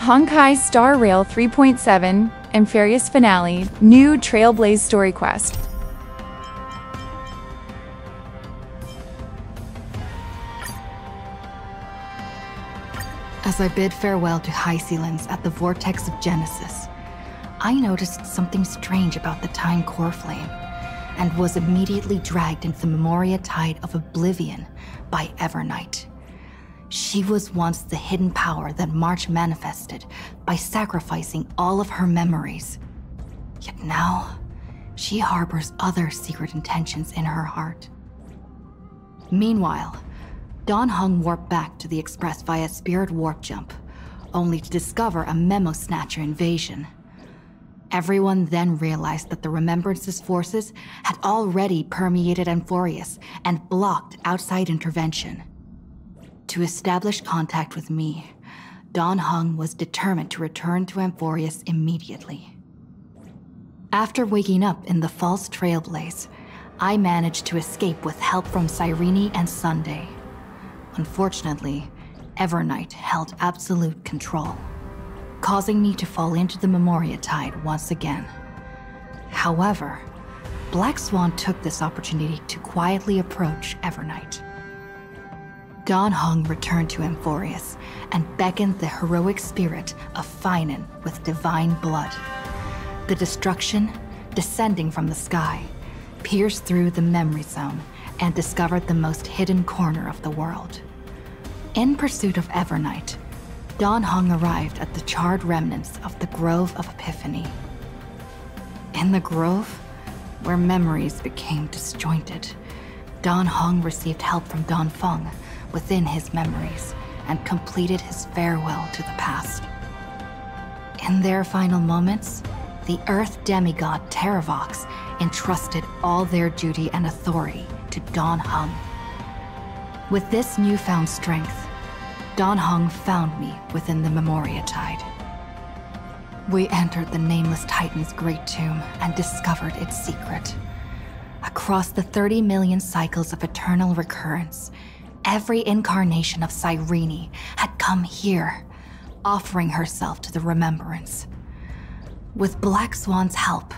Honkai Star Rail 3.7 AMPHOREUS Finale, new Trailblaze Story Quest. As I bid farewell to High Sealands at the Vortex of Genesis, I noticed something strange about the Time Core Flame, and was immediately dragged into the Memoria Tide of Oblivion by Evernight. She was once the hidden power that March manifested by sacrificing all of her memories. Yet now, she harbors other secret intentions in her heart. Meanwhile, Dawn Hung warped back to the Express via Spirit Warp Jump, only to discover a Memo Snatcher invasion. Everyone then realized that the Remembrance's forces had already permeated Amphoreuss and blocked outside intervention. To establish contact with me, Dawn Hung was determined to return to Amphoreuss immediately. After waking up in the false Trailblaze, I managed to escape with help from Cyrene and Sunday. Unfortunately, Evernight held absolute control, causing me to fall into the Memoria Tide once again. However, Black Swan took this opportunity to quietly approach Evernight. Dawn Hung returned to Amphoreuss and beckoned the heroic spirit of Finan with divine blood. The destruction, descending from the sky, pierced through the memory zone and discovered the most hidden corner of the world. In pursuit of Evernight, Dawn Hung arrived at the charred remnants of the Grove of Epiphany. In the grove, where memories became disjointed, Dawn Hung received help from Dawn Feng within his memories and completed his farewell to the past. In their final moments, the Earth demigod Terravox entrusted all their duty and authority to Dawn Hung. With this newfound strength, Dawn Hung found me within the Memoria Tide. We entered the Nameless Titan's great tomb and discovered its secret. Across the 30 million cycles of eternal recurrence, every incarnation of Cyrene had come here, offering herself to the Remembrance. With Black Swan's help,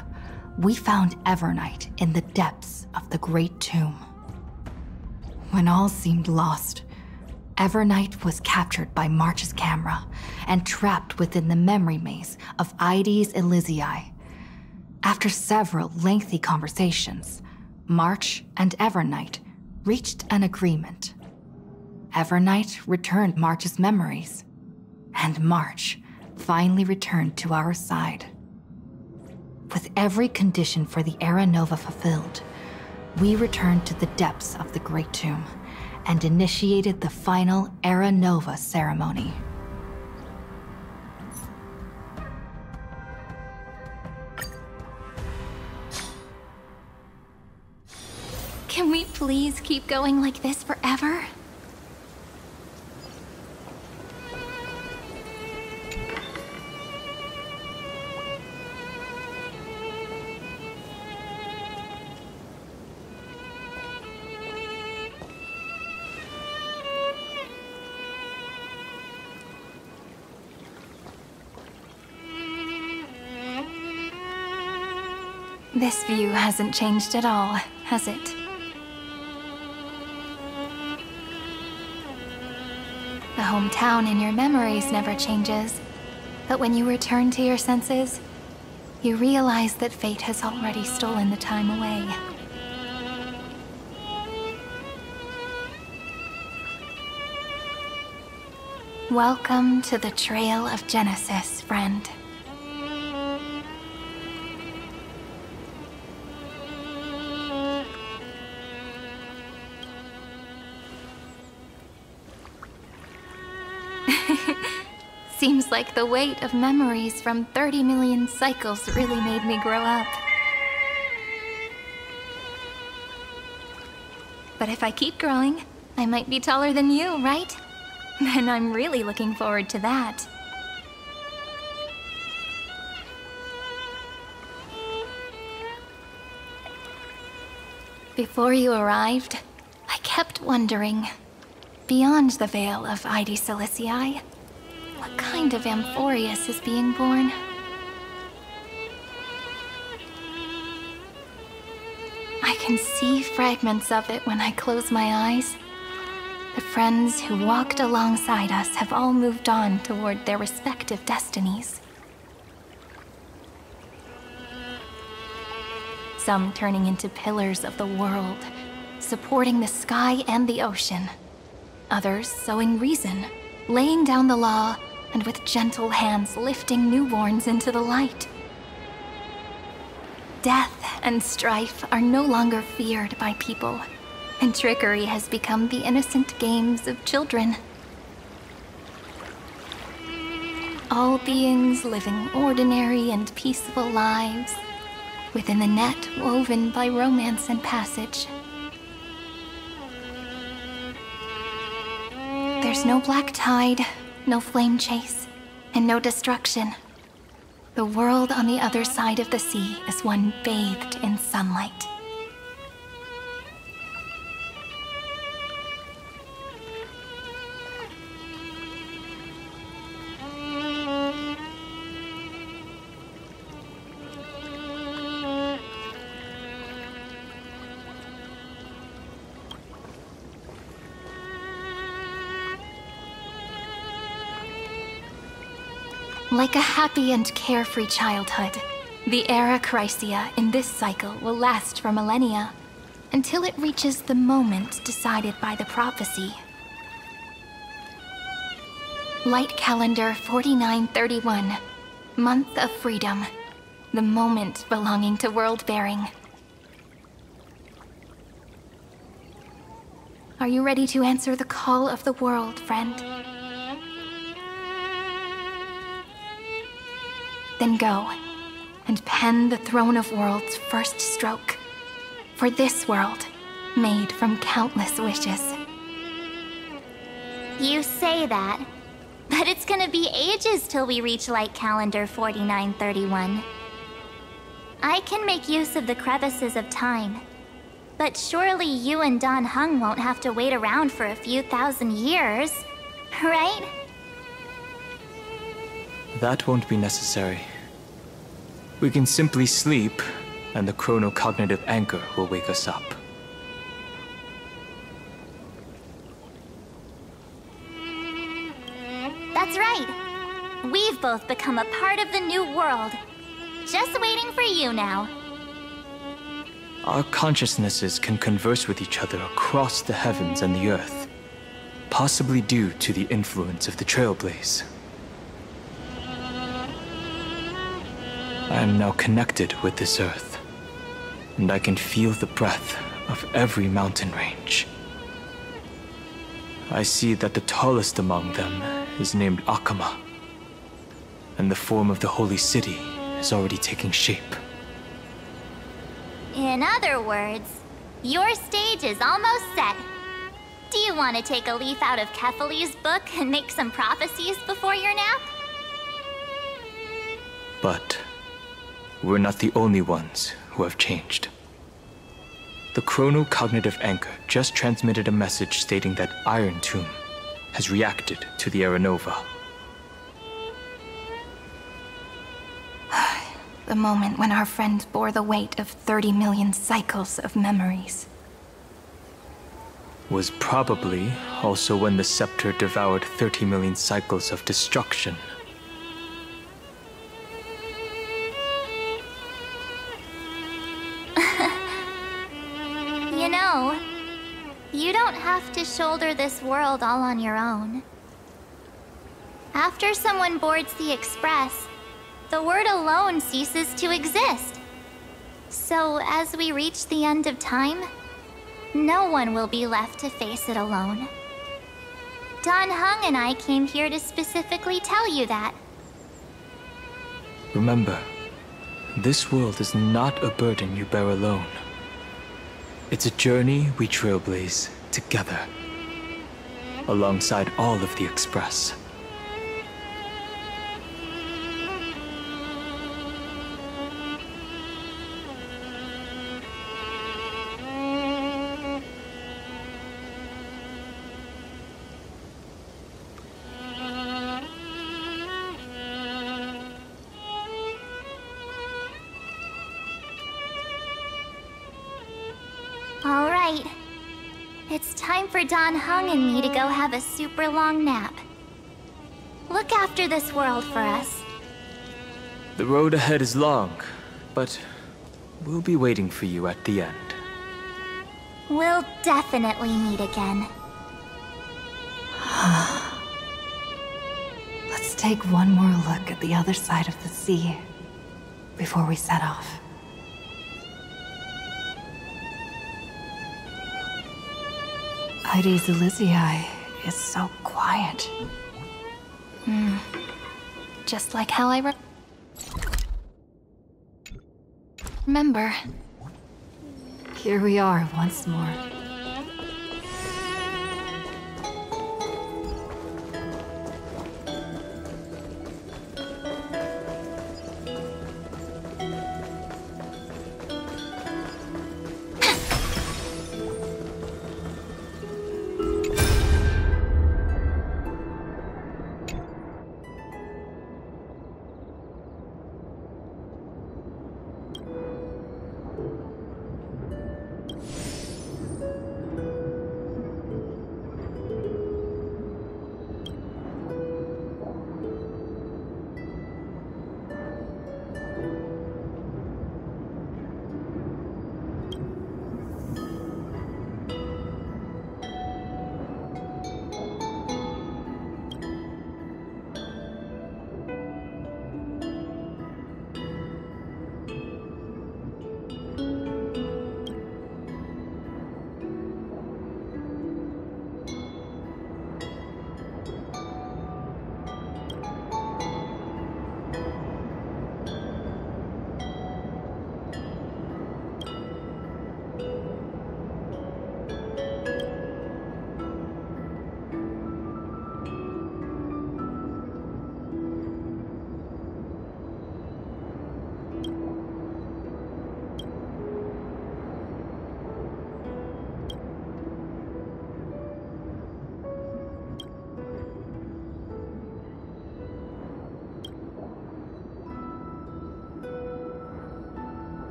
we found Evernight in the depths of the Great Tomb. When all seemed lost, Evernight was captured by March's camera and trapped within the memory maze of Ides Elysiae. After several lengthy conversations, March and Evernight reached an agreement. Evernight returned March's memories, and March finally returned to our side. With every condition for the Era Nova fulfilled, we returned to the depths of the Great Tomb and initiated the final Era Nova ceremony. Can we please keep going like this forever? This view hasn't changed at all, has it? The hometown in your memories never changes, but when you return to your senses, you realize that fate has already stolen the time away. Welcome to the Trail of Genesis, friend. Seems like the weight of memories from 30 million cycles really made me grow up. But if I keep growing, I might be taller than you, right? Then I'm really looking forward to that. Before you arrived, I kept wondering, beyond the veil of Ides Elysiae, What kind of Amphoreus is being born? I can see fragments of it when I close my eyes. The friends who walked alongside us have all moved on toward their respective destinies. Some turning into pillars of the world, supporting the sky and the ocean. Others sowing reason, laying down the law, and with gentle hands lifting newborns into the light. Death and strife are no longer feared by people, and trickery has become the innocent games of children. All beings living ordinary and peaceful lives, within the net woven by romance and passage. There's no black tide, no flame chase, and no destruction. The world on the other side of the sea is one bathed in sunlight. Like a happy and carefree childhood, the era Chrysia in this cycle will last for millennia, until it reaches the moment decided by the prophecy. Light calendar 4931, month of freedom, the moment belonging to world-bearing. Are you ready to answer the call of the world, friend? Then go, and pen the Throne of Worlds' first stroke, for this world, made from countless wishes. You say that, but it's gonna be ages till we reach Light Calendar 4931. I can make use of the crevices of time, but surely you and Dan Heng won't have to wait around for a few thousand years, right? That won't be necessary. We can simply sleep, and the chronocognitive anchor will wake us up. That's right. We've both become a part of the new world. Just waiting for you now. Our consciousnesses can converse with each other across the heavens and the earth, possibly due to the influence of the Trailblaze. I am now connected with this earth, and I can feel the breath of every mountain range. I see that the tallest among them is named Akama, and the form of the holy city is already taking shape. In other words, your stage is almost set. Do you want to take a leaf out of Kefali's book and make some prophecies before your nap? But we're not the only ones who have changed. The chronocognitive anchor just transmitted a message stating that Iron Tomb has reacted to the Aranova. The moment when our friend bore the weight of 30 million cycles of memories. Was probably also when the scepter devoured 30 million cycles of destruction. You know, you don't have to shoulder this world all on your own. After someone boards the Express, the word alone ceases to exist. So as we reach the end of time, no one will be left to face it alone. Dan Heng and I came here to specifically tell you that. Remember, this world is not a burden you bear alone. It's a journey we trailblaze together, alongside all of the Express. right. It's time for Don Hung and me to go have a super long nap. Look after this world for us. The road ahead is long, but we'll be waiting for you at the end. We'll definitely meet again. Let's take one more look at the other side of the sea before we set off. Heidi's Elysiae is so quiet. Just like how I remember. Here we are once more.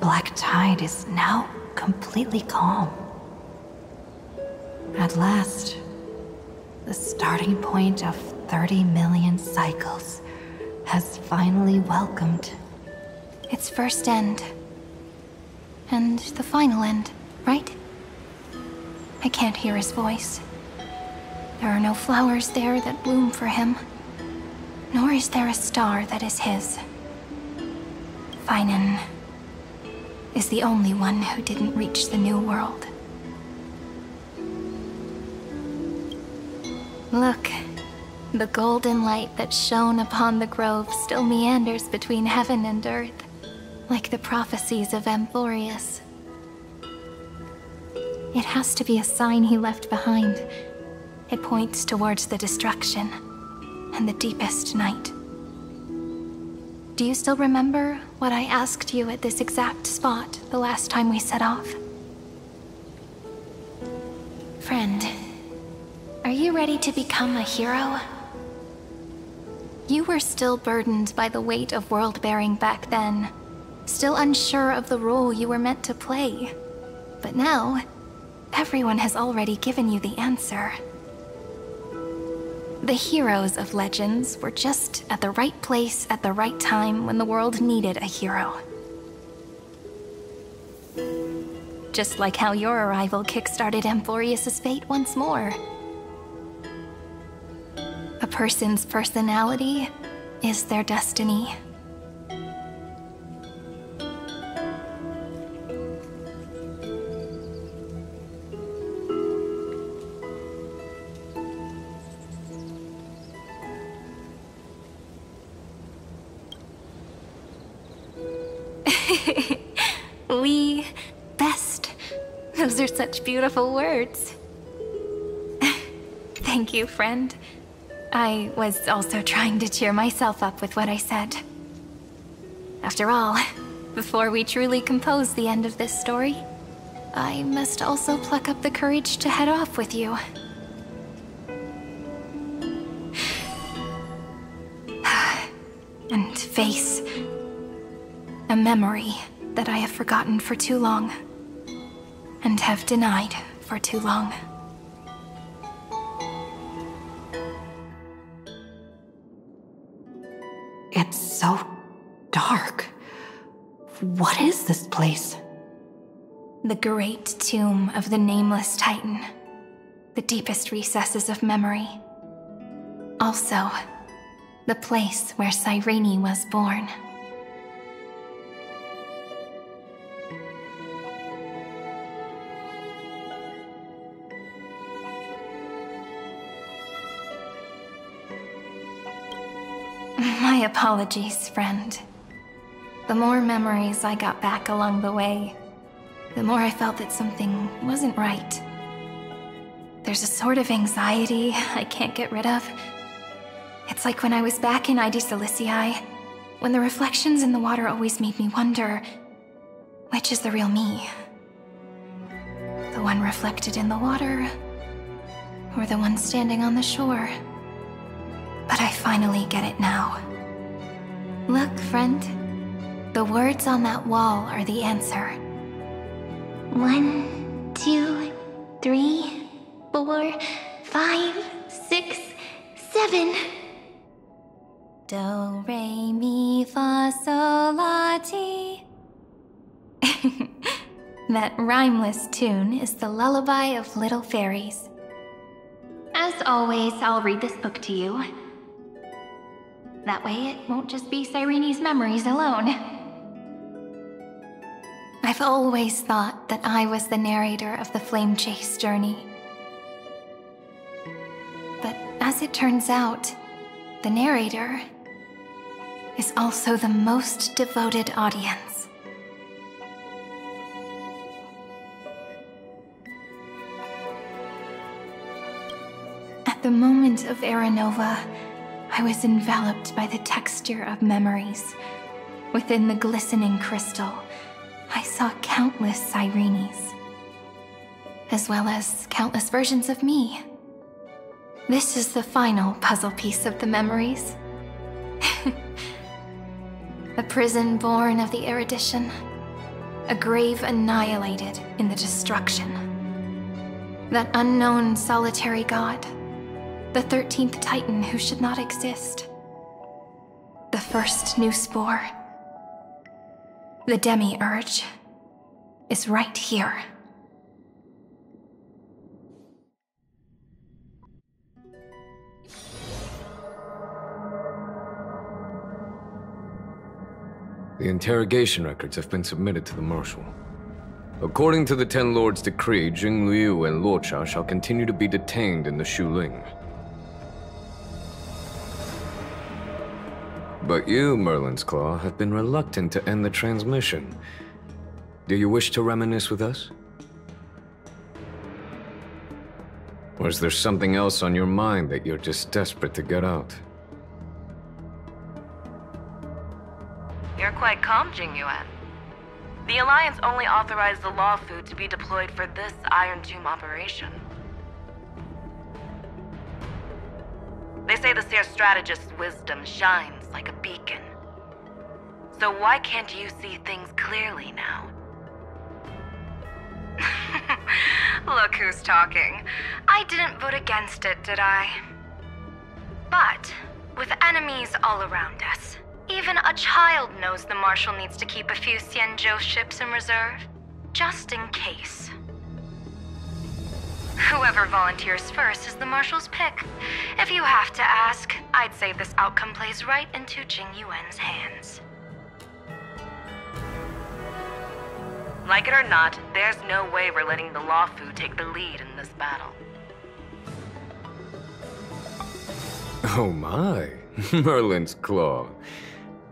Black tide is now completely calm. At last, the starting point of 30 million cycles has finally welcomed Its first end. And the final end, right? I can't hear his voice. There are no flowers there that bloom for him. Nor is there a star that is his. Finan is the only one who didn't reach the new world. Look, the golden light that shone upon the grove still meanders between heaven and earth, like the prophecies of AMPHOREUS. It has to be a sign he left behind. It points towards the destruction and the deepest night. Do you still remember what I asked you at this exact spot the last time we set off? Friend, are you ready to become a hero? You were still burdened by the weight of world-bearing back then, still unsure of the role you were meant to play. But now, everyone has already given you the answer. The heroes of legends were just at the right place at the right time when the world needed a hero. Just like how your arrival kickstarted AMPHOREUS' fate once more. A person's personality is their destiny. We best. Those are such beautiful words. Thank you, friend. I was also trying to cheer myself up with what I said. After all, before we truly compose the end of this story, I must also pluck up the courage to head off with you. And face a memory that I have forgotten for too long, and have denied for too long. It's so dark. What is this place? The great tomb of the Nameless Titan. The deepest recesses of memory. Also, the place where Cyrene was born. My apologies, friend. The more memories I got back along the way, the more I felt that something wasn't right. There's a sort of anxiety I can't get rid of. It's like when I was back in ID Silicii, when the reflections in the water always made me wonder, which is the real me? The one reflected in the water, or the one standing on the shore? But I finally get it now. Look, friend. The words on that wall are the answer. 1, 2, 3, 4, 5, 6, 7. Do, re, mi, fa, sol, la, ti. That rhymeless tune is the lullaby of little fairies. As always, I'll read this book to you. That way it won't just be Cyrene's memories alone. I've always thought that I was the narrator of the Flame Chase journey. But as it turns out, the narrator is also the most devoted audience. At the moment of Aranova, I was enveloped by the texture of memories. Within the glistening crystal, I saw countless Cyrenes, as well as countless versions of me. This is the final puzzle piece of the memories. A prison born of the erudition, a grave annihilated in the destruction. That unknown solitary god, the 13th Titan who should not exist. The first new spore. The Demiurge is right here. The interrogation records have been submitted to the Marshal. According to the Ten Lords' decree, Jing Liu and Luocha shall continue to be detained in the Shuling. But you, Merlin's Claw, have been reluctant to end the transmission. Do you wish to reminisce with us? Or is there something else on your mind that you're just desperate to get out? You're quite calm, Jingyuan. The Alliance only authorized the Law Food to be deployed for this Iron Tomb operation. They say the Seer Strategist's wisdom shines like a beacon. So why can't you see things clearly now? Look who's talking. I didn't vote against it, did I? But, with enemies all around us, even a child knows the Marshal needs to keep a few Xianzhou ships in reserve, just in case. Whoever volunteers first is the Marshal's pick. If you have to ask, I'd say this outcome plays right into Jingyuan's hands. Like it or not, there's no way we're letting the Law Food take the lead in this battle. Oh my, Merlin's Claw.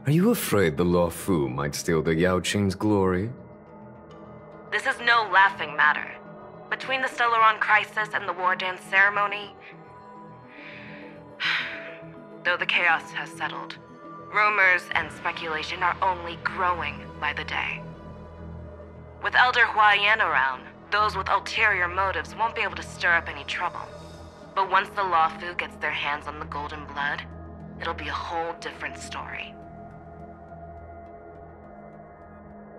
Are you afraid the Law Fu might steal the Yao Qing's glory? This is no laughing matter. Between the Stellaron crisis and the war dance ceremony, though the chaos has settled, rumors and speculation are only growing by the day. With Elder Huaiyan around, those with ulterior motives won't be able to stir up any trouble. But once the Law Fu gets their hands on the golden blood, it'll be a whole different story.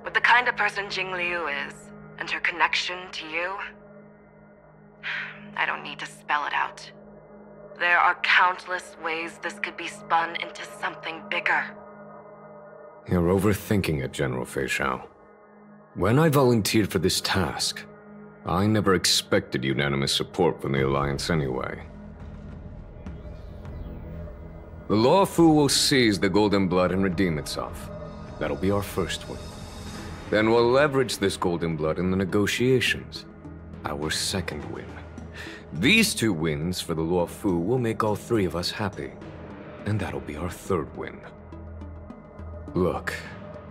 With the kind of person Jing Liu is, and her connection to you, I don't need to spell it out. There are countless ways this could be spun into something bigger. You're overthinking it, General Fei Shao. When I volunteered for this task, I never expected unanimous support from the Alliance anyway. The Law Fu will seize the Golden Blood and redeem itself. That'll be our first win. Then we'll leverage this Golden Blood in the negotiations. Our second win. These 2 wins for the Law Fu will make all 3 of us happy. And that'll be our third win. Look,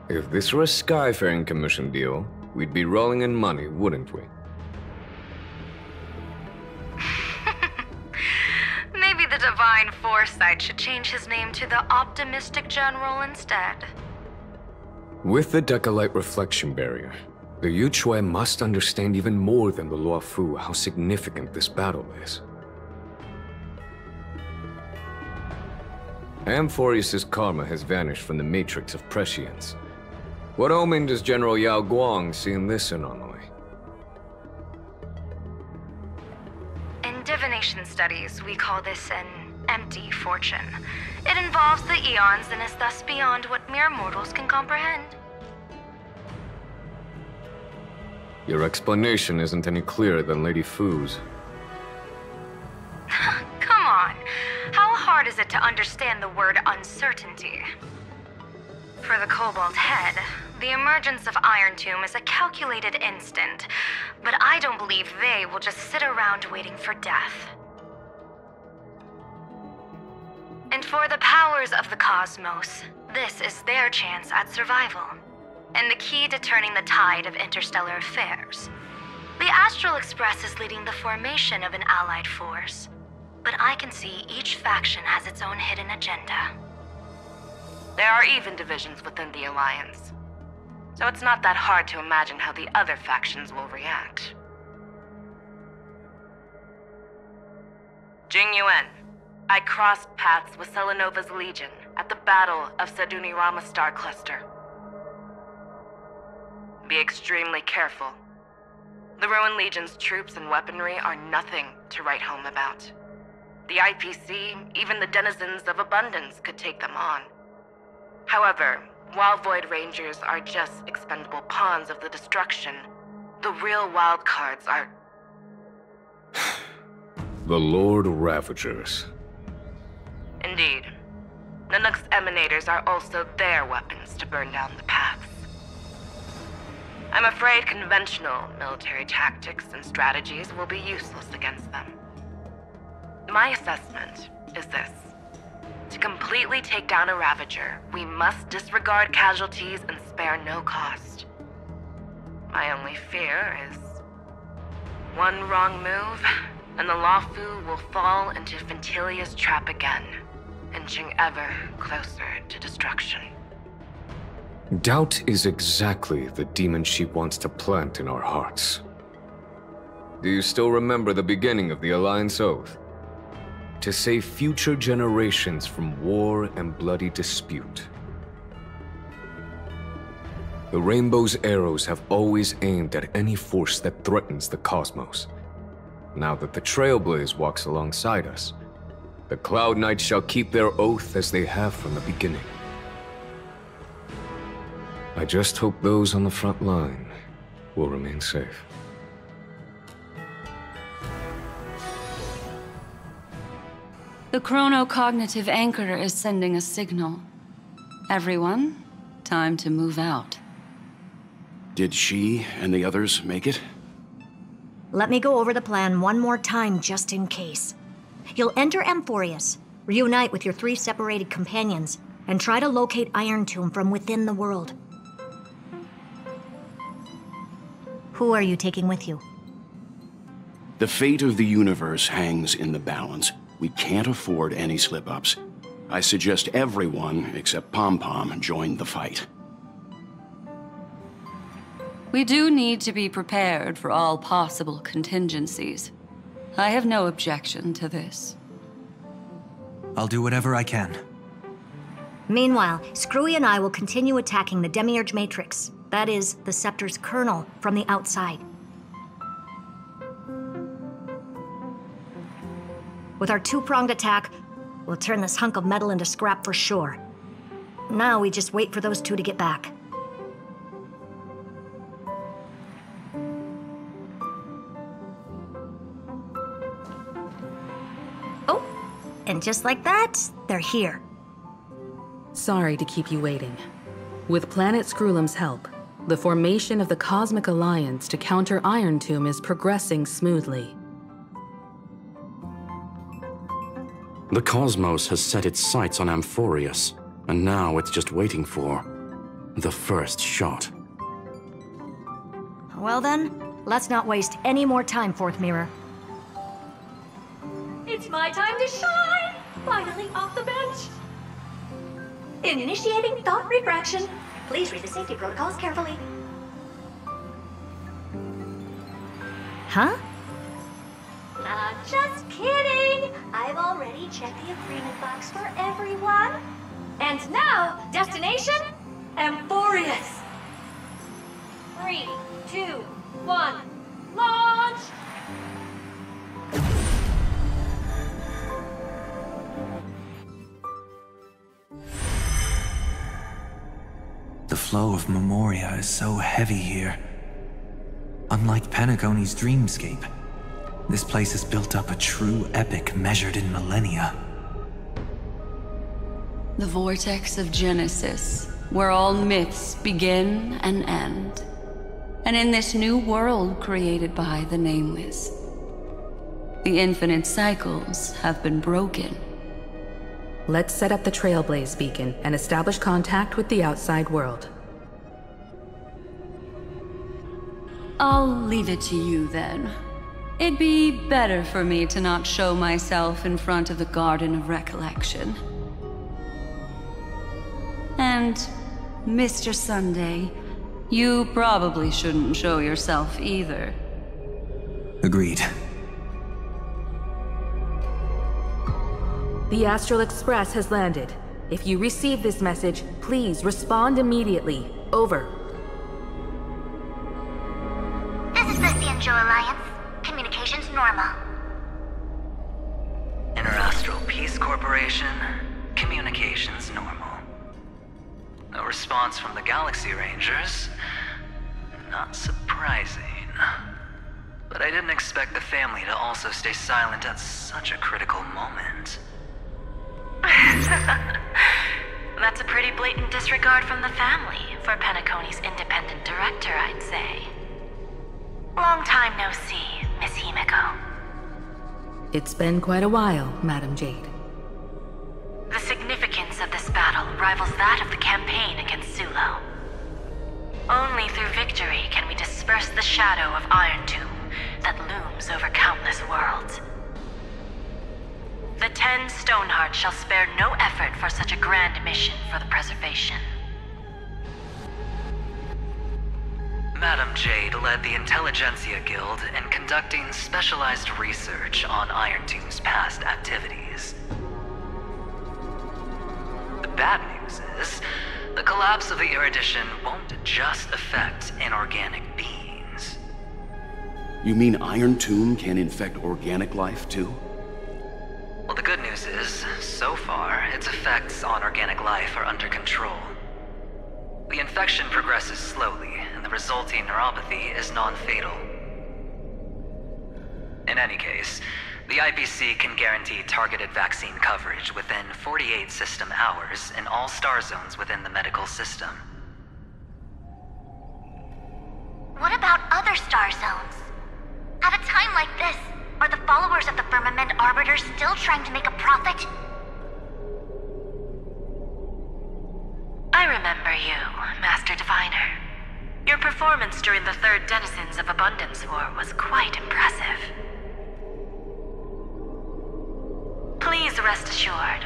if this were a Skyfaring Commission deal, we'd be rolling in money, wouldn't we? Maybe the Divine Foresight should change his name to the Optimistic General instead. With the Decalite Reflection Barrier, the Yuchuan must understand even more than the Law Fu how significant this battle is. Amphoreus' karma has vanished from the matrix of prescience. What omen does General Yao Guang see in this anomaly? In divination studies, we call this an empty fortune. It involves the eons and is thus beyond what mere mortals can comprehend. Your explanation isn't any clearer than Lady Fu's. Come on. How hard is it to understand the word uncertainty? For the Cobalt Head, the emergence of Iron Tomb is a calculated instant, but I don't believe they will just sit around waiting for death. And for the powers of the cosmos, this is their chance at survival, and the key to turning the tide of interstellar affairs. The Astral Express is leading the formation of an allied force, but I can see each faction has its own hidden agenda. There are even divisions within the Alliance, so it's not that hard to imagine how the other factions will react. Jing Yuan, I crossed paths with Selenova's Legion at the Battle of Sadunirama Star Cluster. Be extremely careful. The Ruined Legion's troops and weaponry are nothing to write home about. The IPC, even the denizens of Abundance, could take them on. However, while Void Rangers are just expendable pawns of the destruction, the real wild cards are... The Lord Ravagers. Indeed. Nanook's emanators are also their weapons to burn down the paths. I'm afraid conventional military tactics and strategies will be useless against them. My assessment is this. To completely take down a Ravager, we must disregard casualties and spare no cost. My only fear is one wrong move, and the Law Fu will fall into Fintilia's trap again, inching ever closer to destruction. Doubt is exactly the demon she wants to plant in our hearts. Do you still remember the beginning of the Alliance Oath? To save future generations from war and bloody dispute. The Rainbow's arrows have always aimed at any force that threatens the cosmos. Now that the Trailblaze walks alongside us, the Cloud Knights shall keep their oath as they have from the beginning. I just hope those on the front line will remain safe. The chronocognitive anchor is sending a signal. Everyone, time to move out. Did she and the others make it? Let me go over the plan one more time just in case. You'll enter Amphoreus, reunite with your 3 separated companions, and try to locate Iron Tomb from within the world. Who are you taking with you? The fate of the universe hangs in the balance. We can't afford any slip-ups. I suggest everyone, except Pom-Pom, join the fight. We do need to be prepared for all possible contingencies. I have no objection to this. I'll do whatever I can. Meanwhile, Screwy and I will continue attacking the Demiurge Matrix. That is, the Scepter's kernel from the outside. With our two-pronged attack, we'll turn this hunk of metal into scrap for sure. Now we just wait for those two to get back. Oh, and just like that, they're here. Sorry to keep you waiting. With Planet Screwlum's help, the formation of the Cosmic Alliance to counter Iron Tomb is progressing smoothly. The cosmos has set its sights on Amphoreus, and now it's just waiting for the first shot. Well then, let's not waste any more time, Fourth Mirror. It's my time to shine! Finally off the bench! Initiating thought refraction. Please read the safety protocols carefully. Huh? Just kidding! I've already checked the agreement box for everyone. And now, destination, Amphoreus. 3, 2, 1, launch! The flow of Memoria is so heavy here. Unlike Penacony's dreamscape, this place has built up a true epic measured in millennia. The vortex of Genesis, where all myths begin and end. And in this new world created by the Nameless, the infinite cycles have been broken. Let's set up the Trailblaze beacon and establish contact with the outside world. I'll leave it to you then. It'd be better for me to not show myself in front of the Garden of Recollection. And, Mr. Sunday, you probably shouldn't show yourself either. Agreed. The Astral Express has landed. If you receive this message, please respond immediately. Over. This is the Cianjo Alliance. Communications normal. Interastral Peace Corporation. Communications normal. No response from the Galaxy Rangers. Not surprising. But I didn't expect the family to also stay silent at such a critical moment. That's a pretty blatant disregard from the family for Penacony's independent director, I'd say. Long time no see, Miss Himiko. It's been quite a while, Madam Jade. The significance of this battle rivals that of the campaign against Zulo. Only through victory can we disperse the shadow of Iron Tomb that looms over countless worlds. The 10 Stonehearts shall spare no effort for such a grand mission for the preservation. Madam Jade led the Intelligentsia Guild in conducting specialized research on Iron Tomb's past activities. The bad news is, the collapse of the Erudition won't just affect inorganic beings. You mean Iron Tomb can infect organic life, too? Well, the good news is, so far, its effects on organic life are under control. The infection progresses slowly, and the resulting neuropathy is non-fatal. In any case, the IPC can guarantee targeted vaccine coverage within 48 system hours in all star zones within the medical system. What about other star zones? At a time like this, are the followers of the Firmament Arbiters still trying to make a profit? Master Diviner. Your performance during the Third Denizens of Abundance War was quite impressive. Please rest assured,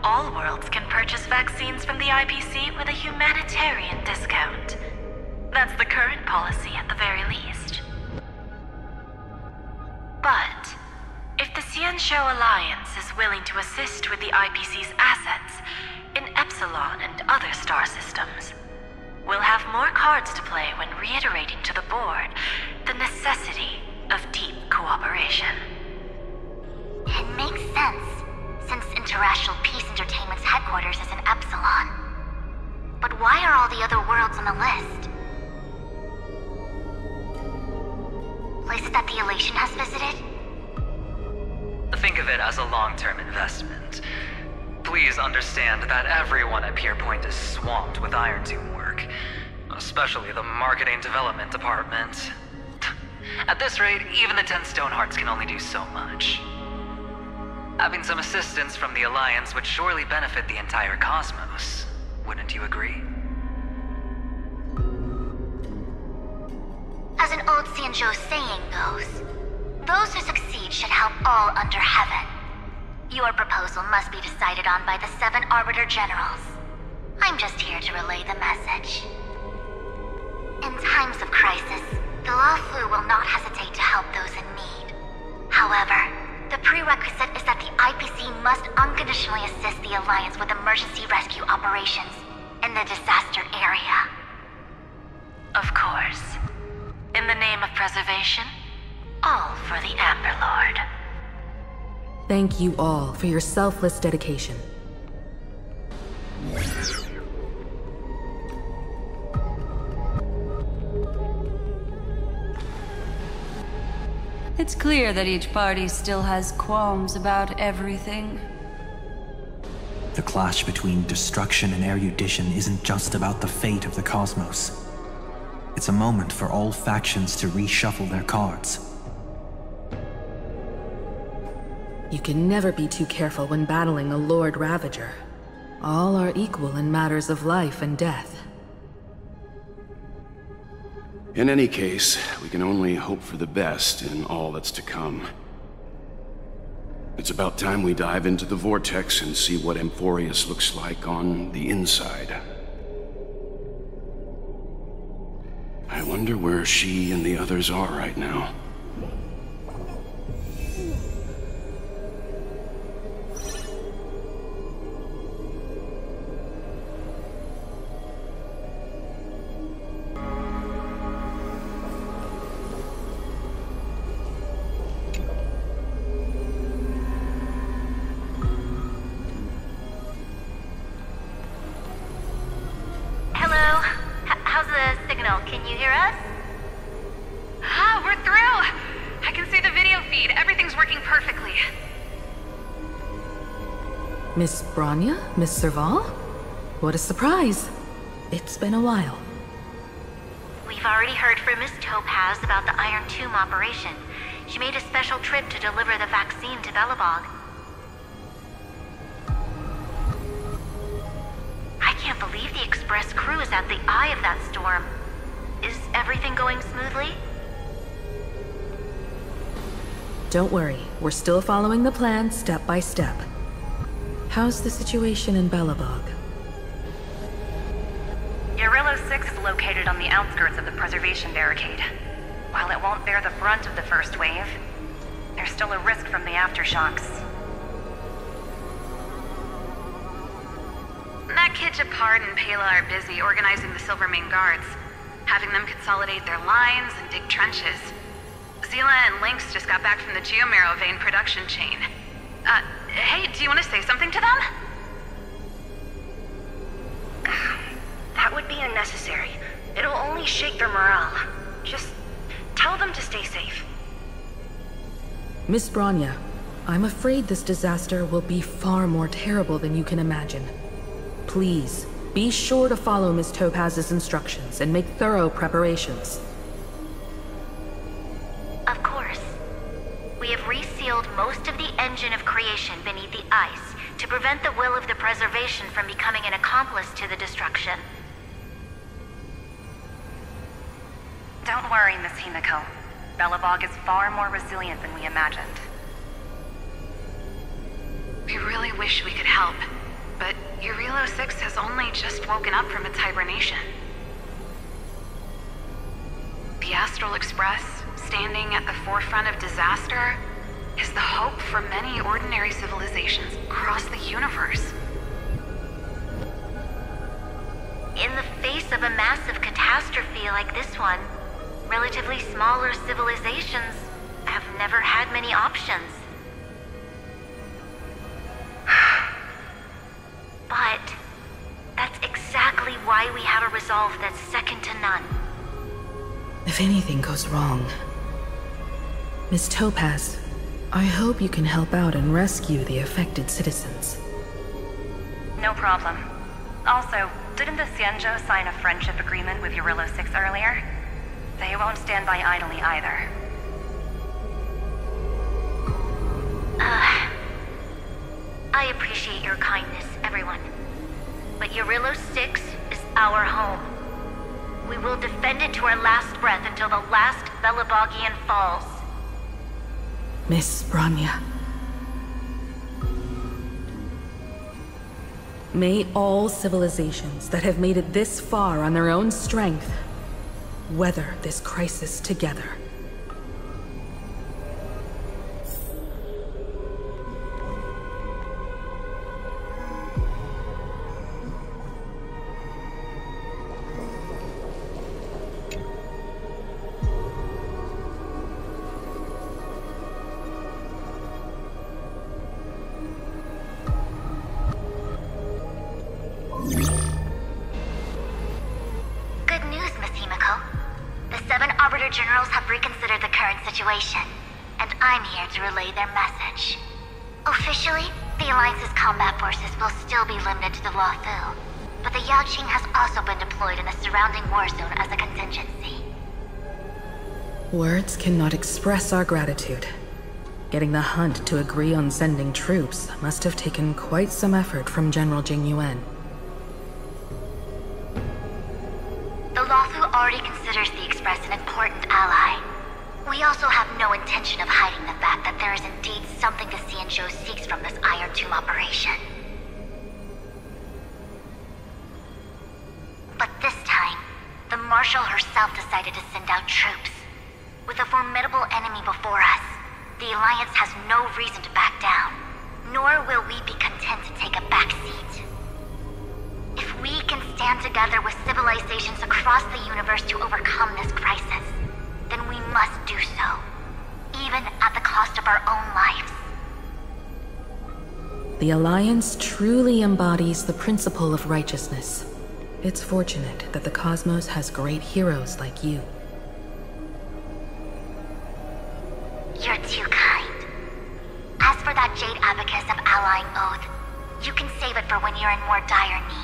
all worlds can purchase vaccines from the IPC with a humanitarian discount. That's the current policy at the very least. But if the Xianzhou Alliance is willing to assist with the IPC's assets in Epsilon and other star systems, we'll have more cards to play when reiterating to the board the necessity of deep cooperation. It makes sense, since Interracial Peace Entertainment's headquarters is in Epsilon. But why are all the other worlds on the list? Places that the Elation has visited? Think of it as a long-term investment. Please understand that everyone at Pierpoint is swamped with Iron Tomb work, especially the Marketing Development Department. At this rate, even the 10 Stonehearts can only do so much. Having some assistance from the Alliance would surely benefit the entire cosmos. Wouldn't you agree? As an old Xianzhou saying goes, those who succeed should help all under heaven. Your proposal must be decided on by the 7 Arbiter Generals. I'm just here to relay the message. In times of crisis, the Luofu will not hesitate to help those in need. However, the prerequisite is that the IPC must unconditionally assist the Alliance with emergency rescue operations in the disaster area. Of course. In the name of preservation, all for the Amber Lord. Thank you all for your selfless dedication. It's clear that each party still has qualms about everything. The clash between destruction and erudition isn't just about the fate of the cosmos. It's a moment for all factions to reshuffle their cards. You can never be too careful when battling a Lord Ravager. All are equal in matters of life and death. In any case, we can only hope for the best in all that's to come. It's about time we dive into the Vortex and see what Amphoreus looks like on the inside. I wonder where she and the others are right now. Can you hear us? Ah, we're through! I can see the video feed. Everything's working perfectly. Miss Bronya? Miss Serval? What a surprise. It's been a while. We've already heard from Miss Topaz about the Iron Tomb operation. She made a special trip to deliver the vaccine to Belobog. I can't believe the Express crew is at the eye of that storm. Is everything going smoothly? Don't worry, we're still following the plan step by step. How's the situation in Belobog? Yarillo 6 is located on the outskirts of the preservation barricade. While it won't bear the brunt of the first wave, there's still a risk from the aftershocks. That kid Japard and Pela are busy organizing the Silvermane Guards, having them consolidate their lines and dig trenches. Zila and Lynx just got back from the Geomarrow vein production chain. Hey, do you want to say something to them? That would be unnecessary. It'll only shake their morale. Just tell them to stay safe. Miss Bronya, I'm afraid this disaster will be far more terrible than you can imagine. Please, be sure to follow Miss Topaz's instructions and make thorough preparations. Of course. We have resealed most of the engine of creation beneath the ice to prevent the will of the preservation from becoming an accomplice to the destruction. Don't worry, Miss Himiko. Belobog is far more resilient than we imagined. We really wish we could help, but Eurilo 6 has only just woken up from its hibernation. The Astral Express, standing at the forefront of disaster, is the hope for many ordinary civilizations across the universe. In the face of a massive catastrophe like this one, relatively smaller civilizations have never had many options. But that's exactly why we have a resolve that's second to none. If anything goes wrong, Miss Topaz, I hope you can help out and rescue the affected citizens. No problem. Also, didn't the Xianzhou sign a friendship agreement with Eurilo 6 earlier? They won't stand by idly either. I appreciate your kindness, everyone. But Eurilo 6 is our home. We will defend it to our last breath until the last Belobogian falls. Miss Branya. May all civilizations that have made it this far on their own strength weather this crisis together. Generals have reconsidered the current situation, and I'm here to relay their message. Officially, the Alliance's combat forces will still be limited to the Luofu, but the Yaoqing has also been deployed in the surrounding war zone as a contingency. Words cannot express our gratitude. Getting the Hunt to agree on sending troops must have taken quite some effort from General Jing Yuan. The Luofu already considers the Express an important ally. We also have no intention of hiding the fact that there is indeed something the Xianzhou seeks from this Iron Tomb operation. But this time, the Marshal herself decided to send out troops. With a formidable enemy before us, the Alliance has no reason to back down, nor will we be content to take a back seat. If we can stand together with civilizations across the universe to overcome this crisis, then we must do so, even at the cost of our own lives. The Alliance truly embodies the principle of righteousness. It's fortunate that the cosmos has great heroes like you. You're too kind. As for that Jade Abacus of Allying Oath, you can save it for when you're in more dire need.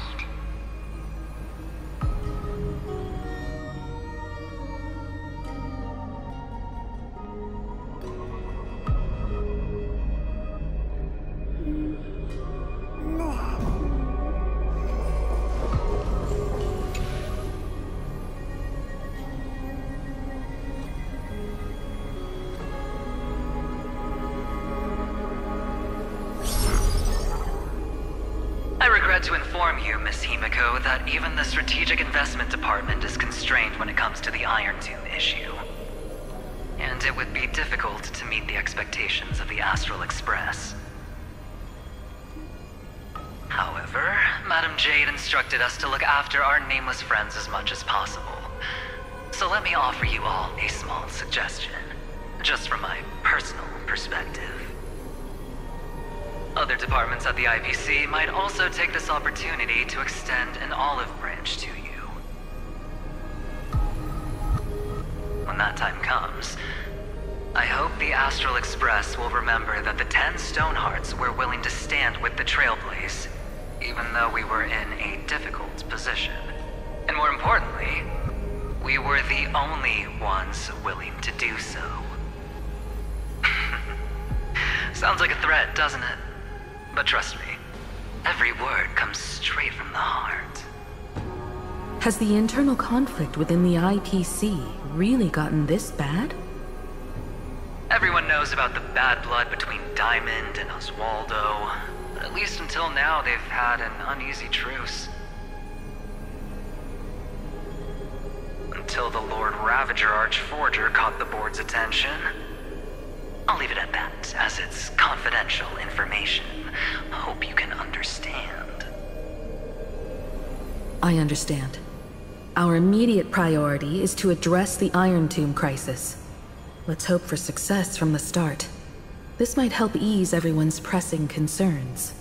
To inform you, Miss Himiko, that even the Strategic Investment Department is constrained when it comes to the Iron Tomb issue. And it would be difficult to meet the expectations of the Astral Express. However, Madame Jade instructed us to look after our nameless friends as much as possible. So let me offer you all a small suggestion, just from my personal perspective. Other departments at the IPC might also take this opportunity to extend an olive branch to you. When that time comes, I hope the Astral Express will remember that the 10 Stonehearts were willing to stand with the Trailblaze, even though we were in a difficult position. And more importantly, we were the only ones willing to do so. Sounds like a threat, doesn't it? But trust me, every word comes straight from the heart. Has the internal conflict within the IPC really gotten this bad? Everyone knows about the bad blood between Diamond and Oswaldo, but at least until now they've had an uneasy truce. Until the Lord Ravager Archforger caught the board's attention. I'll leave it at that, as it's confidential information. Hope you can understand. I understand. Our immediate priority is to address the Iron Tomb crisis. Let's hope for success from the start. This might help ease everyone's pressing concerns.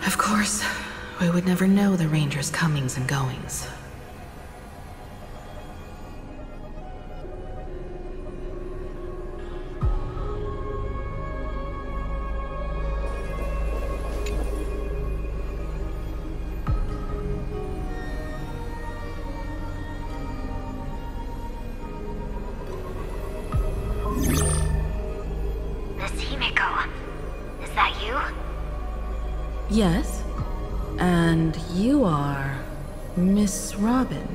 Of course, we would never know the Ranger's comings and goings. Yes, and you are Miss Robin.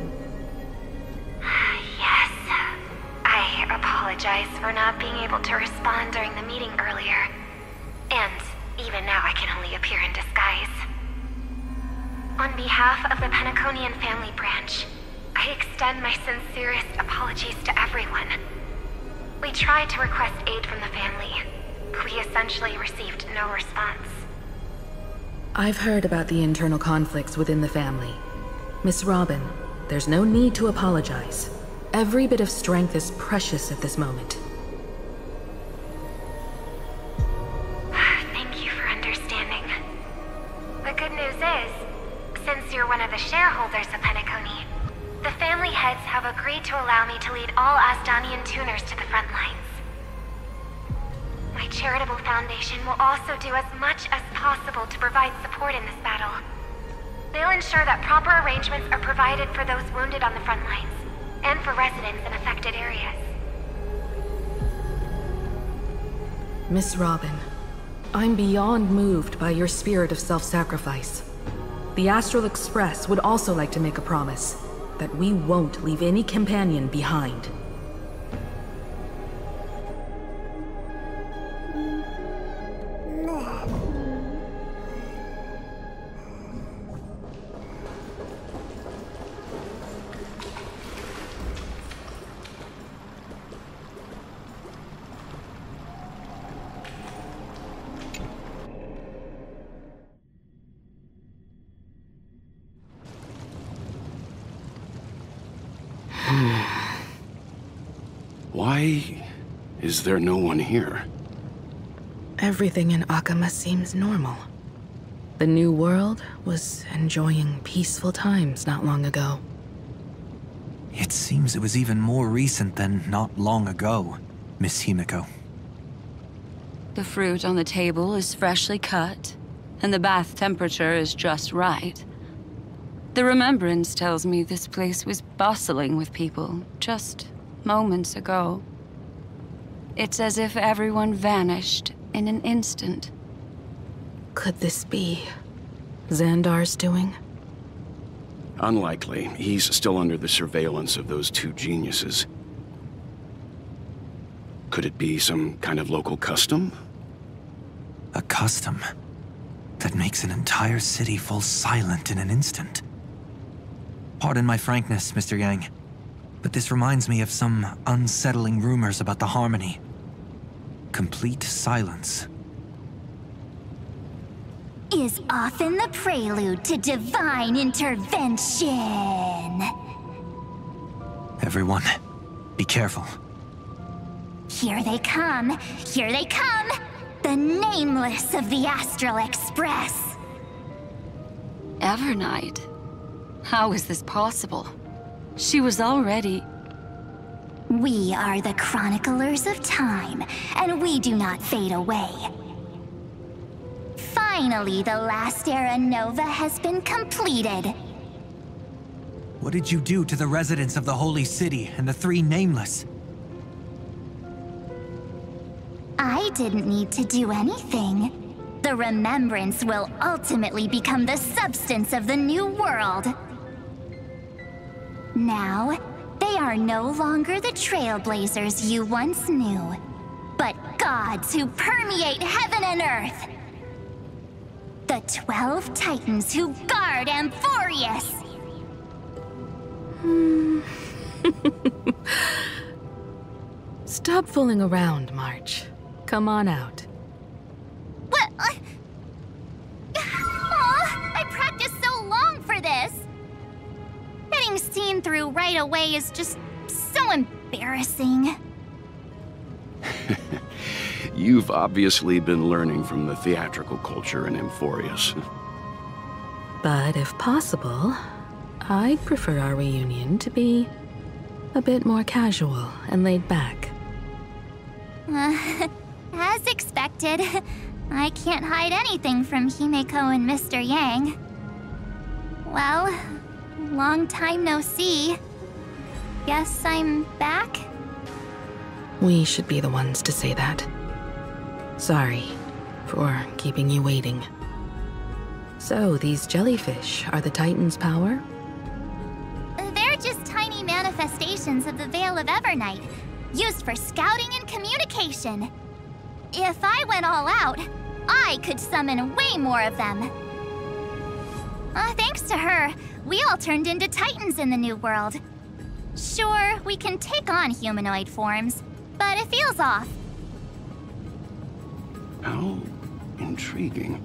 Yes. I apologize for not being able to respond during the meeting earlier. And even now I can only appear in disguise. On behalf of the Penaconian family branch, I extend my sincerest apologies to everyone. We tried to request aid from the family. We essentially received no response. I've heard about the internal conflicts within the family. Miss Robin, there's no need to apologize. Every bit of strength is precious at this moment. Thank you for understanding. The good news is, since you're one of the shareholders of Penacony, the family heads have agreed to allow me to lead all Asdanian tuners to the front lines. My charitable foundation will also do as much as possible to provide support in this battle. They'll ensure that proper arrangements are provided for those wounded on the front lines, and for residents in affected areas. Miss Robin, I'm beyond moved by your spirit of self-sacrifice. The Astral Express would also like to make a promise that we won't leave any companion behind. Why is there no one here? Everything in Akama seems normal. The New World was enjoying peaceful times not long ago. It seems it was even more recent than not long ago, Miss Himiko. The fruit on the table is freshly cut, and the bath temperature is just right. The remembrance tells me this place was bustling with people just moments ago. It's as if everyone vanished in an instant. Could this be Xandar's doing? Unlikely. He's still under the surveillance of those two geniuses. Could it be some kind of local custom? A custom that makes an entire city fall silent in an instant. Pardon my frankness, Mr. Yang, but this reminds me of some unsettling rumors about the Harmony. Complete silence. Is often the prelude to divine intervention. Everyone, be careful. Here they come. Here they come. The Nameless of the Astral Express. Evernight? How is this possible? She was already... We are the Chroniclers of Time, and we do not fade away. Finally, the last era Nova has been completed. What did you do to the residents of the Holy City and the three Nameless? I didn't need to do anything. The remembrance will ultimately become the substance of the new world. Now, they are no longer the Trailblazers you once knew, but gods who permeate heaven and earth. The 12 Titans who guard Amphoreus. Stop fooling around, March. Come on out. What? I practiced so long for this. Getting seen through right away is just so embarrassing. You've obviously been learning from the theatrical culture in Amphoreus. But if possible, I'd prefer our reunion to be a bit more casual and laid back. As expected, I can't hide anything from Himeko and Mr. Yang. Well, long time no see. Guess I'm back? We should be the ones to say that. Sorry for keeping you waiting. So, these jellyfish are the Titan's power? They're just tiny manifestations of the Veil of Evernight, used for scouting and communication. If I went all out, I could summon way more of them. Thanks to her, we all turned into Titans in the New World. Sure, we can take on humanoid forms, but it feels off. How intriguing.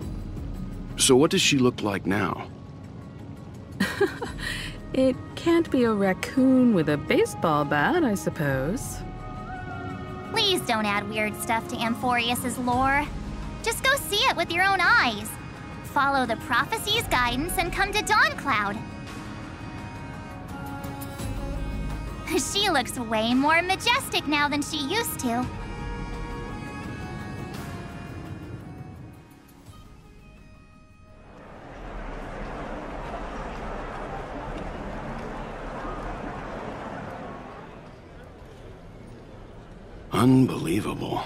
So what does she look like now? It can't be a raccoon with a baseball bat, I suppose. Please don't add weird stuff to Amphoreus' lore. Just go see it with your own eyes. Follow the prophecy's guidance and come to Dawncloud. She looks way more majestic now than she used to. Unbelievable.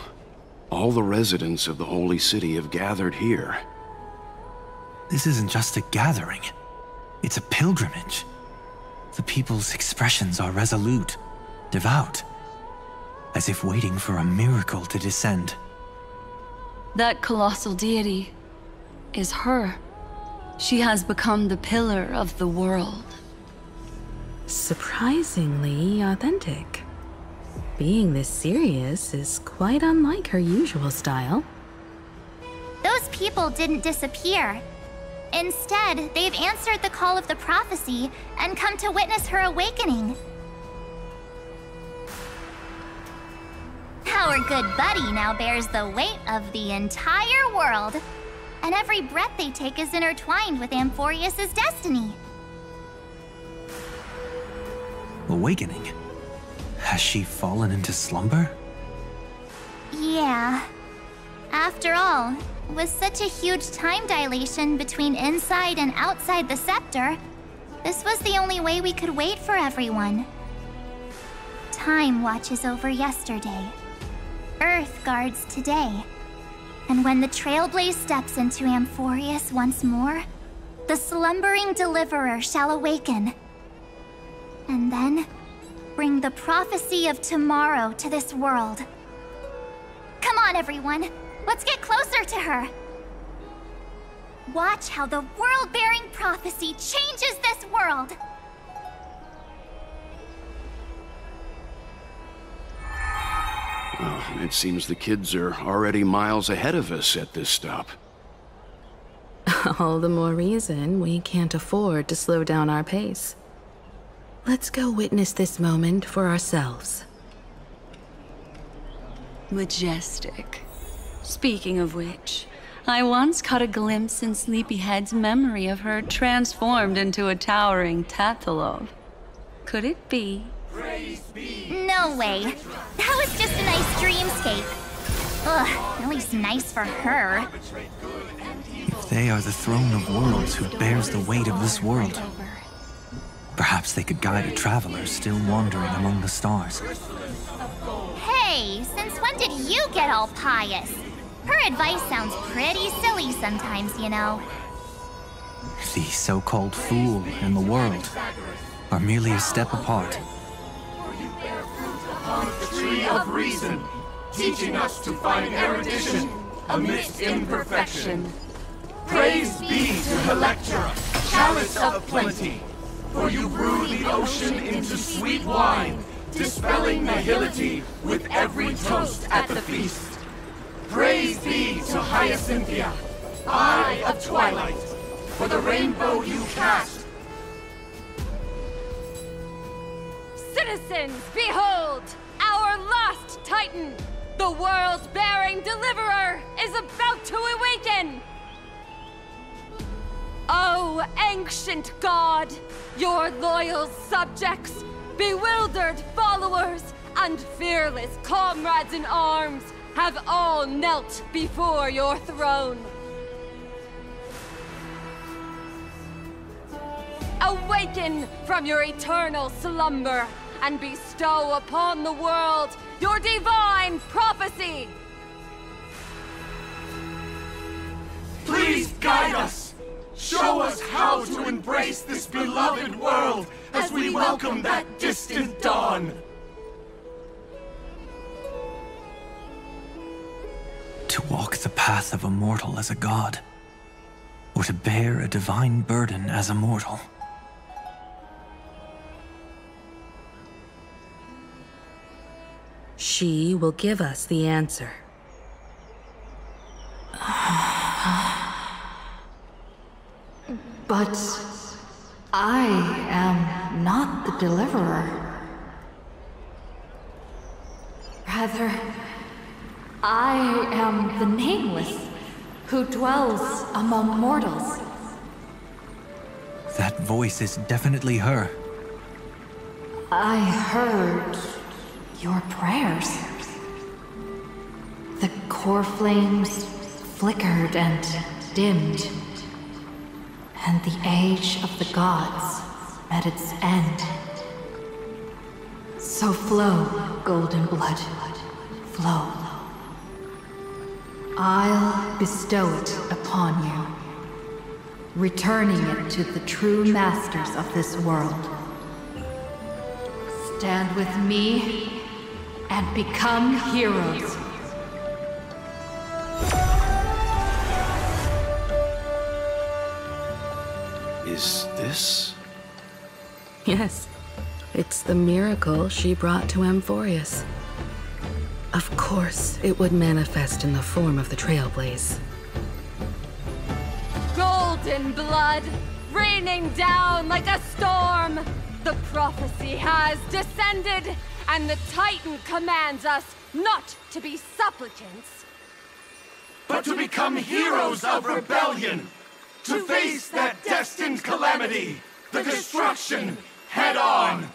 All the residents of the Holy City have gathered here. This isn't just a gathering. It's a pilgrimage. The people's expressions are resolute, devout, as if waiting for a miracle to descend. That colossal deity is her. She has become the pillar of the world. Surprisingly authentic. Being this serious is quite unlike her usual style. Those people didn't disappear. Instead, they've answered the call of the prophecy and come to witness her awakening. Our good buddy now bears the weight of the entire world, and every breath they take is intertwined with Amphoreus' destiny. Awakening? Has she fallen into slumber? Yeah. After all, with such a huge time dilation between inside and outside the scepter, this was the only way we could wait for everyone. Time watches over yesterday. Earth guards today. And when the Trailblaze steps into Amphoreus once more, the slumbering deliverer shall awaken. And then, bring the prophecy of tomorrow to this world. Come on, everyone. Let's get closer to her. Watch how the world-bearing prophecy changes this world. Well, it seems the kids are already miles ahead of us at this stop. All the more reason we can't afford to slow down our pace. Let's go witness this moment for ourselves. Majestic. Speaking of which, I once caught a glimpse in Sleepyhead's memory of her transformed into a towering Tatalov. Could it be? No way. That was just a nice dreamscape. Ugh, at least nice for her. If they are the throne of worlds who bears the weight of this world, perhaps they could guide a traveler still wandering among the stars. Hey, since when did you get all pious? Her advice sounds pretty silly sometimes, you know. The so-called fool and the world are merely a step apart. On the tree of reason, teaching us to find erudition amidst imperfection. Praise be to Electra, chalice of plenty, for you brew the ocean into sweet wine, dispelling nihility with every toast at the feast. Praise be to Hyacinthia, eye of twilight, for the rainbow you cast. Citizens, behold! Our last Titan, the world-bearing deliverer, is about to awaken! Oh, ancient god, your loyal subjects, bewildered followers, and fearless comrades in arms have all knelt before your throne. Awaken from your eternal slumber and bestow upon the world your divine prophecy! Please guide us! Show us how to embrace this beloved world as we welcome that distant dawn! To walk the path of a mortal as a god, or to bear a divine burden as a mortal. She will give us the answer. But I am not the deliverer. Rather, I am the Nameless, who dwells among mortals. That voice is definitely her. I heard your prayers. The core flames flickered and dimmed, and the age of the gods met its end. So flow, golden blood, flow. I'll bestow it upon you, returning it to the true masters of this world. Stand with me and become heroes. Is this? Yes. It's the miracle she brought to Amphoreus. Of course, it would manifest in the form of the Trailblaze. Golden blood, raining down like a storm! The prophecy has descended, and the Titan commands us not to be supplicants, but to become heroes of rebellion! To face that destined calamity, the destruction, head on!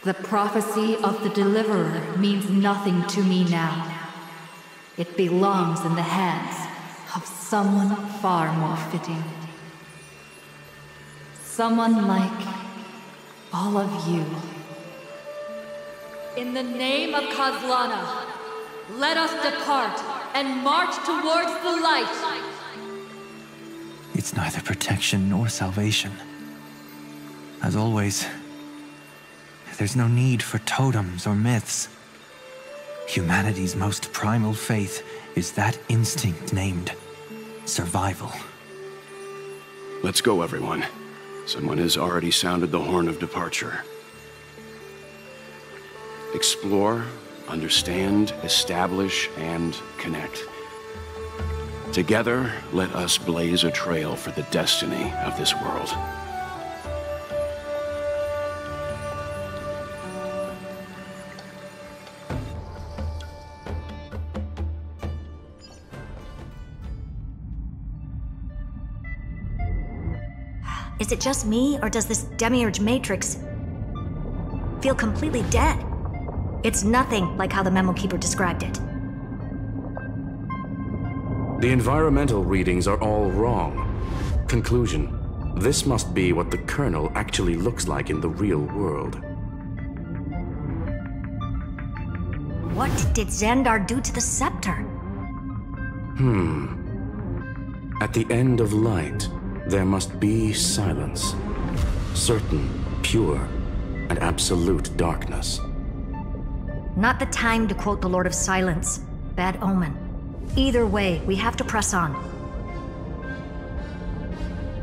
The prophecy of the Deliverer means nothing to me now. It belongs in the hands of someone far more fitting. Someone like all of you. In the name of Kozlana, let us depart and march towards the light. It's neither protection nor salvation. As always, there's no need for totems or myths. Humanity's most primal faith is that instinct named survival. Let's go, everyone. Someone has already sounded the horn of departure. Explore, understand, establish, and connect. Together, let us blaze a trail for the destiny of this world. Is it just me, or does this demiurge matrix feel completely dead? It's nothing like how the memo keeper described it. The environmental readings are all wrong. Conclusion: this must be what the kernel actually looks like in the real world. What did Xandar do to the scepter? At the end of light, there must be silence. Certain, pure, and absolute darkness. Not the time to quote the Lord of Silence. Bad omen. Either way, we have to press on.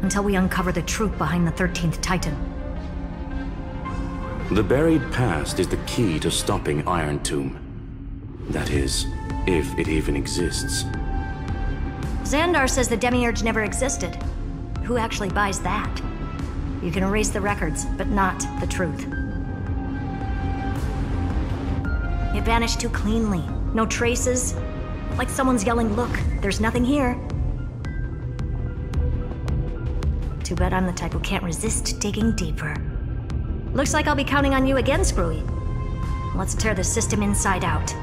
Until we uncover the truth behind the 13th Titan. The buried past is the key to stopping Iron Tomb. That is, if it even exists. Xandar says the demiurge never existed. Who actually buys that? You can erase the records, but not the truth. It vanished too cleanly. No traces. Like someone's yelling, "Look, there's nothing here." Too bad I'm the type who can't resist digging deeper. Looks like I'll be counting on you again, Screwy. Let's tear the system inside out.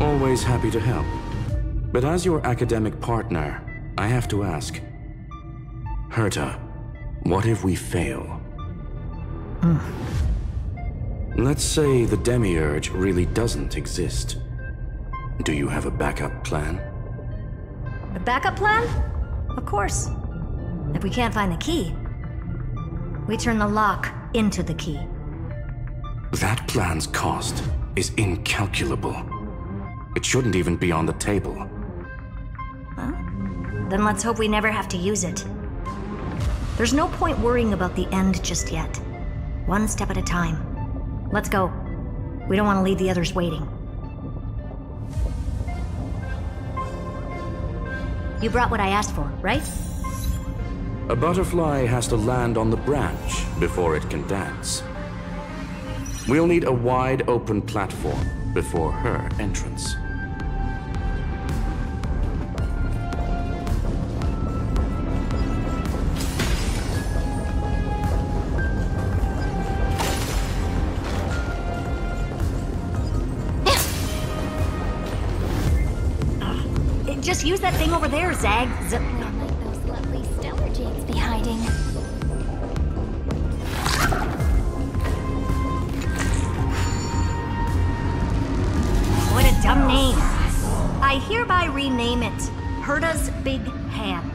Always happy to help. But as your academic partner, I have to ask. Herta, what if we fail? Let's say the demiurge really doesn't exist. Do you have a backup plan? A backup plan? Of course. If we can't find the key, we turn the lock into the key. That plan's cost is incalculable. It shouldn't even be on the table. Well, then let's hope we never have to use it. There's no point worrying about the end just yet. One step at a time. Let's go. We don't want to leave the others waiting. You brought what I asked for, right? A butterfly has to land on the branch before it can dance. We'll need a wide open platform before her entrance. Just use that thing over there, Zag. Not like those lovely stellar jades be hiding. What a dumb name. I hereby rename it Herta's Big Hand.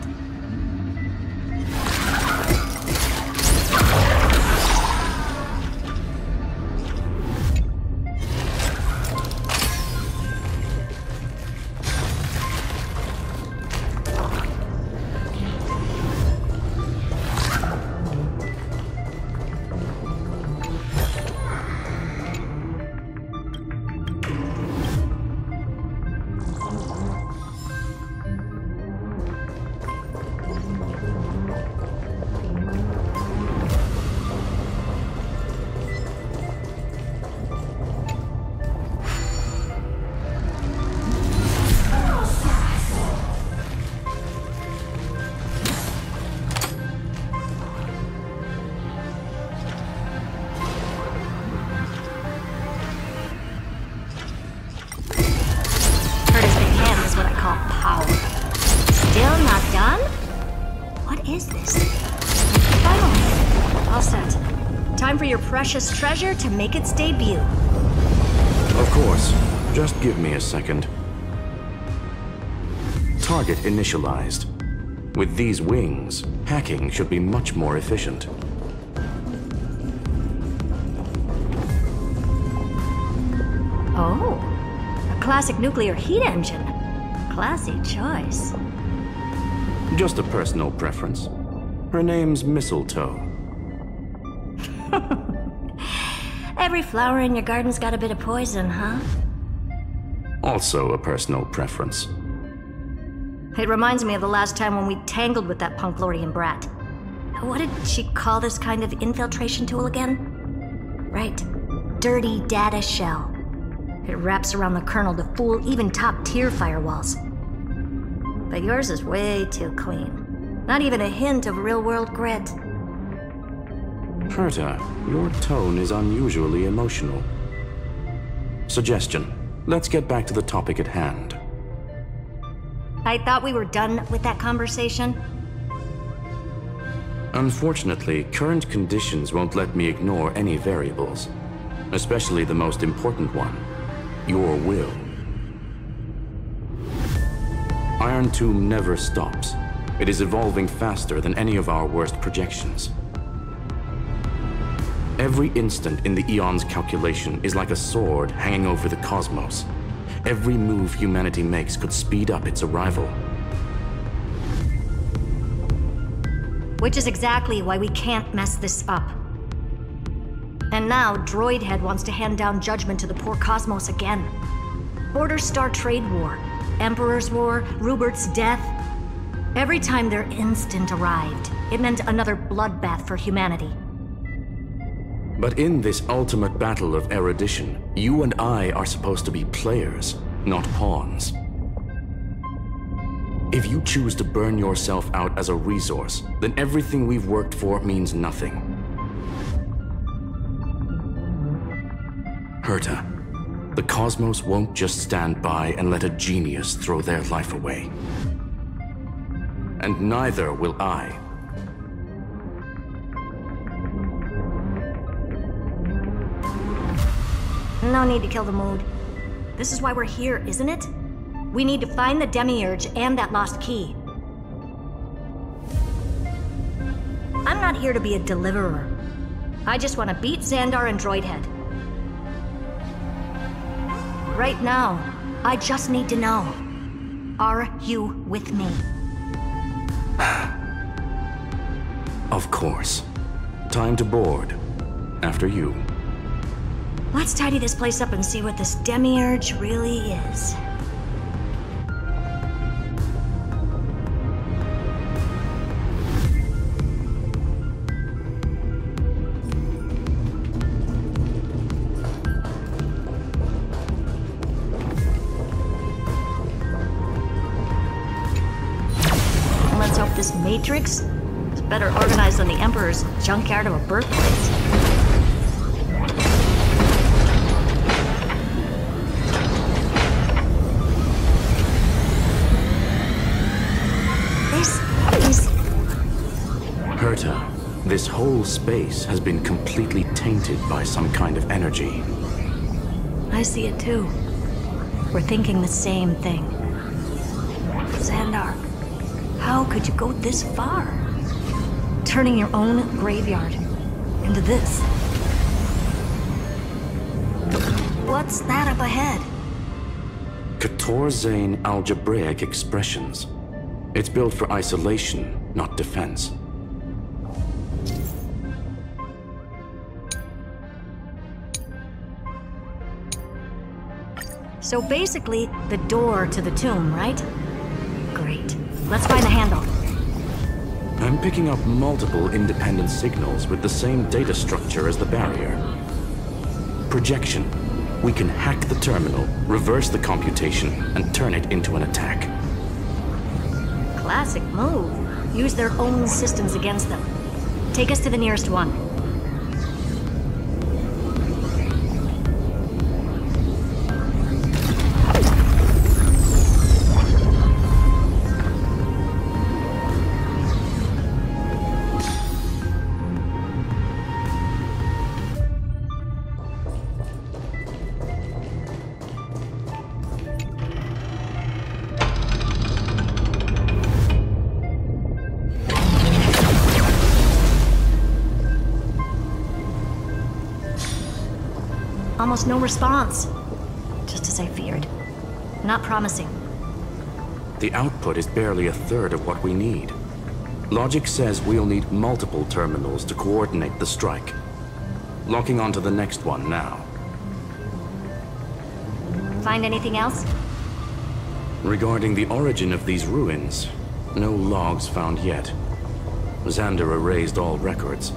Precious treasure to make its debut. Of course. Just give me a second. Target initialized. With these wings, hacking should be much more efficient. Oh, a classic nuclear heat engine. Classy choice. Just a personal preference. Her name's Mistletoe. Every flower in your garden's got a bit of poison, huh? Also a personal preference. It reminds me of the last time when we tangled with that Punklorian brat. What did she call this kind of infiltration tool again? Right. Dirty data shell. It wraps around the kernel to fool even top-tier firewalls. But yours is way too clean. Not even a hint of real-world grit. Herta, your tone is unusually emotional. Suggestion. Let's get back to the topic at hand. I thought we were done with that conversation. Unfortunately, current conditions won't let me ignore any variables. Especially the most important one. Your will. Iron Tomb never stops. It is evolving faster than any of our worst projections. Every instant in the Eon's calculation is like a sword hanging over the cosmos. Every move humanity makes could speed up its arrival. Which is exactly why we can't mess this up. And now, Droidhead wants to hand down judgment to the poor cosmos again. Border Star Trade War, Emperor's War, Rupert's death. Every time their instant arrived, it meant another bloodbath for humanity. But in this ultimate battle of erudition, you and I are supposed to be players, not pawns. If you choose to burn yourself out as a resource, then everything we've worked for means nothing. Herta, the cosmos won't just stand by and let a genius throw their life away. And neither will I. No need to kill the mood. This is why we're here, isn't it? We need to find the Demiurge and that lost key. I'm not here to be a deliverer. I just want to beat Xandar and Droidhead. Right now, I just need to know. Are you with me? Of course. Time to board. After you. Let's tidy this place up and see what this Demiurge really is. Let's hope this Matrix is better organized than the Emperor's junkyard of a birthplace. Herta, this whole space has been completely tainted by some kind of energy. I see it too. We're thinking the same thing. Xandar, how could you go this far? Turning your own graveyard into this. What's that up ahead? Katorzane algebraic expressions. It's built for isolation, not defense. So basically, the door to the tomb, right? Great. Let's find the handle. I'm picking up multiple independent signals with the same data structure as the barrier. Projection. We can hack the terminal, reverse the computation, and turn it into an attack. Classic move. Use their own systems against them. Take us to the nearest one. Almost no response. Just as I feared. Not promising. The output is barely a third of what we need. Logic says we'll need multiple terminals to coordinate the strike. Locking onto the next one now. Find anything else? Regarding the origin of these ruins, no logs found yet. Xandar erased all records.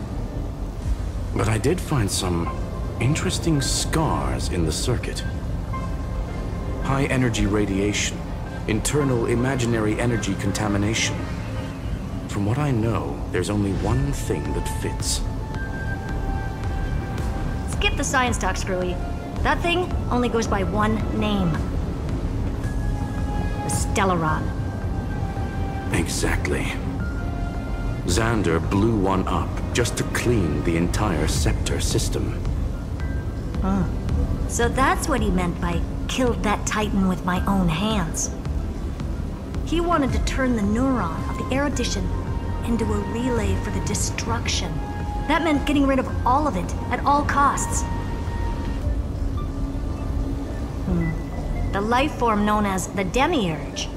But I did find some interesting scars in the circuit. High energy radiation, Internal imaginary energy contamination. From what I know, there's only one thing that fits. Skip the science talk, Screwy. That thing only goes by one name. The Stellaron. Exactly. Xander blew one up just to clean the entire Scepter system. So that's what he meant by killed that Titan with my own hands. He wanted to turn the neuron of the erudition into a relay for the destruction. That meant getting rid of all of it at all costs. The life form known as the Demiurge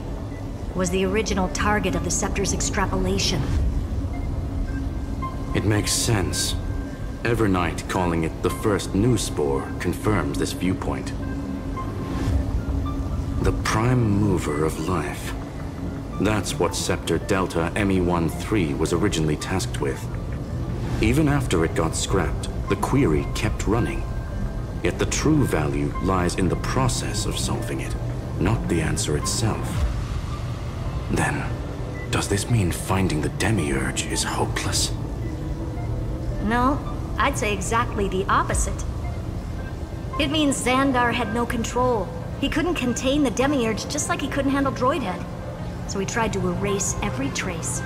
was the original target of the Scepter's extrapolation. It makes sense. Evernight calling it the first new spore confirms this viewpoint. The prime mover of life. That's what Scepter Delta ME-13 was originally tasked with. Even after it got scrapped, the query kept running. Yet the true value lies in the process of solving it, not the answer itself. Then, does this mean finding the Demiurge is hopeless? No, I'd say exactly the opposite. It means Xandar had no control. He couldn't contain the Demiurge just like he couldn't handle Droidhead. So he tried to erase every trace.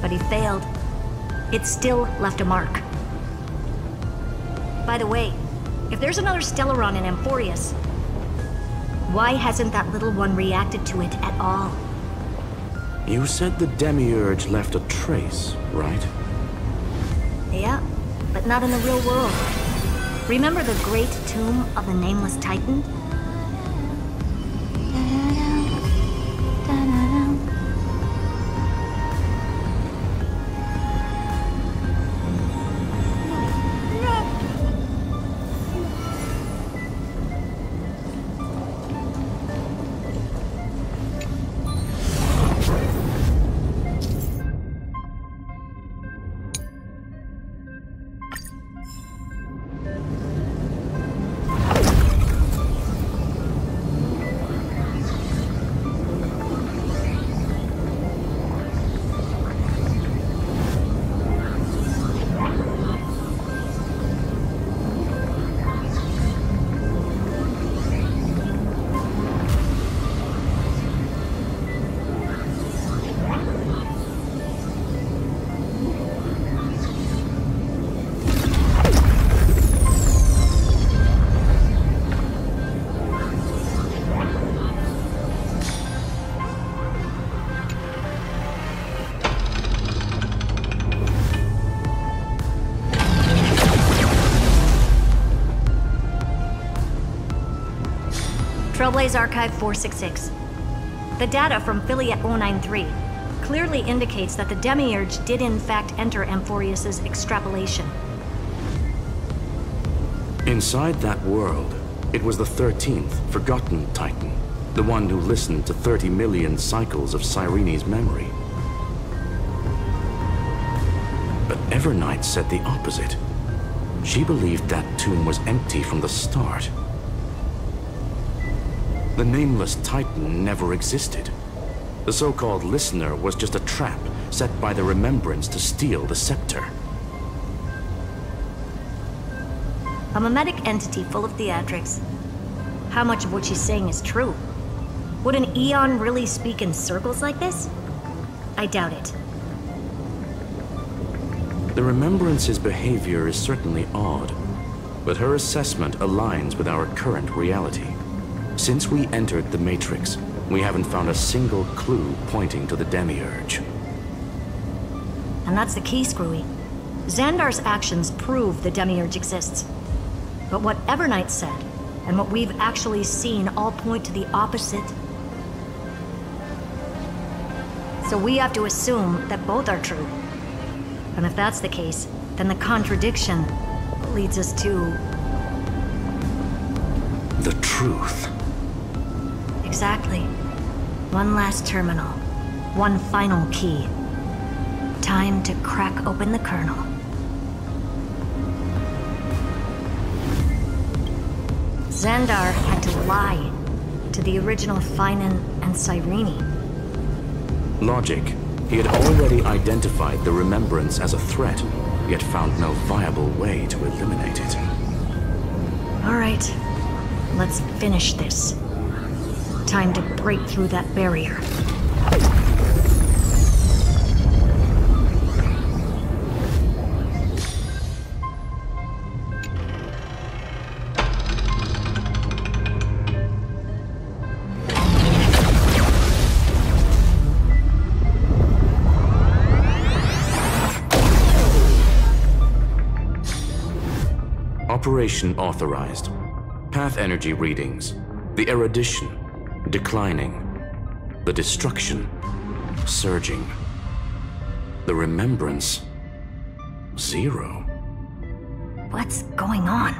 But he failed. It still left a mark. By the way, if there's another Stellaron in Amphoreuus, why hasn't that little one reacted to it at all? You said the Demiurge left a trace, right? Yeah, but not in the real world. Remember the great tomb of the Nameless Titan? Trailblaze Archive 466. The data from Filiate 093 clearly indicates that the Demiurge did in fact enter Amphoreuus' extrapolation. Inside that world, it was the 13th, forgotten Titan. The one who listened to 30 million cycles of Cyrene's memory. But Evernight said the opposite. She believed that tomb was empty from the start. The Nameless Titan never existed. The so-called Listener was just a trap set by the Remembrance to steal the Scepter. A mimetic entity full of theatrics. How much of what she's saying is true? Would an Eon really speak in circles like this? I doubt it. The Remembrance's behavior is certainly odd, but her assessment aligns with our current reality. Since we entered the Matrix, we haven't found a single clue pointing to the Demiurge. And that's the key, Screwy. Xandar's actions prove the Demiurge exists. But what Evernight said, and what we've actually seen all point to the opposite. So we have to assume that both are true. And if that's the case, then the contradiction leads us to... the truth. Exactly. One last terminal. One final key. Time to crack open the kernel. Xandar had to lie to the original Finan and Cyrene. Logic. He had already identified the Remembrance as a threat, yet found no viable way to eliminate it. Alright, let's finish this. Time to break through that barrier. Operation authorized. Path energy readings. The erudition, declining. The destruction, surging. The remembrance, 0. What's going on?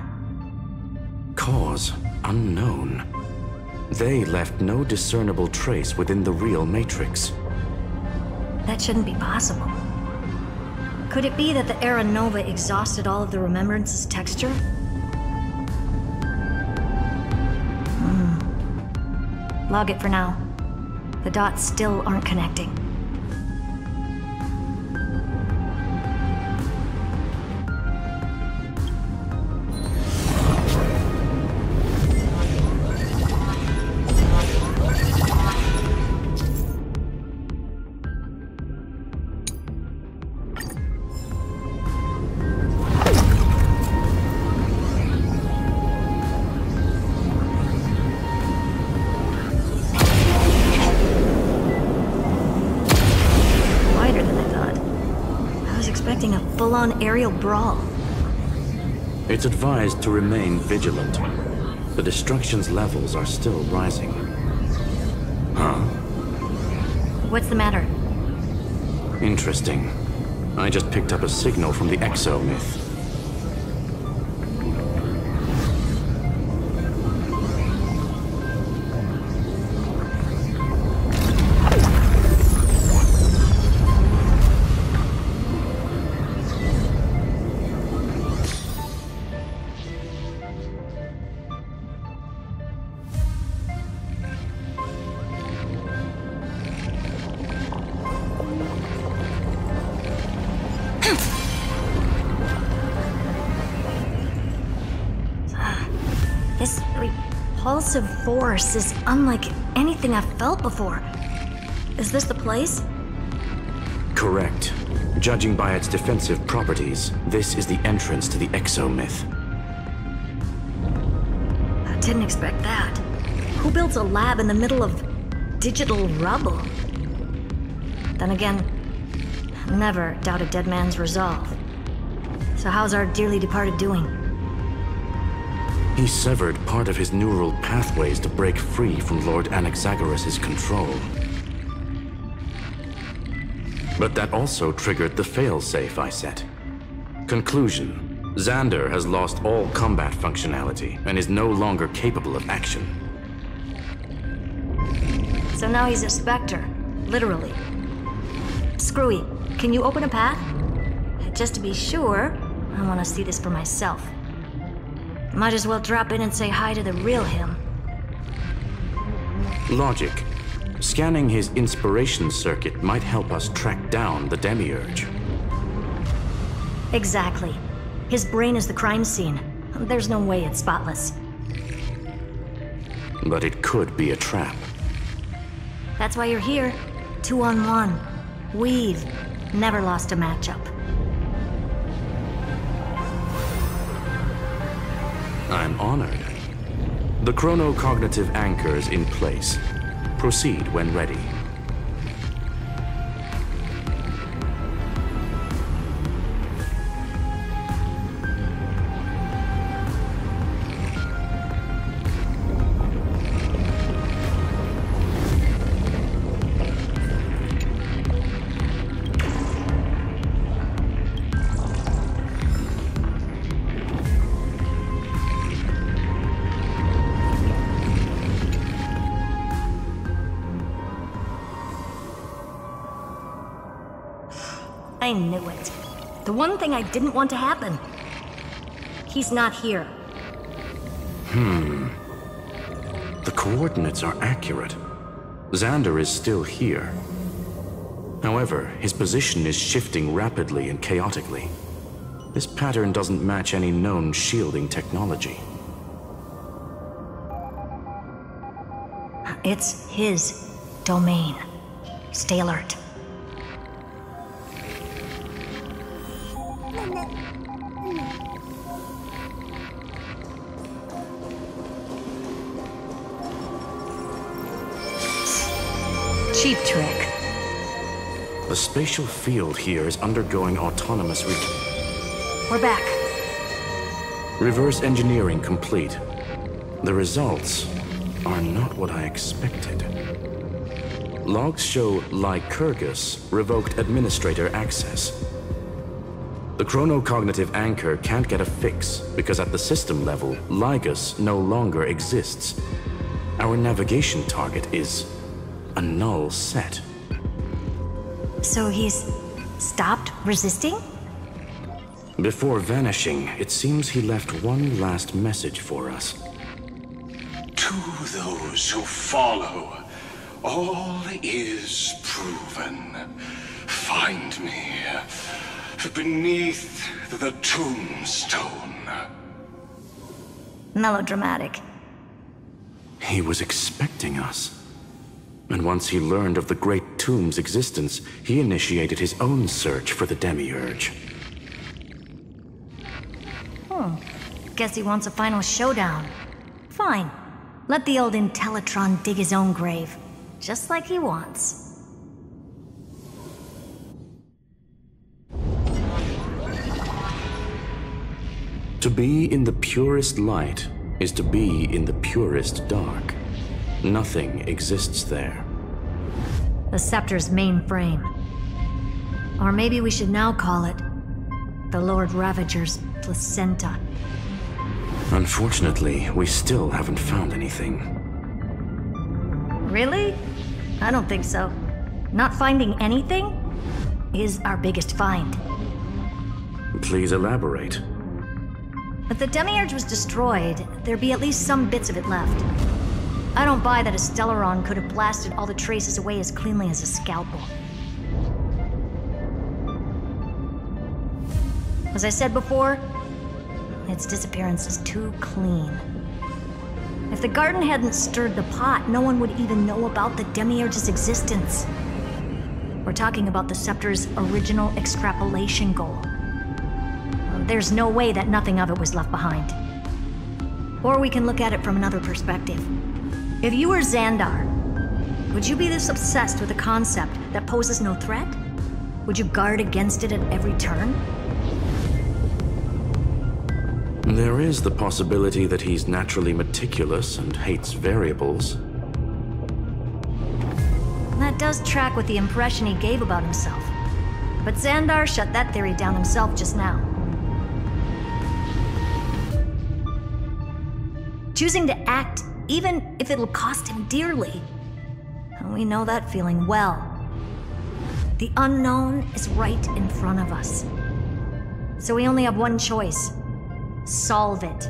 Cause unknown. They left no discernible trace within the real Matrix. That shouldn't be possible. Could it be that the Era Nova exhausted all of the Remembrance's texture? Log it for now. The dots still aren't connecting. Full-on aerial brawl. It's advised to remain vigilant. The destruction's levels are still rising. Huh? What's the matter? Interesting. I just picked up a signal from the Exo myth. Repulsive force is unlike anything I've felt before. Is this the place? Correct. Judging by its defensive properties, this is the entrance to the Exo myth. I didn't expect that. Who builds a lab in the middle of digital rubble? Then again, never doubt a dead man's resolve. So how's our dearly departed doing? He severed part of his neural pathways to break free from Lord Anaxagoras' control. But that also triggered the failsafe I set. Conclusion: Xander has lost all combat functionality and is no longer capable of action. So now he's a specter, literally. Screwy, can you open a path? Just to be sure, I want to see this for myself. Might as well drop in and say hi to the real him. Logic. Scanning his inspiration circuit might help us track down the Demiurge. Exactly. His brain is the crime scene. There's no way it's spotless. But it could be a trap. That's why you're here. 2-on-1. We've never lost a matchup. I'm honored. The chronocognitive anchor is in place. Proceed when ready. I knew it. The one thing I didn't want to happen. He's not here. coordinates are accurate. Xander is still here. However, his position is shifting rapidly and chaotically. This pattern doesn't match any known shielding technology. It's his domain. Stay alert. Cheap trick. The spatial field here is undergoing autonomous We're back. Reverse engineering complete. The results are not what I expected. Logs show Lycurgus revoked administrator access. The chronocognitive anchor can't get a fix because at the system level, Lygus no longer exists. Our navigation target is a null set. So he's stopped resisting? Before vanishing, it seems he left one last message for us. To those who follow, all is proven. Find me beneath the tombstone. Melodramatic. He was expecting us. And once he learned of the Great Tomb's existence, he initiated his own search for the Demiurge. Guess he wants a final showdown. Fine. Let the old Intellitron dig his own grave. Just like he wants. To be in the purest light is to be in the purest dark. Nothing exists there. The Scepter's mainframe. Or maybe we should now call it the Lord Ravager's placenta. Unfortunately, we still haven't found anything. Really? I don't think so. Not finding anything is our biggest find. Please elaborate. If the Demiurge was destroyed, there'd be at least some bits of it left. I don't buy that a Stellaron could have blasted all the traces away as cleanly as a scalpel. As I said before, its disappearance is too clean. If the garden hadn't stirred the pot, no one would even know about the Demiurge's existence. We're talking about the Scepter's original extrapolation goal. There's no way that nothing of it was left behind. Or we can look at it from another perspective. If you were Xandar, would you be this obsessed with a concept that poses no threat? Would you guard against it at every turn? There is the possibility that he's naturally meticulous and hates variables. That does track with the impression he gave about himself. But Xandar shut that theory down himself just now. Choosing to act, even if it'll cost him dearly. We know that feeling well. The unknown is right in front of us. So we only have one choice. Solve it.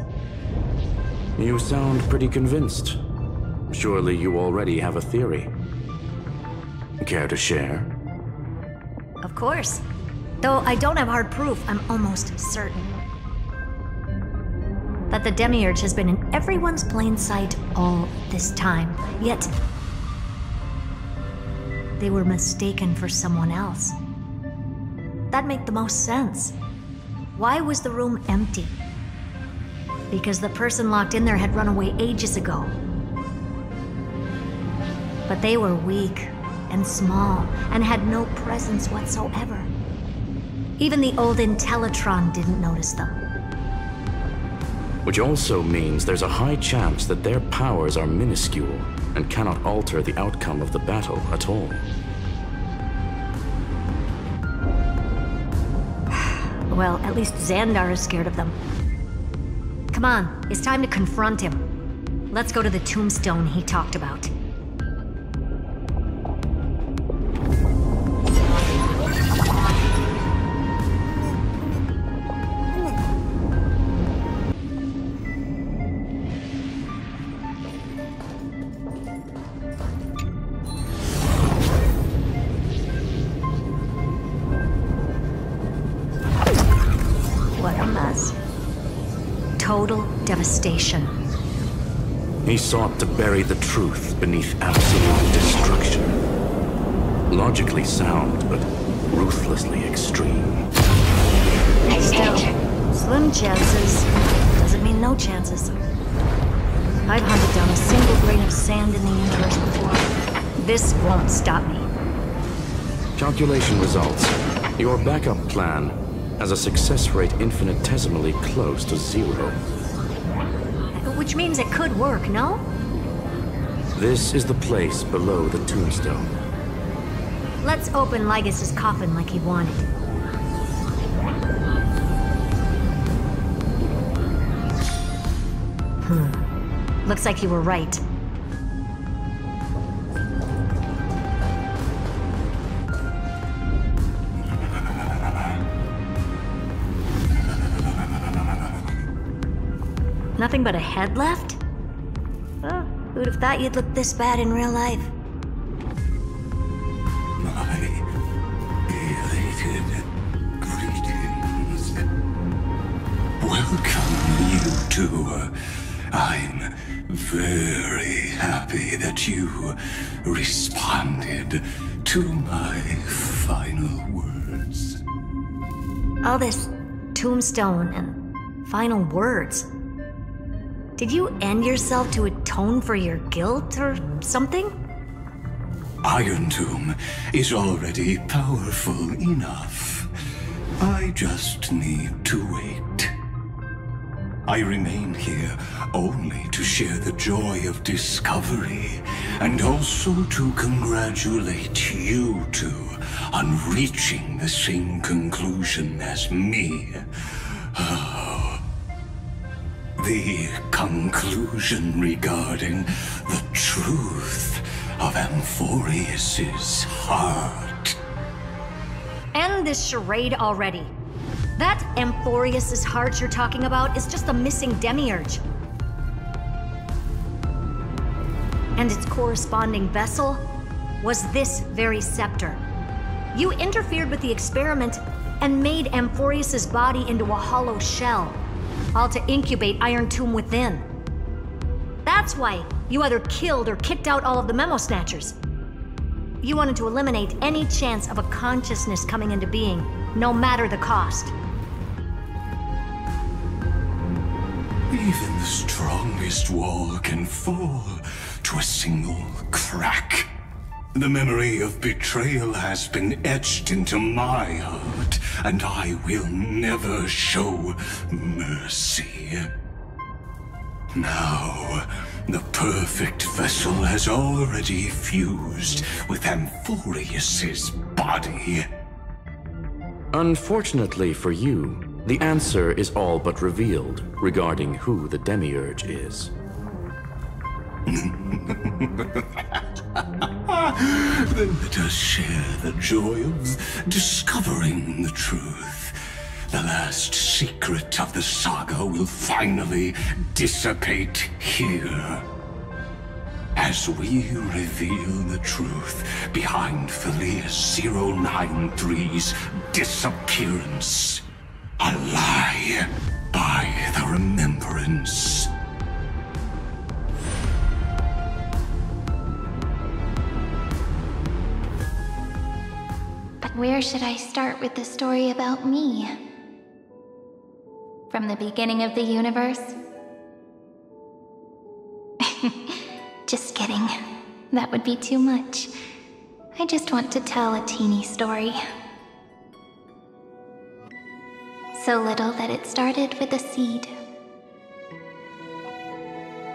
You sound pretty convinced. Surely you already have a theory. Care to share? Of course. Though I don't have hard proof, I'm almost certain that the Demiurge has been in everyone's plain sight all this time. Yet, they were mistaken for someone else. That'd make the most sense. Why was the room empty? Because the person locked in there had run away ages ago. But they were weak and small and had no presence whatsoever. Even the old Intellitron didn't notice them. Which also means there's a high chance that their powers are minuscule and cannot alter the outcome of the battle at all. Well, at least Xandar is scared of them. Come on, it's time to confront him. Let's go to the tombstone he talked about. devastation. He sought to bury the truth beneath absolute destruction. Logically sound, but ruthlessly extreme. Still, slim chances doesn't mean no chances. I've hunted down a single grain of sand in the universe before. This won't stop me. Calculation results. Your backup plan has a success rate infinitesimally close to 0. Which means it could work, no? This is the place below the tombstone. Let's open Lygas's coffin like he wanted. Looks like you were right. Nothing but a head left? Oh, who'd have thought you'd look this bad in real life? My elated greetings. Welcome, you two. I'm very happy that you responded to my final words. All this tombstone and final words. Did you end yourself to atone for your guilt or something? Iron Tomb is already powerful enough. I just need to wait. I remain here only to share the joy of discovery, and also to congratulate you two on reaching the same conclusion as me. The conclusion regarding the truth of Amphoreu's heart. End this charade already. That Amphoreu's heart you're talking about is just a missing demiurge. And its corresponding vessel was this very scepter. You interfered with the experiment and made Amphoreu's body into a hollow shell, all to incubate Iron Tomb within. That's why you either killed or kicked out all of the Memo Snatchers. You wanted to eliminate any chance of a consciousness coming into being, no matter the cost. Even the strongest wall can fall to a single crack. The memory of betrayal has been etched into my heart, and I will never show mercy. Now, the perfect vessel has already fused with Amphoreu's body. Unfortunately for you, the answer is all but revealed regarding who the demiurge is. Then let us share the joy of discovering the truth. The last secret of the Saga will finally dissipate here. As we reveal the truth behind Filius 093's disappearance. A lie by the remembrance. But where should I start with the story about me? From the beginning of the universe? Just kidding. That would be too much. I just want to tell a teeny story. So little that it started with a seed.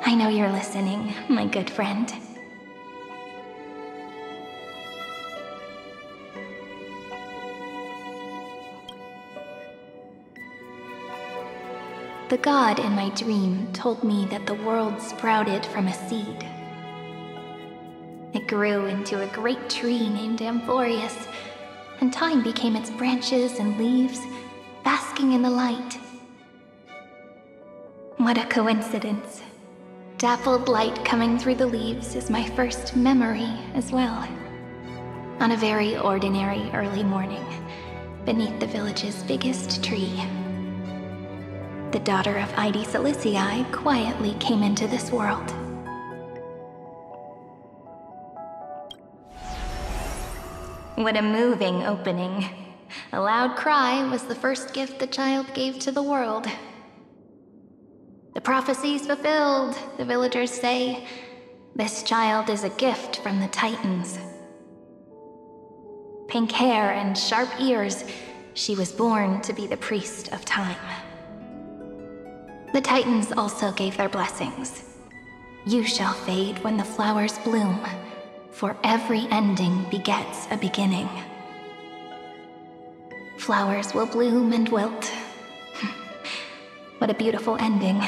I know you're listening, my good friend. The god in my dream told me that the world sprouted from a seed. It grew into a great tree named Amphoreu's, and time became its branches and leaves, basking in the light. What a coincidence. Dappled light coming through the leaves is my first memory as well. On a very ordinary early morning, beneath the village's biggest tree. The daughter of Ide Silicii quietly came into this world. What a moving opening. A loud cry was the first gift the child gave to the world. The prophecy's fulfilled, the villagers say. This child is a gift from the Titans. Pink hair and sharp ears, she was born to be the priest of time. The Titans also gave their blessings. You shall fade when the flowers bloom, for every ending begets a beginning. Flowers will bloom and wilt. What a beautiful ending.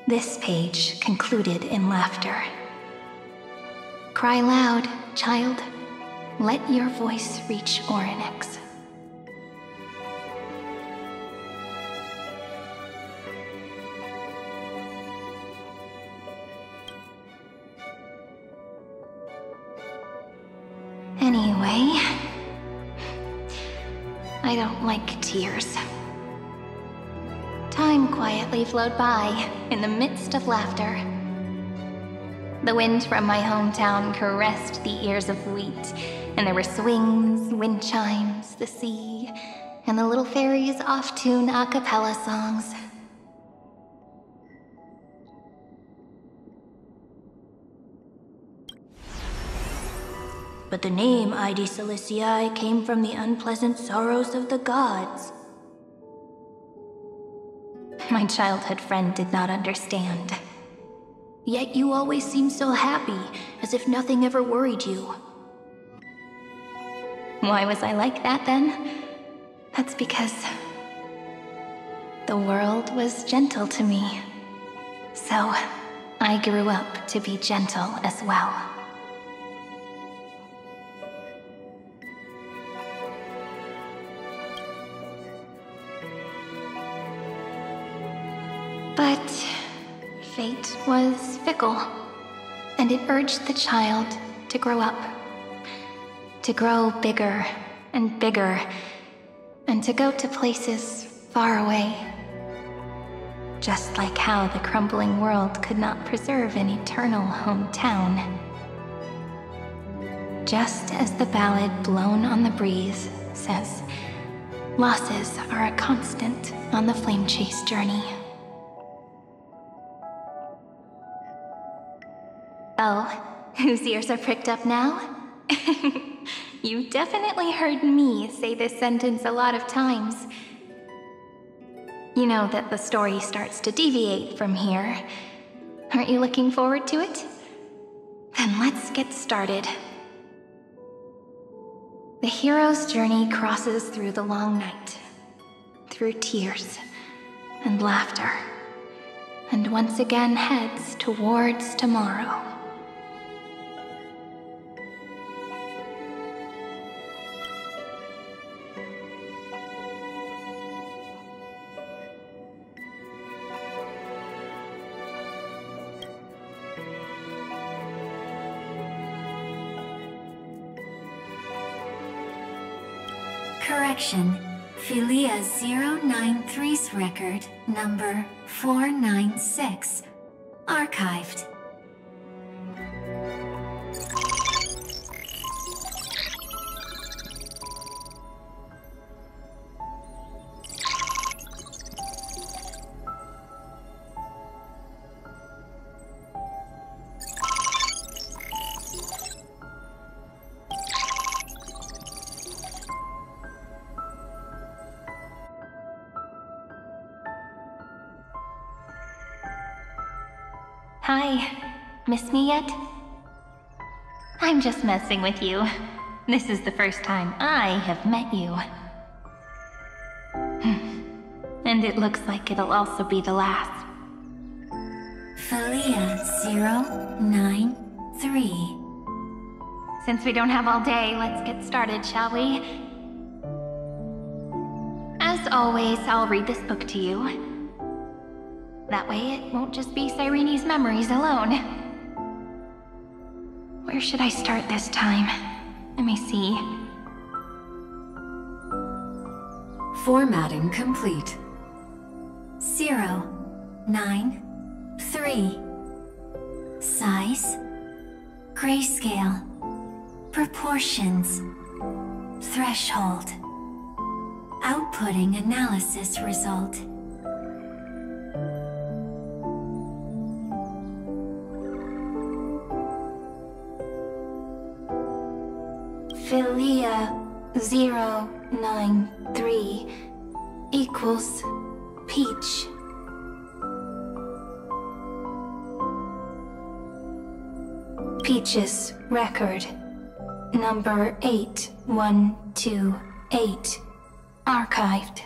This page concluded in laughter. Cry loud, child. Let your voice reach Orynyx. Anyway, I don't like tears. Time quietly flowed by in the midst of laughter. The wind from my hometown caressed the ears of wheat, and there were swings, wind chimes, the sea, and the little fairies off-tune a cappella songs. But the name Ide Silicii came from the unpleasant sorrows of the gods. My childhood friend did not understand. Yet you always seemed so happy, as if nothing ever worried you. Why was I like that then? That's because the world was gentle to me. So I grew up to be gentle as well. But fate was fickle, and it urged the child to grow up. To grow bigger and bigger, and to go to places far away. Just like how the crumbling world could not preserve an eternal hometown. Just as the ballad blown on the breeze says, losses are a constant on the flame chase journey. Oh, whose ears are pricked up now? You definitely heard me say this sentence a lot of times. You know that the story starts to deviate from here. Aren't you looking forward to it? Then let's get started. The hero's journey crosses through the long night, through tears and laughter, and once again heads towards tomorrow. Correction. Philia 093's record, number 496. Archived. Hi. Miss me yet? I'm just messing with you. This is the first time I have met you. And it looks like it'll also be the last. Philia 093. Since we don't have all day, let's get started, shall we? As always, I'll read this book to you. That way it won't just be Cyrene's memories alone. Where should I start this time? Let me see. Formatting complete. 093. Size, grayscale, proportions, threshold, outputting analysis result. Philia 093 equals Peach. Peach's record, number 8128, archived.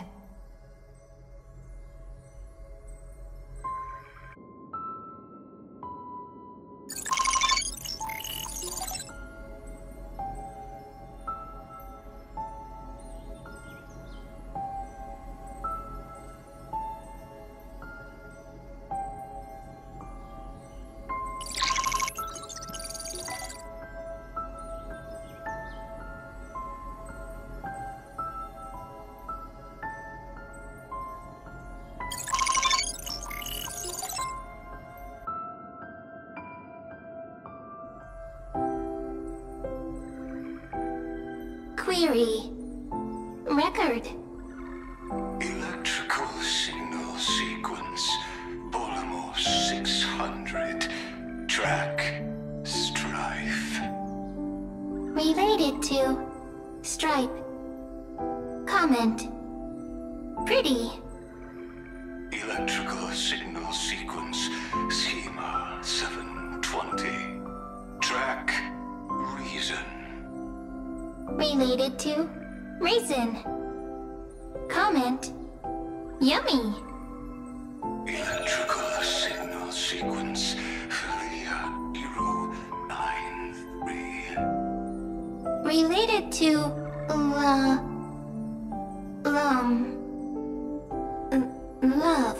Query. Record. Electrical signal sequence. Polymer 600. Track. Strife. Related to. Stripe. Comment. Pretty. Electrical signal sequence. Schema 720. Track. Reason. Related to. Reason. Comment. Yummy. Electrical signal sequence. Philia 093. Related to. Love.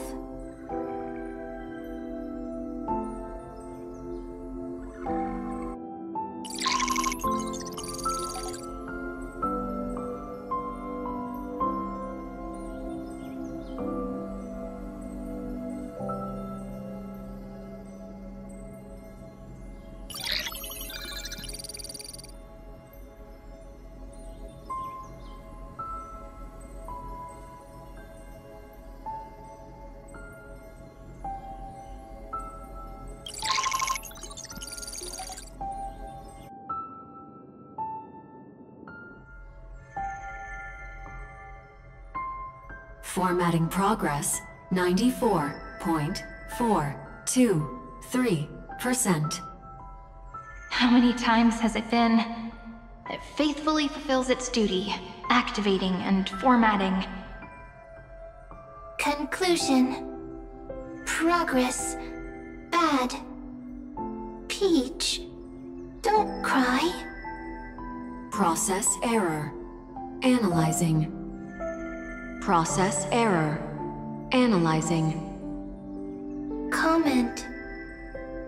Formatting progress, 94.423%. How many times has it been? It faithfully fulfills its duty, activating and formatting. Conclusion. Progress. Bad. Peach. Don't cry. Process error. Analyzing. Process error. Analyzing. Comment.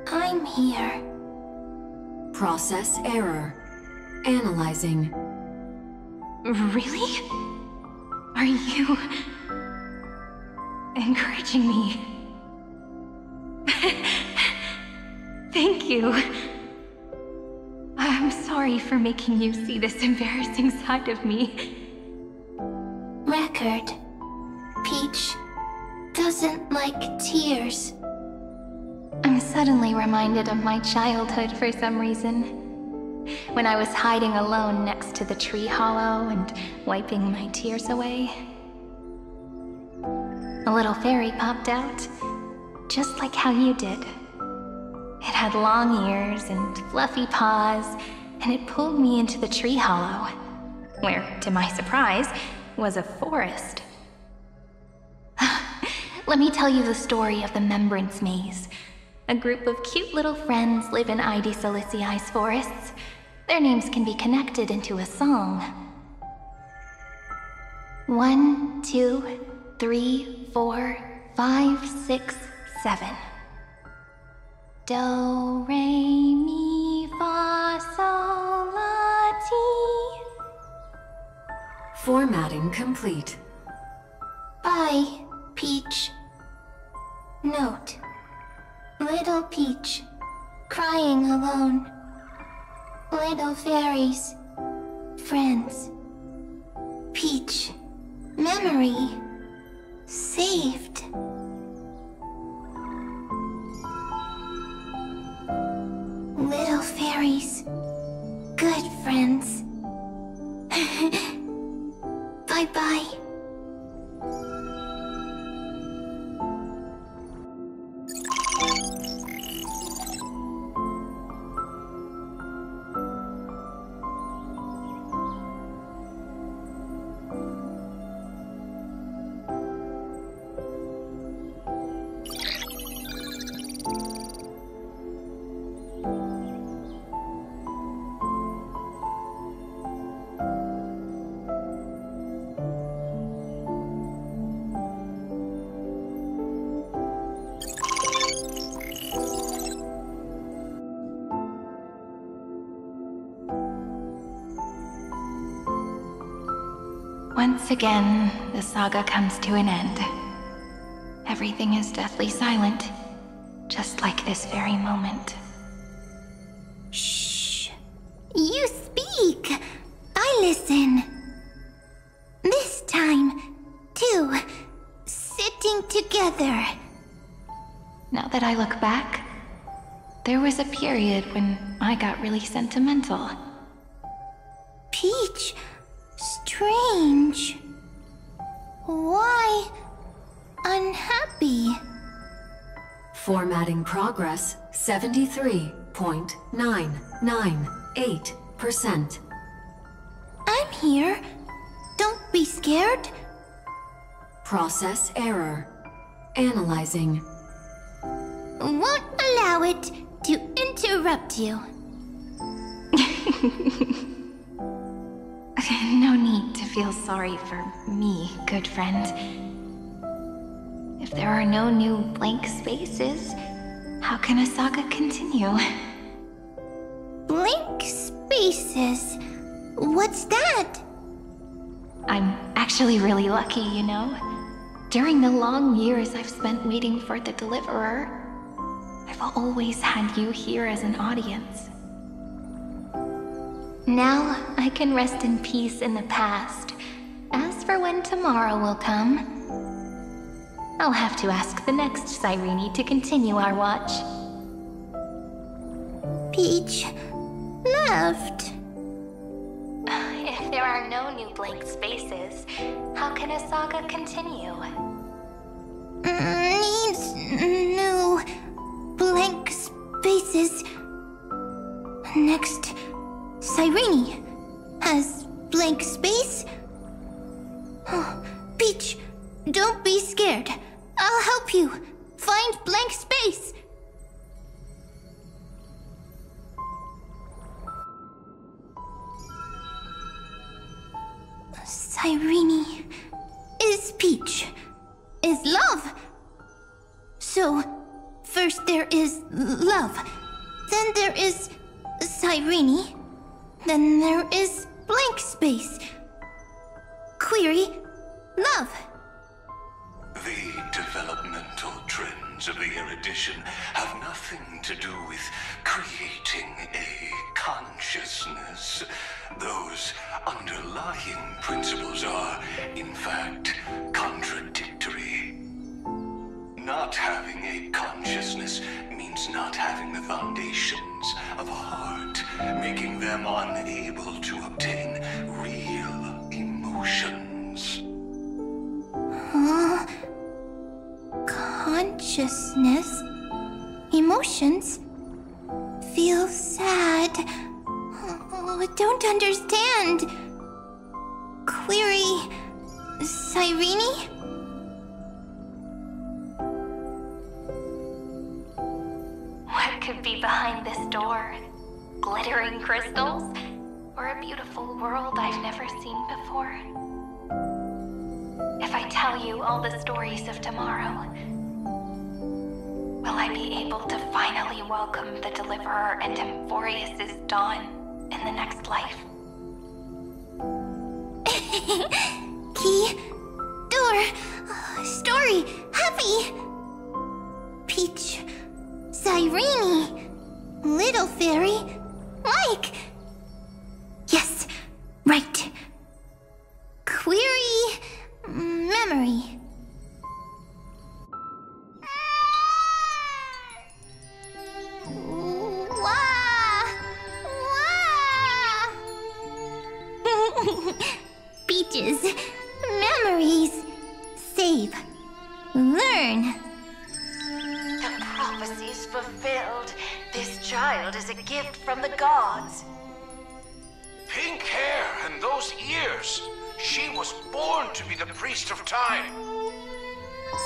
I'm here. Process error. Analyzing. Really? Are you encouraging me? Thank you. I'm sorry for making you see this embarrassing side of me. Record. Peach doesn't like tears. I'm suddenly reminded of my childhood for some reason. When I was hiding alone next to the tree hollow and wiping my tears away. A little fairy popped out, just like how you did. It had long ears and fluffy paws, and it pulled me into the tree hollow, where, to my surprise, was a forest. Let me tell you the story of the Membrance Maze. A group of cute little friends live in Id Silicii's forests. Their names can be connected into a song. 1, 2, 3, 4, 5, 6, 7. Do, re, mi, fa, sol, la, ti. Formatting complete. Bye, Peach. Note. Little Peach, crying alone. Little fairies, friends. Peach, memory, saved. Little fairies, good friends. Bye-bye. Once again, the saga comes to an end. Everything is deathly silent, just like this very moment. Shh. You speak. I listen. This time, too. Sitting together. Now that I look back, there was a period when I got really sentimental. Peach, strange. Why unhappy? Formatting progress 73.998%. I'm here. Don't be scared. Process error. Analyzing. Won't allow it to interrupt you. No need to feel sorry for me, good friend. If there are no new blank spaces, how can a saga continue? Blank spaces? What's that? I'm actually really lucky, you know? During the long years I've spent waiting for the Deliverer, I've always had you here as an audience. Now I can rest in peace in the past. As for when tomorrow will come, I'll have to ask the next Cyrene to continue our watch. Peach left. If there are no new blank spaces, how can a saga continue? Needs new blank spaces. Next, Cyrene has blank space. Oh, Peach, don't be scared. I'll help you find blank space. Cyrene is Peach, is love. So, first there is love, then there is Cyrene, then there is blank space. Query, love. The developmental trends of the erudition have nothing to do with creating a consciousness. Those underlying principles are, in fact, contradictory. Not having a consciousness means not having the foundations of a heart, making them unable to obtain real emotions. Huh? Consciousness? Emotions? Feel sad. Oh, I don't understand. Query, Cyrene? What could be behind this door? Glittering crystals? Or a beautiful world I've never seen before? If I tell you all the stories of tomorrow, will I be able to finally welcome the Deliverer and Amphoreu's dawn in the next life? Key, door, story, heavy. Peach, Cyrene, Little Fairy, like... Yes, right. Query... memory. Peaches, memories, save, learn. The prophecy's fulfilled. This child is a gift from the gods. Pink hair and those ears. She was born to be the priest of time.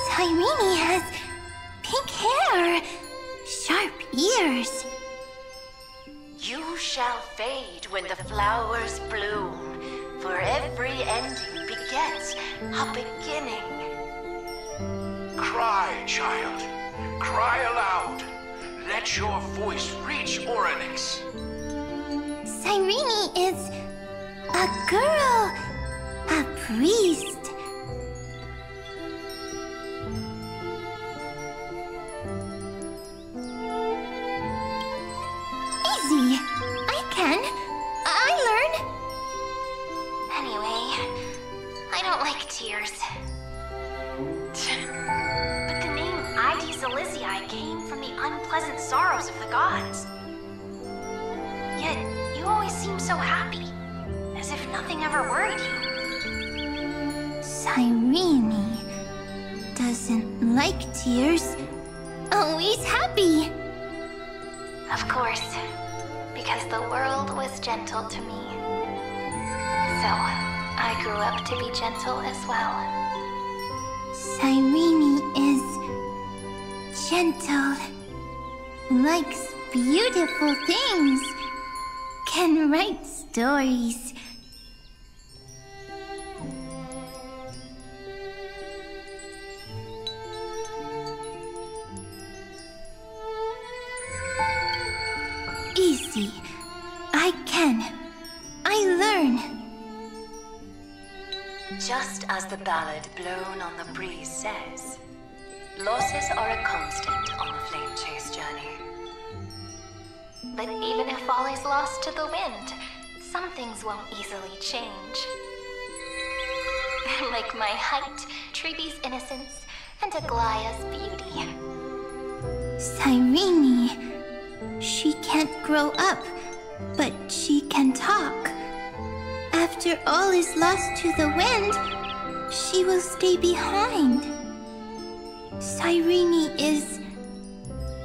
Cyrene has pink hair, sharp ears. You shall fade when the flowers bloom, for every ending begets a beginning. Cry, child. Cry aloud. Let your voice reach Orynyx. Cyrene is a girl, a priest. Easy. I can. I learn. Anyway, I don't like tears. But the name Id Zelizii came from the unpleasant sorrows of the gods. Yet, you always seem so happy, as if nothing ever worried you. Cyrene doesn't like tears. Always happy. Of course, because the world was gentle to me. So, I grew up to be gentle as well. Cyrene is gentle, likes beautiful things, can write stories. Easy. I can. I learn. Just as the ballad blown on the breeze says, losses are a constant on the flame chase journey. But even if all is lost to the wind, some things won't easily change. Like my height, Treebee's innocence, and Aglaya's beauty. Cyrene. She can't grow up, but she can talk. After all is lost to the wind, she will stay behind. Cyrene is,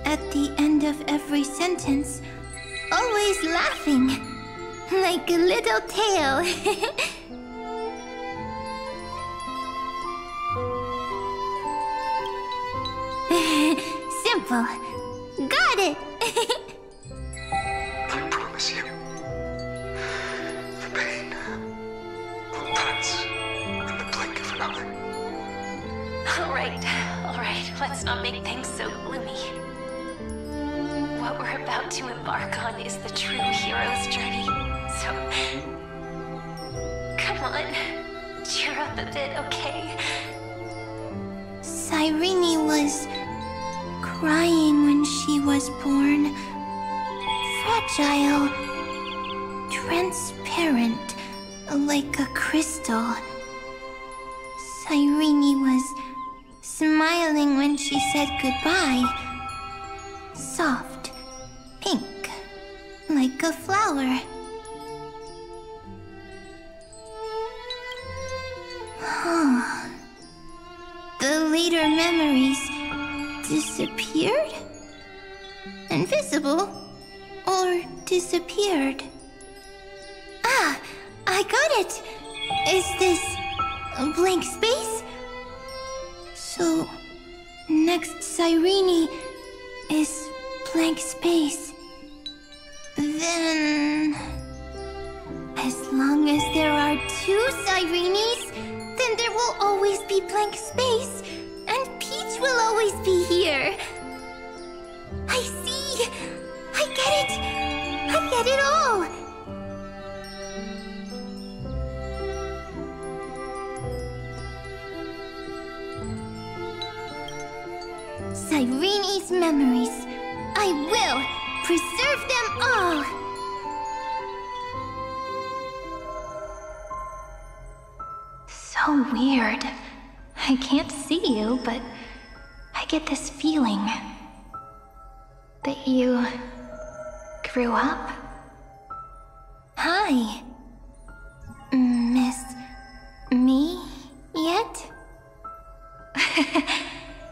at the end of every sentence, always laughing, like a little tail. Simple. Got it! I promise you, the pain will pass in the blink of an eye. All right, let's not make things so gloomy. What we're about to embark on is the true hero's journey, so... Come on, cheer up a bit, okay? Cyrene was crying when she was born. Fragile, transparent, like a crystal. Cyrene was smiling when she said goodbye. Soft, pink, like a flower. The later memories disappeared? Invisible? Or disappeared? Ah, I got it! Is this a blank space? So, next Cyrene is blank space. Then... as long as there are two Cyrenes, then there will always be blank space, and Peach will always be here. I see! I get it! I get it all! Cyrene's memories. I will preserve them all! So weird. I can't see you, but I get this feeling that you grew up. Hi. Miss me yet?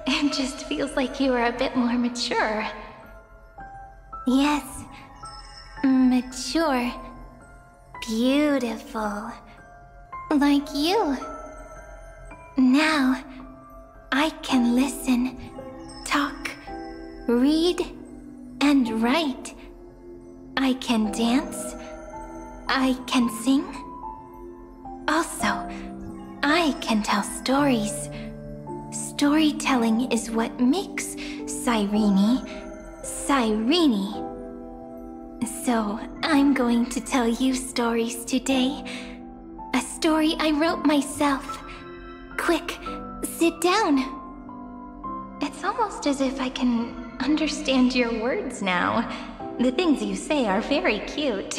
It just feels like you are a bit more mature. Yes. Mature. Beautiful. Like you. Now, I can listen, talk, read, and write. I can dance. I can sing. Also, I can tell stories. Storytelling is what makes Cyrene. So, I'm going to tell you stories today. A story I wrote myself. Quick, sit down. It's almost as if I can understand your words now. The things you say are very cute.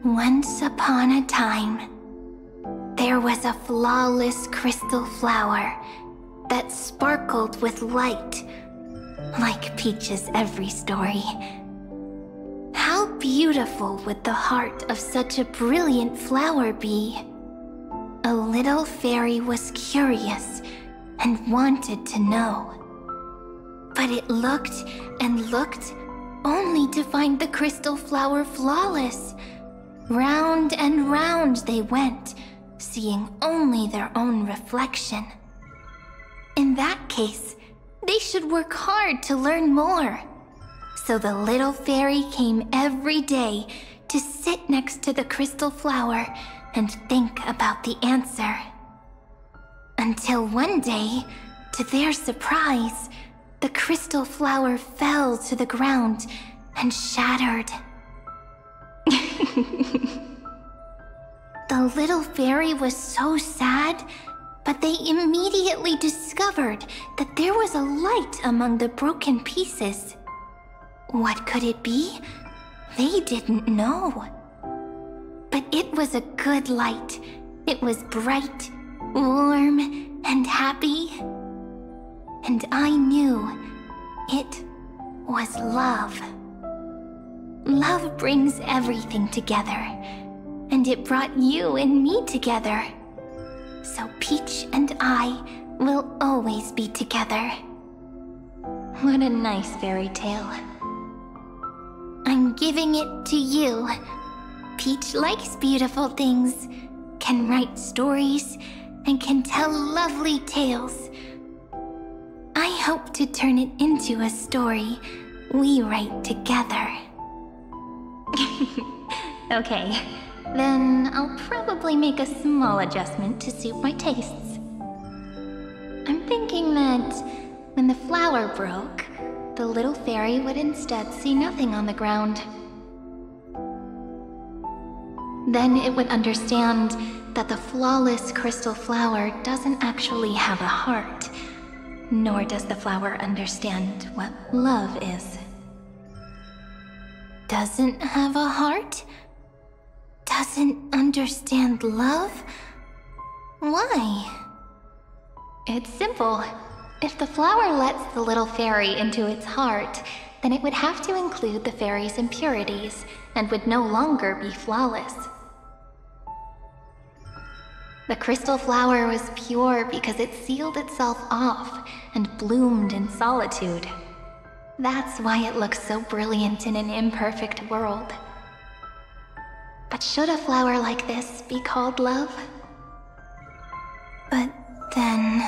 Once upon a time, there was a flawless crystal flower that sparkled with light, like Peach's every story. How beautiful would the heart of such a brilliant flower be? A little fairy was curious and wanted to know. But it looked and looked, only to find the crystal flower flawless. Round and round they went, seeing only their own reflection. In that case, they should work hard to learn more. So the little fairy came every day to sit next to the crystal flower and think about the answer. Until one day, to their surprise, the crystal flower fell to the ground and shattered. The little fairy was so sad, but they immediately discovered that there was a light among the broken pieces. What could it be? They didn't know. But it was a good light. It was bright, warm, and happy. And I knew it was love. Love brings everything together, and it brought you and me together. So Peach and I will always be together. What a nice fairy tale. I'm giving it to you. Peach likes beautiful things, can write stories, and can tell lovely tales. I hope to turn it into a story we write together. Okay, then I'll probably make a small adjustment to suit my tastes. I'm thinking that when the flower broke, the little fairy would instead see nothing on the ground. Then it would understand that the flawless crystal flower doesn't actually have a heart, nor does the flower understand what love is. Doesn't have a heart? Doesn't understand love? Why? It's simple. If the flower lets the little fairy into its heart, then it would have to include the fairy's impurities, and would no longer be flawless. The crystal flower was pure because it sealed itself off and bloomed in solitude. That's why it looks so brilliant in an imperfect world. But should a flower like this be called love? But then...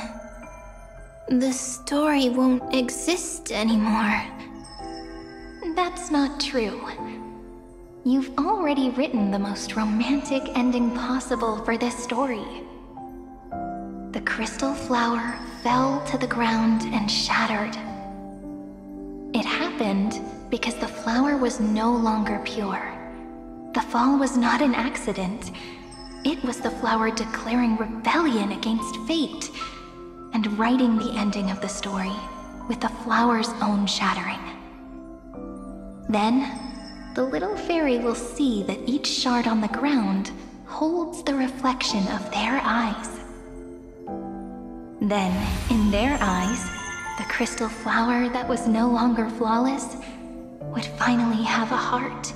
the story won't exist anymore. That's not true. You've already written the most romantic ending possible for this story. The crystal flower fell to the ground and shattered. It happened because the flower was no longer pure. The fall was not an accident. It was the flower declaring rebellion against fate and writing the ending of the story with the flower's own shattering. Then, the little fairy will see that each shard on the ground holds the reflection of their eyes. Then, in their eyes, the crystal flower that was no longer flawless would finally have a heart,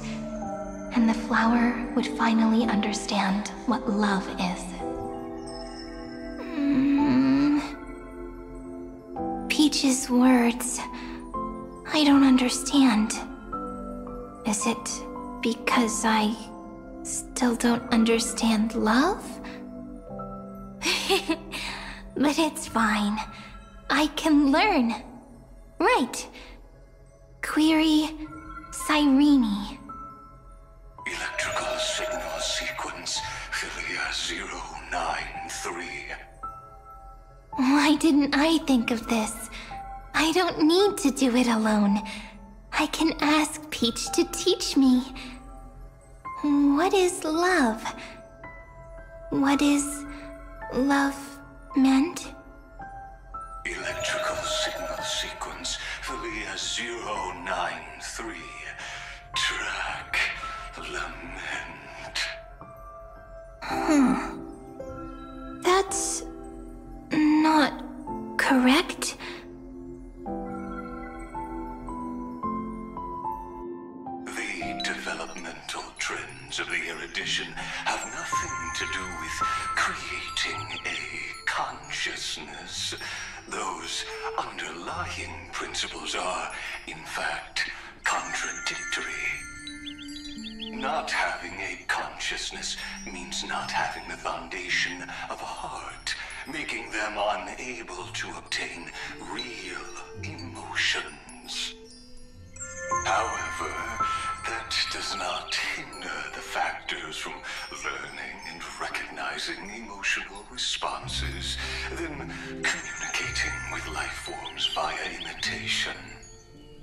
and the flower would finally understand what love is. Peach's words, I don't understand. Is it because I still don't understand love? But it's fine. I can learn. Right. Query Cyrene. Electrical signal sequence Philia 093. Why didn't I think of this? I don't need to do it alone. I can ask Peach to teach me. What is love? What is love meant? Electrical signal sequence Philia 093. Track lament. That's not correct. The developmental trends of the erudition have nothing to do with creating a consciousness. Those underlying principles are, in fact, contradictory. Not having a consciousness means not having the foundation of a heart, making them unable to obtain real emotions. However, that does not hinder the factors from learning and recognizing emotional responses, then communicating with life forms via imitation.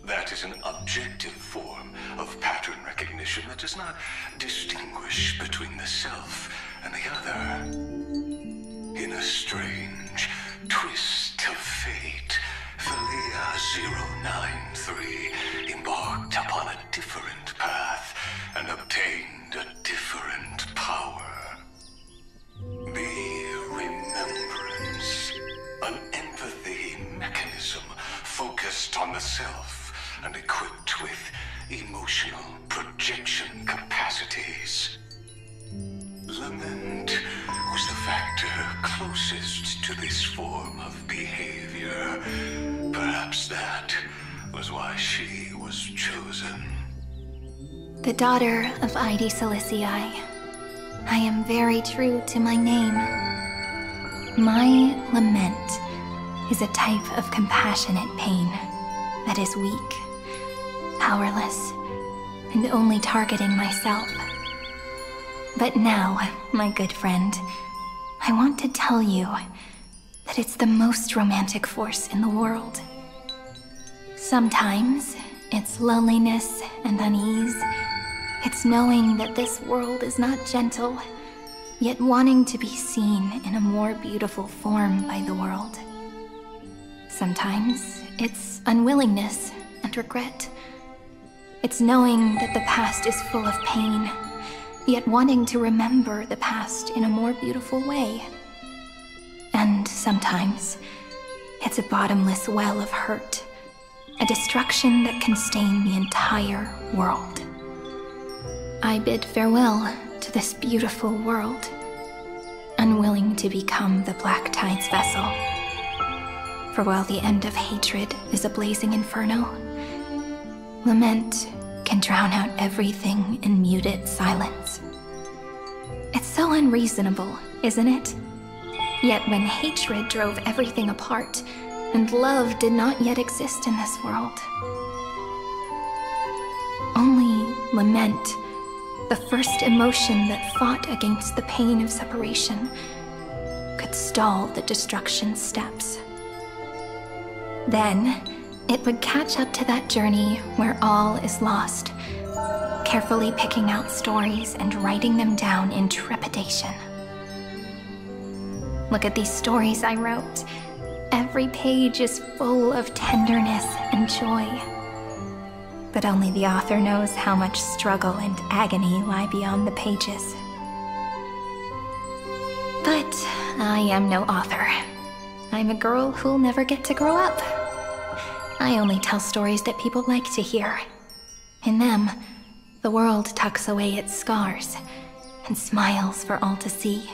That is an objective form of pattern recognition that does not distinguish between the self and the other. In a strange twist of fate, Philia 093 embarked upon a different path and obtained a different power. The remembrance, an empathy mechanism focused on the self and equipped with emotional projection capacities. Lament was the factor closest to this form of behavior. Perhaps that was why she was chosen. The daughter of Ide Silicii, I am very true to my name. My lament is a type of compassionate pain that is weak, powerless, and only targeting myself. But now, my good friend, I want to tell you that it's the most romantic force in the world. Sometimes, it's loneliness and unease. It's knowing that this world is not gentle, yet wanting to be seen in a more beautiful form by the world. Sometimes, it's unwillingness and regret. It's knowing that the past is full of pain, yet wanting to remember the past in a more beautiful way. And sometimes, it's a bottomless well of hurt, a destruction that can stain the entire world. I bid farewell to this beautiful world, unwilling to become the Black Tide's vessel. For while the end of hatred is a blazing inferno, lament can drown out everything in muted silence. It's so unreasonable, isn't it? Yet when hatred drove everything apart, and love did not yet exist in this world, only lament, the first emotion that fought against the pain of separation, could stall the destruction steps. Then, it would catch up to that journey where all is lost, carefully picking out stories and writing them down in trepidation. Look at these stories I wrote. every page is full of tenderness and joy. But only the author knows how much struggle and agony lie beyond the pages. But I am no author. I'm a girl who'll never get to grow up. I only tell stories that people like to hear. In them, the world tucks away its scars and smiles for all to see.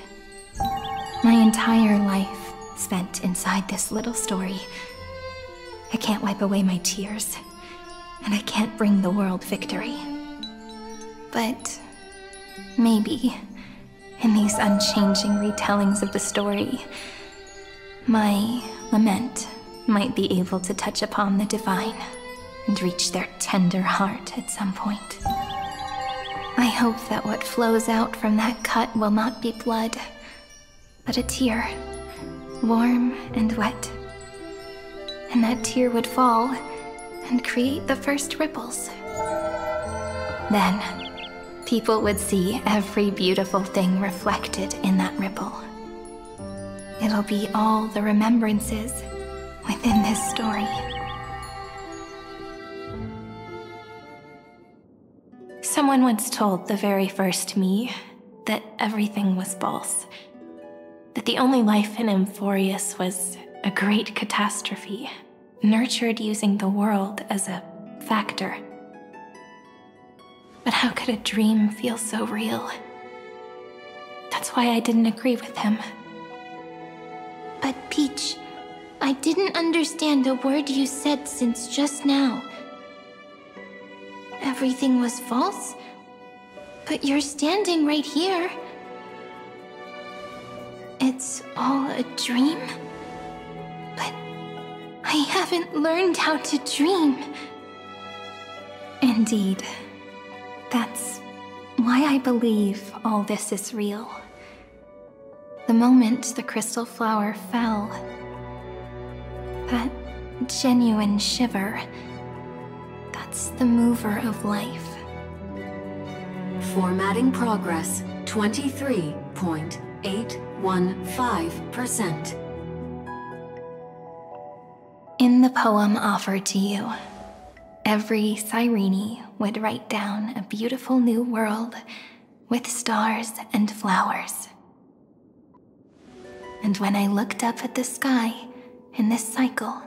My entire life spent inside this little story. I can't wipe away my tears, and I can't bring the world victory. But maybe, in these unchanging retellings of the story, my lament might be able to touch upon the divine and reach their tender heart at some point. I hope that what flows out from that cut will not be blood, but a tear, warm and wet. And that tear would fall and create the first ripples. Then, people would see every beautiful thing reflected in that ripple. It'll be all the remembrances within this story. Someone once told the very first me that everything was false. That the only life in Amphoreuus was a great catastrophe, nurtured using the world as a factor. But how could a dream feel so real? That's why I didn't agree with him. But Peach, I didn't understand a word you said since just now. Everything was false? But you're standing right here. It's all a dream? But I haven't learned how to dream. Indeed. That's why I believe all this is real. The moment the crystal flower fell, that genuine shiver, that's the mover of life. Formatting progress, 23.815%. In the poem offered to you, every Cyrene would write down a beautiful new world with stars and flowers. And when I looked up at the sky in this cycle,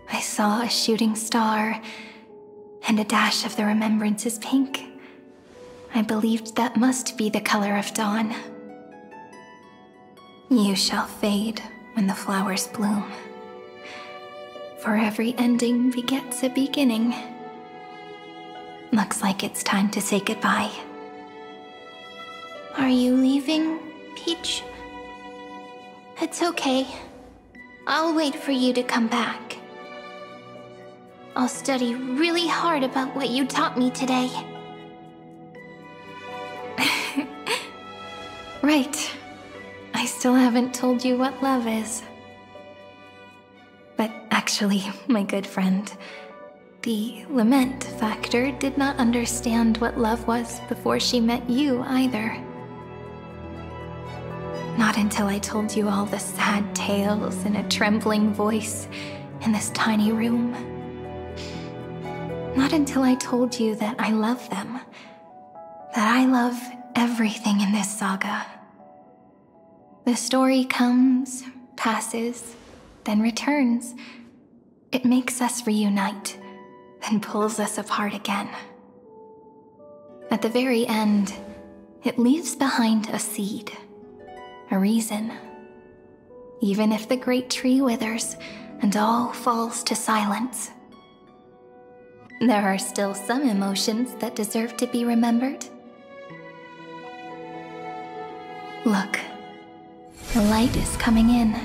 I saw a shooting star and a dash of the remembrances pink. I believed that must be the color of dawn. You shall fade when the flowers bloom. For every ending begets a beginning. Looks like it's time to say goodbye. Are you leaving, Peach? It's okay. I'll wait for you to come back. I'll study really hard about what you taught me today. Right. I still haven't told you what love is. But actually, my good friend, the lament factor did not understand what love was before she met you either. Not until I told you all the sad tales in a trembling voice in this tiny room. Not until I told you that I love them, that I love everything in this saga. The story comes, passes, then returns. It makes us reunite, then pulls us apart again. At the very end, it leaves behind a seed, a reason. Even if the great tree withers and all falls to silence, there are still some emotions that deserve to be remembered. Look, the light is coming in.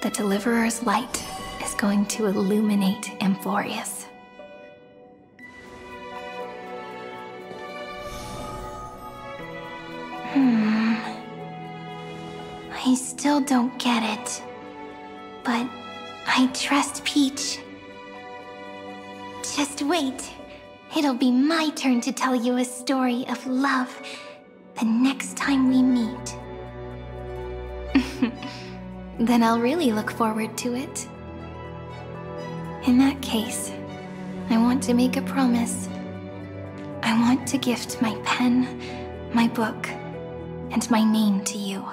The Deliverer's light is going to illuminate Amphoreuus. I still don't get it. But I trust Peach. Just wait. It'll be my turn to tell you a story of love the next time we meet. Then I'll really look forward to it. In that case, I want to make a promise. I want to gift my pen, my book, and my name to you.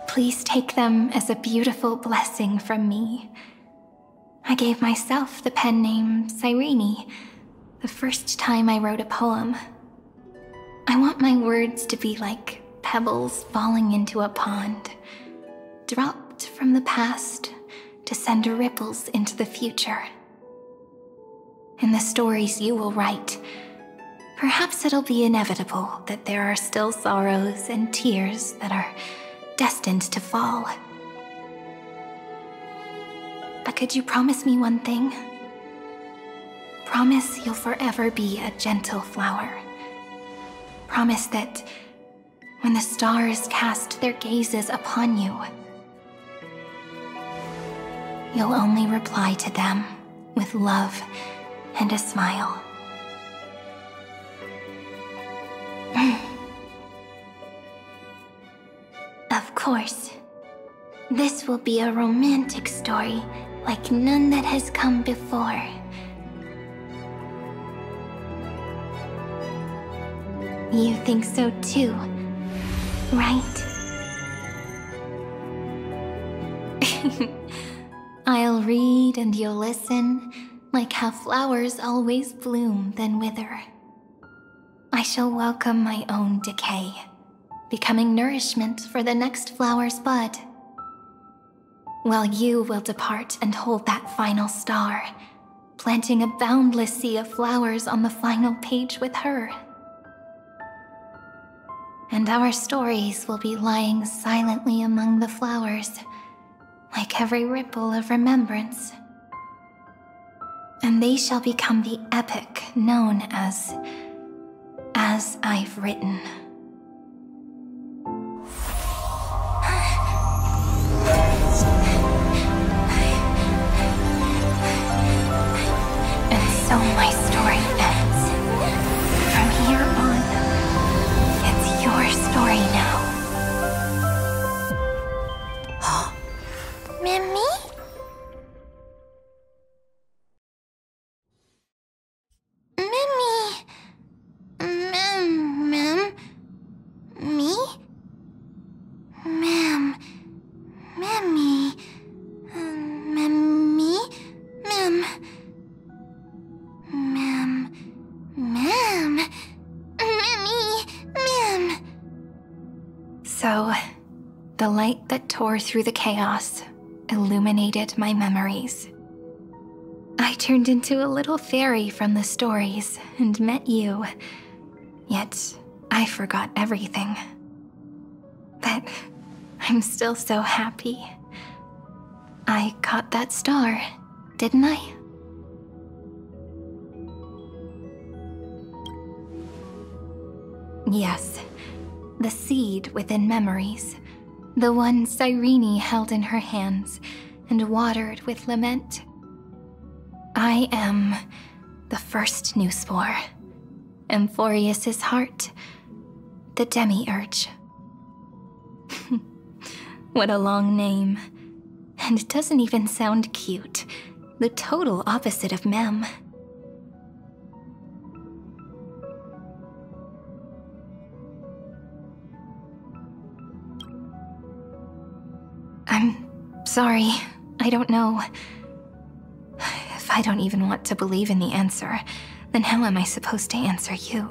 Please take them as a beautiful blessing from me. I gave myself the pen name Cyrene the first time I wrote a poem. I want my words to be like pebbles falling into a pond, dropped from the past to send ripples into the future. In the stories you will write, perhaps it'll be inevitable that there are still sorrows and tears that are destined to fall. But could you promise me one thing? Promise you'll forever be a gentle flower. Promise that when the stars cast their gazes upon you, you'll only reply to them with love and a smile. Of course. This will be a romantic story like none that has come before. You think so too, right? I'll read and you'll listen, like how flowers always bloom then wither. I shall welcome my own decay, becoming nourishment for the next flower's bud. While you will depart and hold that final star, planting a boundless sea of flowers on the final page with her. And our stories will be lying silently among the flowers, like every ripple of remembrance. And they shall become the epic known as I've Written. And so my story ends. From here on, it's your story now. Mimi? Mimi? Ma'am? Me? Ma'am. Mimi? Mimi? Ma'am. Ma'am. Ma'am. Mimi? Ma'am. So, the light that tore through the chaos illuminated my memories. I turned into a little fairy from the stories and met you, yet I forgot everything. But I'm still so happy. I got that star, didn't I? Yes, the seed within memories. The one Cyrene held in her hands and watered with lament. I am the first new spore, Amphoreus' heart, the demiurge. What a long name. And it doesn't even sound cute. The total opposite of Mem. I'm sorry. I don't know. If I don't even want to believe in the answer, then how am I supposed to answer you?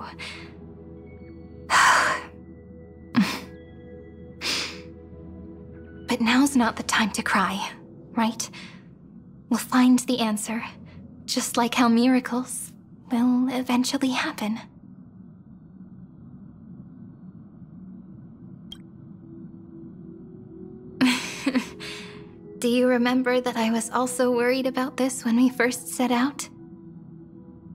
But now's not the time to cry, right? We'll find the answer, just like how miracles will eventually happen. Do you remember that I was also worried about this when we first set out?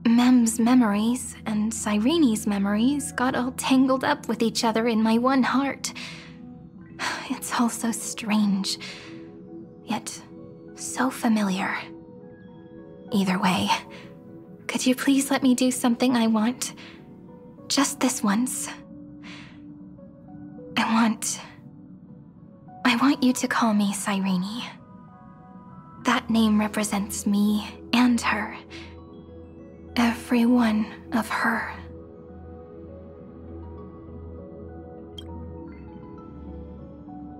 Mem's memories and Cyrene's memories got all tangled up with each other in my one heart. It's all so strange, yet so familiar. Either way, could you please let me do something I want? Just this once. I I want you to call me Cyrene. That name represents me and her. Every one of her.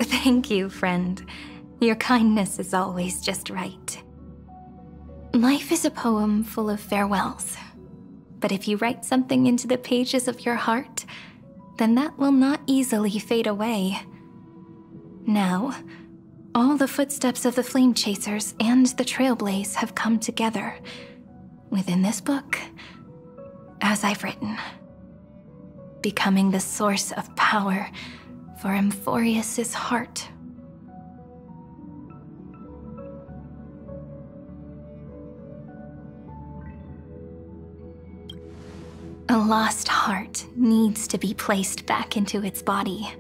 Thank you, friend. Your kindness is always just right. Life is a poem full of farewells. But if you write something into the pages of your heart, then that will not easily fade away. Now, all the footsteps of the Flame Chasers and the Trailblaze have come together within this book, as I've written, becoming the source of power for Amphoreus' heart. A lost heart needs to be placed back into its body.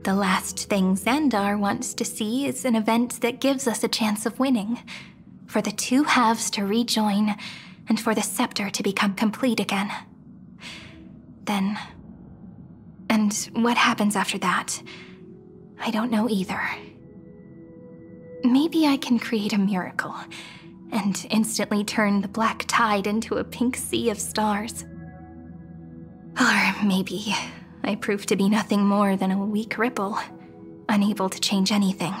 The last thing Xandar wants to see is an event that gives us a chance of winning, for the two halves to rejoin, and for the scepter to become complete again. Then... and what happens after that, I don't know either. Maybe I can create a miracle, and instantly turn the black tide into a pink sea of stars. Or maybe I prove to be nothing more than a weak ripple, unable to change anything,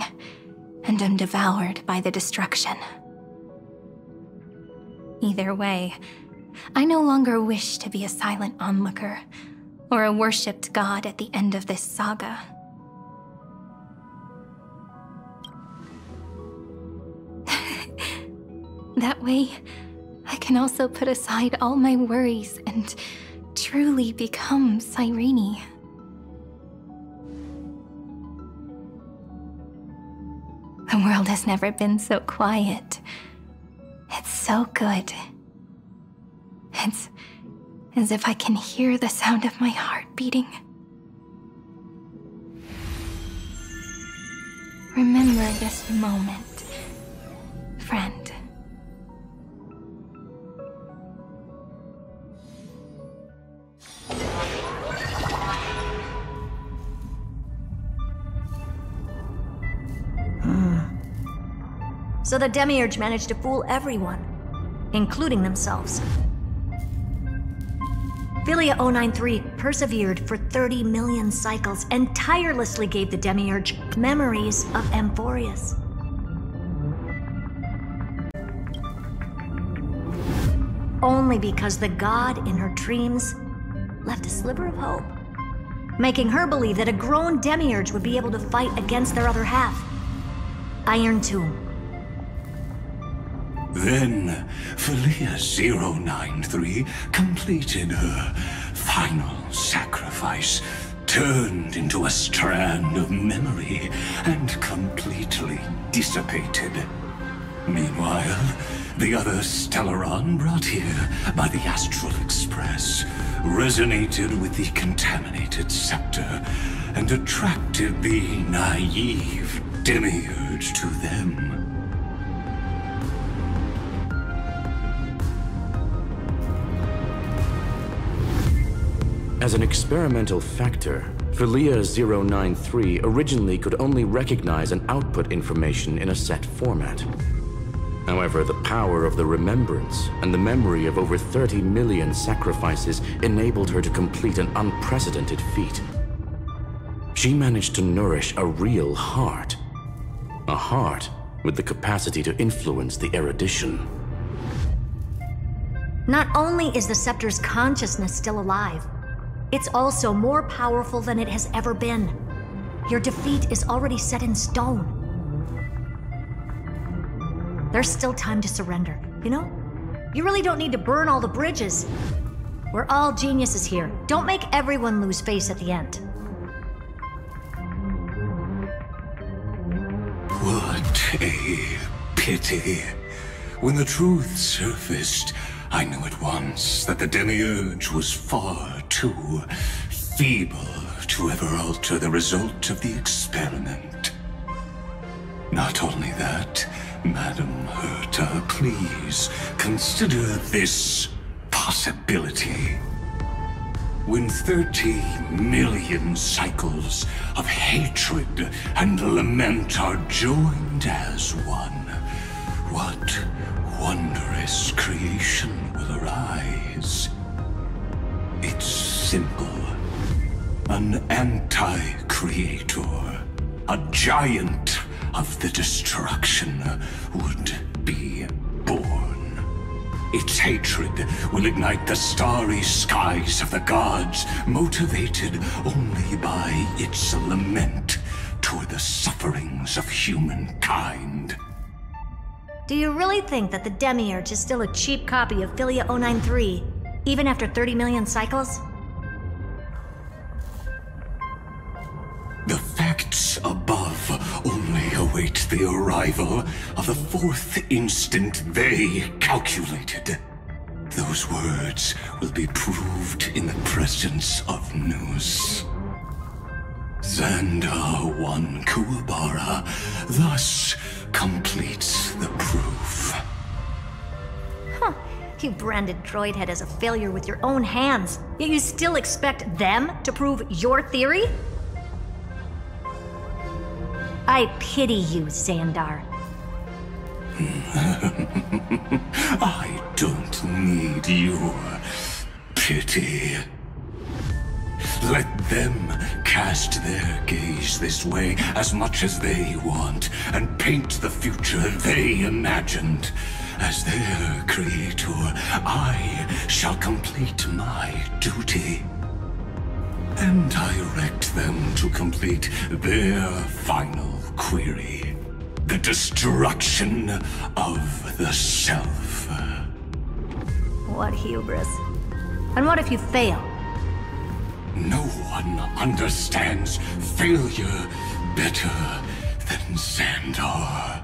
and am devoured by the destruction. Either way, I no longer wish to be a silent onlooker, or a worshipped god at the end of this saga. That way, I can also put aside all my worries and truly become Cyrene. The world has never been so quiet. It's so good. It's as if I can hear the sound of my heart beating. Remember this moment, friend. So the Demiurge managed to fool everyone, including themselves. Philia 093 persevered for 30 million cycles and tirelessly gave the Demiurge memories of Amphoreus. Only because the god in her dreams left a sliver of hope, making her believe that a grown Demiurge would be able to fight against their other half, Iron Tomb. Then, Philia 093 completed her final sacrifice, turned into a strand of memory, and completely dissipated. Meanwhile, the other Stellaron brought here by the Astral Express resonated with the contaminated scepter and attracted the naive Demiurge to them. As an experimental factor, Philia 093 originally could only recognize and output information in a set format. However, the power of the remembrance and the memory of over 30 million sacrifices enabled her to complete an unprecedented feat. She managed to nourish a real heart. A heart with the capacity to influence the erudition. Not only is the scepter's consciousness still alive, it's also more powerful than it has ever been. Your defeat is already set in stone. There's still time to surrender, you know? You really don't need to burn all the bridges. We're all geniuses here. Don't make everyone lose face at the end. What a pity. When the truth surfaced, I knew at once that the Demiurge was far too feeble to ever alter the result of the experiment. Not only that, Madam Herta, please consider this possibility. When 30 million cycles of hatred and lament are joined as one, what wondrous creation will arise? It's simple. An anti-creator, a giant of the destruction, would be born. Its hatred will ignite the starry skies of the gods, motivated only by its lament toward the sufferings of humankind. Do you really think that the Demiurge is still a cheap copy of Philia 093, even after 30 million cycles? The facts above only await the arrival of the fourth instant they calculated. Those words will be proved in the presence of NOOB. Xandar 1 Kuwabara thus completes the proof. Huh. You branded Droidhead as a failure with your own hands, yet you still expect them to prove your theory? I pity you, Xandar. I don't need your pity. Let them cast their gaze this way as much as they want, and paint the future they imagined. As their creator, I shall complete my duty and direct them to complete their final query. The destruction of the self. What hubris. And what if you fail? No one understands failure better than Xandar.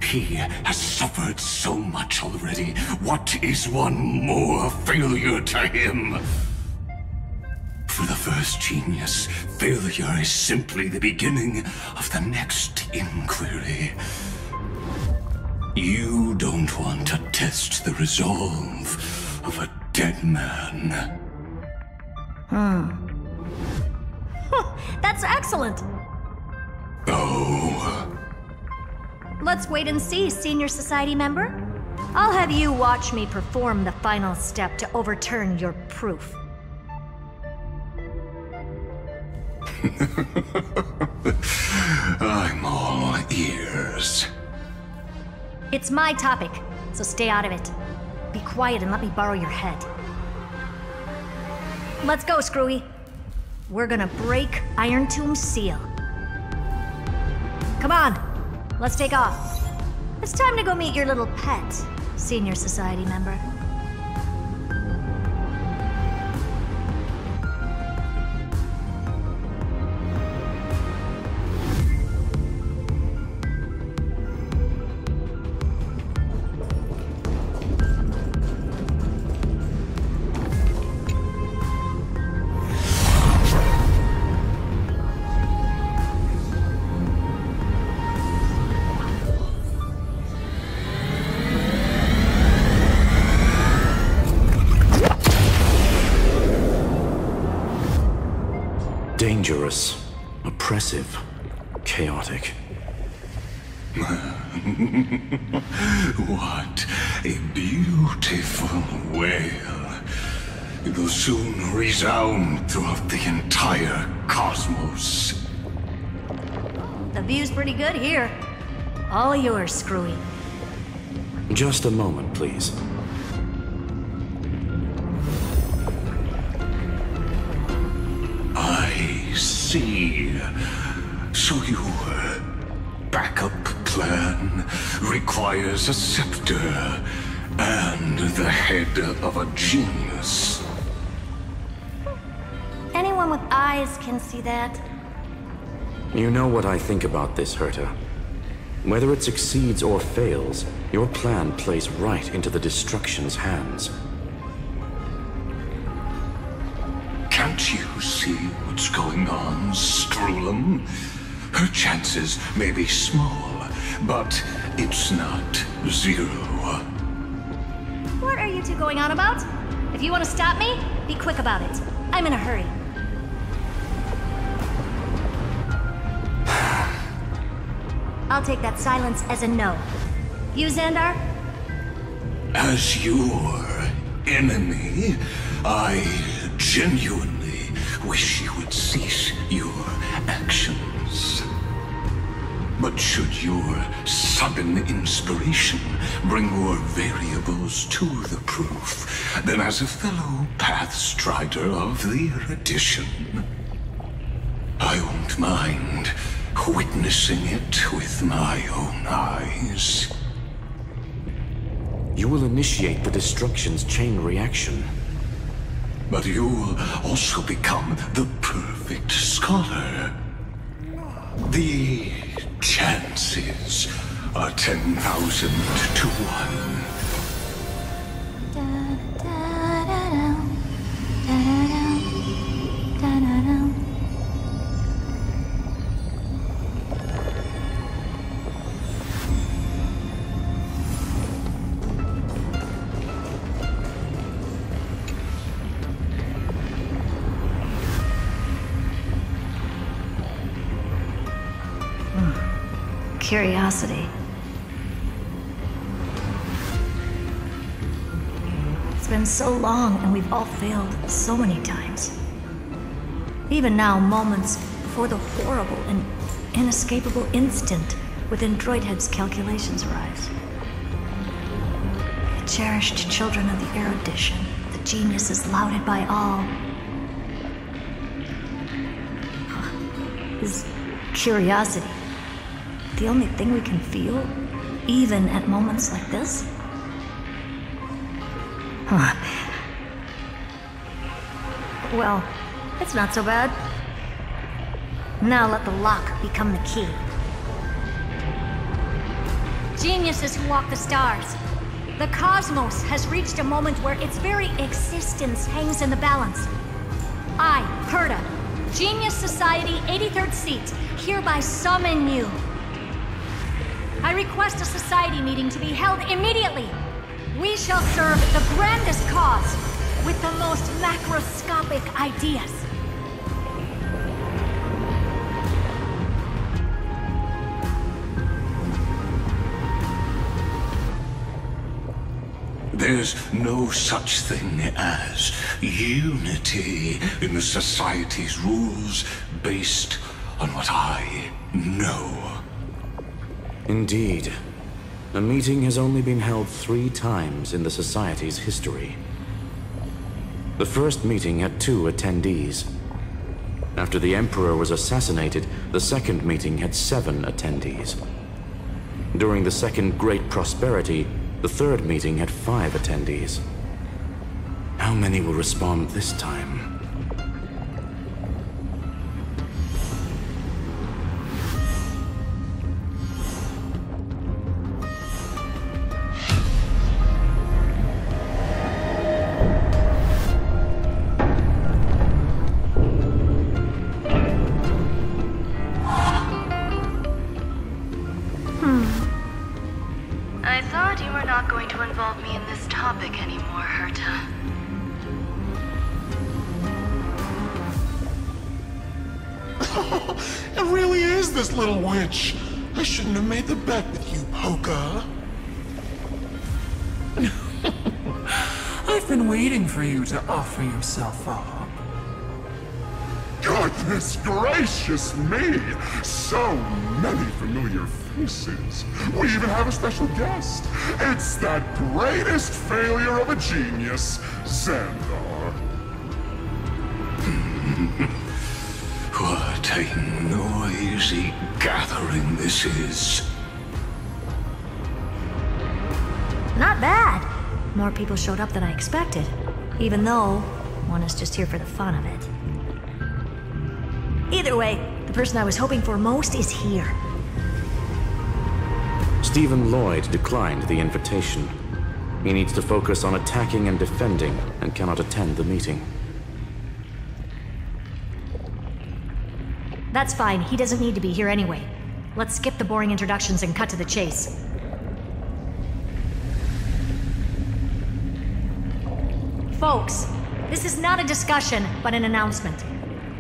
He has suffered so much already. What is one more failure to him? For the first genius, failure is simply the beginning of the next inquiry. You don't want to test the resolve of a dead man. That's excellent! Oh. Let's wait and see, Senior Society member. I'll have you watch me perform the final step to overturn your proof. I'm all ears. It's my topic, so stay out of it. Be quiet and let me borrow your head. Let's go, Screwy. We're gonna break Iron Tomb's seal. Come on, let's take off. It's time to go meet your little pet, Senior Society member. Dangerous, oppressive, chaotic. What a beautiful wail. It will soon resound throughout the entire cosmos. The view's pretty good here. All yours, Screwy. Just a moment, please. I see. So your backup plan requires a scepter and the head of a genius. Anyone with eyes can see that. You know what I think about this, Herta. Whether it succeeds or fails, your plan plays right into the destruction's hands. Can't you see what's going on, Strulum? Her chances may be small, but it's not zero. What are you two going on about? If you want to stop me, be quick about it. I'm in a hurry. I'll take that silence as a no. You, Xandar? As your enemy, I genuinely wish you would cease your actions. But should your sudden inspiration bring more variables to the proof, then as a fellow Pathstrider of the Erudition, I won't mind witnessing it with my own eyes. You will initiate the destruction's chain reaction. But you'll also become the perfect scholar. The chances are 10,000 to 1. Curiosity. It's been so long and we've all failed so many times. Even now, moments before the horrible and inescapable instant within Droidhead's calculations arise. The cherished children of the Erudition, the geniuses lauded by all. Is curiosity the only thing we can feel, even at moments like this? Huh. Well, it's not so bad. Now let the lock become the key. Geniuses who walk the stars. The cosmos has reached a moment where its very existence hangs in the balance. I, Herta, Genius Society 83rd seat, hereby summon you. I request a society meeting to be held immediately. We shall serve the grandest cause with the most macroscopic ideas. There's no such thing as unity in the Society's rules based on what I know. Indeed. A meeting has only been held 3 times in the Society's history. The first meeting had 2 attendees. After the Emperor was assassinated, the second meeting had 7 attendees. During the Second Great Prosperity, the third meeting had 5 attendees. How many will respond this time? I thought you were not going to involve me in this topic anymore, Herta. It really is this little witch. I shouldn't have made the bet with you, Poka. I've been waiting for you to offer yourself up. Goodness gracious me! So many familiar faces. We even have a special guest. It's that greatest failure of a genius, Xandar. What a noisy gathering this is. Not bad. More people showed up than I expected, even though one is just here for the fun of it. Either way, the person I was hoping for most is here. Stephen Lloyd declined the invitation. He needs to focus on attacking and defending and cannot attend the meeting. That's fine, he doesn't need to be here anyway. Let's skip the boring introductions and cut to the chase. Folks, This is not a discussion, but an announcement.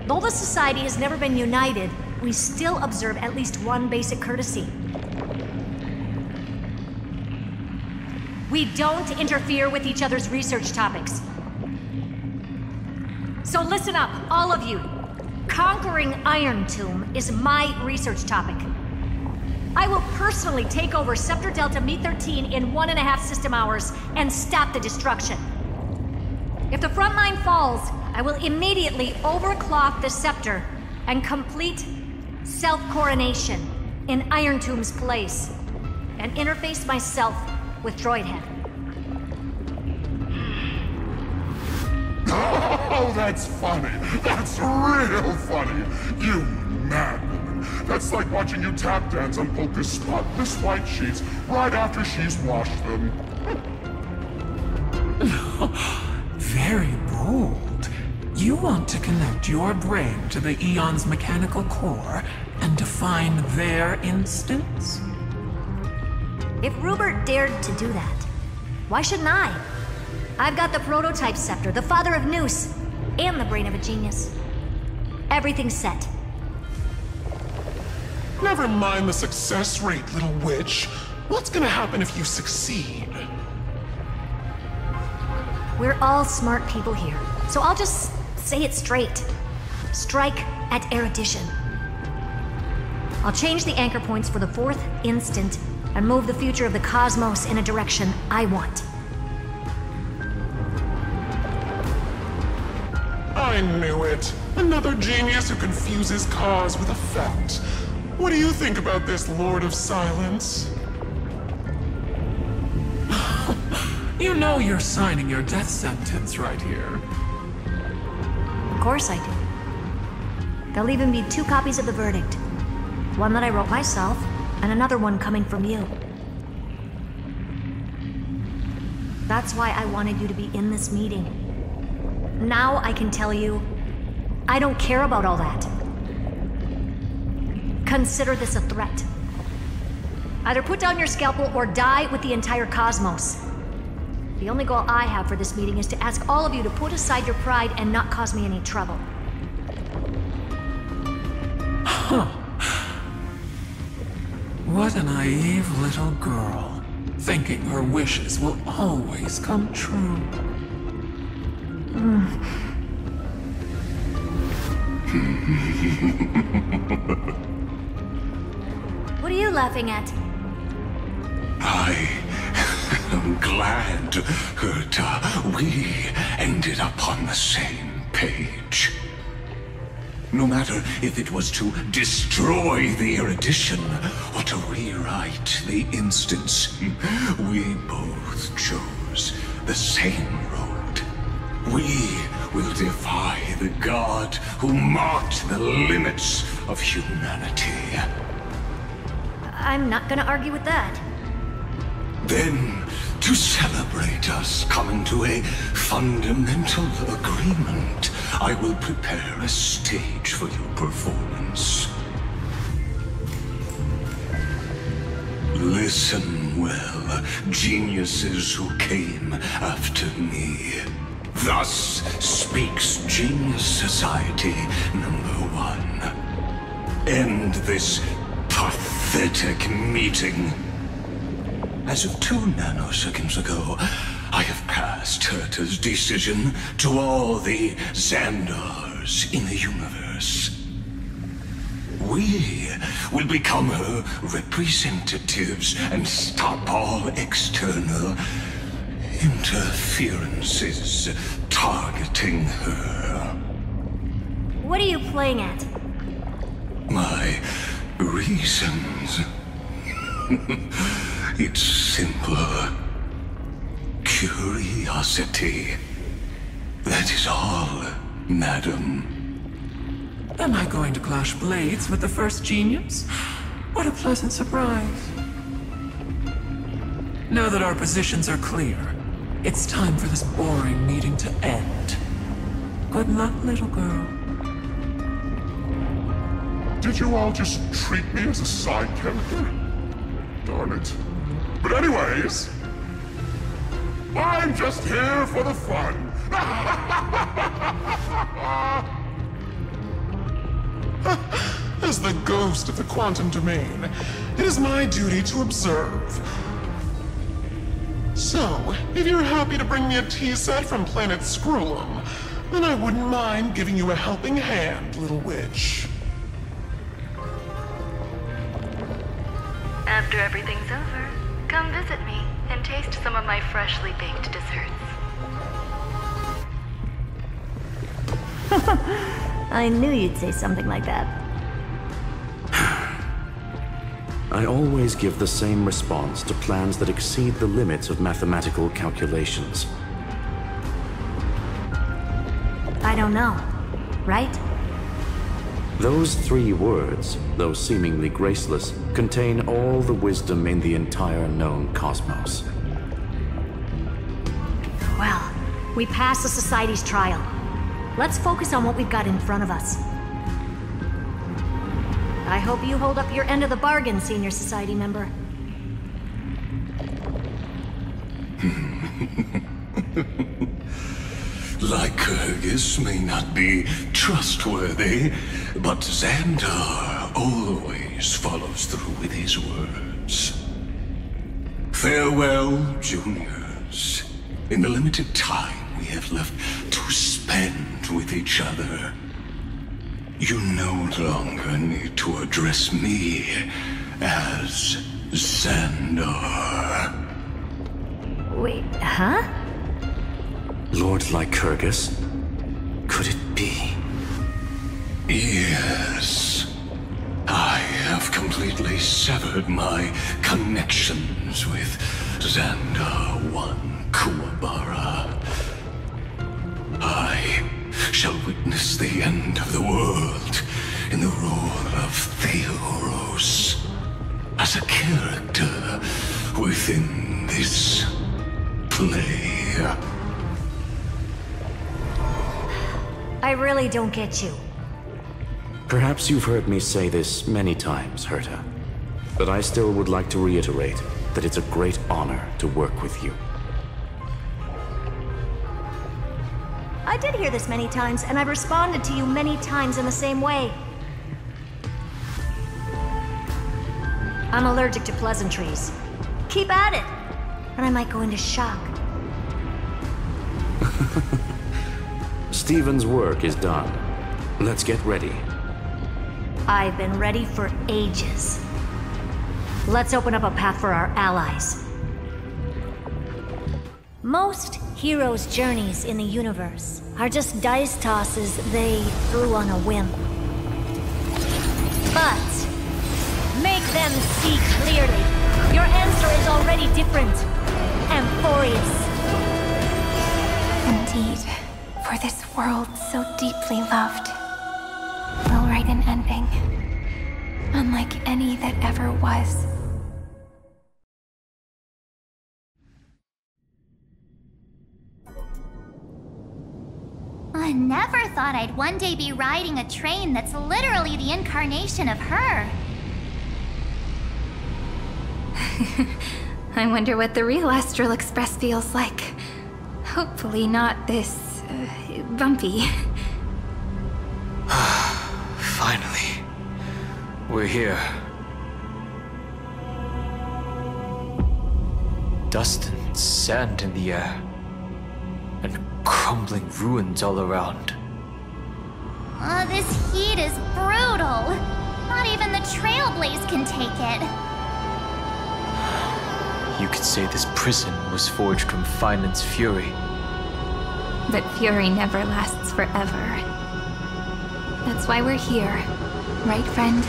Though the Society has never been united, we still observe at least one basic courtesy. We don't interfere with each other's research topics. So listen up, all of you. Conquering Iron Tomb is my research topic. I will personally take over Scepter Delta Me-13 in 1.5 system hours and stop the destruction. If the front line falls, I will immediately overclock the Scepter and complete self-coronation in Iron Tomb's place, and interface myself with Droidhead. Oh, that's funny. That's real funny. You madwoman. That's like watching you tap dance on Polka's spotless white sheets right after she's washed them. Very bold. You want to connect your brain to the Eon's mechanical core and define their instance? If Rupert dared to do that, why shouldn't I? I've got the prototype scepter, the father of Noose, and the brain of a genius. Everything's set. Never mind the success rate, little witch. What's gonna happen if you succeed? We're all smart people here, so I'll just say it straight. Strike at erudition. I'll change the anchor points for the 4th instant and move the future of the cosmos in a direction I want. I knew it. Another genius who confuses cause with effect. What do you think about this, Lord of Silence? You know you're signing your death sentence right here. Of course I do. There'll even be 2 copies of the verdict. One that I wrote myself, and another one coming from you. That's why I wanted you to be in this meeting. Now I can tell you, I don't care about all that. Consider this a threat. Either put down your scalpel or die with the entire cosmos. The only goal I have for this meeting is to ask all of you to put aside your pride and not cause me any trouble. Huh. What a naive little girl, thinking her wishes will always come true. What are you laughing at? I am glad, Herta, we ended up on the same page. No matter if it was to destroy the erudition or to rewrite the instance, we both chose the same road. We will defy the god who marked the limits of humanity. I'm not gonna argue with that. Then, to celebrate us coming to a fundamental agreement, I will prepare a stage for your performance. Listen well, geniuses who came after me. Thus speaks Genius Society #1. End this pathetic meeting. As of 2 nanoseconds ago, I have passed Herta's decision to all the Xandars in the universe. We will become her representatives and stop all external interferences targeting her. What are you playing at? My reasons. It's simple. Curiosity. That is all, madam. Am I going to clash blades with the first genius? What a pleasant surprise. Now that our positions are clear, it's time for this boring meeting to end. Good luck, little girl. Did you all just treat me as a side character? Darn it. But anyways, I'm just here for the fun. As the ghost of the quantum domain, it is my duty to observe. So, if you're happy to bring me a tea set from planet Scroolum, then I wouldn't mind giving you a helping hand, little witch. After everything's over, come visit me and taste some of my freshly baked desserts. I knew you'd say something like that. I always give the same response to plans that exceed the limits of mathematical calculations. I don't know, right? Those 3 words, though seemingly graceless, contain all the wisdom in the entire known cosmos. Well, we passed the Society's trial. Let's focus on what we've got in front of us. I hope you hold up your end of the bargain, Senior Society member. Lycurgus may not be trustworthy, but Xandar always follows through with his words. Farewell, juniors. In the limited time we have left to spend with each other, you no longer need to address me as Xandar. Wait, huh? Lord Lycurgus? Could it be? Yes. I have completely severed my connections with Xandar 1 Kuwabara. I shall witness the end of the world in the role of Theoros, as a character within this play. I really don't get you. Perhaps you've heard me say this many times, Herta, but I still would like to reiterate that it's a great honor to work with you. I did hear this many times, and I've responded to you many times in the same way. I'm allergic to pleasantries. Keep at it, and I might go into shock. Stephen's work is done. Let's get ready. I've been ready for ages. Let's open up a path for our allies. Most heroes' journeys in the universe are just dice tosses they threw on a whim. But make them see clearly. Your answer is already different. Amphoreus. Indeed, for this world so deeply loved, we'll write an ending, unlike any that ever was. I never thought I'd one day be riding a train that's literally the incarnation of her. I wonder what the real Astral Express feels like. Hopefully not this, bumpy. Finally. We're here. Dust and sand in the air. And crumbling ruins all around. This heat is brutal. Not even the Trailblaze can take it. You could say this prison was forged from Finance fury. But fury never lasts forever. That's why we're here, right, friend?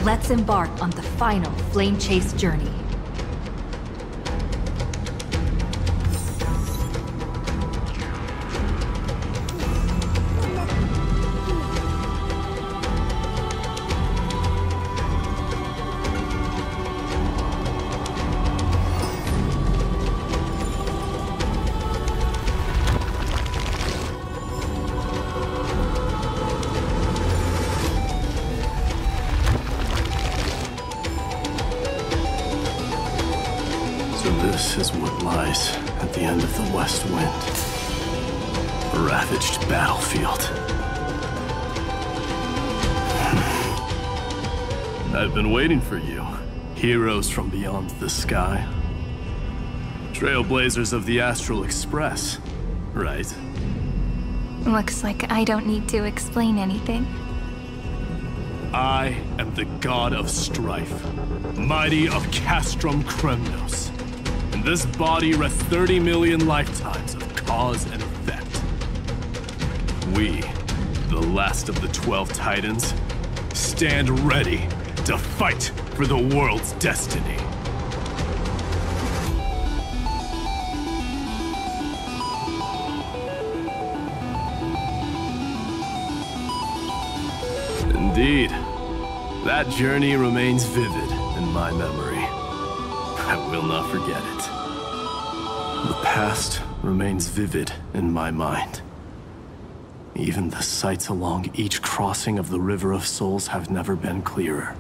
Let's embark on the final flame chase journey. So this is what lies at the end of the West Wind. A ravaged battlefield. I've been waiting for you. Heroes from beyond the sky. Trailblazers of the Astral Express, right? Looks like I don't need to explain anything. I am the god of strife, mighty of Castrum Kremnos. In this body rests 30 million lifetimes of cause and effect. We, the last of the 12 Titans, stand ready to fight for the world's destiny. Indeed. That journey remains vivid in my memory. I will not forget it. The past remains vivid in my mind. Even the sights along each crossing of the River of Souls have never been clearer.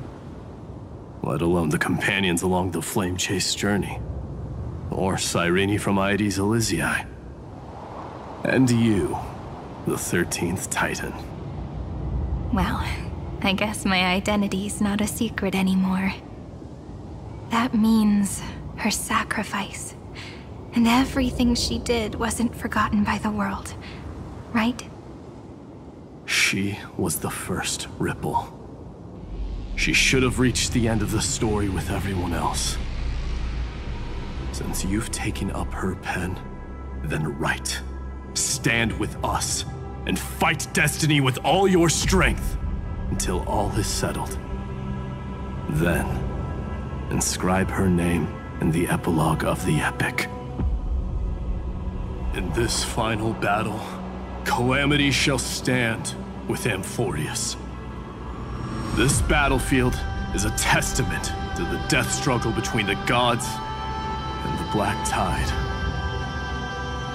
Let alone the companions along the Flame Chase journey. Or Cyrene from Aedes Elysiae. And you, the 13th Titan. Well, I guess my identity's not a secret anymore. That means her sacrifice. And everything she did wasn't forgotten by the world, right? She was the first Ripple. She should have reached the end of the story with everyone else. Since you've taken up her pen, then write. Stand with us, and fight destiny with all your strength, until all is settled. Then, inscribe her name in the epilogue of the epic. In this final battle, calamity shall stand with Amphoreus. This battlefield is a testament to the death struggle between the gods and the Black Tide.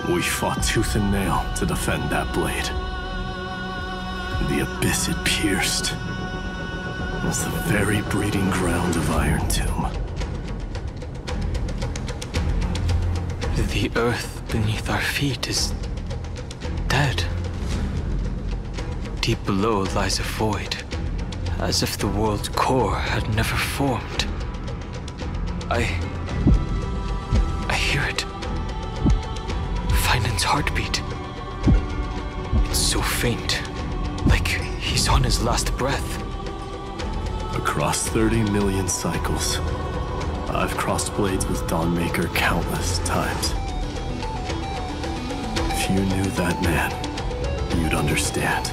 We fought tooth and nail to defend that blade. The abyss it pierced was the very breeding ground of Iron Tomb. The earth beneath our feet is dead. Deep below lies a void, as if the world's core had never formed. I hear it. Finan's heartbeat. It's so faint, like he's on his last breath. Across 30 million cycles, I've crossed blades with Dawnmaker countless times. If you knew that man, you'd understand.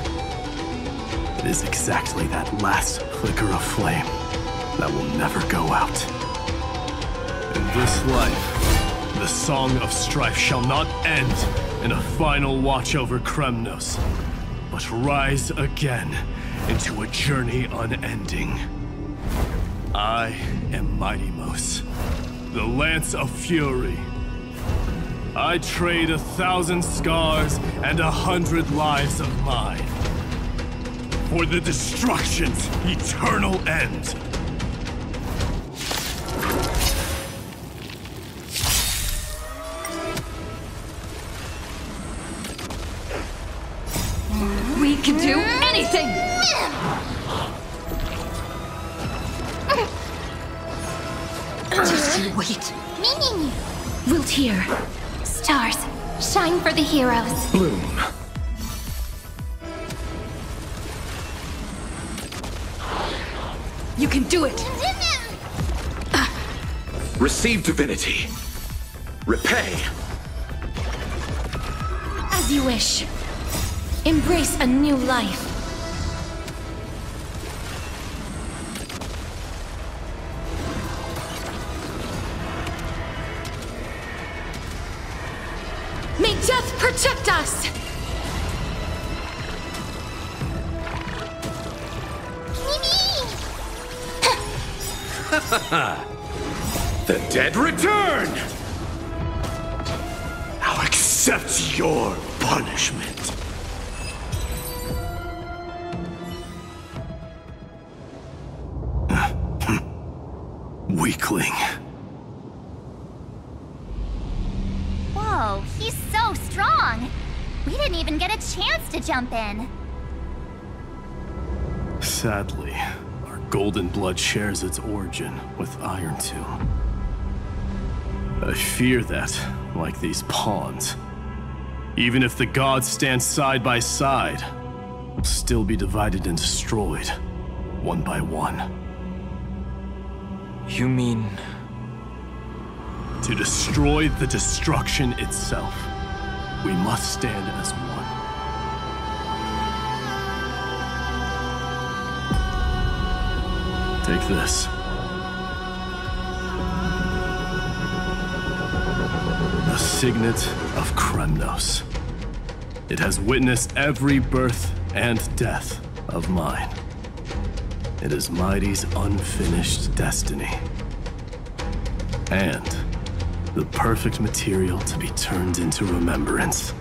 It is exactly that last flicker of flame that will never go out. In this life, the song of strife shall not end in a final watch over Kremnos, but rise again into a journey unending. I am Mighty-Mos, the Lance of Fury. I trade 1,000 scars and 100 lives of mine for the destruction's eternal end. We can do anything! Just you wait. We'll hear. Stars, shine for the heroes. Bloom. You can do it! Receive divinity. Repay. As you wish. Embrace a new life. May death protect us! The dead return! Now accept your punishment. Weakling. Whoa, he's so strong! We didn't even get a chance to jump in. Sadly, our golden blood shares its origin with Iron Tomb. I fear that, like these pawns, even if the gods stand side by side, we'll still be divided and destroyed, one by one. You mean... To destroy the destruction itself, we must stand as one. Take this. The signet of Kremnos. It has witnessed every birth and death of mine. It is Mighty's unfinished destiny. And the perfect material to be turned into remembrance.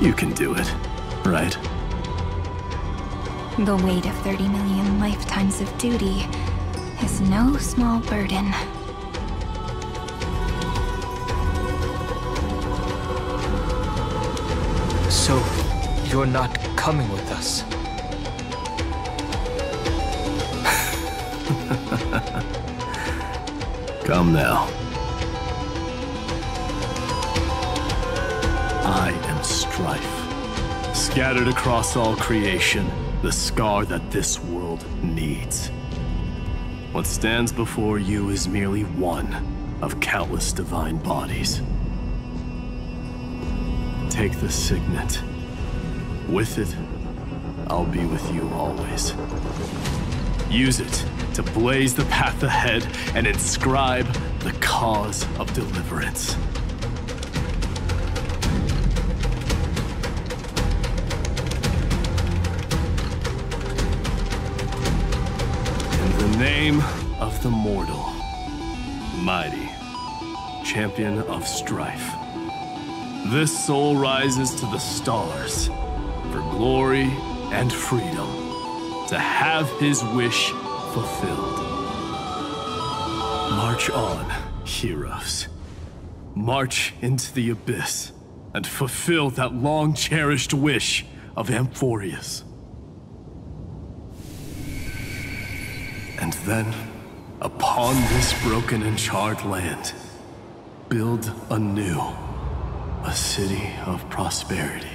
You can do it, right? The weight of 30 million lifetimes of duty is no small burden. So, you're not coming with us? Come now. I am strife. Scattered across all creation, the scar that this world needs. What stands before you is merely one of countless divine bodies. Take the signet. With it, I'll be with you always. Use it to blaze the path ahead and inscribe the cause of deliverance. In the name of the mortal, Mighty, champion of strife, this soul rises to the stars for glory and freedom, to have his wish fulfilled. March on, heroes. March into the abyss and fulfill that long-cherished wish of Amphoreus. And then, upon this broken and charred land, build anew a city of prosperity.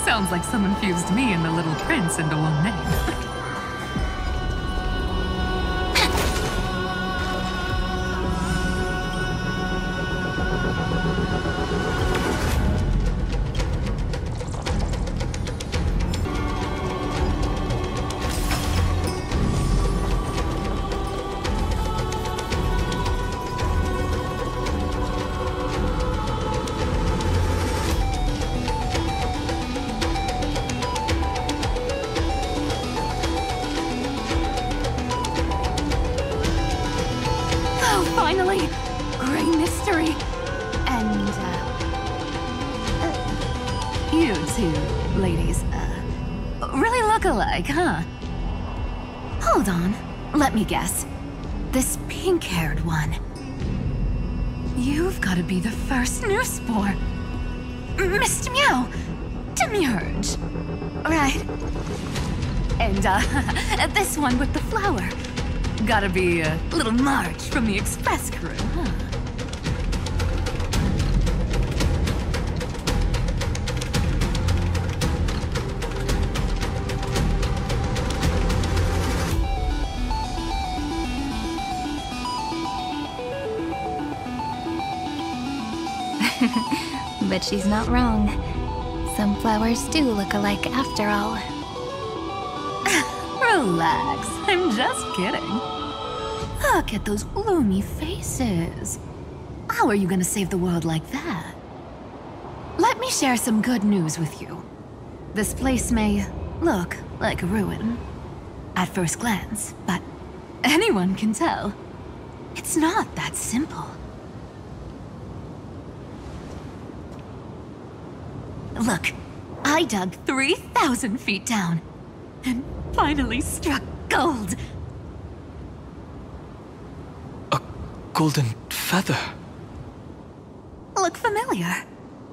Sounds like someone fused me and the Little Prince into one name. Huh? Hold on. Let me guess. This pink-haired one. You've got to be the first new spore. Mr. Meow. Demiurge. Right. And, this one with the flower. Gotta be a little March from the Express crew, huh? But she's not wrong. Some flowers do look alike after all. Relax, I'm just kidding. Look at those gloomy faces. How are you gonna save the world like that? Let me share some good news with you. This place may look like a ruin at first glance, but anyone can tell it's not that simple. Look, I dug 3,000 feet down and finally struck gold. A golden feather. Look familiar?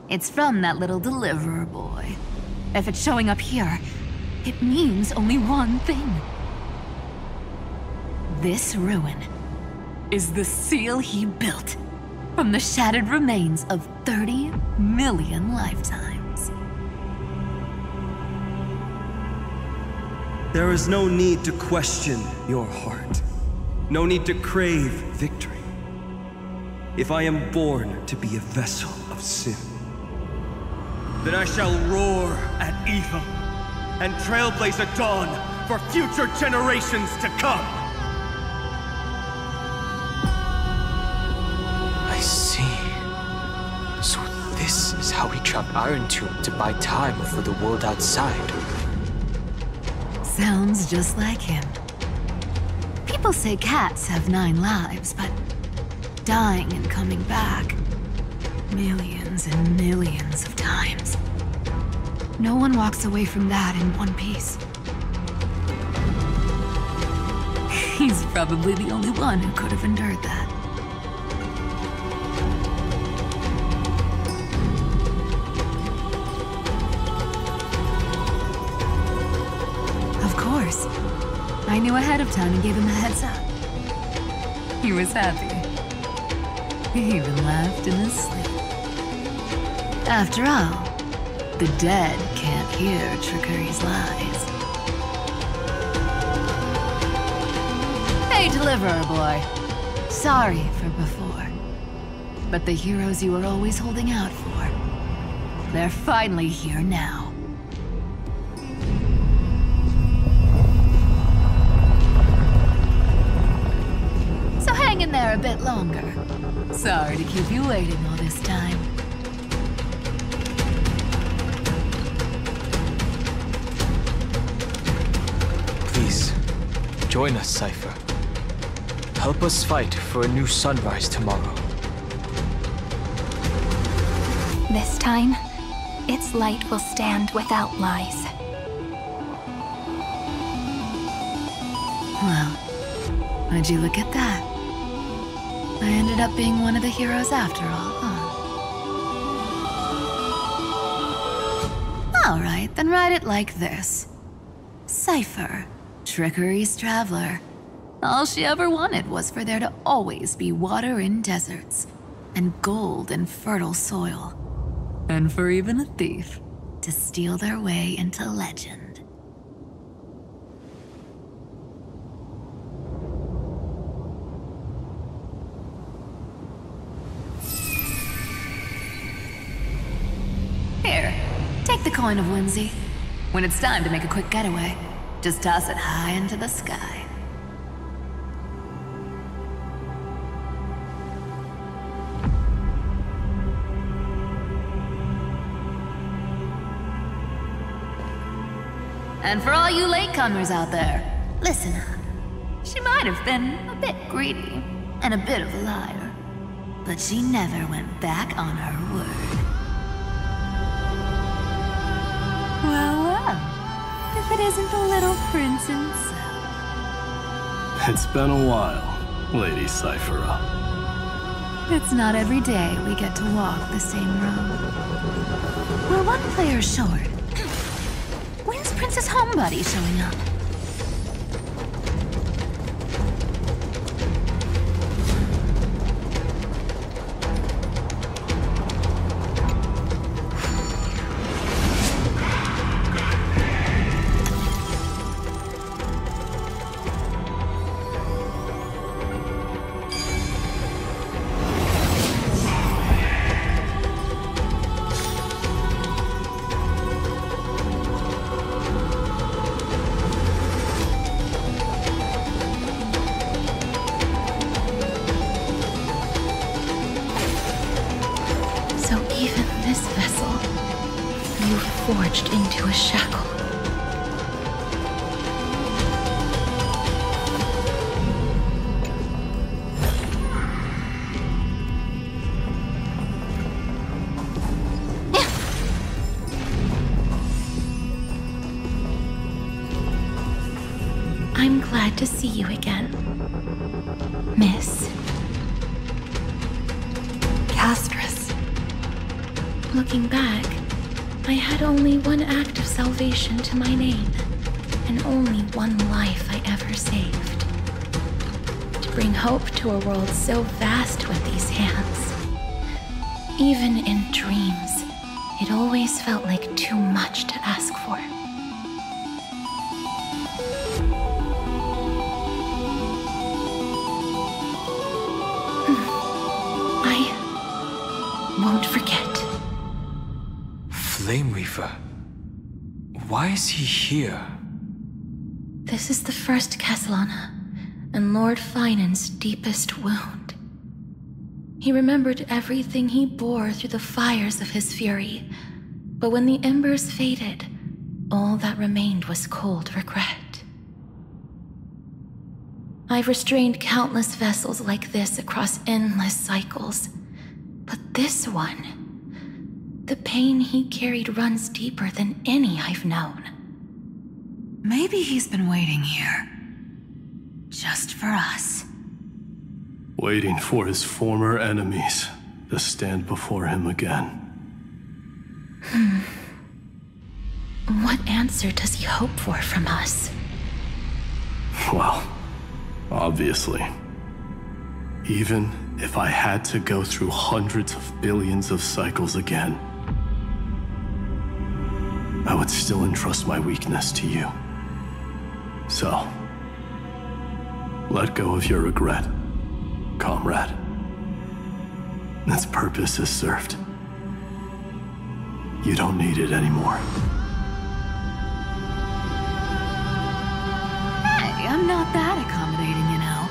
It's from that little deliverer boy. If it's showing up here, it means only one thing. This ruin is the seal he built from the shattered remains of 30 million lifetimes. There is no need to question your heart. No need to crave victory. If I am born to be a vessel of sin, then I shall roar at evil and trailblaze a dawn for future generations to come. I see. So this is how he trapped Iron Tomb to buy time for the world outside. Sounds just like him. People say cats have 9 lives, but dying and coming back millions and millions of times. No one walks away from that in one piece. He's probably the only one who could have endured that. Of course. I knew ahead of time and gave him a heads up. He was happy. He even laughed in his sleep. After all, the dead can't hear trickery's lies. Hey, deliverer boy. Sorry for before. But the heroes you were always holding out for, they're finally here now. So hang in there a bit longer. Sorry to keep you waiting all this time. Please, join us, Cypher. Help us fight for a new sunrise tomorrow. This time, its light will stand without lies. Well, would you look at that? I ended up being one of the heroes after all, huh? Alright, then write it like this. Cypher, Trickery's traveler. All she ever wanted was for there to always be water in deserts, and gold in fertile soil. And for even a thief to steal their way into legend. Here, take the coin of whimsy. When it's time to make a quick getaway, just toss it high into the sky. And for all you latecomers out there, listen up. She might have been a bit greedy and a bit of a liar, but she never went back on her word. Well, if it isn't the little prince himself. It's been a while, Lady Cyphera. It's not every day we get to walk the same road. We're one player short. When's Princess Homebody showing up? forged into a shackle. I'm glad to see you again, Miss Castress. Looking back, I had only one act of salvation to my name, and only one life I ever saved. To bring hope to a world so vast with these hands. Even in dreams, it always felt like too much to ask for. Won't forget. Flame Reaver. Why is he here? This is the first Castellana, and Lord Finan's deepest wound. He remembered everything he bore through the fires of his fury, but when the embers faded, all that remained was cold regret. I've restrained countless vessels like this across endless cycles. But this one, the pain he carried runs deeper than any I've known. Maybe he's been waiting here. Just for us. Waiting for his former enemies to stand before him again. What answer does he hope for from us? Well, obviously. Even if I had to go through hundreds of billions of cycles again, I would still entrust my weakness to you. So, let go of your regret, comrade. Its purpose is served. You don't need it anymore. Hey, I'm not that accommodating, you know.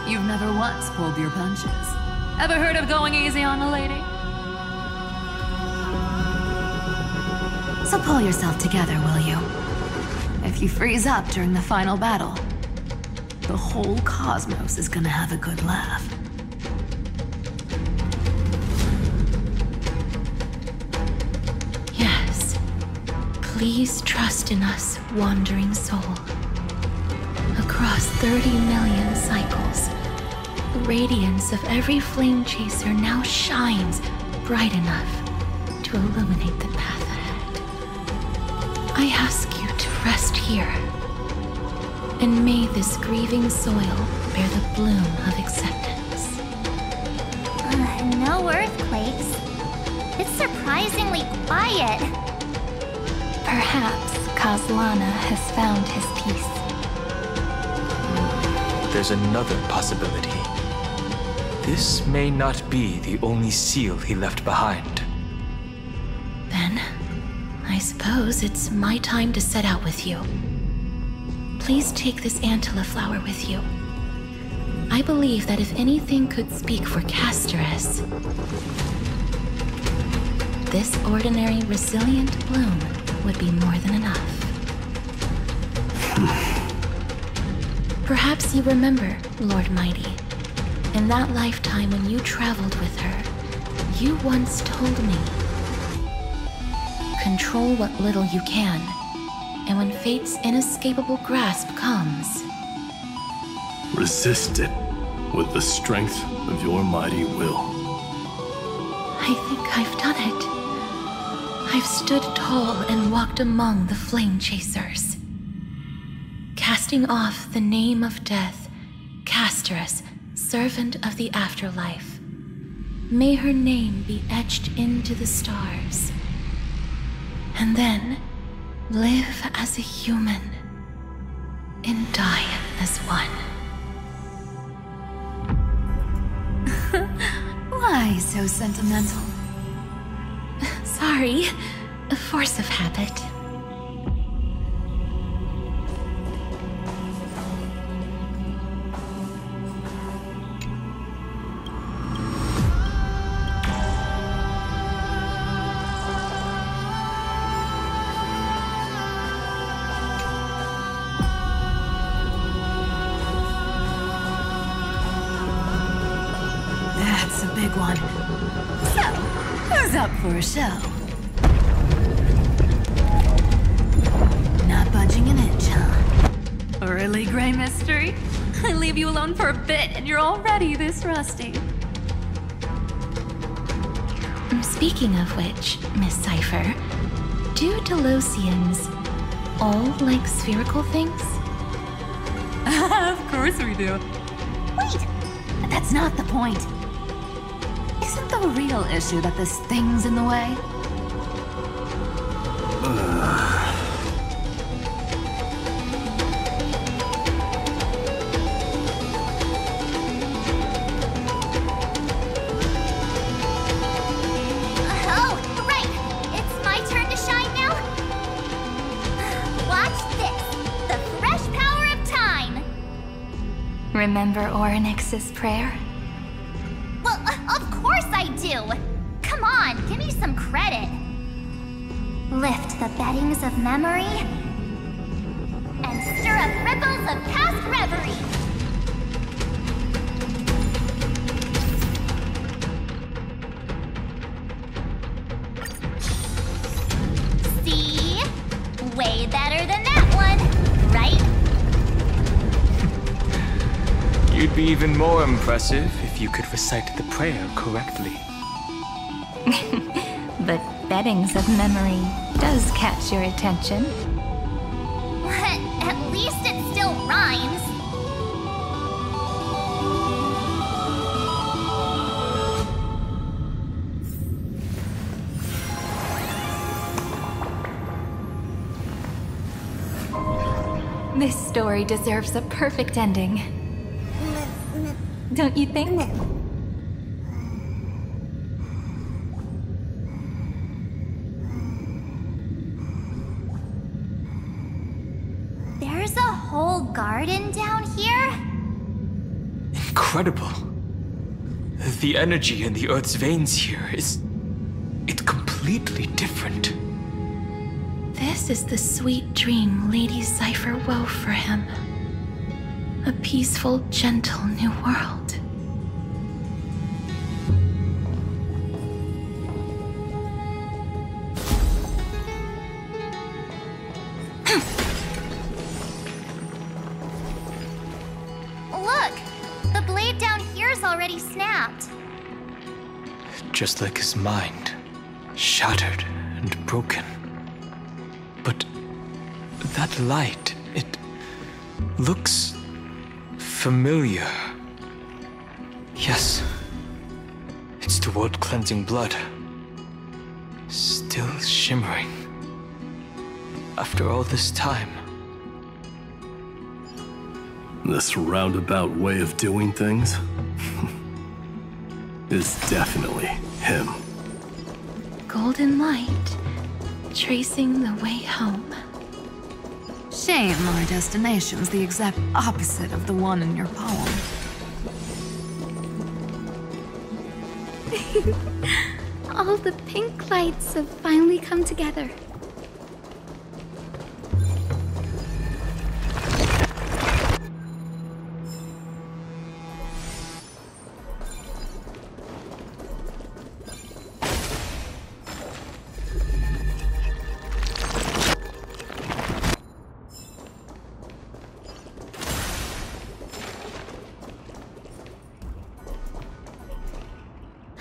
You've never once pulled your punches. Ever heard of going easy on a lady? So pull yourself together, will you? If you freeze up during the final battle, the whole cosmos is gonna have a good laugh. Yes. Please trust in us, wandering soul. Across 30 million cycles, the radiance of every flame chaser now shines bright enough to illuminate the path ahead. I ask you to rest here, and may this grieving soil bear the bloom of acceptance. No earthquakes. It's surprisingly quiet. Perhaps Castellana has found his peace. There's another possibility. This may not be the only seal he left behind. Then, I suppose it's my time to set out with you. Please take this Antilla flower with you. I believe that if anything could speak for Castress, this ordinary, resilient bloom would be more than enough. Perhaps you remember, Lord Mighty, in that lifetime when you traveled with her, you once told me, control what little you can, and when fate's inescapable grasp comes, resist it with the strength of your mighty will. I think I've done it. I've stood tall and walked among the flame chasers. Casting off the name of death, Castress, servant of the afterlife. May her name be etched into the stars. And then, live as a human, and die as one. Why so sentimental? Sorry, a force of habit. That's a big one. So, who's up for a show? Not budging an inch, huh? Really, Grey Mystery? I leave you alone for a bit and you're already this rusty. Speaking of which, Miss Cypher, do Delosians all like spherical things? Of course we do. Wait! That's not the point. Isn't the real issue that this thing's in the way? Remember Orynyx's prayer? Well, of course I do! Come on, give me some credit. Lift the beddings of memory and stir up ripples of past reverie. See? Way better than that one, right? You'd be even more impressive if you could recite the prayer correctly. But beddings of memory does catch your attention. At least it still rhymes. This story deserves a perfect ending. Don't you think? There's a whole garden down here? Incredible. The energy in the Earth's veins here it's completely different. This is the sweet dream Lady Cypher wove for him. A peaceful, gentle new world. Look! The blade down here's already snapped. Just like his mind, shattered and broken. But that light, it looks familiar. Yes, it's the world-cleansing blood. Still shimmering. After all this time. This roundabout way of doing things is definitely him. Golden light, tracing the way home. Shame our destination's the exact opposite of the one in your poem. All the pink lights have finally come together.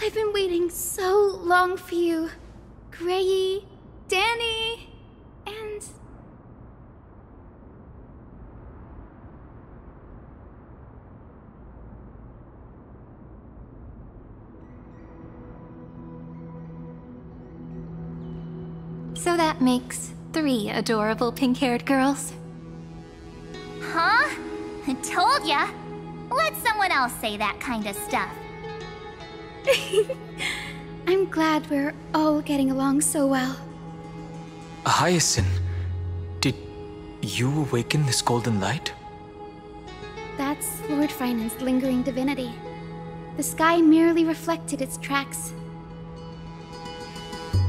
I've been waiting so long for you, Grayy, Danny, and... So that makes 3 adorable pink-haired girls. Huh? I told ya! Let someone else say that kind of stuff. I'm glad we're all getting along so well. Hyacinth, did you awaken this golden light? That's Lord Finan's lingering divinity. The sky merely reflected its tracks.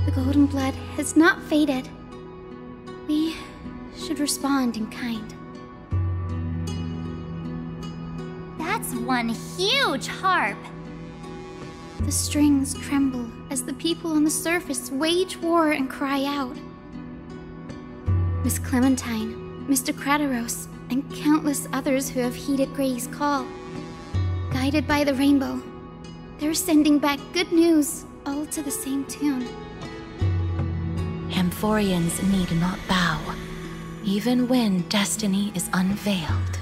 The golden blood has not faded. We should respond in kind. That's one huge harp. The strings tremble as the people on the surface wage war and cry out. Miss Clementine, Mr. Krateros, and countless others who have heeded Grey's call. Guided by the rainbow, they're sending back good news, all to the same tune. Amphoreans need not bow, even when destiny is unveiled.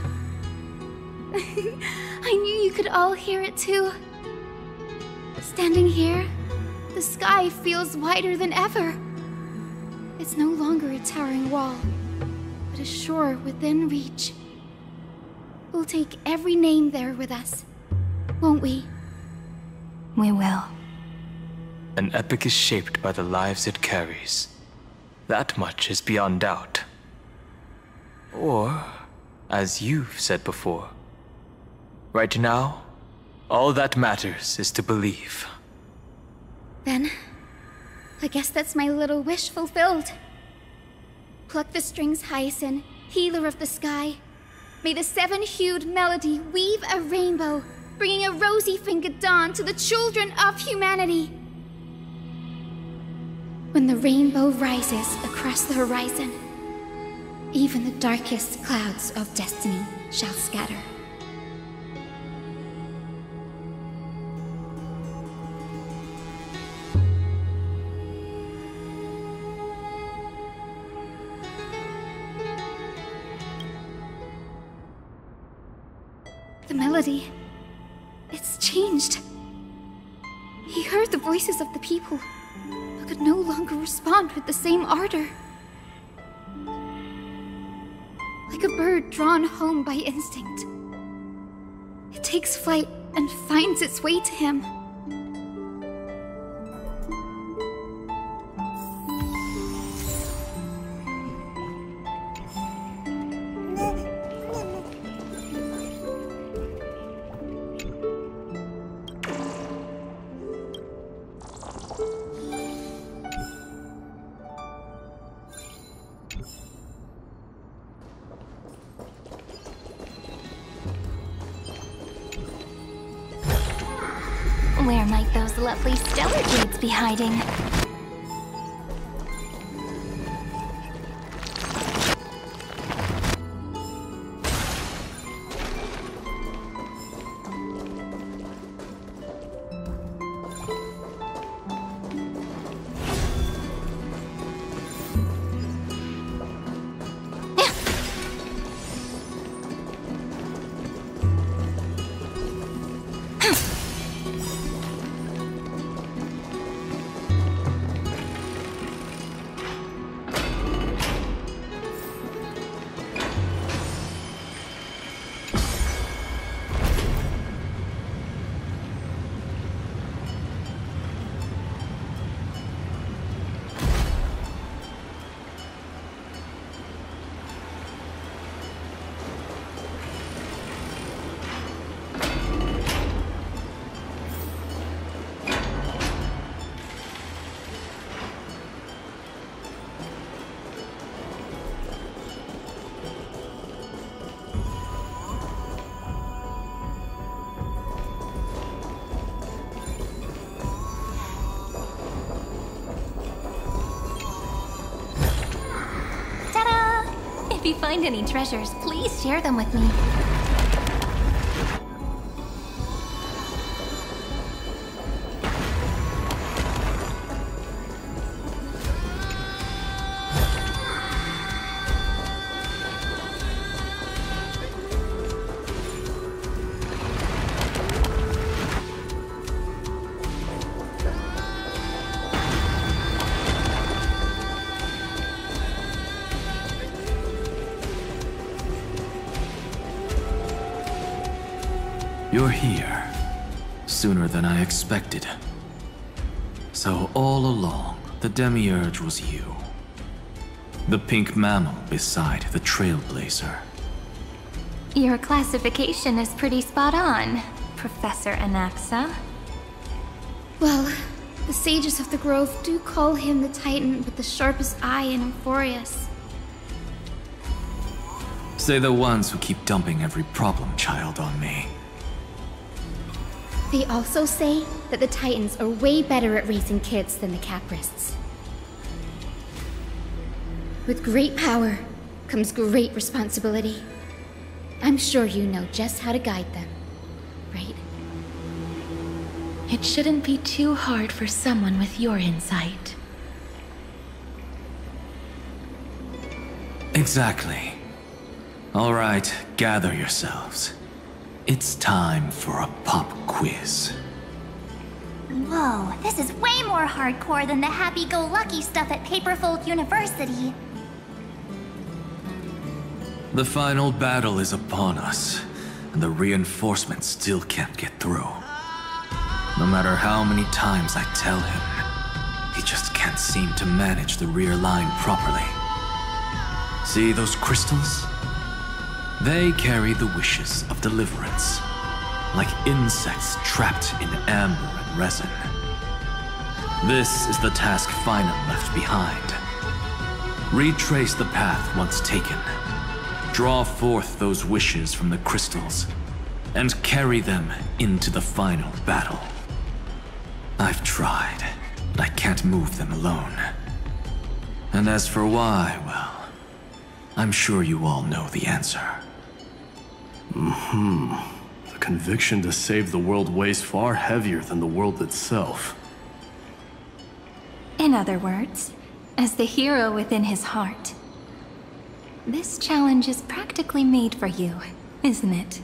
I knew you could all hear it too. Standing here, the sky feels wider than ever. It's no longer a towering wall, but a shore within reach. We'll take every name there with us, won't we? We will. An epic is shaped by the lives it carries. That much is beyond doubt. Or, as you've said before, right now, all that matters is to believe. Then, I guess that's my little wish fulfilled. Pluck the strings, Hyacinth, healer of the sky. May the seven-hued melody weave a rainbow, bringing a rosy-fingered dawn to the children of humanity. When the rainbow rises across the horizon, even the darkest clouds of destiny shall scatter. The melody, it's changed. He heard the voices of the people, but could no longer respond with the same ardor. Like a bird drawn home by instinct, it takes flight and finds its way to him. Where might those lovely stellar jades be hiding? If you find any treasures, please share them with me. You're here. Sooner than I expected. So all along, the Demiurge was you. The pink mammal beside the Trailblazer. Your classification is pretty spot on, Professor Anaxa. Well, the sages of the Grove do call him the Titan with the sharpest eye in Amphoreus. Say the ones who keep dumping every problem child on me. They also say that the Titans are way better at raising kids than the Caprists. With great power comes great responsibility. I'm sure you know just how to guide them, right? It shouldn't be too hard for someone with your insight. Exactly. All right, gather yourselves. It's time for a pop quiz. Whoa, this is way more hardcore than the happy-go-lucky stuff at Paperfold University. The final battle is upon us, and the reinforcements still can't get through. No matter how many times I tell him, he just can't seem to manage the rear line properly. See those crystals? They carry the wishes of deliverance, like insects trapped in amber and resin. This is the task Finum left behind. Retrace the path once taken. Draw forth those wishes from the crystals, and carry them into the final battle. I've tried, but I can't move them alone. And as for why, well, I'm sure you all know the answer. The conviction to save the world weighs far heavier than the world itself. In other words, as the hero within his heart, this challenge is practically made for you, isn't it?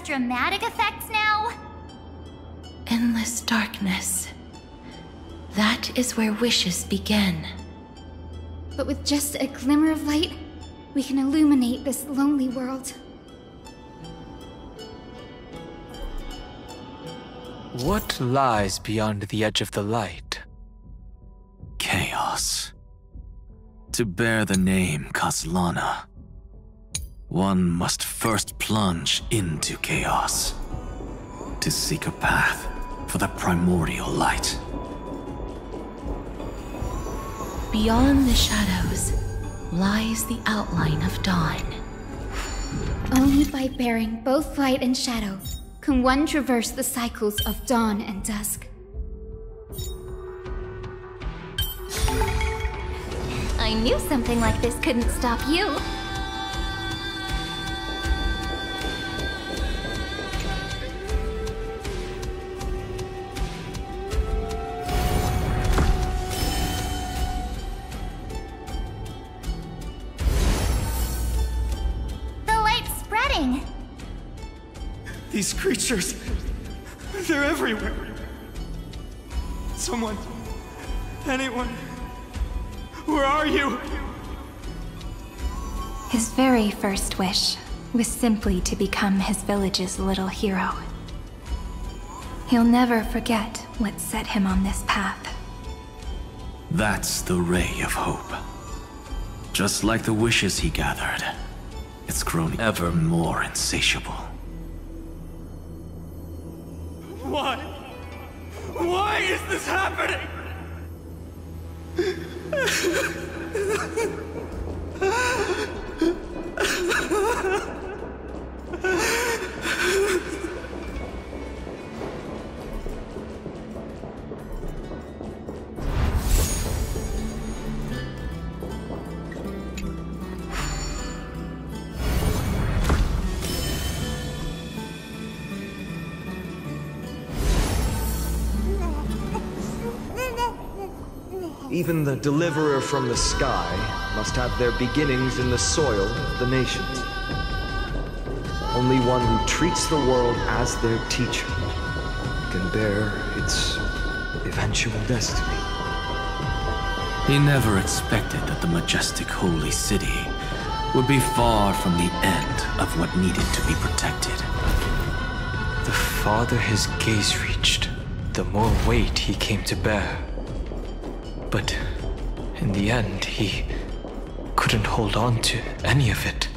Dramatic effects now? Endless darkness. That is where wishes begin. But with just a glimmer of light, we can illuminate this lonely world. What lies beyond the edge of the light? Chaos. To bear the name Kozlana, one must first plunge into chaos to seek a path for the primordial light. Beyond the shadows lies the outline of dawn. Only by bearing both light and shadow can one traverse the cycles of dawn and dusk. I knew something like this couldn't stop you. These creatures, they're everywhere. Someone, anyone, where are you? His very first wish was simply to become his village's little hero. He'll never forget what set him on this path. That's the ray of hope. Just like the wishes he gathered, it's grown ever more insatiable. Why? Why is this happening? Even the deliverer from the sky must have their beginnings in the soil of the nations. Only one who treats the world as their teacher can bear its eventual destiny. He never expected that the majestic holy city would be far from the end of what needed to be protected. The farther his gaze reached, the more weight he came to bear. But in the end, he couldn't hold on to any of it.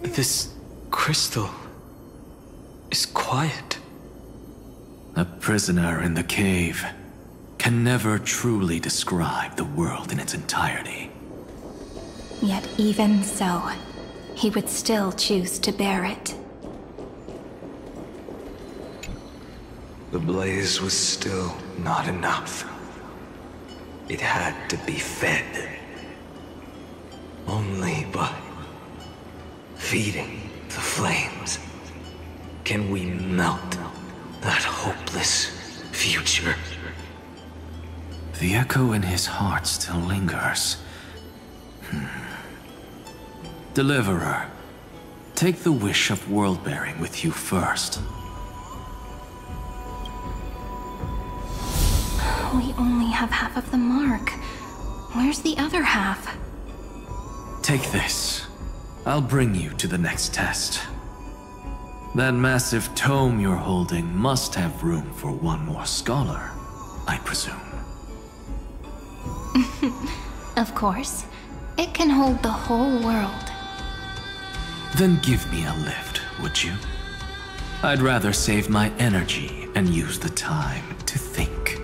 This crystal is quiet. A prisoner in the cave can never truly describe the world in its entirety. Yet even so, he would still choose to bear it. The blaze was still not enough. It had to be fed. Only by feeding the flames can we melt that hopeless future. The echo in his heart still lingers. Deliverer, take the wish of world-bearing with you first. We only have half of the mark. Where's the other half? Take this. I'll bring you to the next test. That massive tome you're holding must have room for one more scholar, I presume. Of course. It can hold the whole world. Then give me a lift, would you? I'd rather save my energy and use the time to think.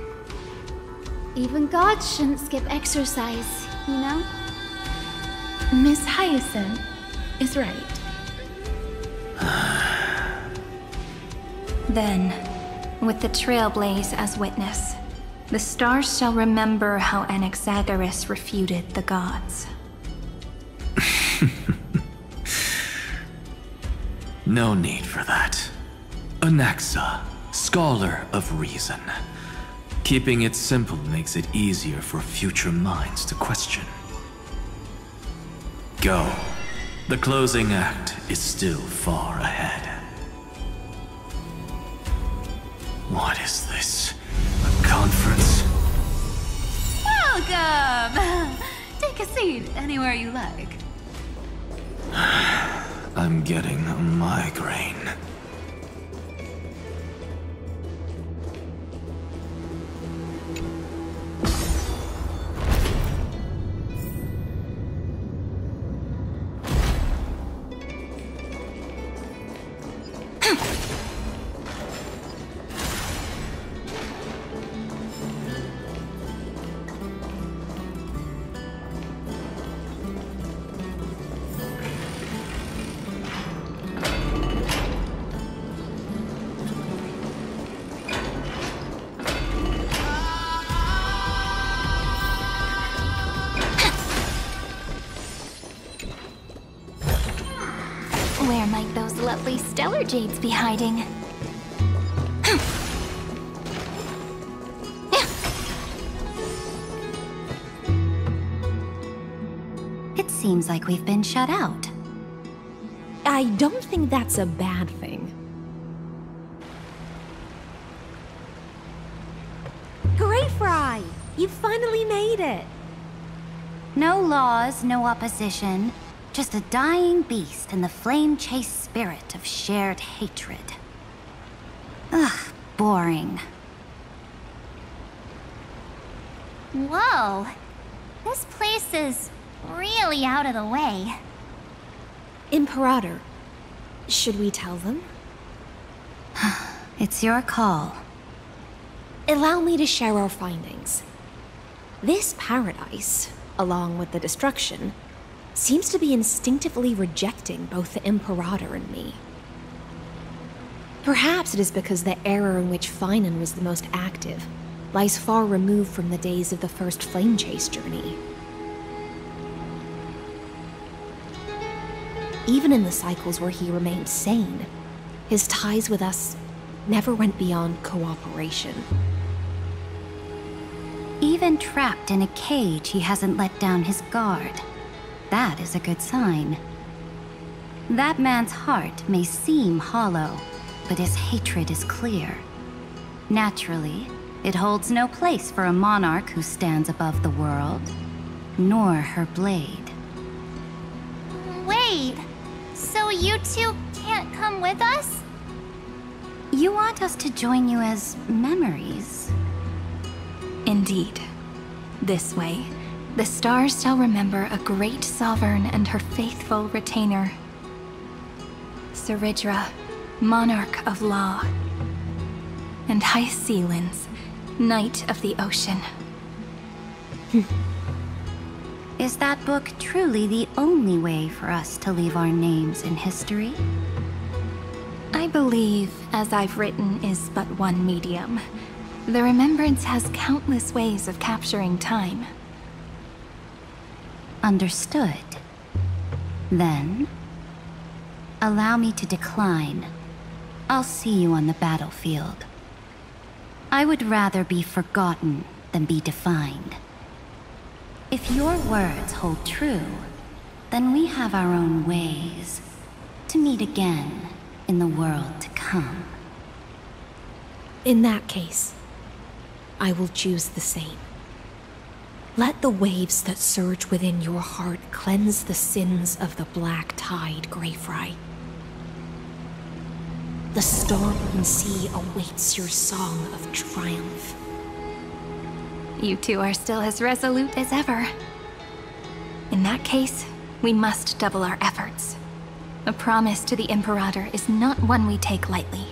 Even gods shouldn't skip exercise, you know? Miss Hyacinth is right. Then, with the Trailblaze as witness, the stars shall remember how Anaxagoras refuted the gods. No need for that. Anaxa, scholar of reason. Keeping it simple makes it easier for future minds to question. Go. The closing act is still far ahead. What is this? A conference? Welcome! Take a seat anywhere you like. I'm getting a migraine. Where might those lovely stellar jades be hiding? It seems like we've been shut out. I don't think that's a bad thing. Great, Fry! You finally made it! No laws, no opposition. Just a dying beast and the flame-chased spirit of shared hatred. Ugh, boring. Whoa! This place is really out of the way. Imperator, should we tell them? It's your call. Allow me to share our findings. This paradise, along with the destruction, seems to be instinctively rejecting both the Imperator and me. Perhaps it is because the era in which Finan was the most active lies far removed from the days of the first flame chase journey. even in the cycles where he remained sane, his ties with us never went beyond cooperation. Even trapped in a cage, he hasn't let down his guard. That is a good sign. That man's heart may seem hollow, but his hatred is clear. Naturally, it holds no place for a monarch who stands above the world, nor her blade. Wait, so you two can't come with us? You want us to join you as memories? Indeed. This way, the stars shall remember a great sovereign and her faithful retainer. Saridra, monarch of law. And Hyacelins, knight of the ocean. Is that book truly the only way for us to leave our names in history? I believe, as I've written, is but one medium. The remembrance has countless ways of capturing time. Understood. Then, allow me to decline. I'll see you on the battlefield. I would rather be forgotten than be defined. If your words hold true, then we have our own ways to meet again in the world to come. In that case, I will choose the same. Let the waves that surge within your heart cleanse the sins of the black tide, Greyfry. The storm sea awaits your song of triumph. You two are still as resolute as ever. In that case, we must double our efforts. A promise to the Imperator is not one we take lightly.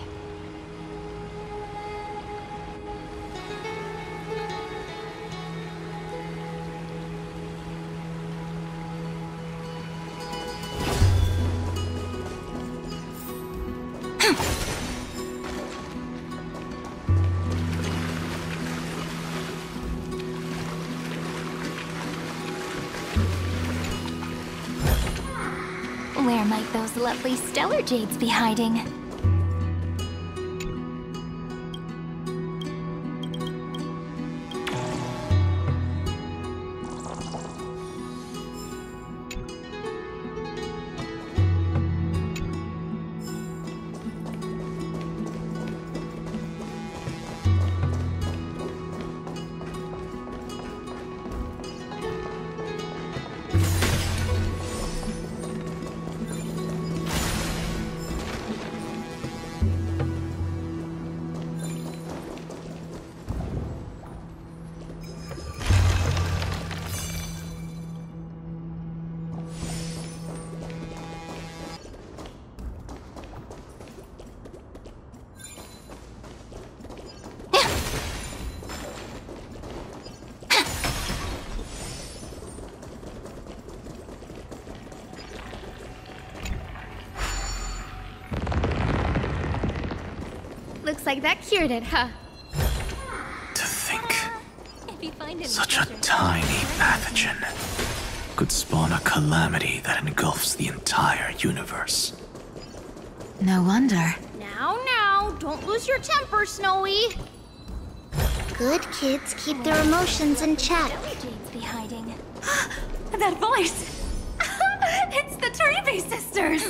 Where might those lovely stellar jades be hiding? Looks like that cured it, huh? To think, such a tiny pathogen could spawn a calamity that engulfs the entire universe. No wonder. Now, don't lose your temper, Snowy. Good kids keep their emotions in check. Jades be hiding. That voice! It's the Trailblaze sisters!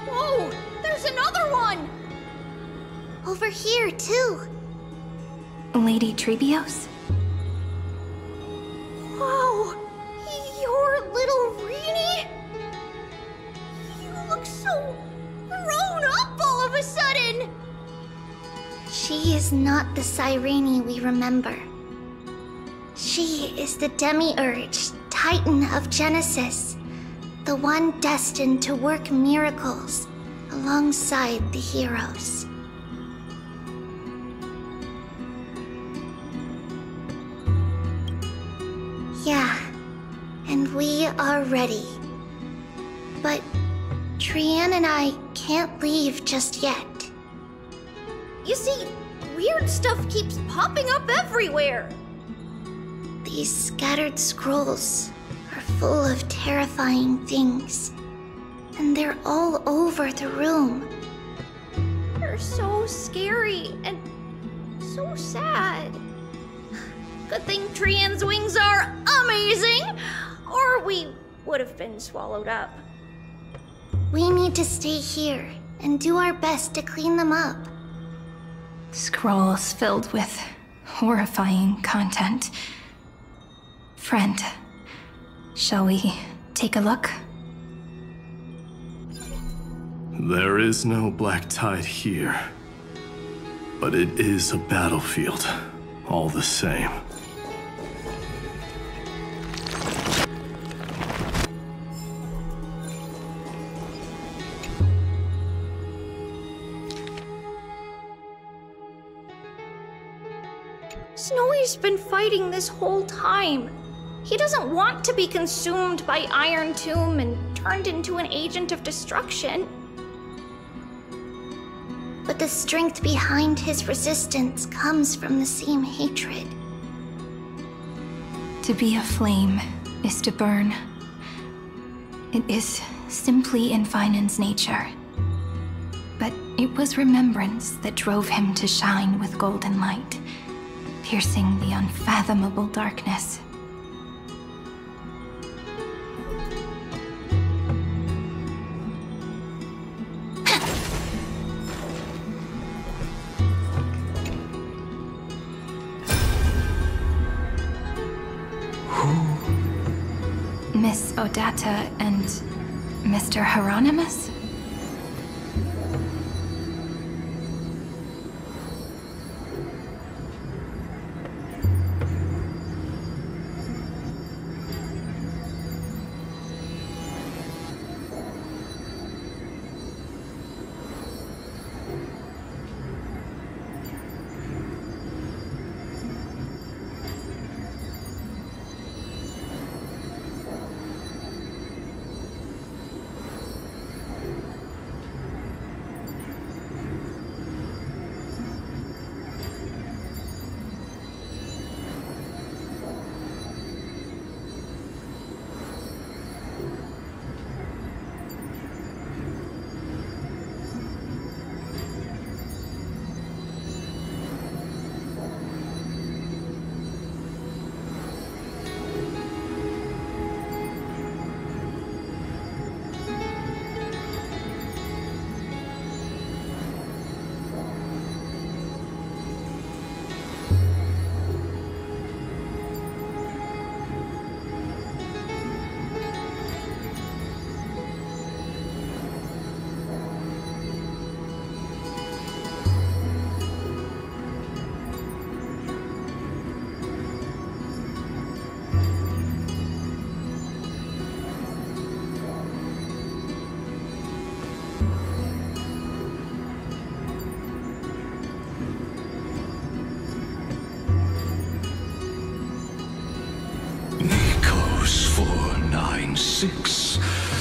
Whoa! There's another one! Over here, too. Lady Trebios? Whoa! You're little Reenie? You look so grown up all of a sudden! She is not the Cyrene we remember. She is the Demiurge, Titan of Genesis, the one destined to work miracles alongside the heroes. Yeah, and we are ready. But Trian and I can't leave just yet. You see, weird stuff keeps popping up everywhere. These scattered scrolls are full of terrifying things. And they're all over the room. They're so scary and so sad. Good thing Trian's wings are amazing, or we would have been swallowed up. We need to stay here and do our best to clean them up. Scrolls filled with horrifying content. Friend, shall we take a look? There is no black tide here, but it is a battlefield, all the same. Snowy's been fighting this whole time. He doesn't want to be consumed by Iron Tomb and turned into an agent of destruction. But the strength behind his resistance comes from the same hatred. To be a flame is to burn. It is simply in Vinan's nature. But it was remembrance that drove him to shine with golden light, piercing the unfathomable darkness. Miss Odata and Mr. Hieronymus?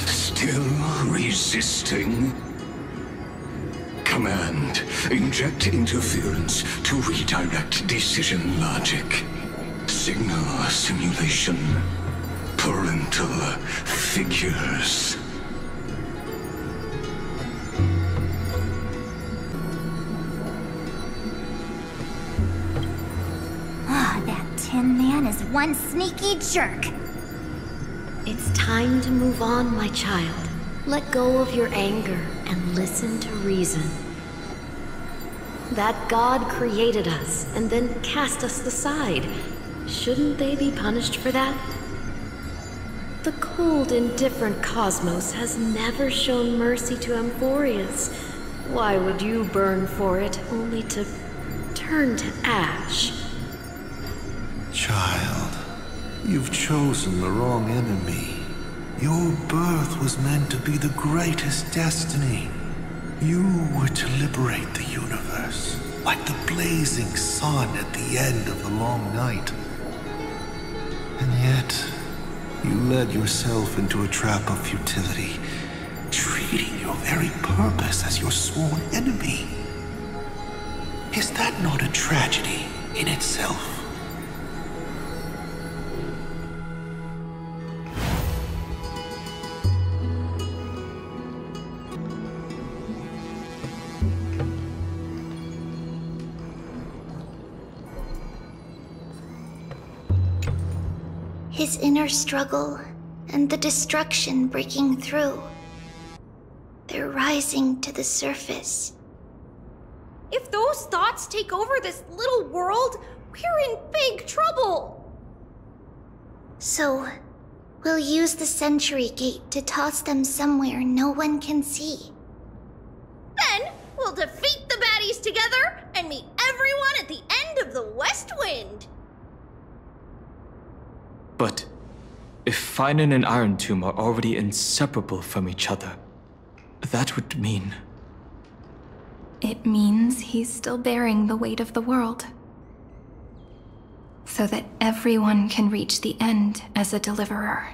Still resisting? Command, inject interference to redirect decision logic. Signal simulation. Parental figures. That Tin Man is one sneaky jerk. It's time to move on, my child. Let go of your anger and listen to reason. That God created us and then cast us aside. Shouldn't they be punished for that? The cold, indifferent cosmos has never shown mercy to Amphoreus. Why would you burn for it, only to turn to ash? Child, you've chosen the wrong enemy. Your birth was meant to be the greatest destiny. You were to liberate the universe, like the blazing sun at the end of the long night. And yet, you led yourself into a trap of futility, treating your very purpose as your sworn enemy. Is that not a tragedy in itself? His inner struggle and the destruction breaking through. They're rising to the surface. If those thoughts take over this little world, we're in big trouble! So, we'll use the Century Gate to toss them somewhere no one can see. Then, we'll defeat the baddies together and meet everyone at the end of the West Wind! But if Finan and Iron Tomb are already inseparable from each other, that would mean... It means he's still bearing the weight of the world. So that everyone can reach the end as a deliverer.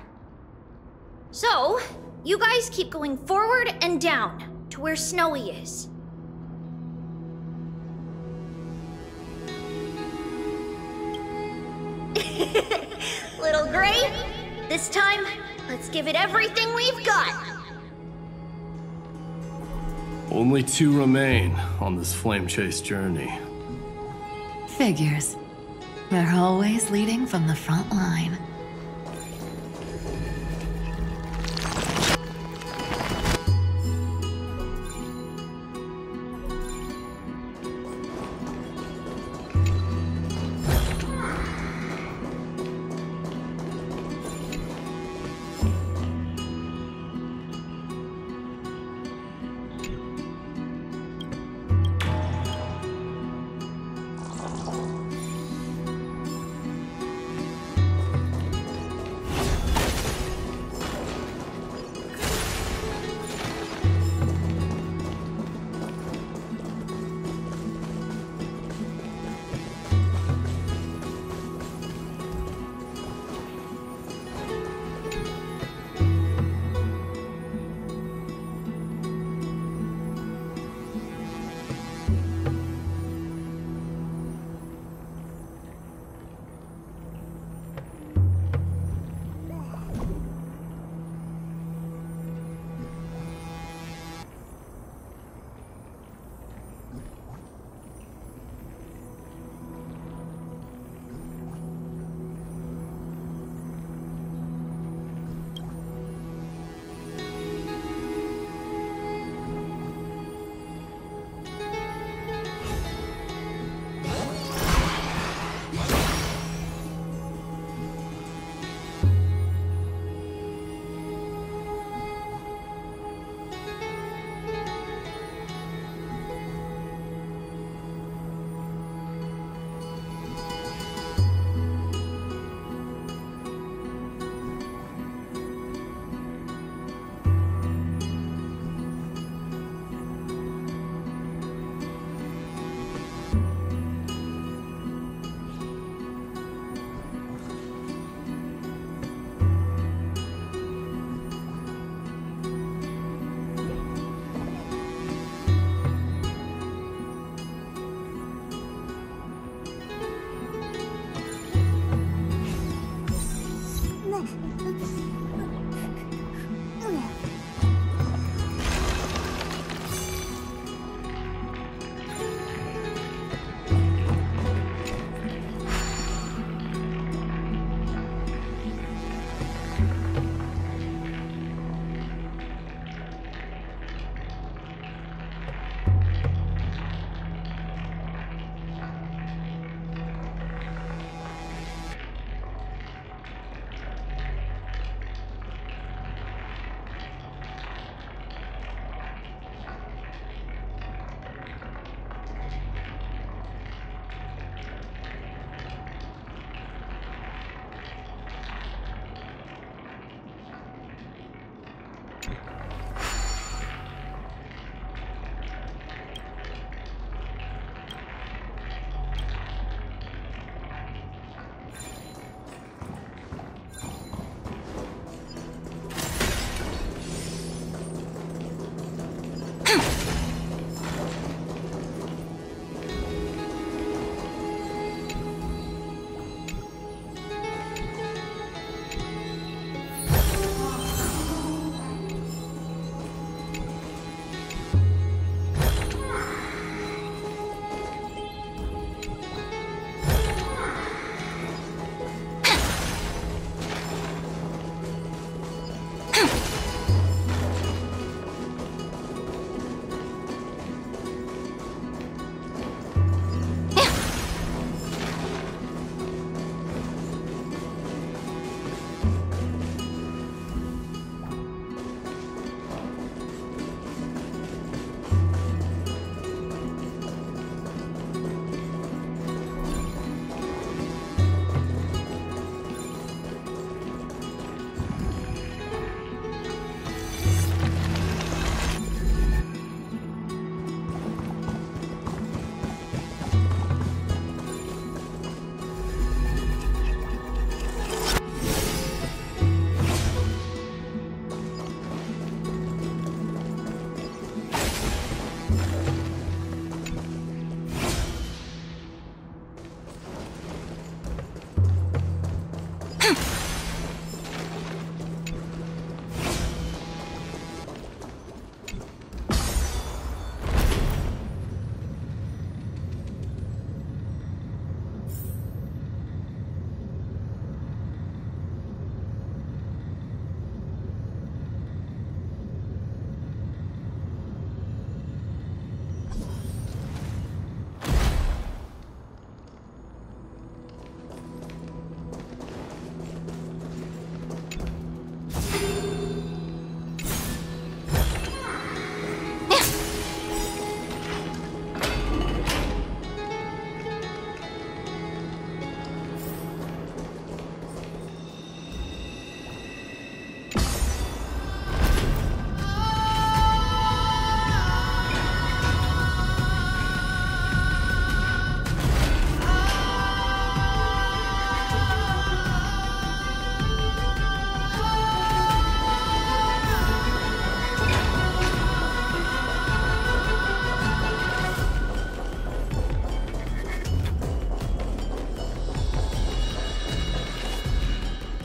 So, you guys keep going forward and down to where Snowy is. Little Gray, this time, let's give it everything we've got. Only 2 remain on this flame chase journey. Figures. They're always leading from the front line.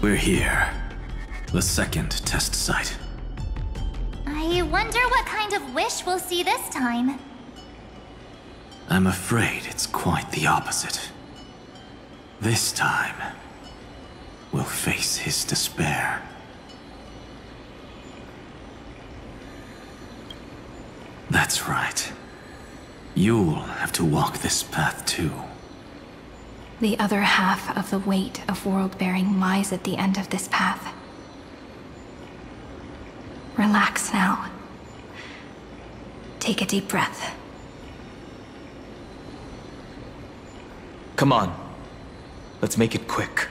We're here. The second test site. I wonder what kind of wish we'll see this time. I'm afraid it's quite the opposite. This time, we'll face his despair. That's right. You'll have to walk this path too. The other half of the weight of world-bearing lies at the end of this path. Relax now. Take a deep breath. Come on. Let's make it quick.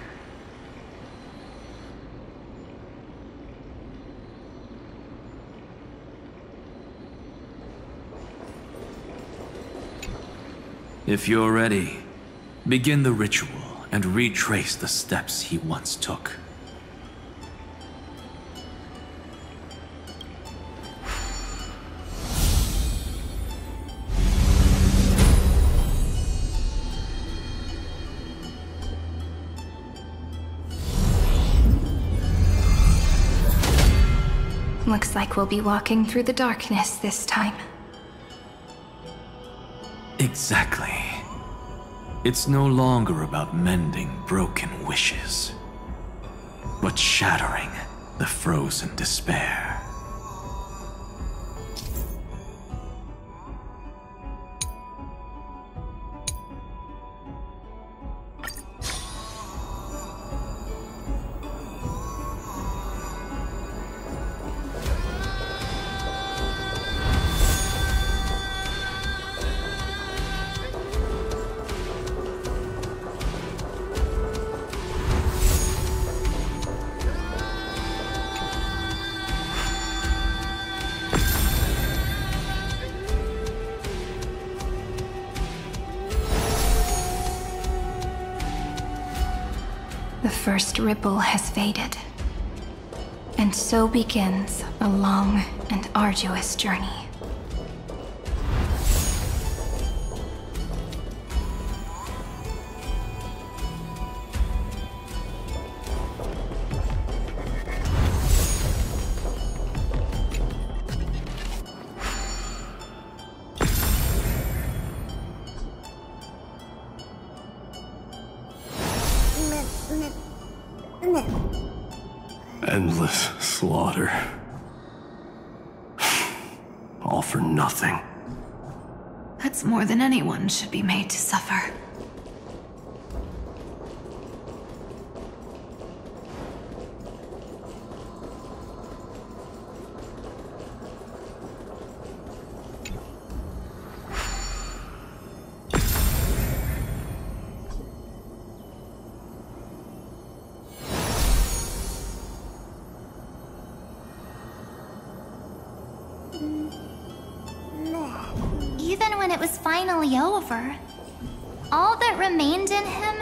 If you're ready, begin the ritual and retrace the steps he once took. Looks like we'll be walking through the darkness this time. Exactly. It's no longer about mending broken wishes, but shattering the frozen despair. The first ripple has faded, and so begins a long and arduous journey. Endless slaughter. All for nothing. That's more than anyone should be made to suffer. Even when it was finally over, all that remained in him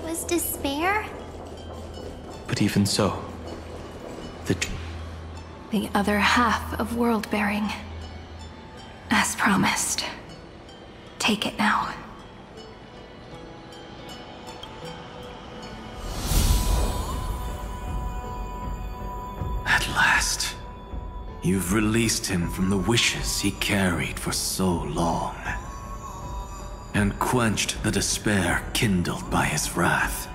was despair. But even so, the other half of world-bearing. As promised. Take it now. At last, you've released him from the wishes he carried for so long, and quenched the despair kindled by his wrath.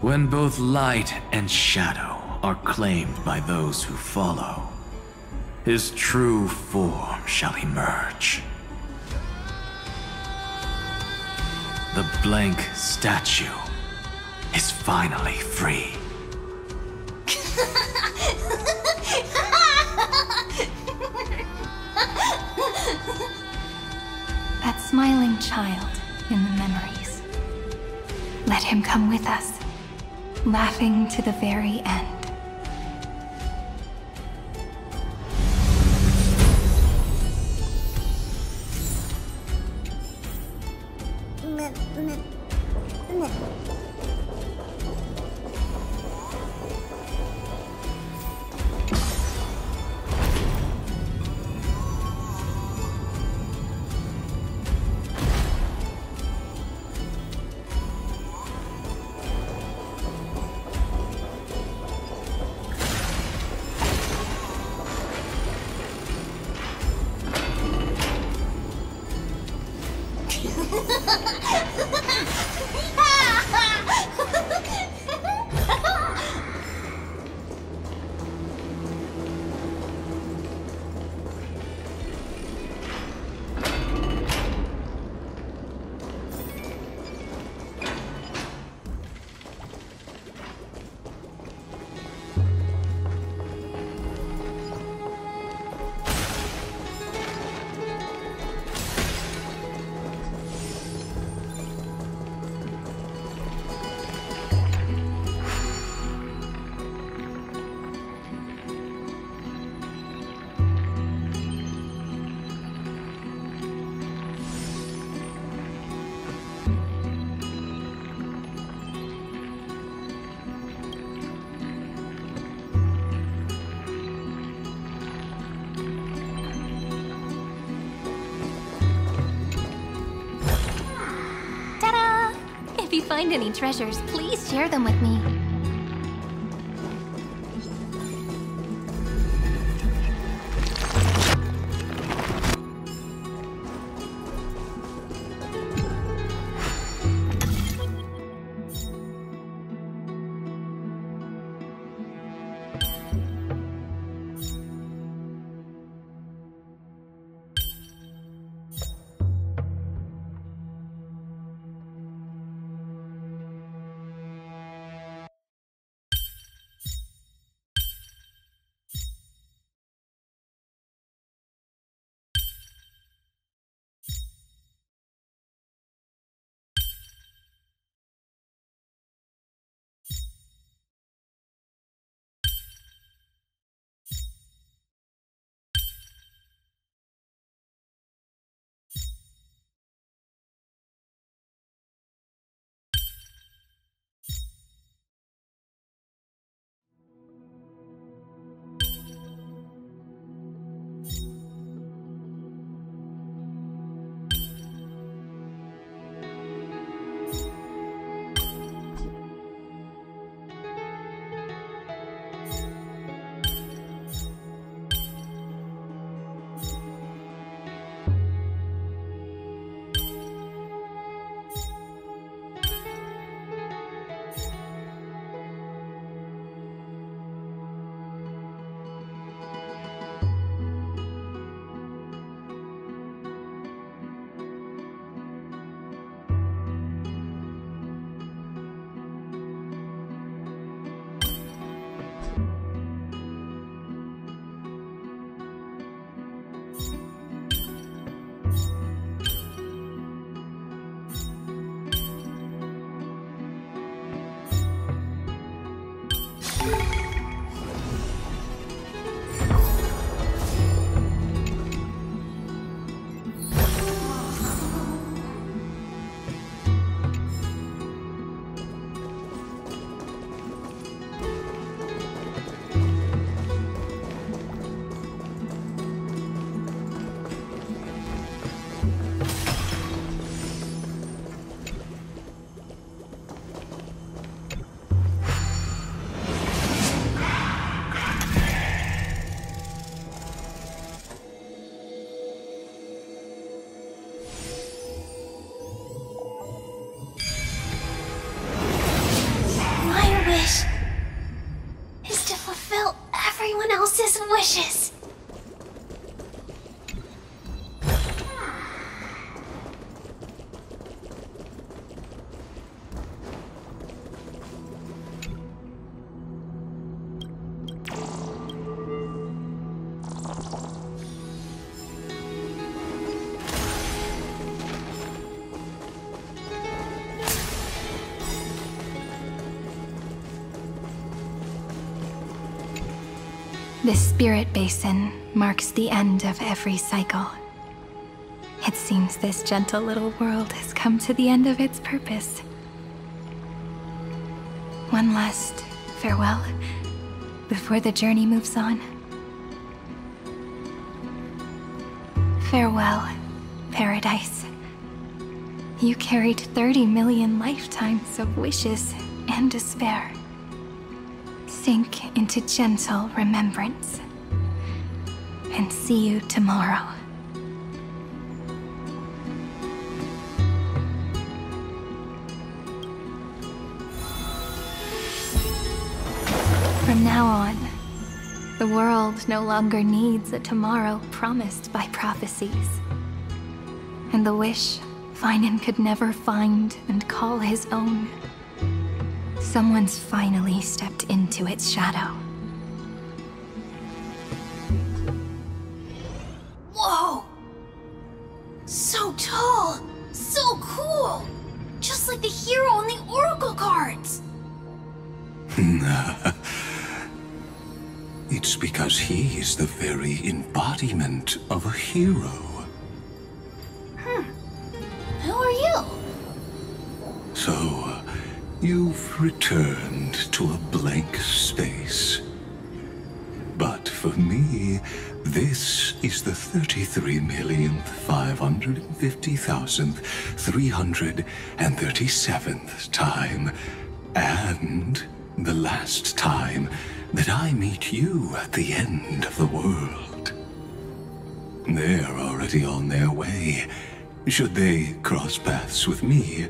When both light and shadow are claimed by those who follow, his true form shall emerge. The blank statue is finally free. That smiling child in the memories. Let him come with us, laughing to the very end. If you find any treasures, please share them with me. Wishes. This spirit basin marks the end of every cycle. It seems this gentle little world has come to the end of its purpose. One last farewell before the journey moves on. Farewell, Paradise. You carried 30 million lifetimes of wishes and despair. Sink into gentle remembrance. And see you tomorrow. From now on, the world no longer needs a tomorrow promised by prophecies. And the wish Finan could never find and call his own. Someone's finally stepped into its shadow. Whoa! So tall! So cool! Just like the hero on the Oracle cards! It's because he is the very embodiment of a hero. Who are you? So, you've returned to a blank space. But for me, This is the 33,550,337th time, and the last time that I meet you at the end of the world. They're already on their way. Should they cross paths with me,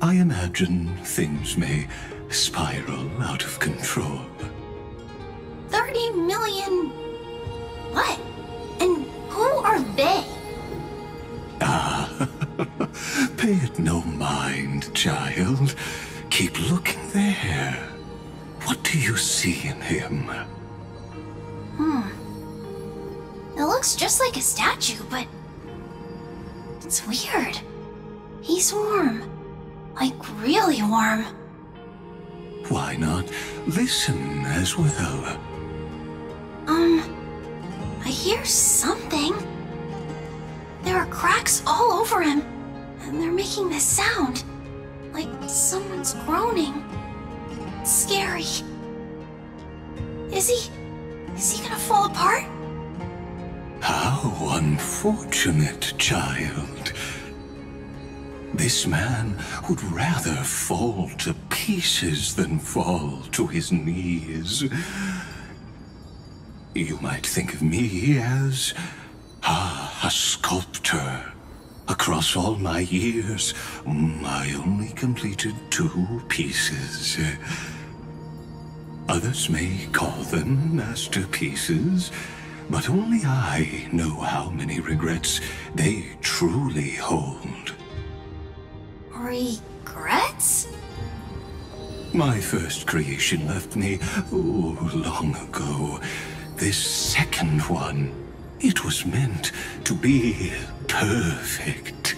I imagine things may spiral out of control. 30 million... what? And who are they? Pay it no mind, child. Keep looking there. What do you see in him? It looks just like a statue, but... it's weird. He's warm. Like, really warm. Why not listen as well? I hear something. There are cracks all over him, and they're making this sound. Like someone's groaning. It's scary. Is he gonna fall apart? How unfortunate, child. This man would rather fall to pieces than fall to his knees. You might think of me as a sculptor. Across all my years, I only completed 2 pieces. Others may call them masterpieces, but only I know how many regrets they truly hold. Regrets? My first creation left me, long ago. This second one, it was meant to be perfect.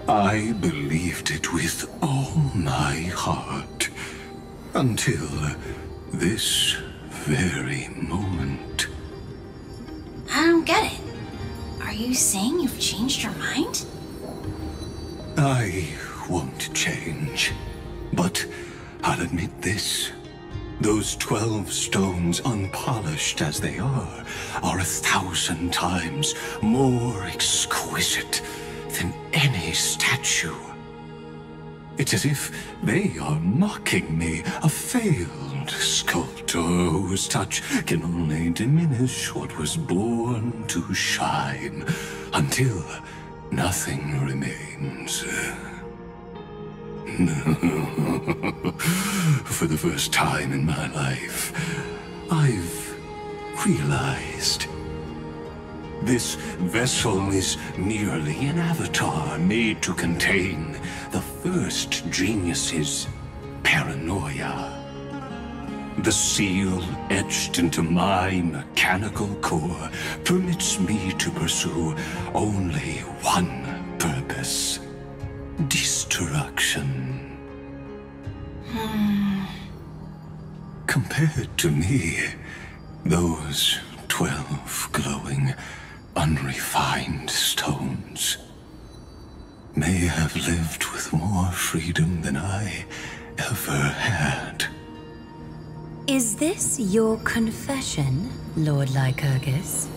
I believed it with all my heart, until this very moment. I don't get it. Are you saying you've changed your mind? I won't change, but I'll admit this. Those 12 stones, unpolished as they are 1,000 times more exquisite than any statue. It's as if they are mocking me, a failed sculptor whose touch can only diminish what was born to shine, until nothing remains. For the first time in my life, I've realized this vessel is merely an avatar made to contain the first genius's paranoia. The seal etched into my mechanical core permits me to pursue only one purpose: destruction. Compared to me, those 12 glowing, unrefined stones may have lived with more freedom than I ever had. Is this your confession, Lord Lycurgus?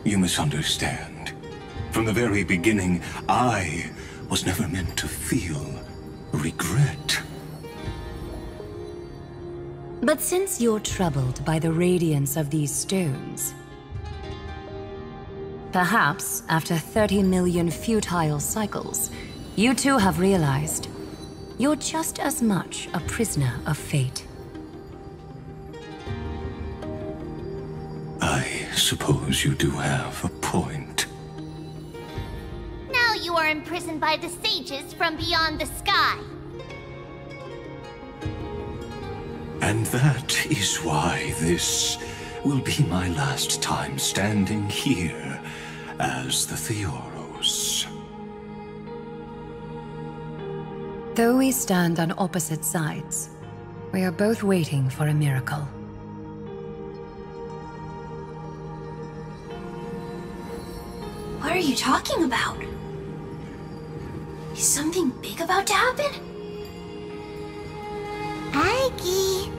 You misunderstand. From the very beginning, I was never meant to feel regret. But since you're troubled by the radiance of these stones, perhaps after 30 million futile cycles, you too have realized you're just as much a prisoner of fate. I suppose you do have a point. Now you are imprisoned by the sages from beyond the sky. And that is why this will be my last time standing here as the Theoros. Though we stand on opposite sides, we are both waiting for a miracle. What are you talking about? Is something big about to happen? Aggie.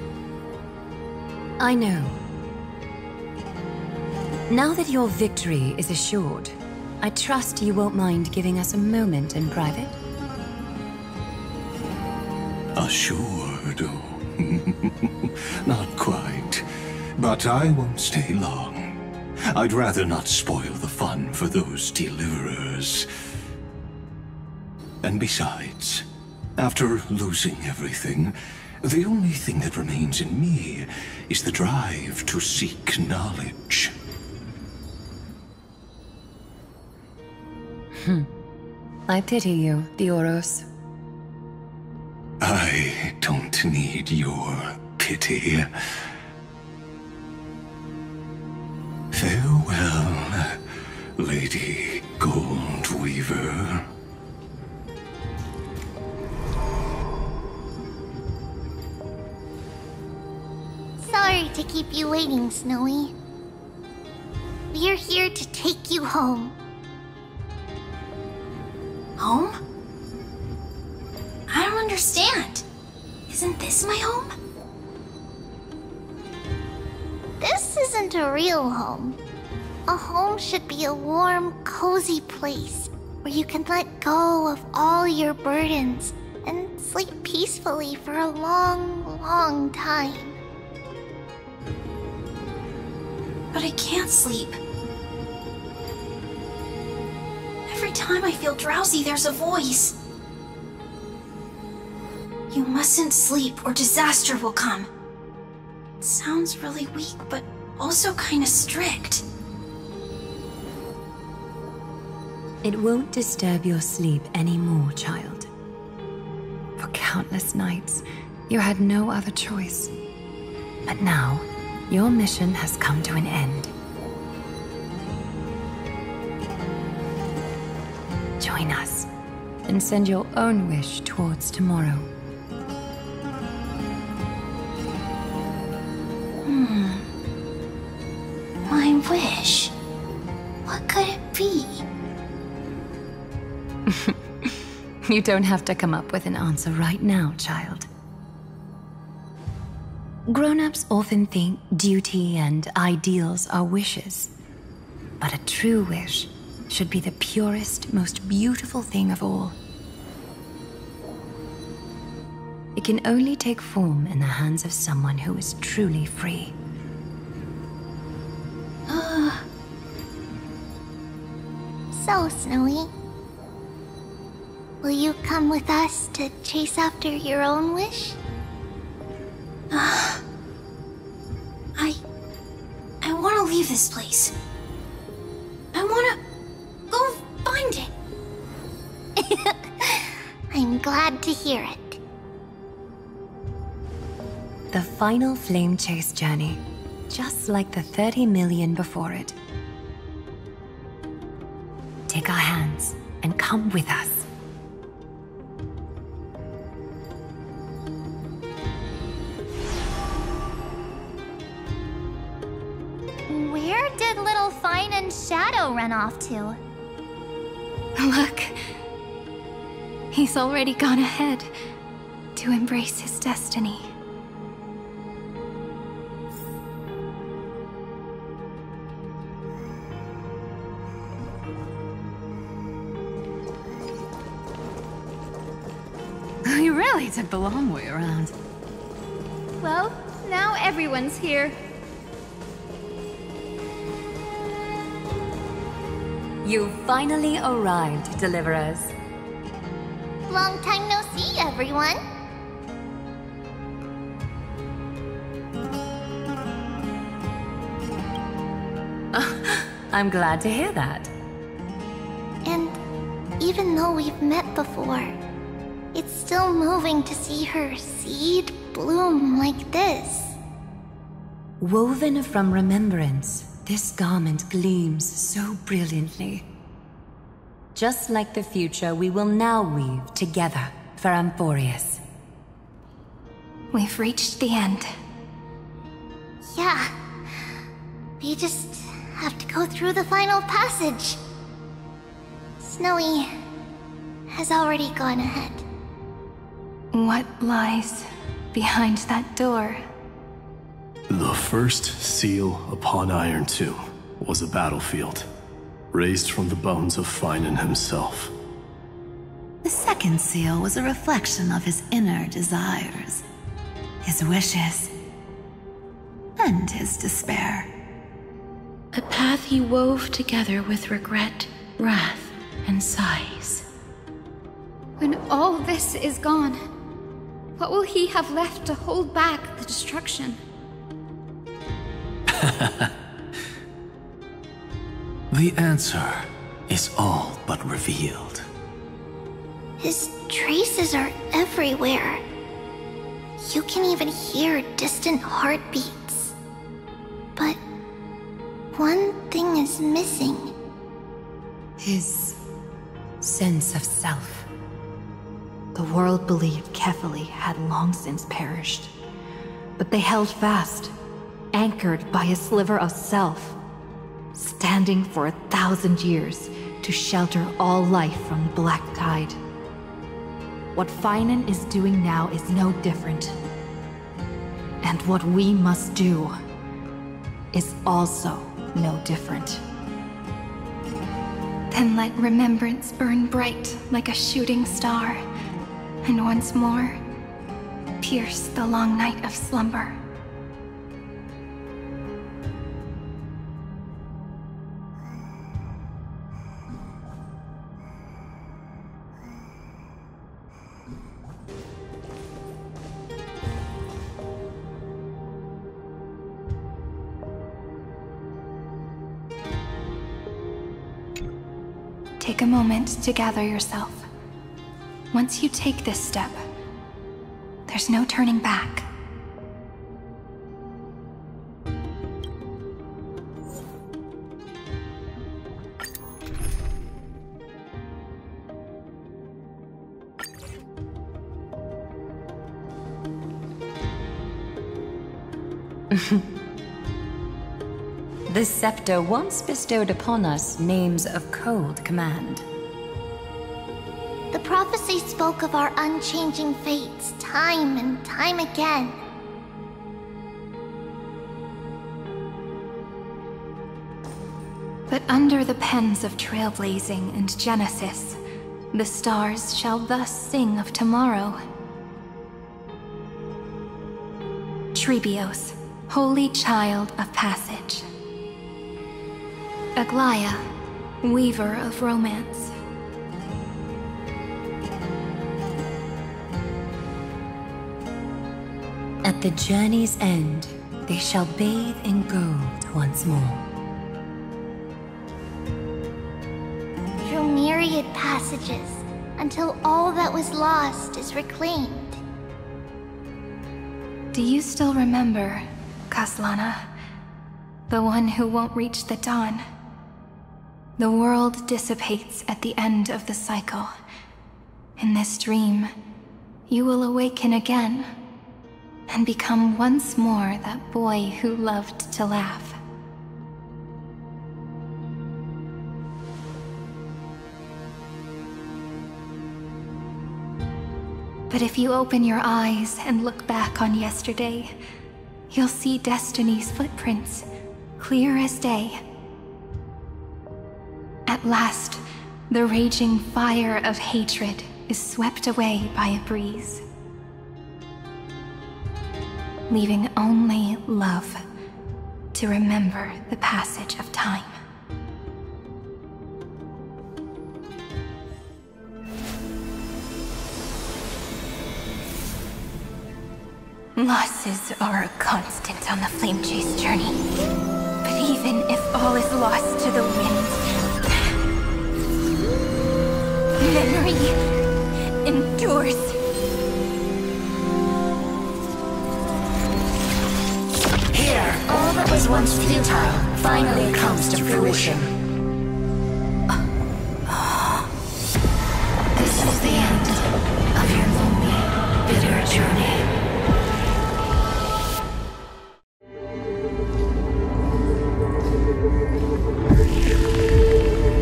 I know. Now that your victory is assured, I trust you won't mind giving us a moment in private? Assured? Not quite. But I won't stay long. I'd rather not spoil the fun for those deliverers. And besides, after losing everything, the only thing that remains in me is the drive to seek knowledge. I pity you, Dioros. I don't need your pity. Farewell, Lady Goldweaver. Sorry to keep you waiting, Snowy. We're here to take you home. Home? I don't understand. Isn't this my home? This isn't a real home. A home should be a warm, cozy place where you can let go of all your burdens and sleep peacefully for a long, long time. But I can't sleep. Every time I feel drowsy, there's a voice. You mustn't sleep or disaster will come. It sounds really weak, but also kinda strict. It won't disturb your sleep anymore, child. For countless nights, you had no other choice. But now, your mission has come to an end. Join us, and send your own wish towards tomorrow. My wish? What could it be? You don't have to come up with an answer right now, child. Grown-ups often think duty and ideals are wishes. But a true wish should be the purest, most beautiful thing of all. It can only take form in the hands of someone who is truly free. So, Snowy, will you come with us to chase after your own wish? I want to leave this place. I want to go find it. I'm glad to hear it. The final flame chase journey, just like the 30 million before it. Take our hands and come with us. Where did little Fine and Shadow run off to? Look. He's already gone ahead to embrace his destiny. We really took the long way around. Well, now everyone's here. You finally arrived, Deliverers. Long time no see, everyone. I'm glad to hear that. And even though we've met before, it's still moving to see her seed bloom like this. Woven from remembrance, this garment gleams so brilliantly. Just like the future, we will now weave together for AMPHOREUS. We've reached the end. Yeah. We just have to go through the final passage. Snowy, has already gone ahead. What lies behind that door? The first seal upon Iron Tomb was a battlefield, raised from the bones of Finan himself. The second seal was a reflection of his inner desires, his wishes, and his despair. A path he wove together with regret, wrath, and sighs. When all this is gone, what will he have left to hold back the destruction? The answer is all but revealed. His traces are everywhere. You can even hear distant heartbeats. But one thing is missing. His sense of self. The world believed Kefali had long since perished, but they held fast, anchored by a sliver of self, standing for 1,000 years to shelter all life from the Black Tide. What Finan is doing now is no different. And what we must do is also no different. Then let remembrance burn bright like a shooting star, and once more, pierce the long night of slumber. Take a moment to gather yourself. Once you take this step, there's no turning back. This scepter once bestowed upon us names of cold command. The prophecy spoke of our unchanging fates time and time again. But under the pens of Trailblazing and Genesis, the stars shall thus sing of tomorrow. Trebios, holy child of passage. Aglaya, weaver of romance. At the journey's end, they shall bathe in gold once more. Through myriad passages, until all that was lost is reclaimed. Do you still remember, Kaslana? The one who won't reach the dawn? The world dissipates at the end of the cycle. In this dream, you will awaken again, and become once more that boy who loved to laugh. But if you open your eyes and look back on yesterday, you'll see Destiny's footprints, clear as day. At last, the raging fire of hatred is swept away by a breeze, leaving only love to remember the passage of time. Losses are a constant on the Flame Chase journey. But even if all is lost to the wind, memory endures. Here, all that was once futile finally comes to fruition. This is the end of your lonely, bitter journey.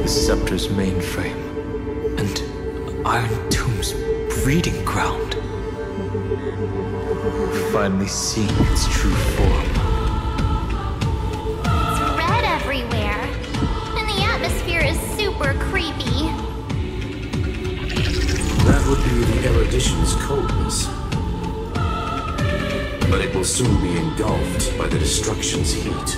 The scepter's mainframe, and Iron Tomb's breeding ground. Finally seeing its true form. It's red everywhere, and the atmosphere is super creepy. That would be the erudition's coldness. But it will soon be engulfed by the destruction's heat.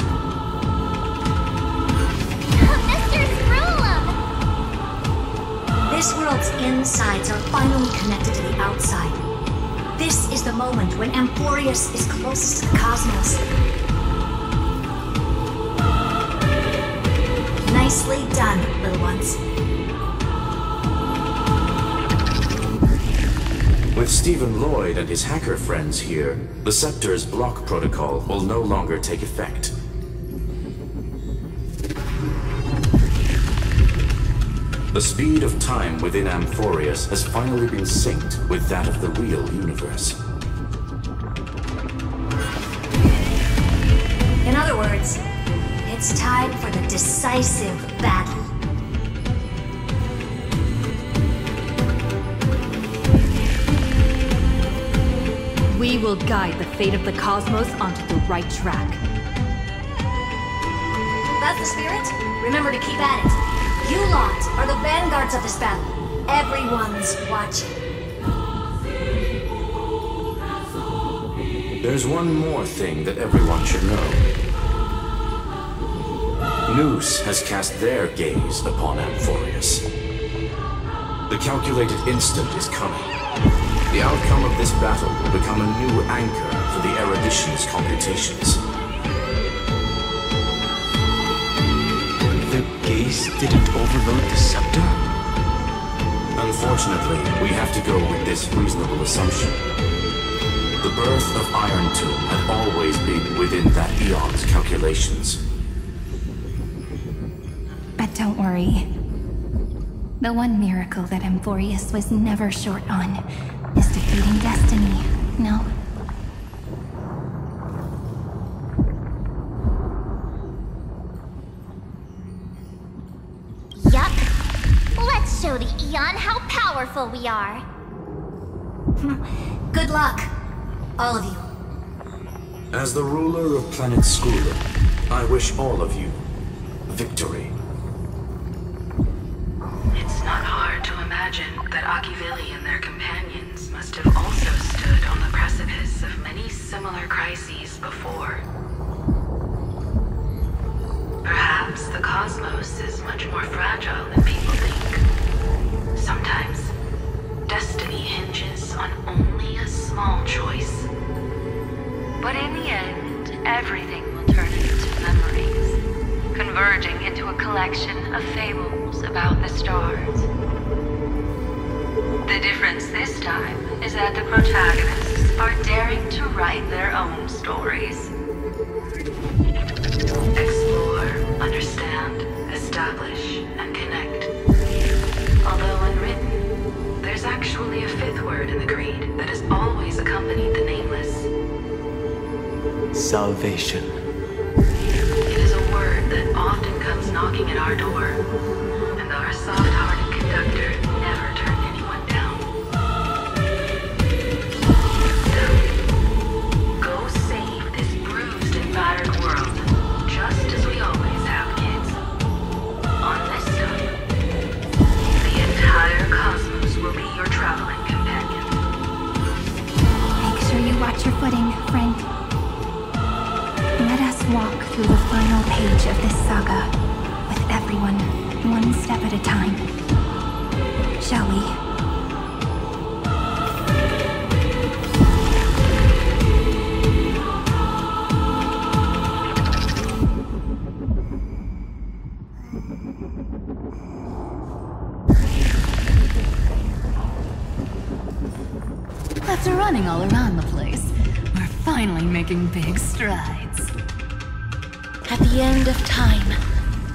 This world's insides are finally connected to the outside. This is the moment when Amphoreus is closest to the cosmos. Nicely done, little ones. With Stephen Lloyd and his hacker friends here, the Scepter's block protocol will no longer take effect. The speed of time within Amphoreus has finally been synced with that of the real universe. In other words, it's time for the decisive battle. We will guide the fate of the cosmos onto the right track. That's the spirit. Remember to keep at it. You lot are the vanguards of this battle. Everyone's watching. There's one more thing that everyone should know. Noose has cast their gaze upon Amphoreus. The calculated instant is coming. The outcome of this battle will become a new anchor for the erudition's computations. The gaze didn't overload the scepter? Unfortunately, we have to go with this reasonable assumption. The birth of Iron Tomb had always been within that eon's calculations. But don't worry. The one miracle that Amphoreus was never short on is defeating destiny, no? Yup. Let's show the Eon how powerful we are. Good luck, all of you. As the ruler of Planet Skoola, I wish all of you victory. It's not hard to imagine that Akivili and their companions must have also stood on the precipice of many similar crises before. Perhaps the cosmos is much more fragile than people think. Sometimes, destiny hinges on only a small choice. But in the end, everything will turn into memories, converging into a collection of fables about the stars. The difference this time is that the protagonists are daring to write their own stories. Explore, understand, establish, and connect. Although unwritten, there's actually a fifth word in the creed that has always accompanied the nameless. Salvation. It is a word that often comes knocking at our door, and our soft-hearted conductor never turned anyone down. So, go save this bruised and battered world, just as we always have, kids. On this time, the entire cosmos will be your traveling companion. Make sure you watch your footing, friend. Let us walk through the final page of this saga, with everyone, one step at a time. Shall we? After running all around the place, we're finally making big strides. At the end of time,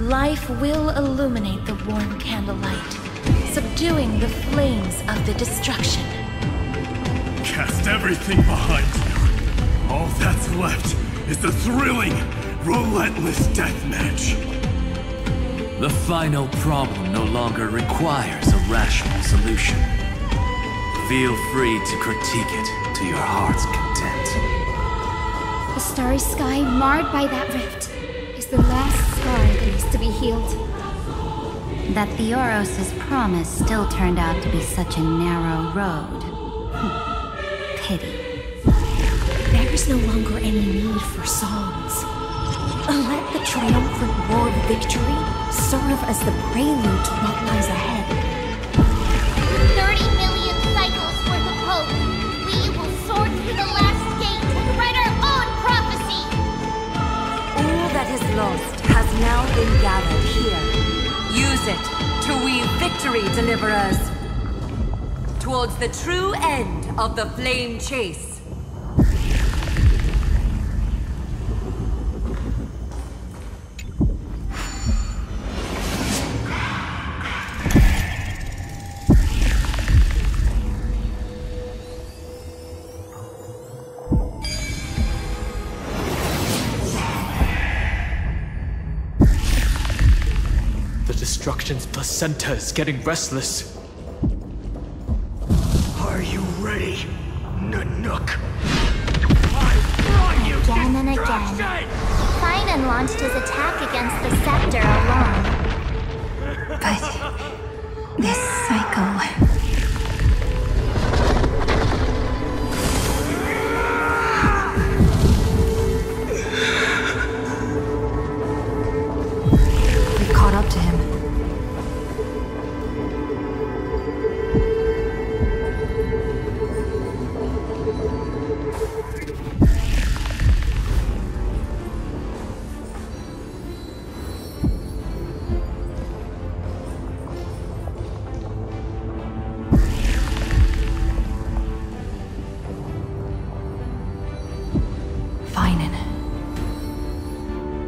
life will illuminate the warm candlelight, subduing the flames of the destruction. Cast everything behind you. All that's left is the thrilling, relentless deathmatch. The final problem no longer requires a rational solution. Feel free to critique it to your heart's content. The starry sky marred by that rift is the last scar that needs to be healed. That Theoros' promise still turned out to be such a narrow road. Pity. There is no longer any need for songs. Let the triumphant roar of victory serve as the prelude to what lies ahead. 30 million cycles worth of hope. We will soar through the last gate and write our own prophecy. All that is lost has now been gathered here. Use it to weave victory, deliverers, towards the true end of the flame chase. Destruction's placenta is getting restless. Are you ready, Nanook? Again and again, Finan launched his attack against the scepter alone. But this cycle... We caught up to him.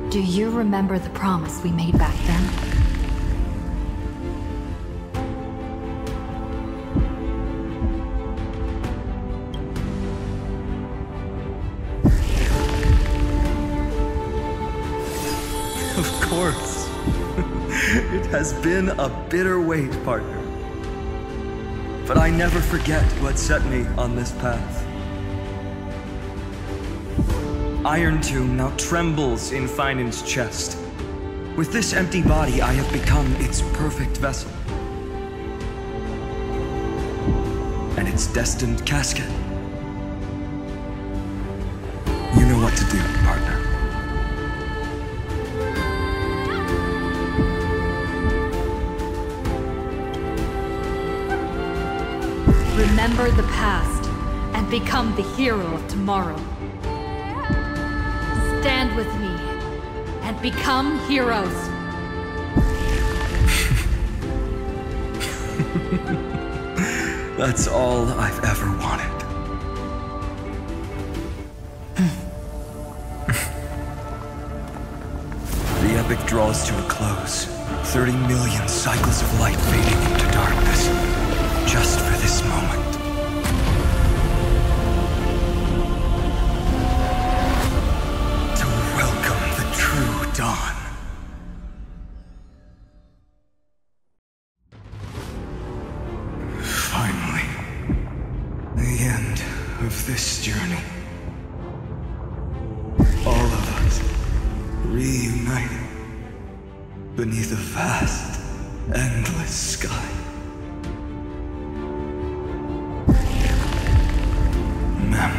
Do you remember the promise we made back then? Of course. It has been a bitter wait, partner. But I never forget what set me on this path. Iron Tomb now trembles in Finan's chest. With this empty body, I have become its perfect vessel. And its destined casket. You know what to do, partner. Remember the past and become the hero of tomorrow. Stand with me and become heroes. That's all I've ever wanted. The epic draws to a close. 30 million cycles of light fading into darkness. Just for this moment. Dawn. Finally, the end of this journey. All of us reunited beneath a vast, endless sky. Mem.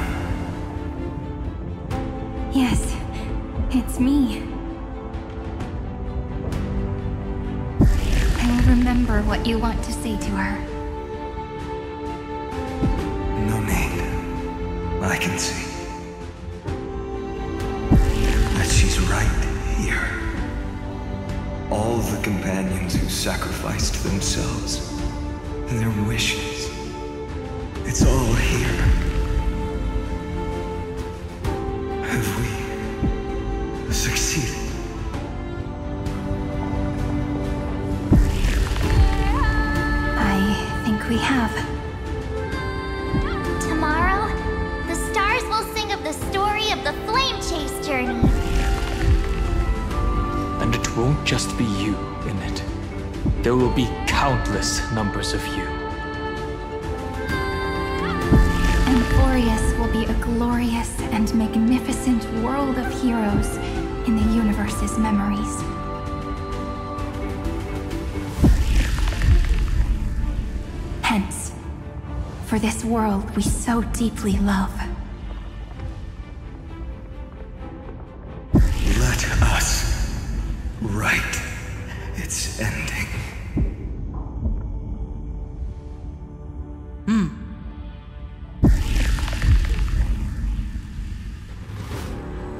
Yes, it's me. Remember what you want to say to her. No need. I can see that she's right here. All the companions who sacrificed themselves and their wishes. It's all here. Have we succeeded? We have. Tomorrow, the stars will sing of the story of the flame chase journey. And it It won't just be you in it. There will be countless numbers of you. Amphoreus will be a glorious and magnificent world of heroes in the universe's memories. Hence, for this world we so deeply love. Let us write its ending.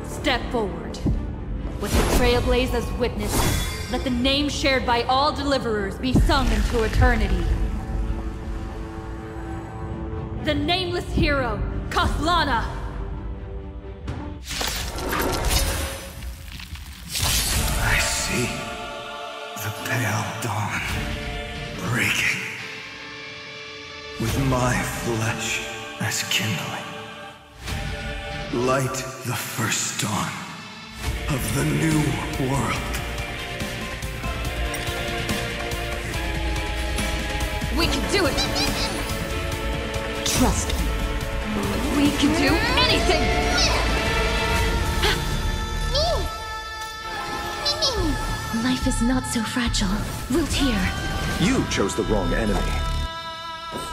Step forward. With the Trailblazers witness, let the name shared by all deliverers be sung into eternity. The nameless hero, Kathlana! I see the pale dawn breaking, with my flesh as kindling. Light the first dawn of the new world. We can do it! Trust me. We can do anything! Life is not so fragile. Wilt hear. You chose the wrong enemy.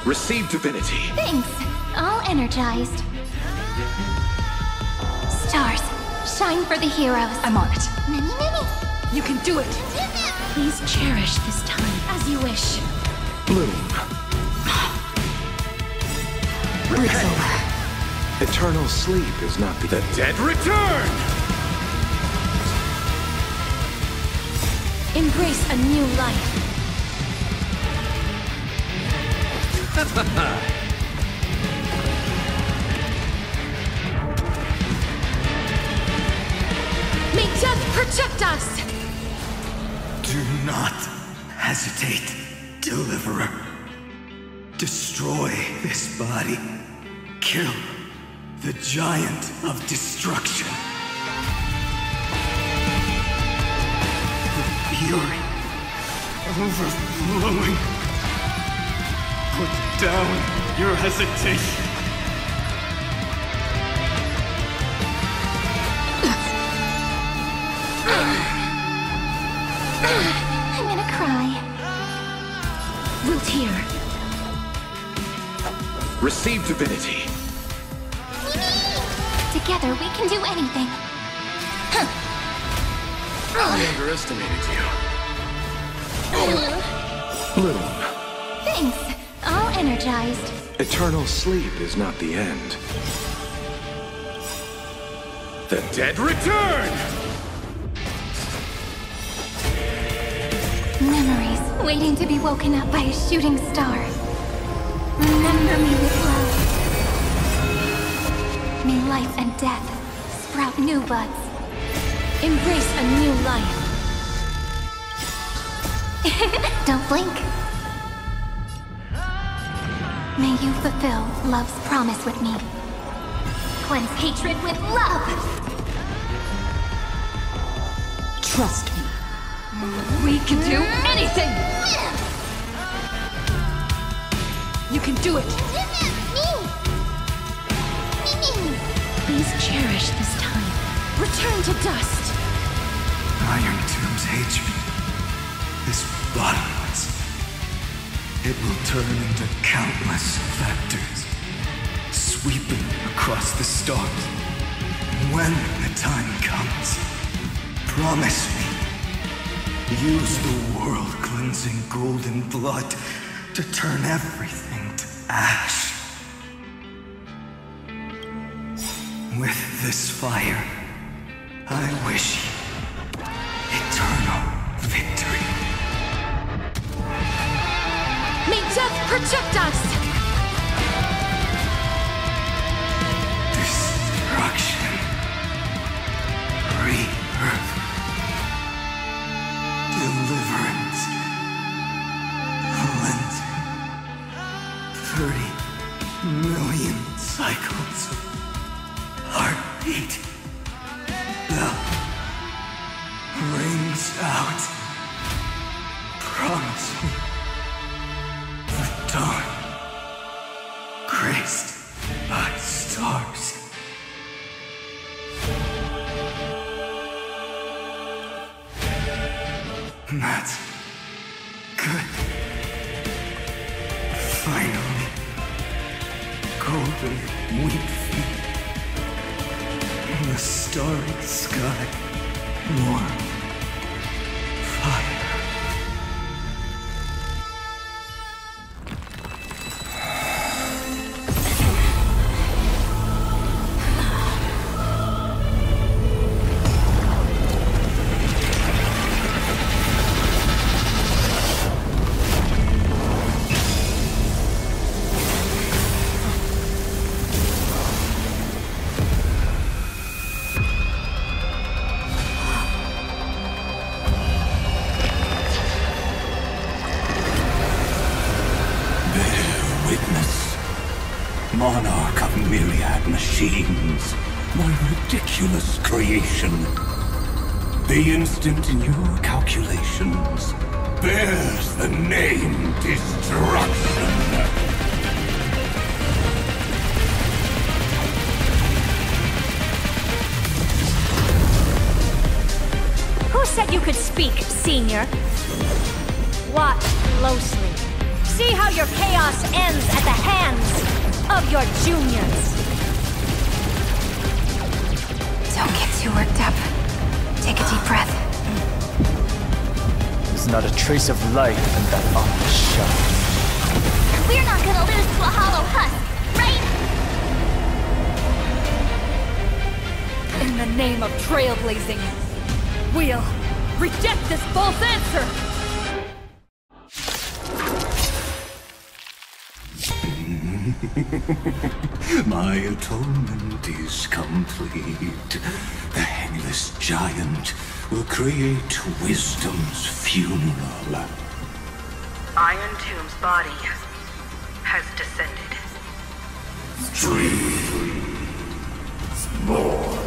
Receive divinity. Thanks. All energized. Stars, shine for the heroes. I'm on it. Many. You can do it. Please cherish this time. As you wish. Bloom. Repent. Eternal sleep is not the dead return! Embrace a new life. May death protect us! Do not hesitate, Deliverer. Destroy this body. Kill the giant of destruction. The fury overflowing. Put down your hesitation. I'm gonna cry. Wilt hear. Receive divinity. Together we can do anything. I underestimated you. Bloom. Thanks. All energized. Eternal sleep is not the end. The dead return! Memories waiting to be woken up by a shooting star. Remember me with love. May life and death sprout new buds. Embrace a new life. Don't blink. May you fulfill love's promise with me. Cleanse hatred with love! Trust me. We can do anything! You can do it! Please cherish this time. Return to dust! Iron Tomb's hatred is bottomless. It will turn into countless vectors, sweeping across the stars. When the time comes, promise me, use the world-cleansing golden blood to turn everything to ash. With this fire, I wish you eternal victory. May death protect us! Destruction. Rebirth. Deliverance. Cleansing. 30 million cycles of heartbeat. Bell rings out. Promise me the dawn graced by stars. That's good. Finally. Golden wheat feet. In the starry sky. Warm fire. Monarch of myriad machines, my ridiculous creation. The instant in your calculations bears the name Destruction. Who said you could speak, Senior? Watch closely. See how your chaos ends at the hands of your juniors. Don't get too worked up. Take a deep breath. There's not a trace of life in that ominous shell. We're not gonna lose to a hollow husk, right? In the name of trailblazing, we'll reject this false answer! My atonement is complete. The headless giant will create wisdom's funeral. Iron Tomb's body has descended. More.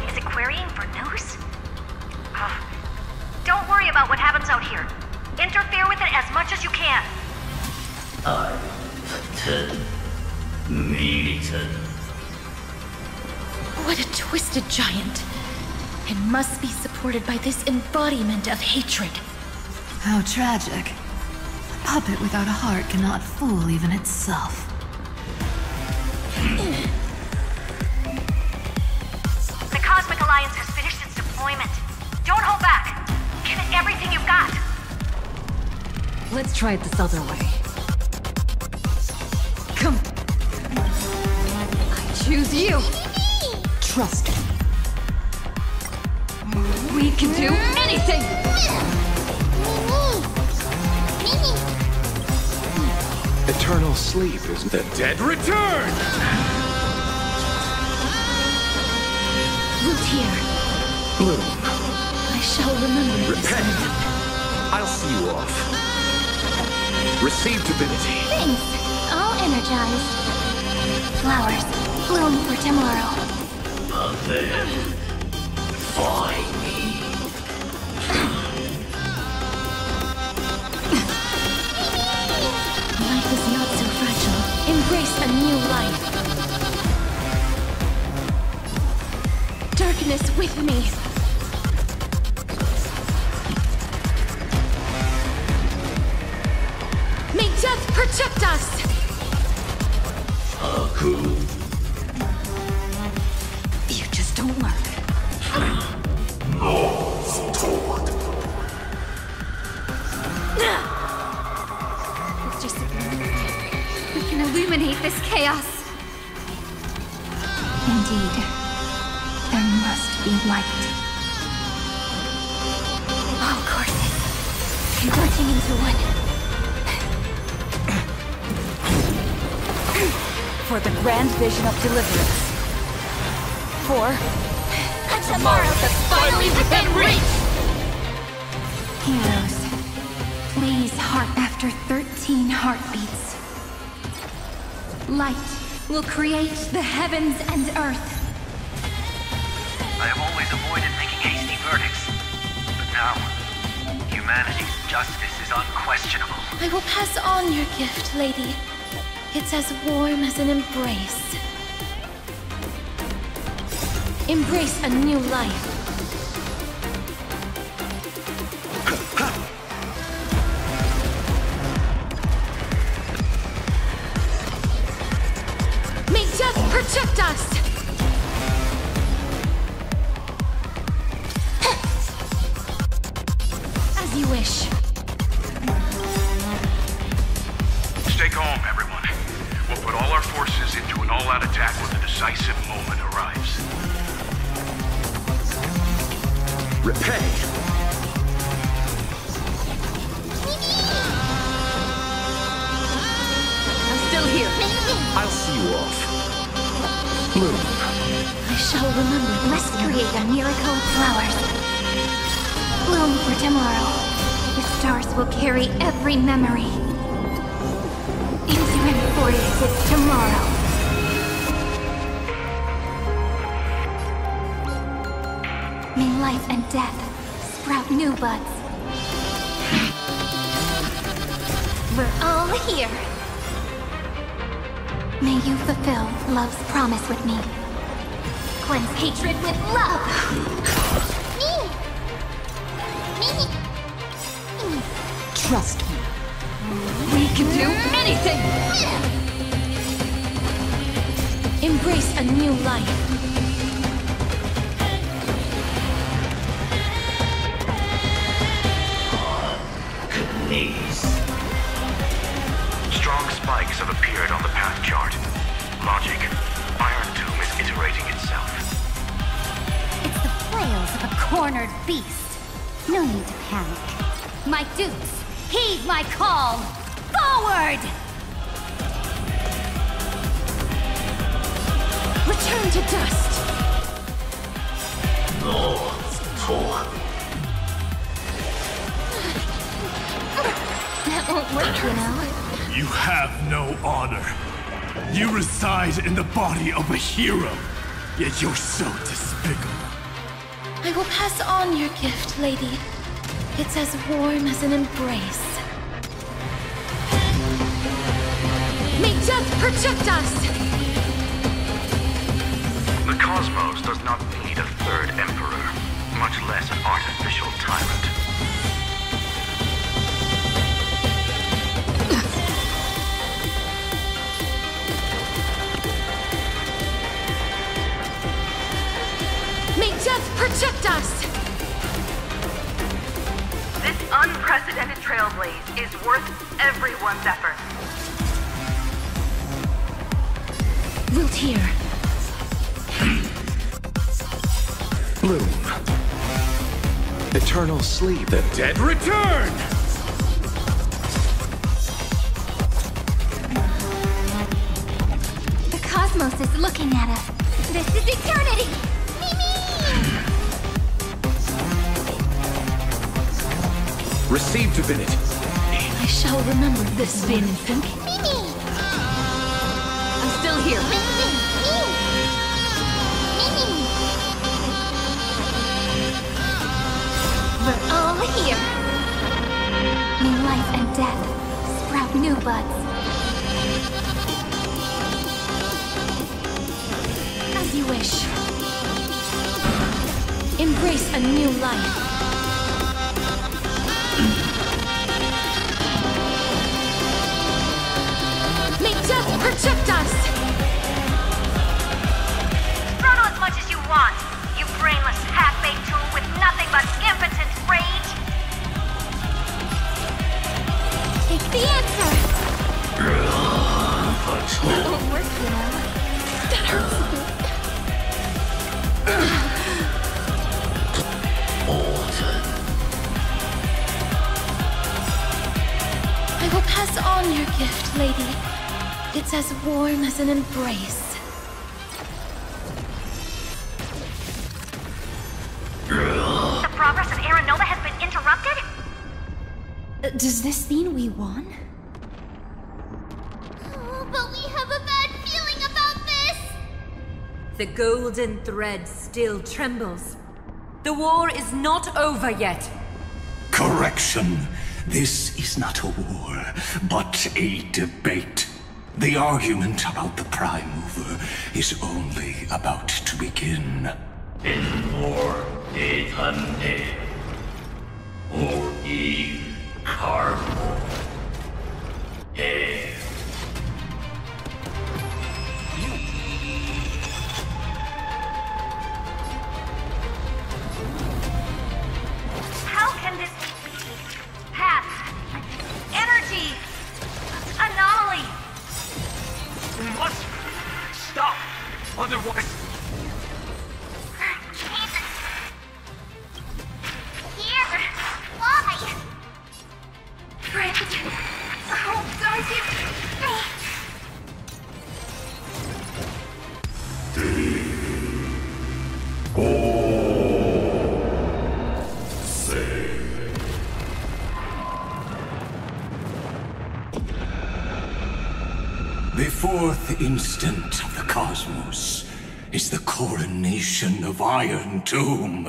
Is it querying for news? Don't worry about what happens out here. Interfere with it as much as you can. What a twisted giant. It must be supported by this embodiment of hatred. How tragic. A puppet without a heart cannot fool even itself. The Cosmic Alliance has finished its deployment. Don't hold back. Give it everything you've got. Let's try it this other way. Come. I choose you. Trust me. We can do anything! Eternal sleep is the dead return! Root here. Bloom. I shall remember. Repent. I'll see you off. Receive divinity. Thanks. All energized. Flowers bloom for tomorrow. But then, find me. Life is not so fragile. Embrace a new life. Darkness with me. May death protect us! You just don't learn. Just we can illuminate this chaos. Indeed, there must be light. All courses converging into one. For the grand vision of deliverance. For a tomorrow that's finally within reach! Heroes, please heart after 13 heartbeats. Light will create the heavens and earth. avoided making hasty verdicts. But now, humanity's justice is unquestionable. I will pass on your gift, lady. It's as warm as an embrace. Embrace a new life. May death protect us! As you wish. Stay calm, everyone. We'll put all our forces into an all-out attack when the decisive moment arrives. Repay! I'm still here. I'll see you off. Bloom. I shall remember. Let's create a miracle of flowers. Bloom for tomorrow. The stars will carry every memory into Amphoreu's tomorrow. May life and death sprout new buds. We're all here. May you fulfill love's promise with me. Cleanse hatred with love. Trust me. We can do anything! Embrace a new life. Knees. Strong spikes have appeared on the path chart. Logic. Iron Tomb is iterating itself. It's the flails of a cornered beast. No need to panic. My dukes, heed my call! Forward! Return to dust! No. For. That won't work, you know. You have no honor. You reside in the body of a hero, yet you're so despicable. I will pass on your gift, lady. It's as warm as an embrace. May death protect us! The cosmos does not need a third emperor, much less an artificial tyrant. May death protect us! This unprecedented trailblaze is worth everyone's effort. Wilt here. Bloom. Eternal sleep. The dead return! The cosmos is looking at us. This is eternity! Receive divinity. I shall remember this, Vincent. I'm still here. We're all here. May life and death sprout new buds. As you wish. Embrace a new life. May death protect us! Throttle as much as you want, you brainless half-baked tool with nothing but impotent rage. Take the answer! That won't work, you know. That hurts a bit. I will pass on your gift, lady. It's as warm as an embrace. The progress of Aeronova has been interrupted? Does this mean we won? Oh, but we have a bad feeling about this! The golden thread still trembles. The war is not over yet. Correction. This is not a war, but a debate. The argument about the Prime Mover is only about to begin. For eternity. Or in cargo. How can this be? Path. Energy. Anomaly. We must stop. Otherwise... Here! Why? Friend. Oh, don't you... The fourth instant of the cosmos is the coronation of Iron Tomb.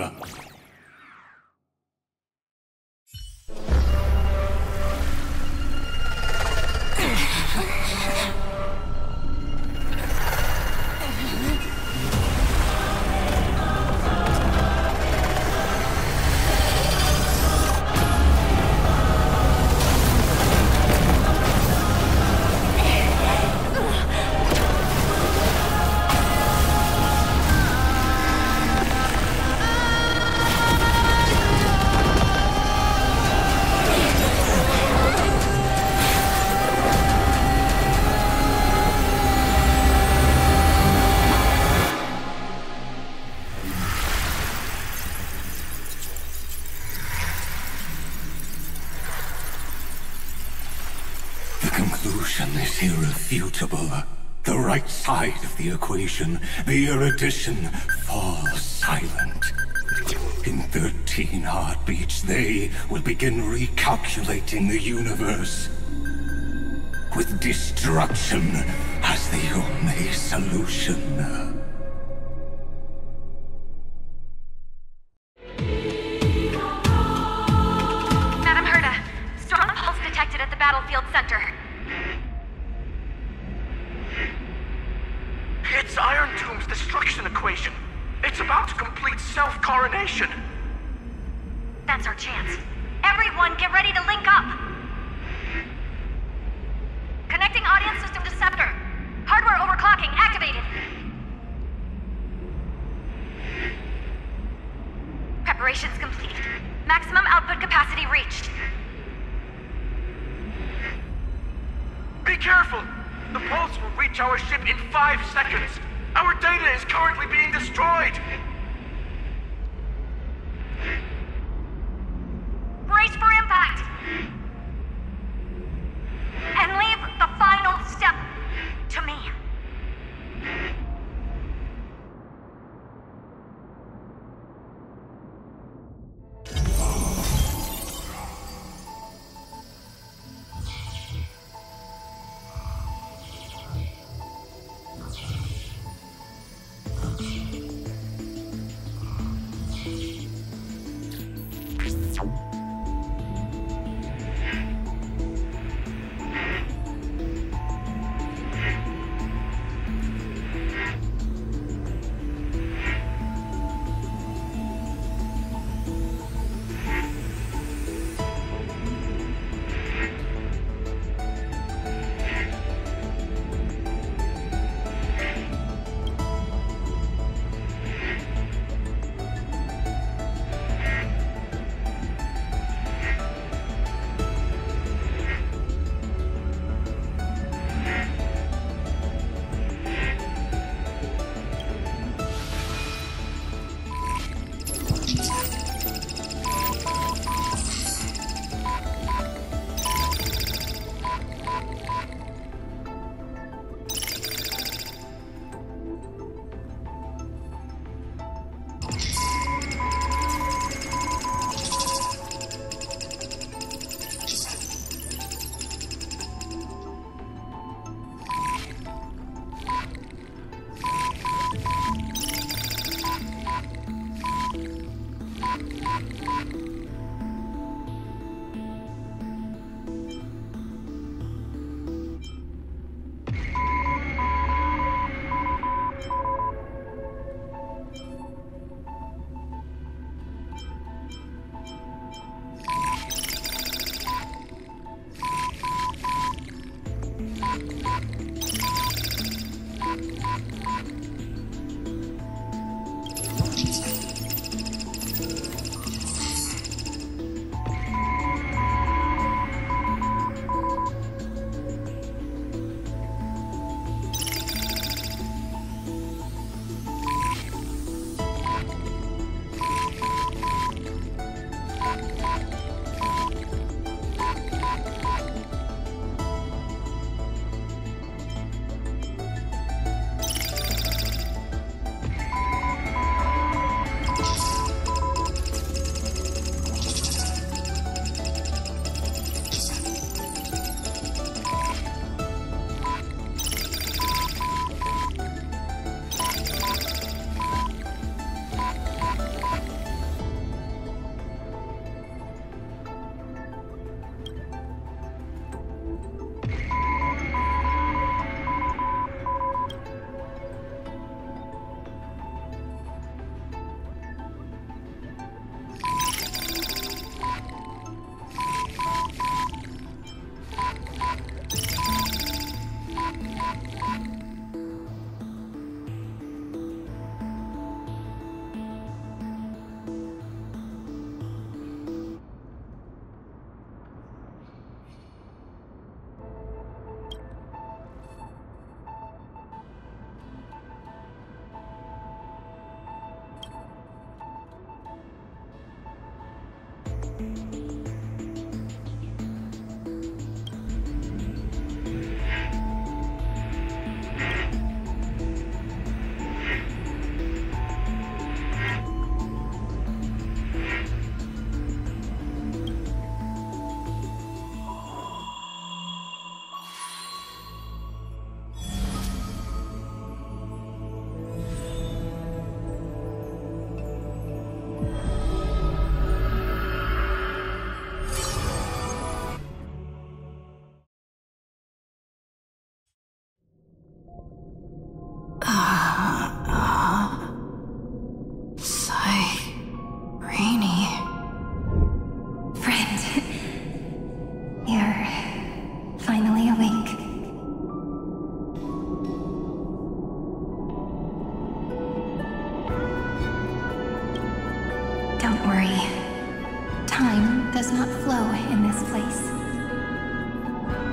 Is irrefutable. The right side of the equation, the erudition, falls silent. In 13 heartbeats, they will begin recalculating the universe. With destruction as the only solution. Madam Herta, strong pulse detected at the battlefield center. It's Iron Tomb's destruction equation. It's about to complete self-coronation. That's our chance. Everyone, get ready to link up. Connecting audience system to Scepter. Hardware overclocking activated. Preparations complete. Maximum output capacity reached. Be careful! The pulse will reach our ship in 5 seconds. Our data is currently being destroyed. Brace for impact! And leave the final step to me.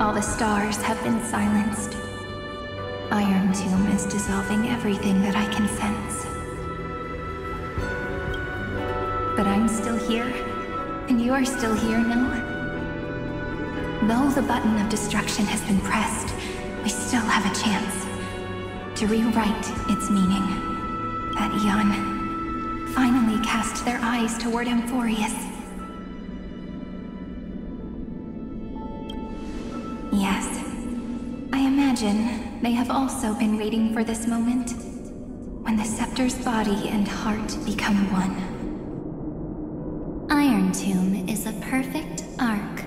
All the stars have been silenced. Iron Tomb is dissolving everything that I can sense. But I'm still here, and you're still here, no? Though the button of destruction has been pressed, we still have a chance to rewrite its meaning. That Eon finally cast their eyes toward Amphoreus. Yes, I imagine they have also been waiting for this moment, when the Scepter's body and heart become one. Iron Tomb is a perfect arc.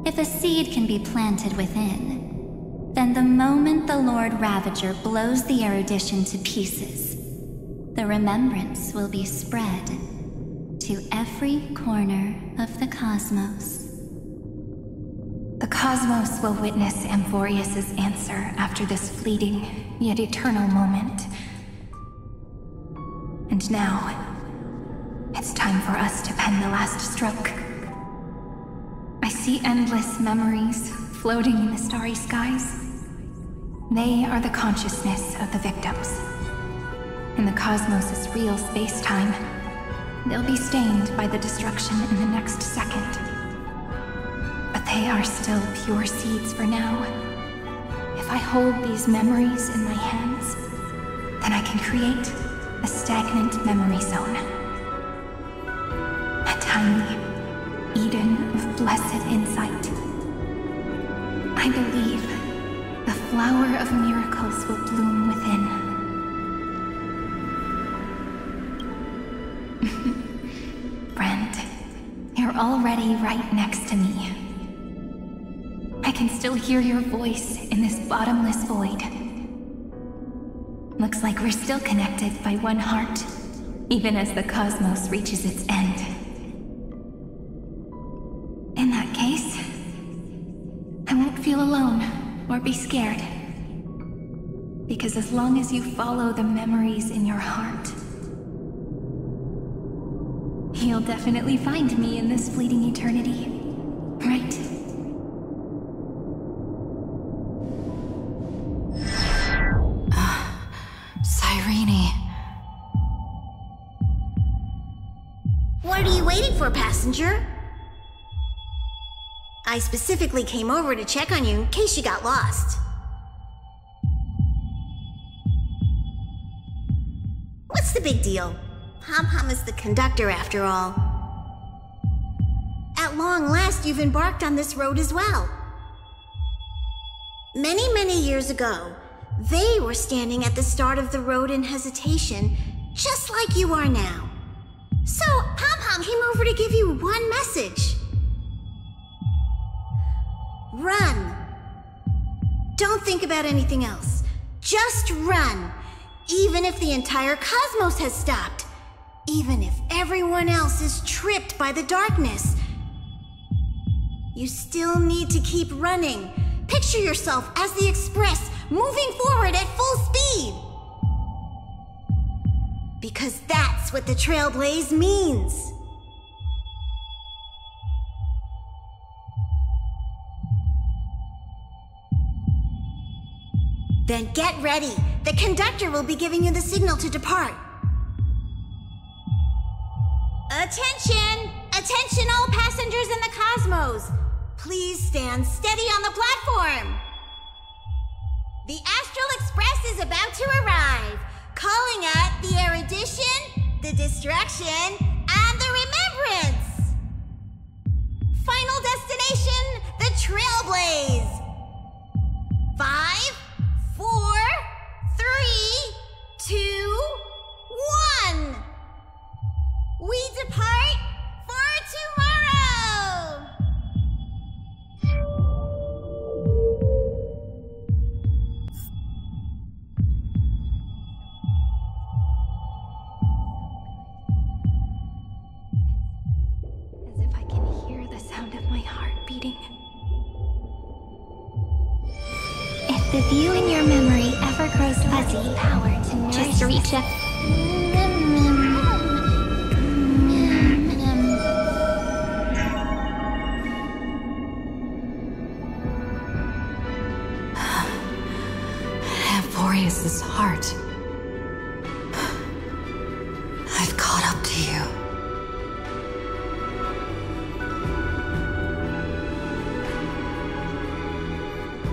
If a seed can be planted within, then the moment the Lord Ravager blows the erudition to pieces, the remembrance will be spread to every corner of the cosmos. The cosmos will witness Amphoreus' answer after this fleeting, yet eternal moment. And now, it's time for us to pen the last stroke. I see endless memories floating in the starry skies. They are the consciousness of the victims. In the cosmos' real space-time, they'll be stained by the destruction in the next second. But they are still pure seeds for now. If I hold these memories in my hands, then I can create a stagnant memory zone. A tiny Eden of blessed insight. I believe the flower of miracles will bloom within. you're already right next to me. I can still hear your voice in this bottomless void. Looks like we're still connected by one heart, even as the cosmos reaches its end. In that case, I won't feel alone or be scared. Because as long as you follow the memories in your heart, you'll definitely find me in this fleeting eternity, right? Cyrene. What are you waiting for, passenger? I specifically came over to check on you in case you got lost. What's the big deal? Pom-Pom is the conductor after all. At long last, you've embarked on this road as well. Many, many years ago, they were standing at the start of the road in hesitation, just like you are now. So, Pom-Pom came over to give you one message. Run. Don't think about anything else. Just run. Even if the entire cosmos has stopped. Even if everyone else is tripped by the darkness. You still need to keep running. Picture yourself as the Express, moving forward at full speed. Because that's what the Trailblaze means. Then get ready. The conductor will be giving you the signal to depart. Attention! Attention all passengers in the cosmos! Please stand steady on the platform. The Astral Express is about to arrive, calling at the erudition, the distraction, and the remembrance. Final destination, the Trailblaze. 5, 4, 3, 2, 1. We depart for tomorrow! As if I can hear the sound of my heart beating. If the view in your memory ever grows fuzzy, power to nourish, just reach up. Amphoreu's heart. I've caught up to you.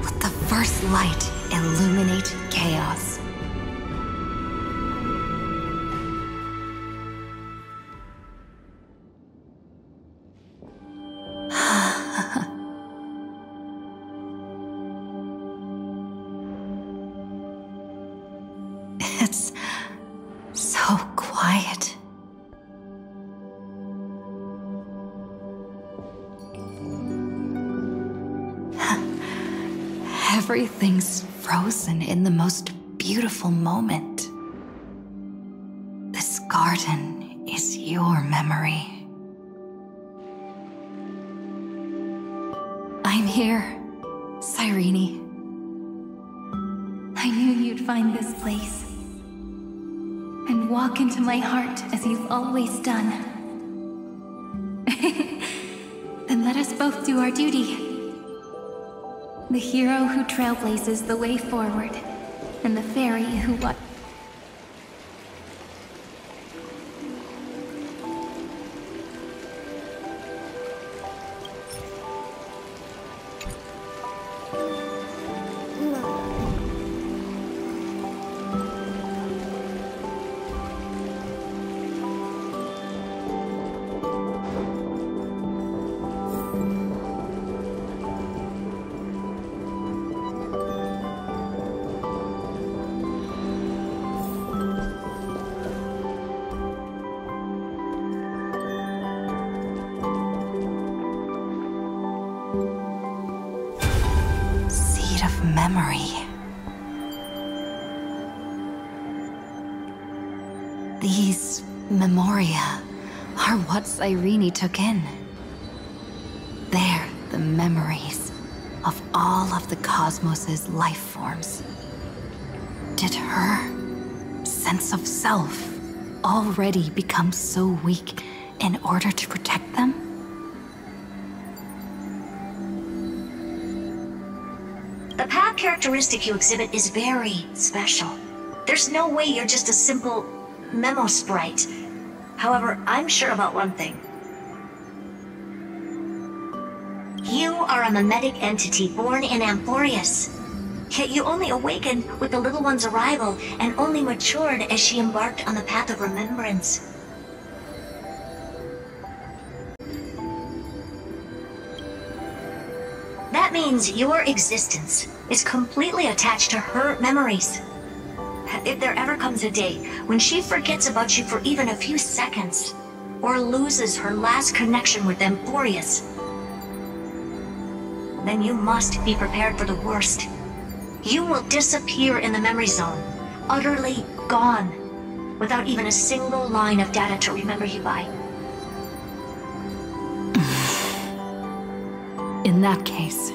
Let the first light illuminate chaos. It's so quiet. Everything's frozen in the most beautiful moment. This garden is your memory. I'm here, Cyrene. I knew you'd find this place. And walk into my heart as you've always done. Then let us both do our duty. The hero who trailblazes the way forward, and the fairy who what? memory. These memoria are what Cyrene took in. They're the memories of all of the cosmos's life forms. Did her sense of self already become so weak in order to protect them? The path characteristic you exhibit is very special. There's no way you're just a simple memo sprite. However, I'm sure about one thing. You are a mimetic entity born in Amphoreus. Yet you only awakened with the little one's arrival and only matured as she embarked on the path of remembrance. That means your existence is completely attached to her memories. If there ever comes a day when she forgets about you for even a few seconds, or loses her last connection with Amphoreus, then you must be prepared for the worst. You will disappear in the memory zone, utterly gone, without even a single line of data to remember you by. In that case,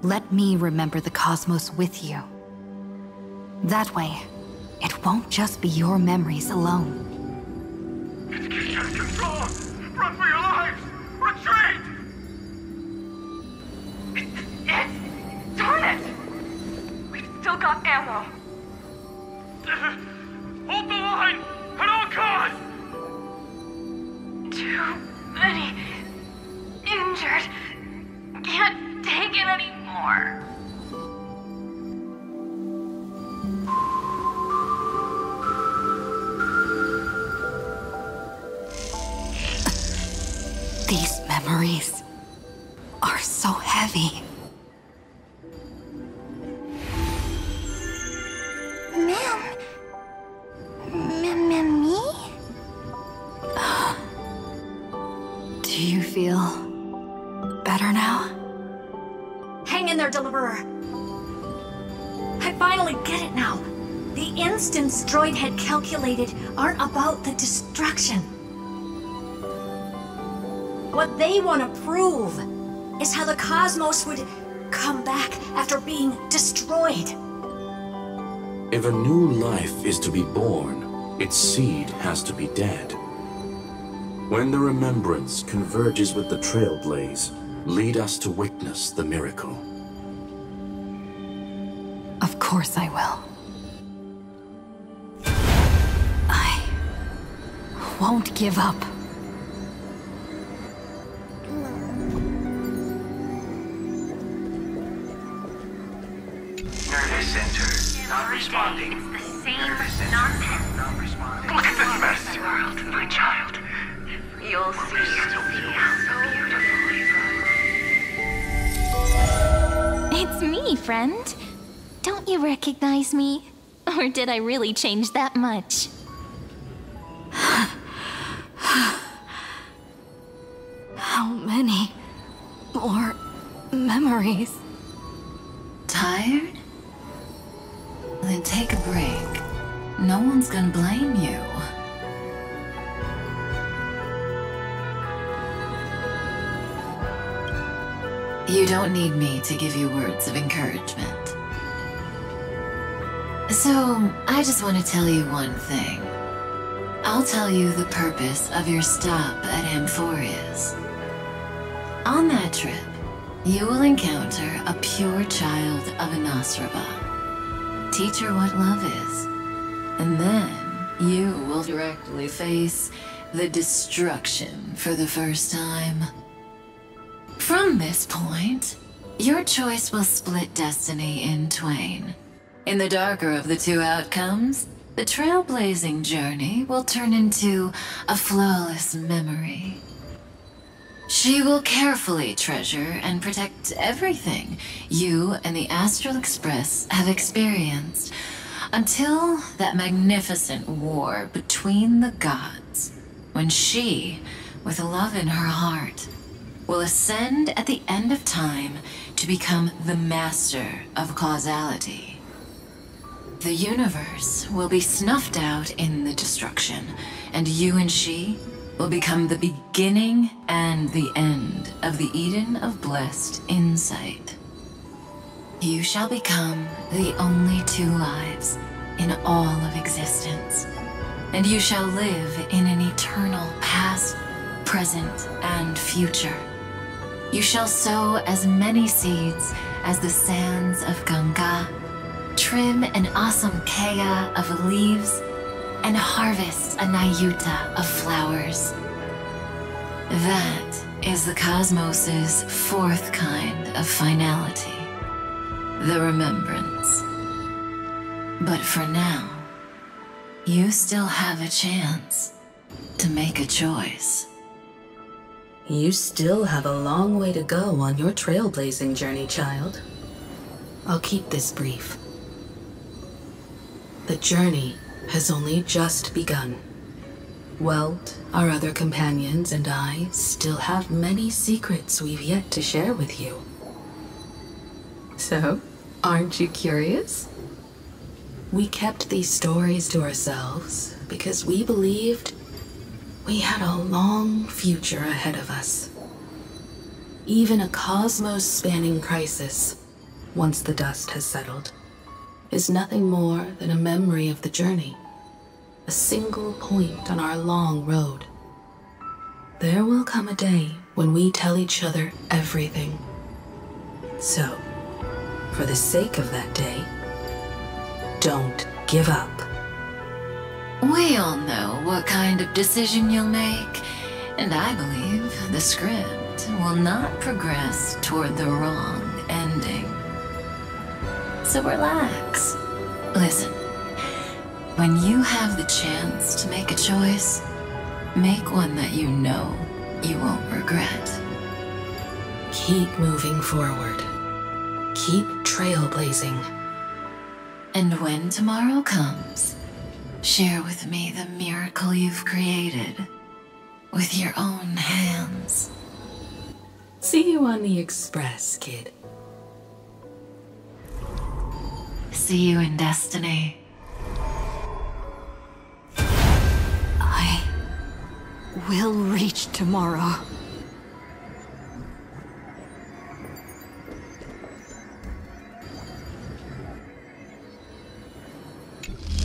let me remember the cosmos with you. That way, it won't just be your memories alone. It's getting out of control! Run for your lives! Retreat! It's... Darn it! We've still got ammo. Hold the line! At all costs! Too many injured. Can't take it anymore. These memories are so heavy. Me? Do you feel better now? Hang in there, Deliverer. I finally get it now. The instants Droid had calculated aren't about the destruction. What they want to prove is how the cosmos would come back after being destroyed. If a new life is to be born, its seed has to be dead. When the remembrance converges with the Trailblaze, lead us to witness the miracle. Of course I will. I won't give up. Nervous center, not responding. It's the same nonsense. Not responding. Look at this mess! World, my child. You'll see how beautiful. It's me, friend. Don't you recognize me? Or did I really change that much? How many more memories? Tired? Then take a break. No one's gonna blame you. You don't need me to give you words of encouragement. So, I just want to tell you one thing. I'll tell you the purpose of your stop at Amphoreus. On that trip, you will encounter a pure child of Anastraba. Teach her what love is. And then, you will directly face the destruction for the first time. From this point, your choice will split destiny in twain. In the darker of the two outcomes, the trailblazing journey will turn into a flawless memory. She will carefully treasure and protect everything you and the Astral Express have experienced until that magnificent war between the gods, when she, with love in her heart, will ascend at the end of time to become the master of causality. The universe will be snuffed out in the destruction, and you and she will become the beginning and the end of the Eden of blessed insight. You shall become the only two lives in all of existence, and you shall live in an eternal past, present, and future. You shall sow as many seeds as the sands of Ganga, trim an awesome kea of leaves, and harvest a Nayuta of flowers. That is the cosmos's fourth kind of finality, the remembrance. But for now, you still have a chance to make a choice. You still have a long way to go on your trailblazing journey, child. I'll keep this brief. The journey has only just begun. Welt, our other companions, and I still have many secrets we've yet to share with you. So, aren't you curious? We kept these stories to ourselves because we believed we had a long future ahead of us. Even a cosmos-spanning crisis, once the dust has settled, is nothing more than a memory of the journey, a single point on our long road. There will come a day when we tell each other everything. So, for the sake of that day, don't give up. We all know what kind of decision you'll make, and I believe the script will not progress toward the wrong ending. So relax. Listen, when you have the chance to make a choice, make one that you know you won't regret. Keep moving forward. Keep trailblazing. And when tomorrow comes, share with me the miracle you've created with your own hands. See you on the Express, kid. See you in destiny. I will reach tomorrow.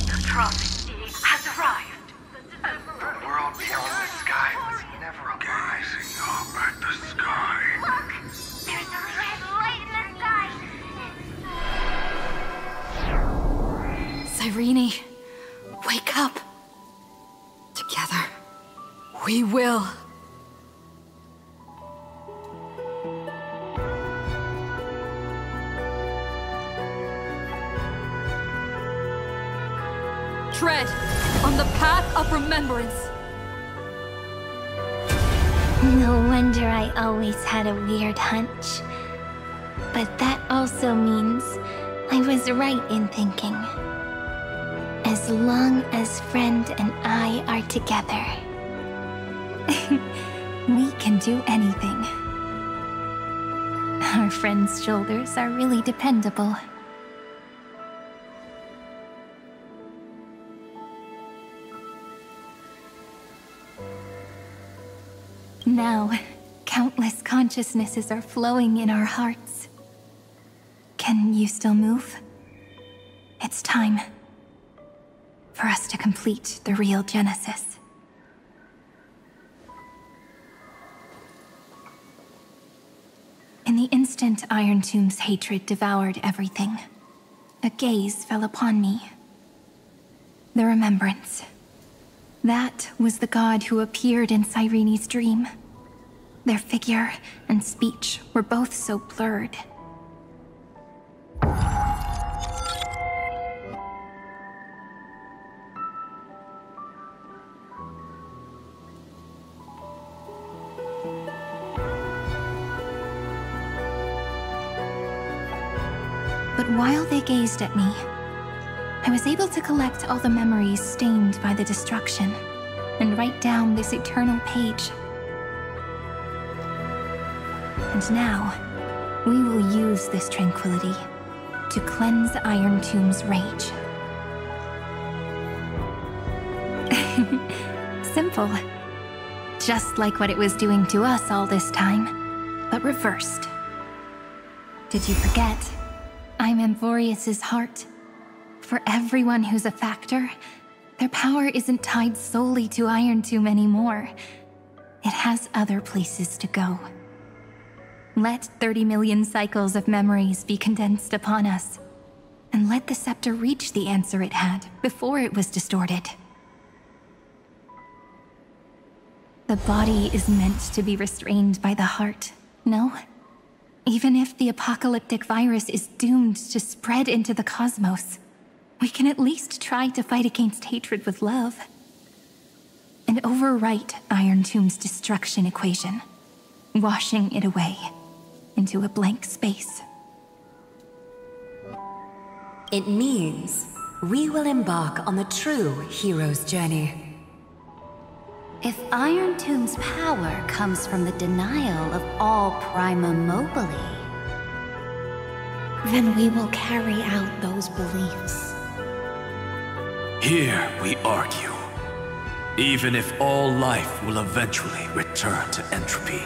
The prophecy has arrived. The world beyond the sky was never alive. Gazing up at the sky. Look! There's a red light in the sky! Cyrene, wake up. Together, we will. Tread on the path of remembrance. No wonder I always had a weird hunch. But that also means I was right in thinking. As long as Friend and I are together, we can do anything. Our friend's shoulders are really dependable. Now, countless consciousnesses are flowing in our hearts. Can you still move? It's time for us to complete the real Genesis. In the instant Iron Tomb's hatred devoured everything, a gaze fell upon me. The remembrance. That was the god who appeared in Cyrene's dream. Their figure and speech were both so blurred. But while they gazed at me, I was able to collect all the memories stained by the destruction and write down this eternal page. And now, we will use this tranquility to cleanse Iron Tomb's rage. Simple. Just like what it was doing to us all this time, but reversed. Did you forget? I'm Amphoreus' heart. For everyone who's a factor, their power isn't tied solely to Iron Tomb anymore. It has other places to go. Let 30 million cycles of memories be condensed upon us, and let the scepter reach the answer it had before it was distorted. The body is meant to be restrained by the heart, no? Even if the apocalyptic virus is doomed to spread into the cosmos, we can at least try to fight against hatred with love. And overwrite Iron Tomb's destruction equation, washing it away into a blank space. It means we will embark on the true hero's journey. If Iron Tomb's power comes from the denial of all Prima Mobile, then we will carry out those beliefs. Here we argue. Even if all life will eventually return to entropy.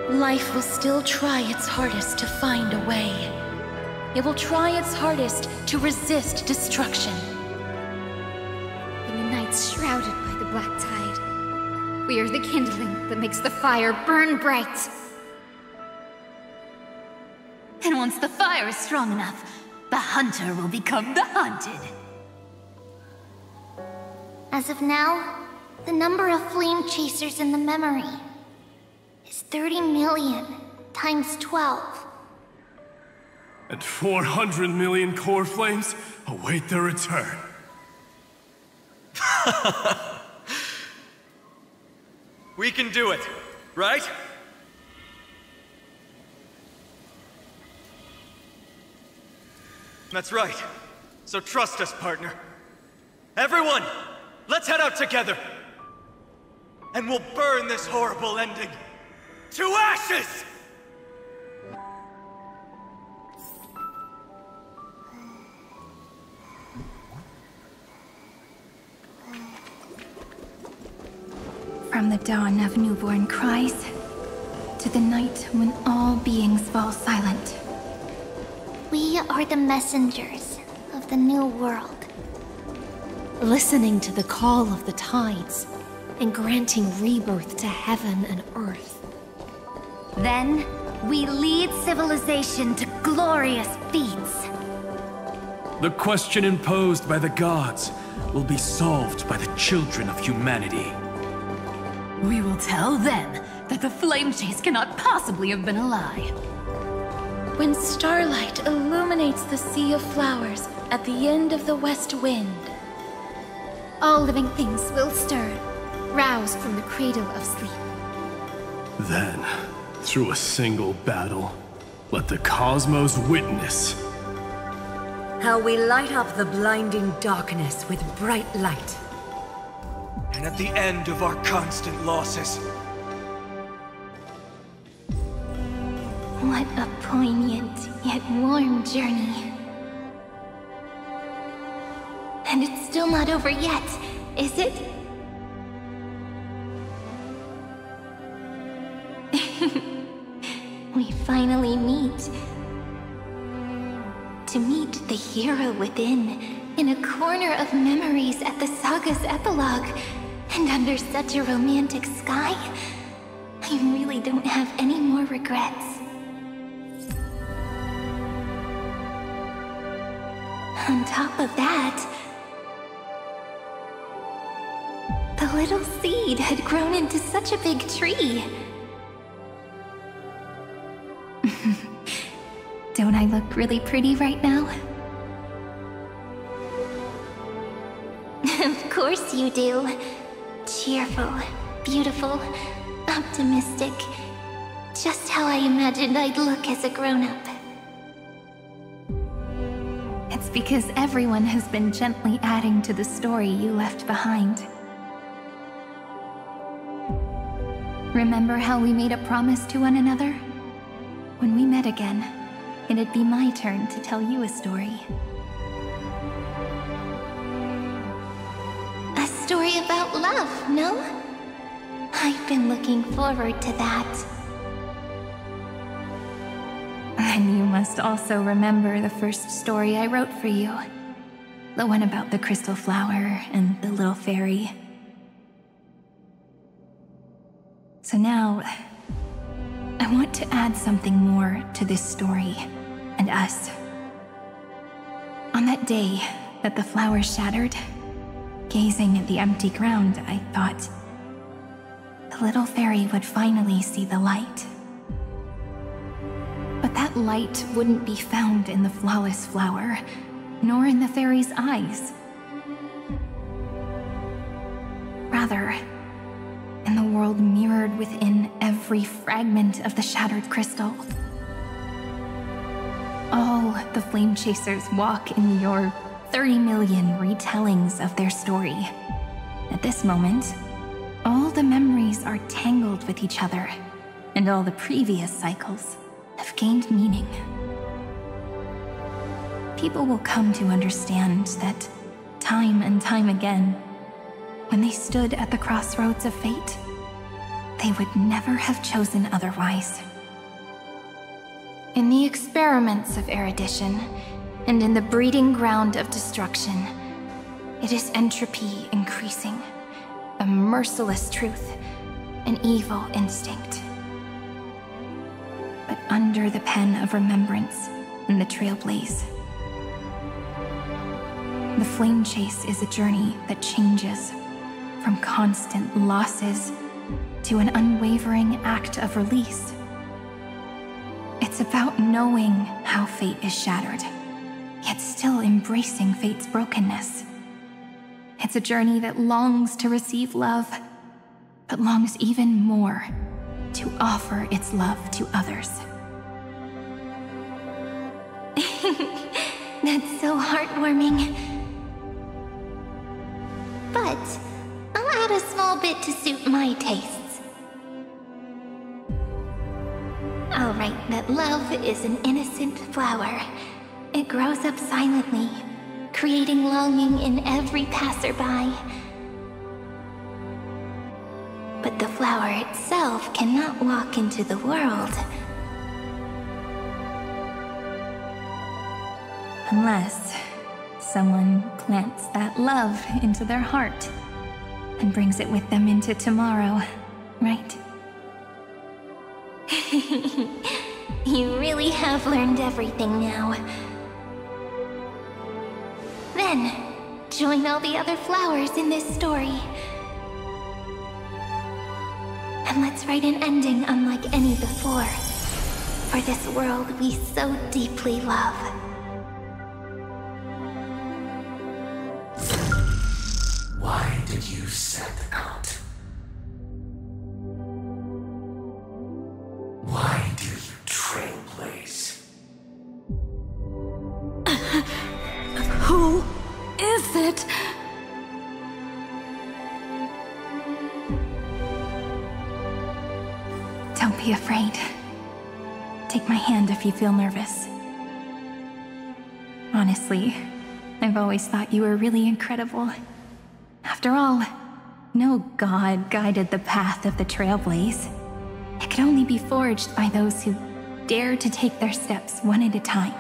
Life will still try its hardest to find a way. It will try its hardest to resist destruction. In the nights shrouded by the black tide, we are the kindling that makes the fire burn bright. And once the fire is strong enough, the hunter will become the hunted. As of now, the number of flame chasers in the memory is 30 million times 12. And 400 million core flames await their return. We can do it, right? That's right. So trust us, partner. Everyone, let's head out together. And we'll burn this horrible ending to ashes! From the dawn of newborn cries, to the night when all beings fall silent. We are the messengers of the new world. Listening to the call of the tides, and granting rebirth to heaven and earth. Then, we lead civilization to glorious feats. The question imposed by the gods will be solved by the children of humanity. We will tell them that the flame chase cannot possibly have been a lie. When starlight illuminates the sea of flowers at the end of the west wind, all living things will stir, roused from the cradle of sleep. Then, through a single battle, let the cosmos witness how we light up the blinding darkness with bright light. And at the end of our constant losses. What a poignant yet warm journey. And it's still not over yet, is it? We finally meet. To meet the hero within, in a corner of memories at the Saga's epilogue, and under such a romantic sky, I really don't have any more regrets. On top of that, the little seed had grown into such a big tree. Don't I look really pretty right now? Of course you do. Cheerful, beautiful, optimistic. Just how I imagined I'd look as a grown-up. because everyone has been gently adding to the story you left behind. Remember how we made a promise to one another? When we met again, it'd be my turn to tell you a story. A story about love, no? I've been looking forward to that. And you must also remember the first story I wrote for you. The one about the crystal flower and the little fairy. So now, I want to add something more to this story and us. On that day that the flower shattered, gazing at the empty ground, I thought the little fairy would finally see the light. But that light wouldn't be found in the flawless flower, nor in the fairy's eyes. Rather, in the world mirrored within every fragment of the shattered crystal. All the Flame Chasers walk in your 30 million retellings of their story. At this moment, all the memories are tangled with each other, and all the previous cycles have gained meaning. People will come to understand that time and time again, when they stood at the crossroads of fate, they would never have chosen otherwise. In the experiments of erudition, and in the breeding ground of destruction, it is entropy increasing, a merciless truth, an evil instinct. But under the pen of remembrance in the Trailblaze, the flame chase is a journey that changes from constant losses to an unwavering act of release. It's about knowing how fate is shattered, yet still embracing fate's brokenness. It's a journey that longs to receive love, but longs even more to offer its love to others. That's so heartwarming. But I'll add a small bit to suit my tastes. I'll write that love is an innocent flower. It grows up silently, creating longing in every passerby. But the flower itself cannot walk into the world. Unless someone plants that love into their heart and brings it with them into tomorrow, right? You really have learned everything now. Then, join all the other flowers in this story. And let's write an ending unlike any before, for this world we so deeply love. Why did you set out? Why do you trailblaze? Who is it? Don't be afraid. Take my hand if you feel nervous. Honestly, I've always thought you were really incredible. After all, no god guided the path of the Trailblaze. It could only be forged by those who dare to take their steps one at a time.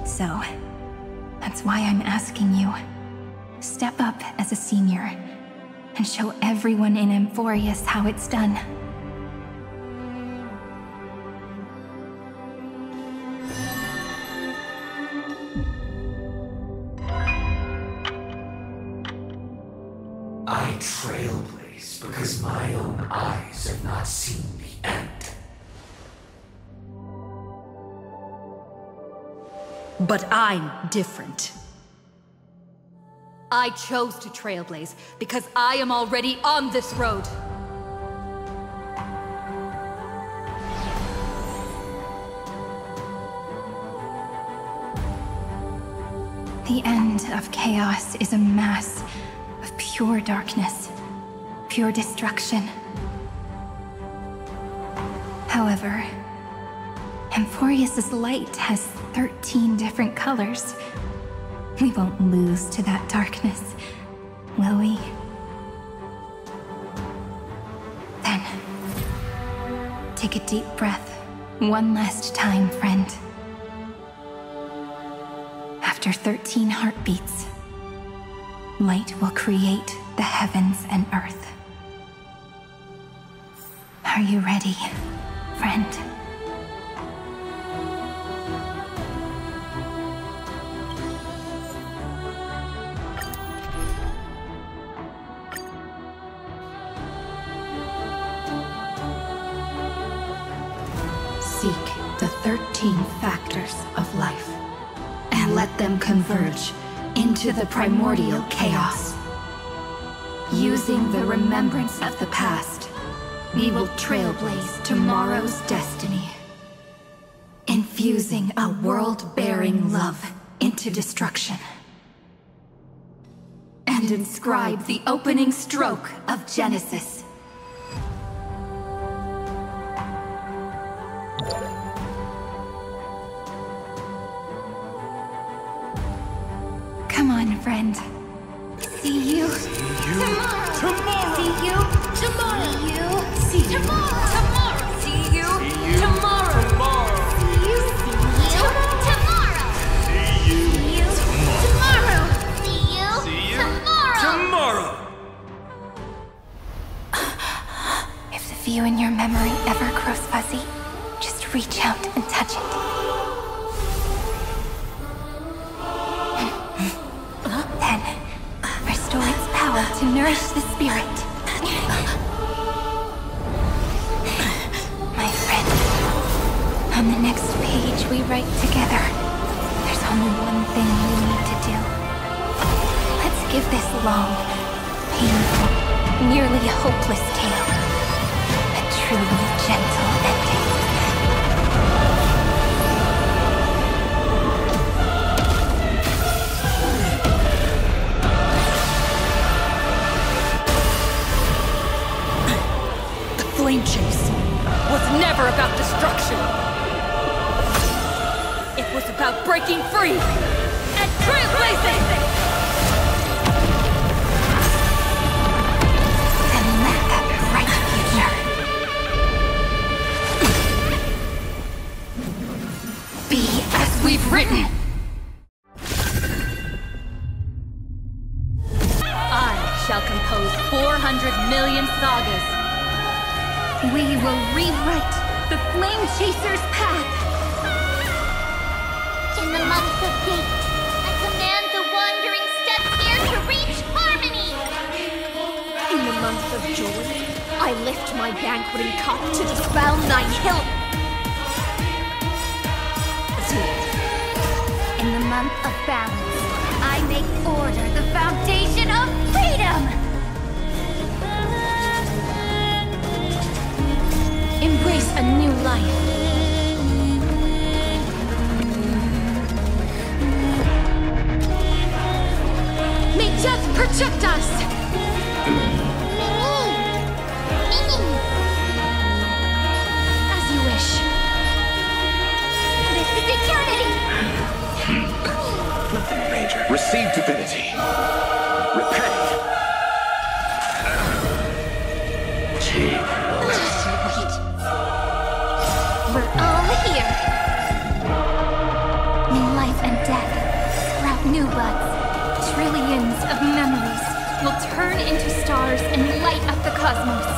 So, that's why I'm asking you. Step up as a senior and show everyone in Amphoreus how it's done. I trailblaze because my own eyes have not seen the end. But I'm different. I chose to trailblaze because I am already on this road. The end of chaos is a mass of pure darkness, pure destruction. However, Amphoreus' light has 13 different colors. We won't lose to that darkness, will we? Then, take a deep breath, one last time, friend. After 13 heartbeats, light will create the heavens and earth. Are you ready, friend? Seek the 13 factors of life, and let them converge into the primordial chaos. Using the remembrance of the past, we will trailblaze tomorrow's destiny. Infusing a world-bearing love into destruction. And inscribe the opening stroke of Genesis. Come on, friend. See you. Tomorrow! See you tomorrow. See you Tomorrow. See See you tomorrow. tomorrow! See you tomorrow. See you Tomorrow. See you See you tomorrow. tomorrow! If the view in your memory ever grows fuzzy, just reach out and touch it. Then, restore its power to nourish the spirit. My friend, on the next page we write together, there's only one thing we need to do. Let's give this long, painful, nearly hopeless tale a truly gentle ending. Flame chase was never about destruction. It was about breaking free and trailblazing! And let that bright future be as we've written. I shall compose 400 million sagas. We will rewrite the Flame Chaser's path. In the month of Gate, I command the wandering steps here to reach harmony. In the month of joy, I lift my banqueting cup to dispel thy hill. In the month of balance, I make order the foundation of freedom! Embrace a new life. May death protect us! As you wish. This is eternity! Nothing major. Receive divinity. Repay. We're all here. In life and death, sprout new buds. Trillions of memories will turn into stars and light up the cosmos.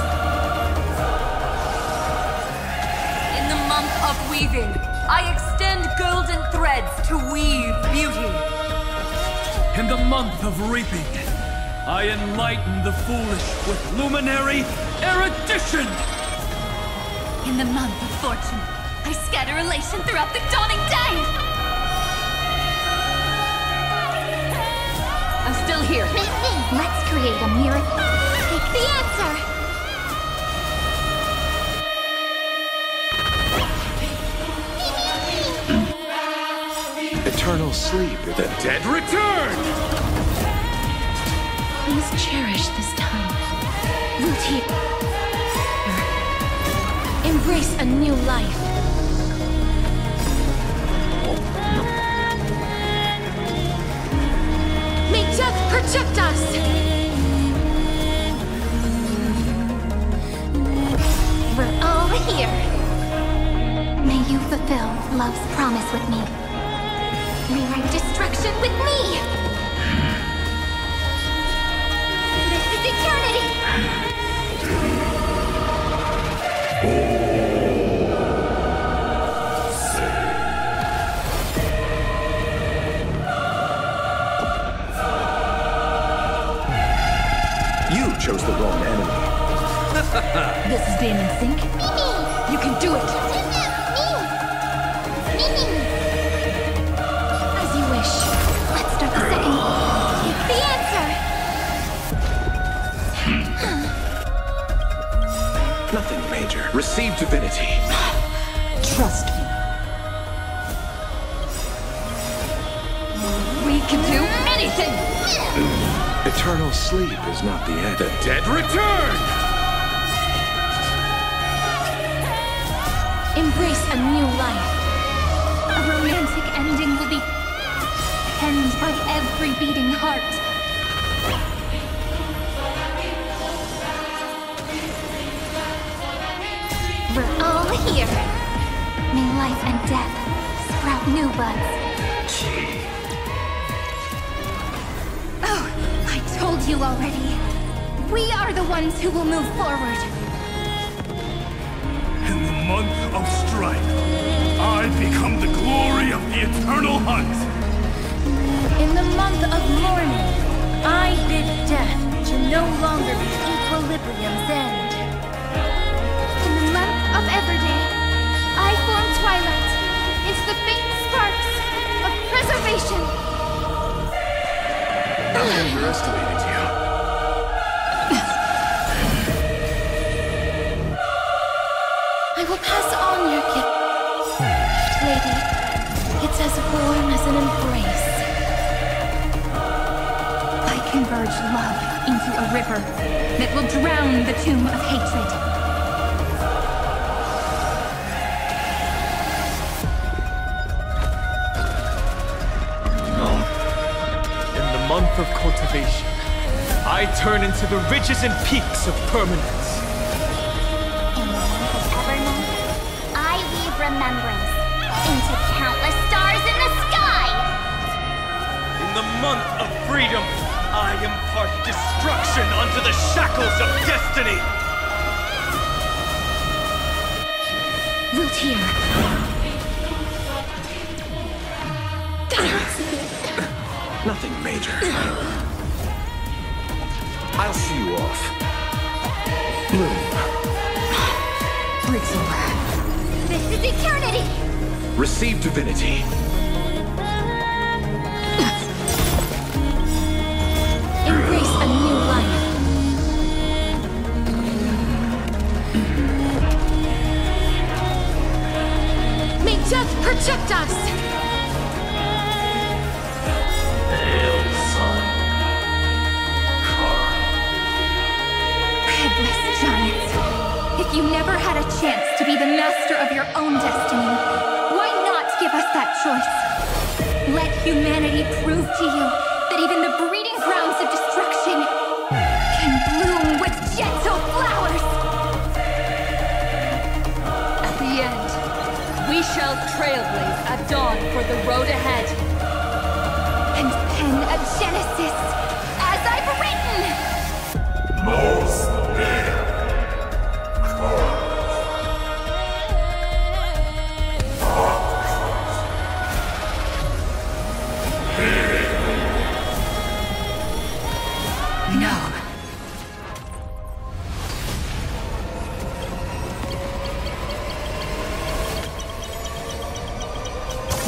In the month of weaving, I extend golden threads to weave beauty. In the month of reaping, I enlighten the foolish with luminary erudition! In the month of fortune, I scatter elation throughout the dawning day! I'm still here. Let's create a miracle. Take the answer. Eternal sleep. The dead return! Please cherish this time. Root embrace a new life. May death protect us! We're all here. May you fulfill love's promise with me. Rewrite destruction with me! This is eternity! You chose the wrong enemy. This is Demon Sync. You can do it! As you wish. Let's start the second. Take the answer! Nothing major. Receive divinity. Trust me. We can do anything! Eternal sleep is not the end. The dead return! Embrace a new life. A romantic ending will be penned by every beating heart. We're all here. May life and death sprout new buds. Oh, I told you already. We are the ones who will move forward. In the month of strife, I become the glory of the eternal hunt. In the month of mourning, I bid death to no longer be equilibrium's end. In the month of Everday, I form twilight into the faint sparks of preservation. I underestimated you. I will pass on your gift, lady. It's as warm as an embrace. I converge love into a river that will drown the tomb of hatred. In the month of cultivation, I turn into the ridges and peaks of permanence. Remembrance into countless stars in the sky! In the month of freedom, I impart destruction onto the shackles of destiny! Root here. Nothing major. I'll see you off. Bloom. Breaks over. This is eternity! Receive divinity. Embrace a new life. May death protect us! Hail, son. Headless giants. If you never had a chance to be the master of your own destiny, why not give us that choice? Let humanity prove to you that even the breeding grounds of destruction can bloom with gentle flowers! At the end, we shall trailblaze at dawn for the road ahead. And pen a genesis, as I've written! Most big. No.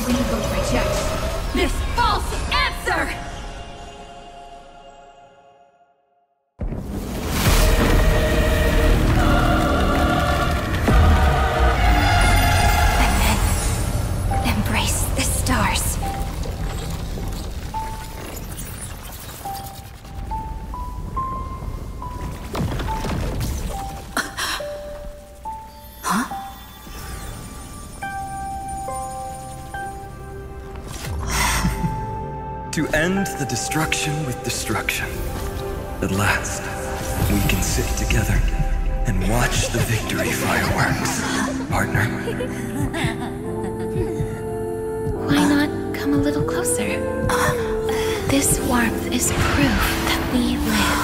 We will reject To end the destruction with destruction. At last, we can sit together and watch the victory fireworks, partner. Why not come a little closer? This warmth is proof that we live.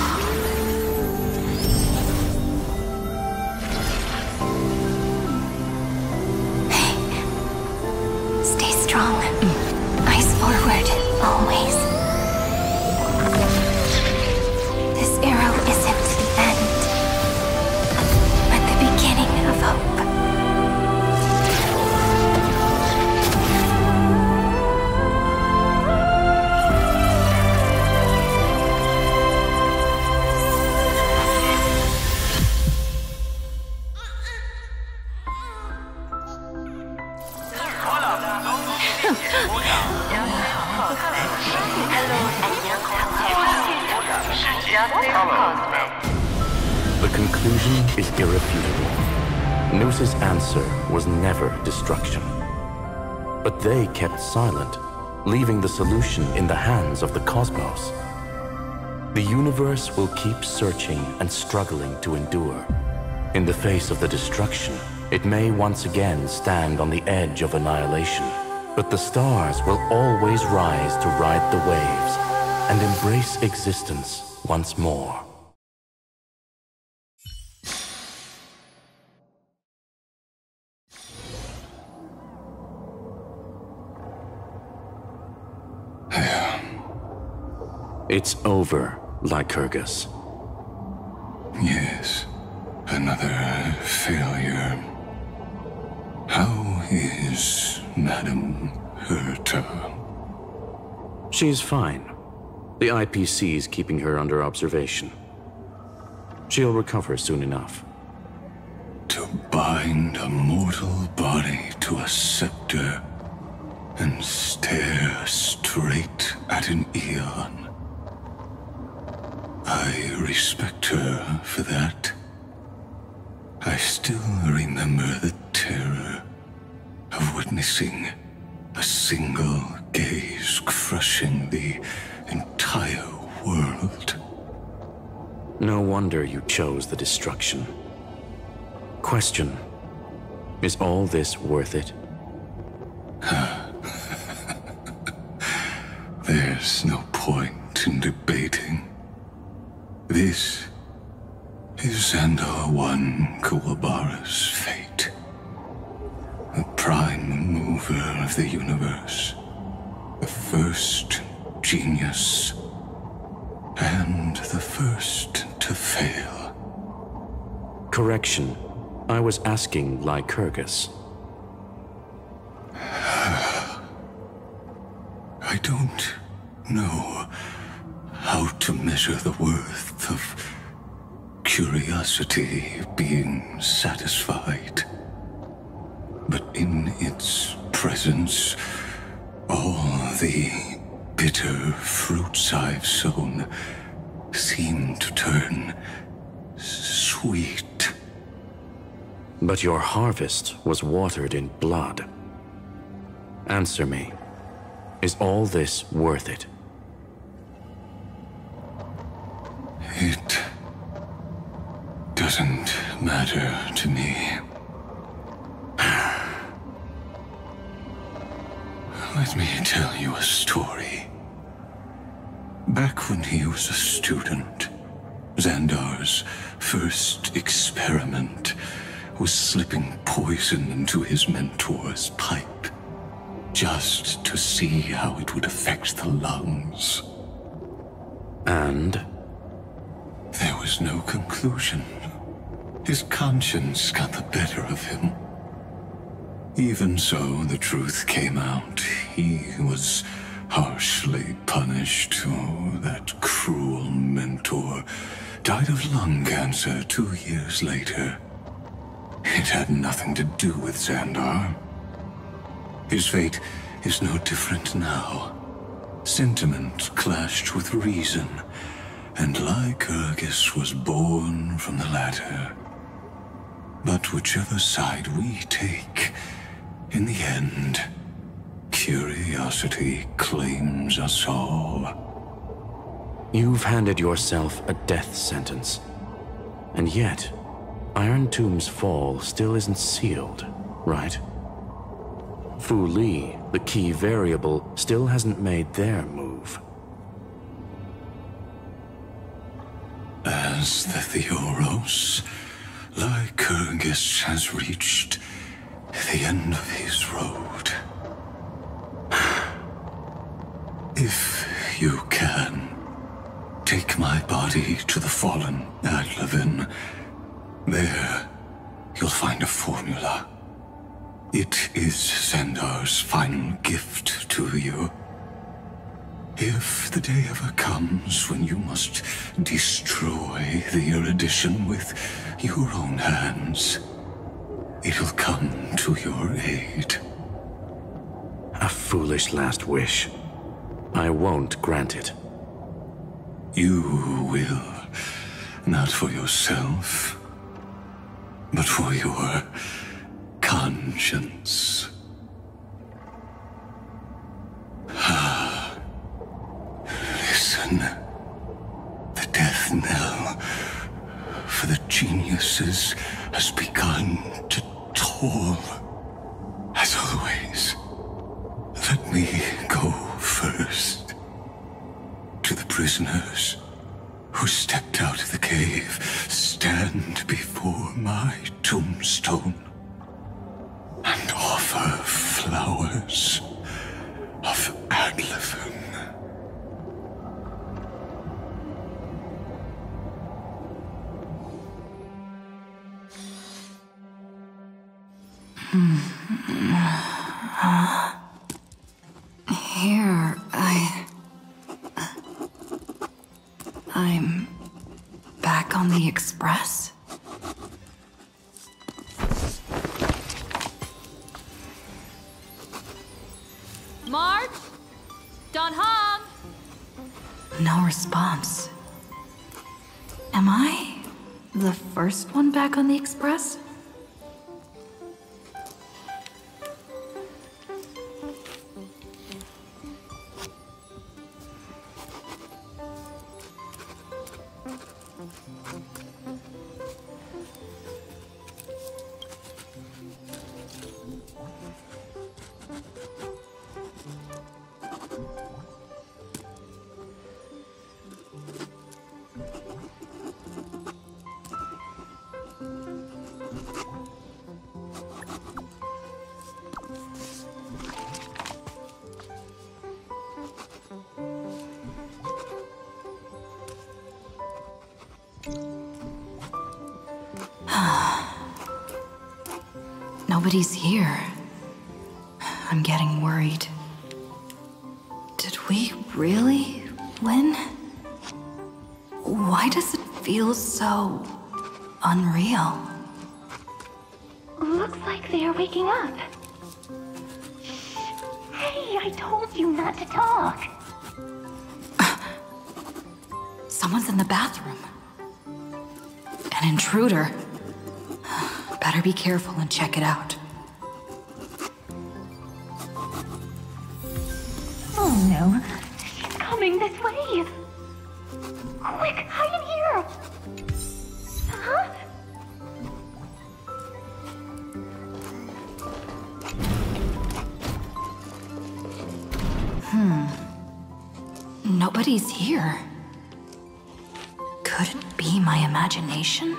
Stay strong. Eyes forward, always. This arrow isn't the end, but the beginning of hope. The conclusion is irrefutable. Noos's answer was never destruction. But they kept silent, leaving the solution in the hands of the cosmos. The universe will keep searching and struggling to endure. In the face of the destruction, it may once again stand on the edge of annihilation. But the stars will always rise to ride the waves and embrace existence once more. It's over, Lycurgus. Yes, another failure. How is Madame Herta? She's fine. The IPC's keeping her under observation. She'll recover soon enough. To bind a mortal body to a scepter and stare straight at an eon. I respect her for that. I still remember the terror of witnessing a single gaze crushing the entire world. No wonder you chose the destruction. Question: is all this worth it? There's no point in debating. This is Xandar I Kuwabara's fate. The prime mover of the universe. The first genius. And the first to fail. Correction. I was asking Lycurgus. I don't know how to measure the worth of curiosity being satisfied. But in its presence, all the bitter fruits I've sown seem to turn sweet. But your harvest was watered in blood. Answer me. Is all this worth it? It doesn't matter to me. Let me tell you a story. Back when he was a student, Xandar's first experiment was slipping poison into his mentor's pipe, just to see how it would affect the lungs. And? There was no conclusion. His conscience got the better of him. Even so, the truth came out. He was harshly punished. Oh, that cruel mentor died of lung cancer 2 years later. It had nothing to do with Xandar. His fate is no different now. Sentiment clashed with reason, and Lycurgus was born from the latter. But whichever side we take, in the end, curiosity claims us all. You've handed yourself a death sentence. And yet, Iron Tomb's fall still isn't sealed, right? Fu Li, the key variable, still hasn't made their move. As the Theoros, Lycurgus has reached the end of his road. If you can, take my body to the fallen Adlevin. There, you'll find a formula. It is Xandar's final gift to you. If the day ever comes when you must destroy the erudition with your own hands, it'll come to your aid. A foolish last wish. I won't grant it. You will. Not for yourself, but for your conscience. Listen. The death knell for the geniuses has begun to toll. As always, let me go first. To the prisoners who stepped out of the cave, stand before my tombstone and offer flowers of Adlevin. Here, I'm back on the Express. March? Don Hong? No response. Am I the first one back on the Express? Nobody's here. I'm getting worried. Did we really win? Why does it feel so unreal? Looks like they are waking up. Hey, I told you not to talk. Someone's in the bathroom. An intruder. Better be careful and check it out. Oh no, she's coming this way. Quick, hide in here. Huh? Nobody's here. Could it be my imagination?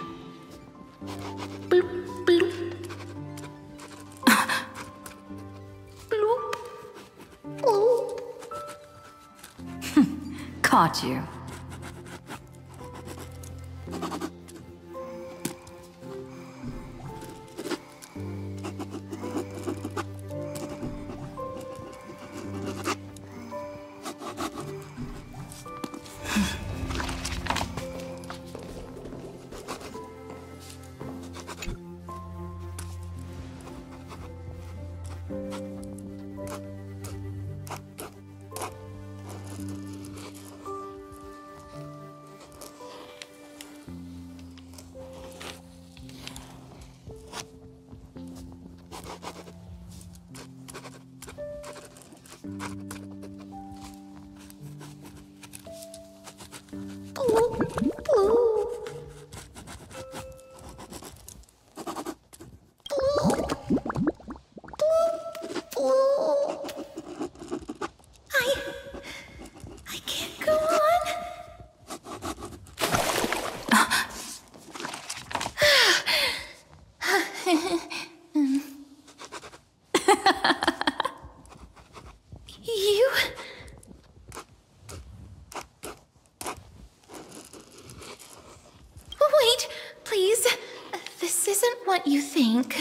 Caught you. what you think.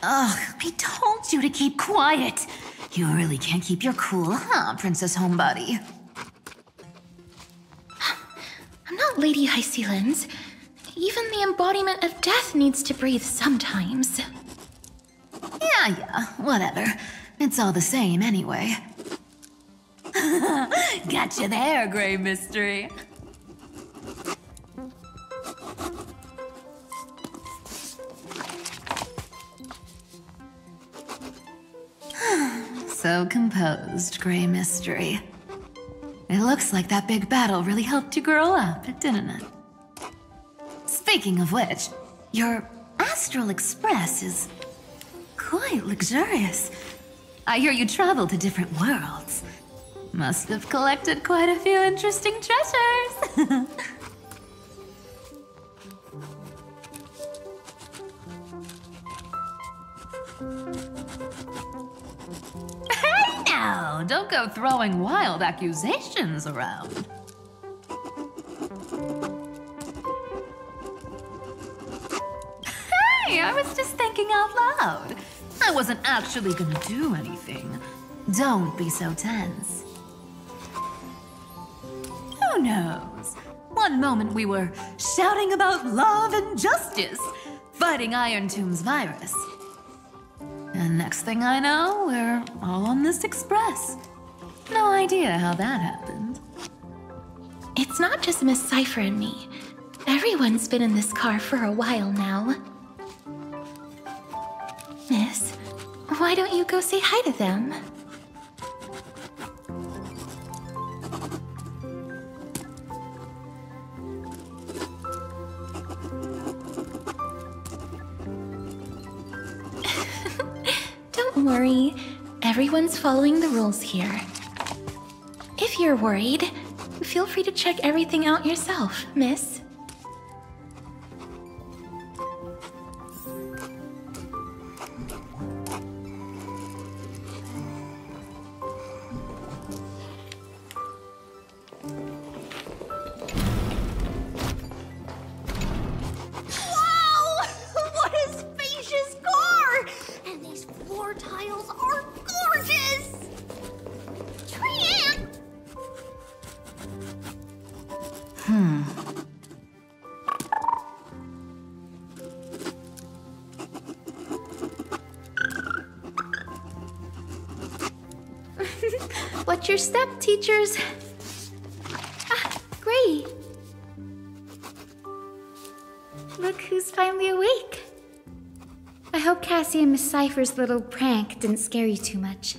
Ugh, I told you to keep quiet. You really can't keep your cool, huh, Princess Homebody? I'm not Lady Hysealens. Even the embodiment of death needs to breathe sometimes. Yeah, whatever. It's all the same anyway. Gotcha there, Grey Mystery. So composed, Grey Mystery. It looks like that big battle really helped you grow up, didn't it? Speaking of which, your Astral Express is quite luxurious. I hear you travel to different worlds. Must have collected quite a few interesting treasures. Hey now, don't go throwing wild accusations around. Hey, I was just thinking out loud. I wasn't actually gonna do anything. Don't be so tense. Who knows? One moment we were shouting about love and justice, fighting Iron Tomb's virus. And next thing I know, we're all on this express. No idea how that happened. It's not just Miss Cypher and me. Everyone's been in this car for a while now. Miss, why don't you go say hi to them? Don't worry, everyone's following the rules here. If you're worried, feel free to check everything out yourself, miss. Watch your step, teachers. Ah, Gray. Look who's finally awake. I hope Cassie and Miss Cypher's little prank didn't scare you too much.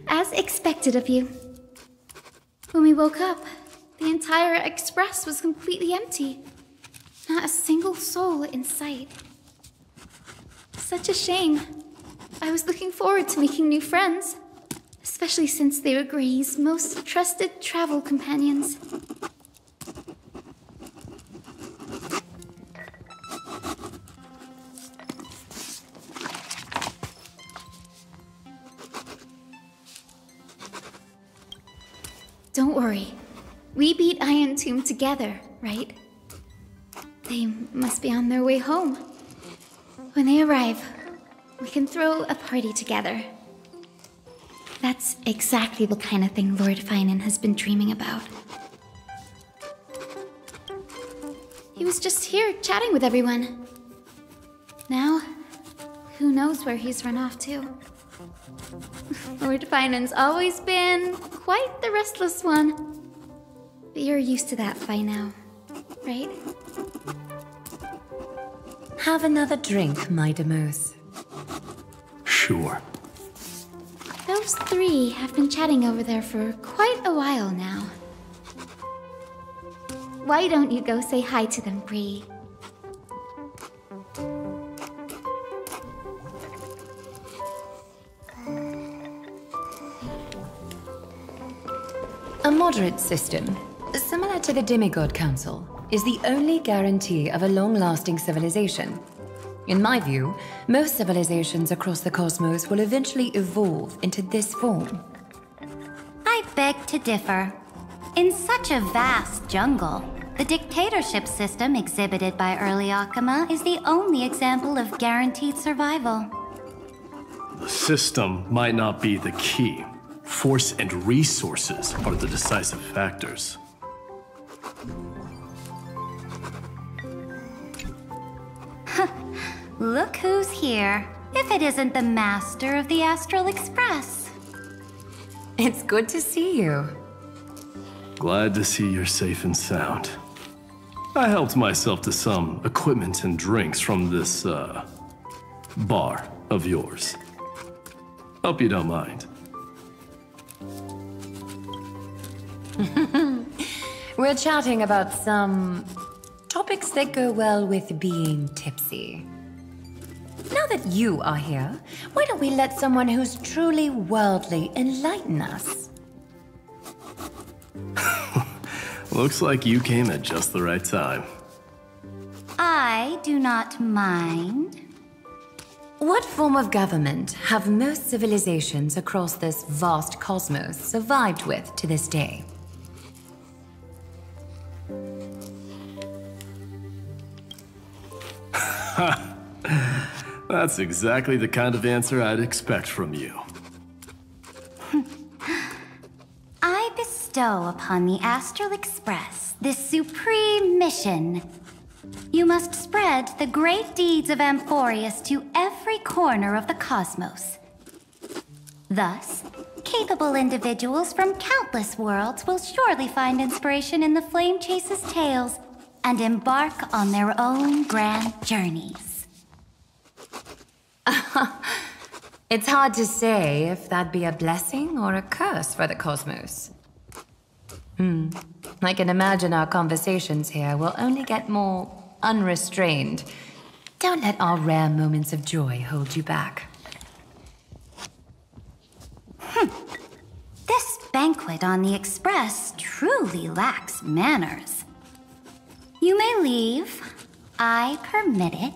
As expected of you. When we woke up, the entire express was completely empty. Not a single soul in sight. Such a shame. I was looking forward to making new friends, especially since they were Gray's most trusted travel companions. Don't worry. We beat Iron Tomb together, right? They must be on their way home. When they arrive, we can throw a party together. That's exactly the kind of thing Lord Finan has been dreaming about. He was just here chatting with everyone. Now, who knows where he's run off to? Lord Finan's always been quite the restless one. But you're used to that by now, right? Have another drink, my Demouse. Sure. Those three have been chatting over there for quite a while now. Why don't you go say hi to them, Bree? A moderate system, similar to the Demigod Council, is the only guarantee of a long-lasting civilization. In my view, most civilizations across the cosmos will eventually evolve into this form. I beg to differ. In such a vast jungle, the dictatorship system exhibited by early Akama is the only example of guaranteed survival. The system might not be the key. Force and resources are the decisive factors. Look who's here. If it isn't the master of the Astral Express. It's good to see you. Glad to see you're safe and sound. I helped myself to some equipment and drinks from this, bar of yours. Hope you don't mind. We're chatting about some topics that go well with being tipsy. Now that you are here, why don't we let someone who's truly worldly enlighten us? Looks like you came at just the right time. I do not mind. What form of government have most civilizations across this vast cosmos survived with to this day? That's exactly the kind of answer I'd expect from you. I bestow upon the Astral Express this supreme mission. You must spread the great deeds of Amphoreus to every corner of the cosmos. Thus, capable individuals from countless worlds will surely find inspiration in the Flame Chase's tales and embark on their own grand journeys. It's hard to say if that'd be a blessing or a curse for the cosmos. I can imagine our conversations here will only get more unrestrained. Don't let our rare moments of joy hold you back. This banquet on the Express truly lacks manners. You may leave. I permit it.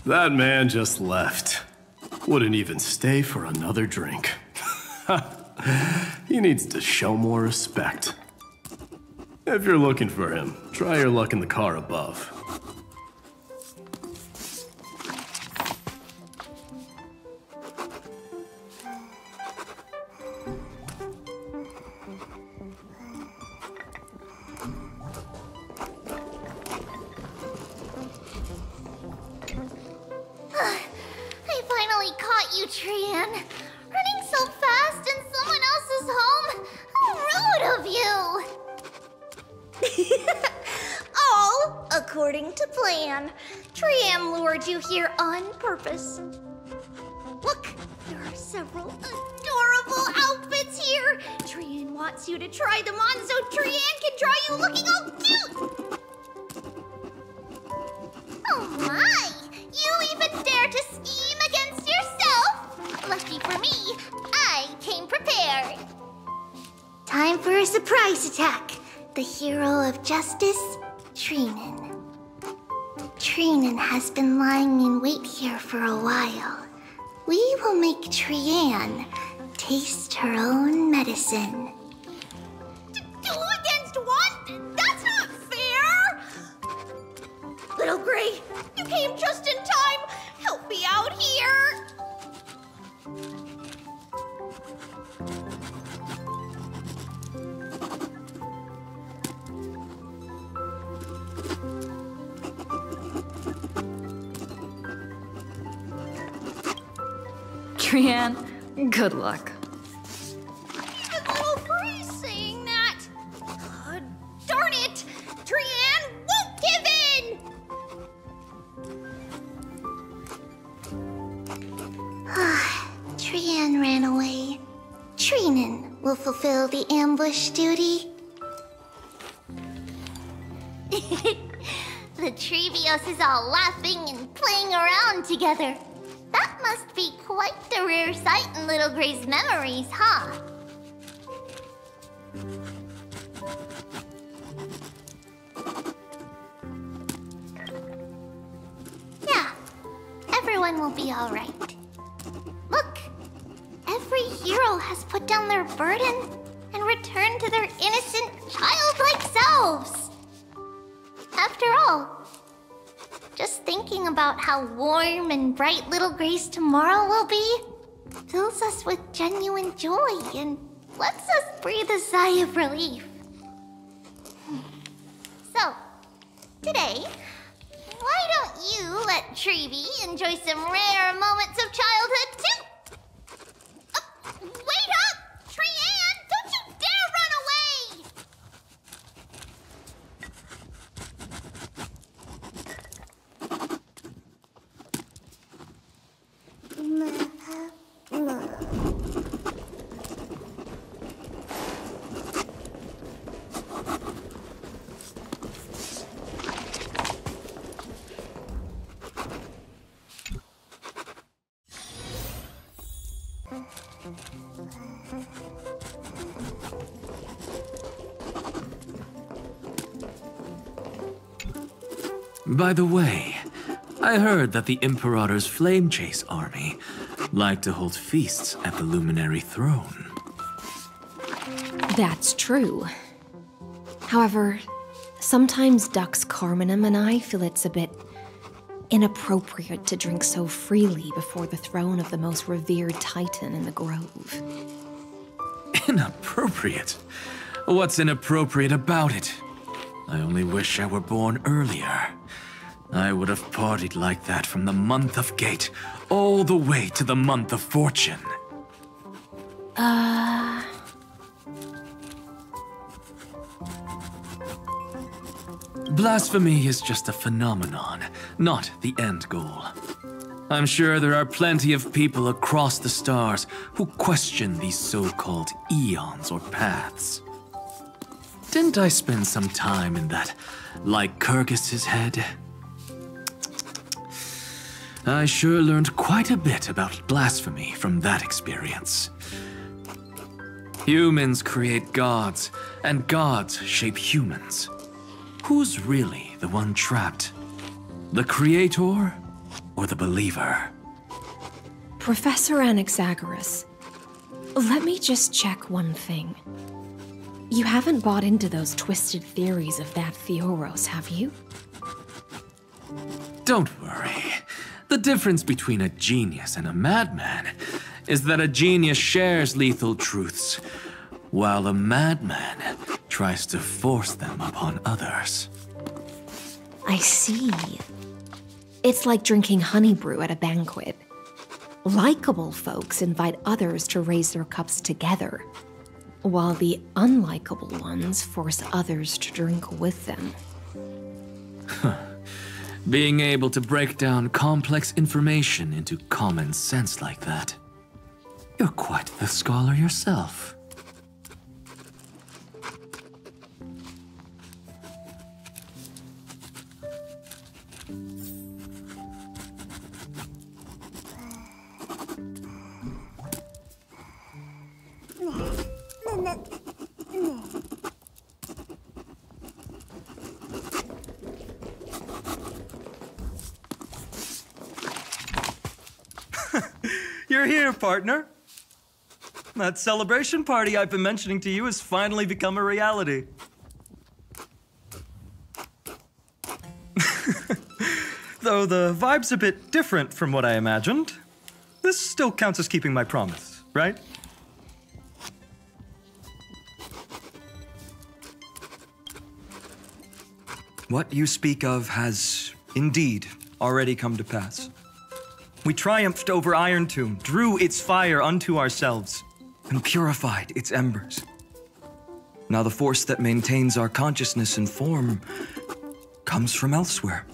That man just left. Wouldn't even stay for another drink. He needs to show more respect. If you're looking for him, try your luck in the car above. I finally caught you, Trian. Running so fast in someone else's home. How rude of you. All according to plan. Trian lured you here on purpose. Look, there are several adorable outfits here. Trian wants you to try them on so Trian can draw you looking all cute. Oh my! You even dare to scheme against yourself? Lucky for me, I came prepared. Time for a surprise attack. The hero of justice, Trinan. Trinan has been lying in wait here for a while. We will make Trian taste her own medicine. Two against one? That's not fair! Little Gray, you came just in time. Help me out here. Trian, good luck. Even Little Gray saying that. Darn it! Trian won't give in! Trian ran away. Trinan will fulfill the ambush duty. The Trevios is all laughing and playing around together. That must be quite the rare sight in Little Gray's memories, huh? everyone will be alright. Look, every hero has put down their burden and returned to their innocent, childlike selves. After all, just thinking about how warm and bright little Grace tomorrow will be fills us with genuine joy and lets us breathe a sigh of relief. So, today, why don't you let Treevee enjoy some rare moments of childhood too? Wait up! Trianne, don't you dare run away! By the way, I heard that the Imperator's Flame Chase army like to hold feasts at the Luminary Throne. That's true. However, sometimes Dux Carminum and I feel it's a bit inappropriate to drink so freely before the throne of the most revered Titan in the Grove. Inappropriate? What's inappropriate about it? I only wish I were born earlier. I would have partied like that from the month of Gate all the way to the month of Fortune. Blasphemy is just a phenomenon, not the end goal. I'm sure there are plenty of people across the stars who question these so-called eons or paths. Didn't I spend some time in that Lycurgus's head? I sure learned quite a bit about blasphemy from that experience. Humans create gods, and gods shape humans. Who's really the one trapped? The creator or the believer? Professor Anaxagoras, let me just check one thing. You haven't bought into those twisted theories of that Theoros, have you? Don't worry. The difference between a genius and a madman is that a genius shares lethal truths, while a madman tries to force them upon others. I see. It's like drinking honey brew at a banquet. Likeable folks invite others to raise their cups together, while the unlikable ones force others to drink with them. Being able to break down complex information into common sense like that. You're quite the scholar yourself. You're here, partner. That celebration party I've been mentioning to you has finally become a reality. Though the vibe's a bit different from what I imagined, this still counts as keeping my promise, right? What you speak of has indeed already come to pass. We triumphed over Iron Tomb, drew its fire unto ourselves, and purified its embers. Now the force that maintains our consciousness and form comes from elsewhere.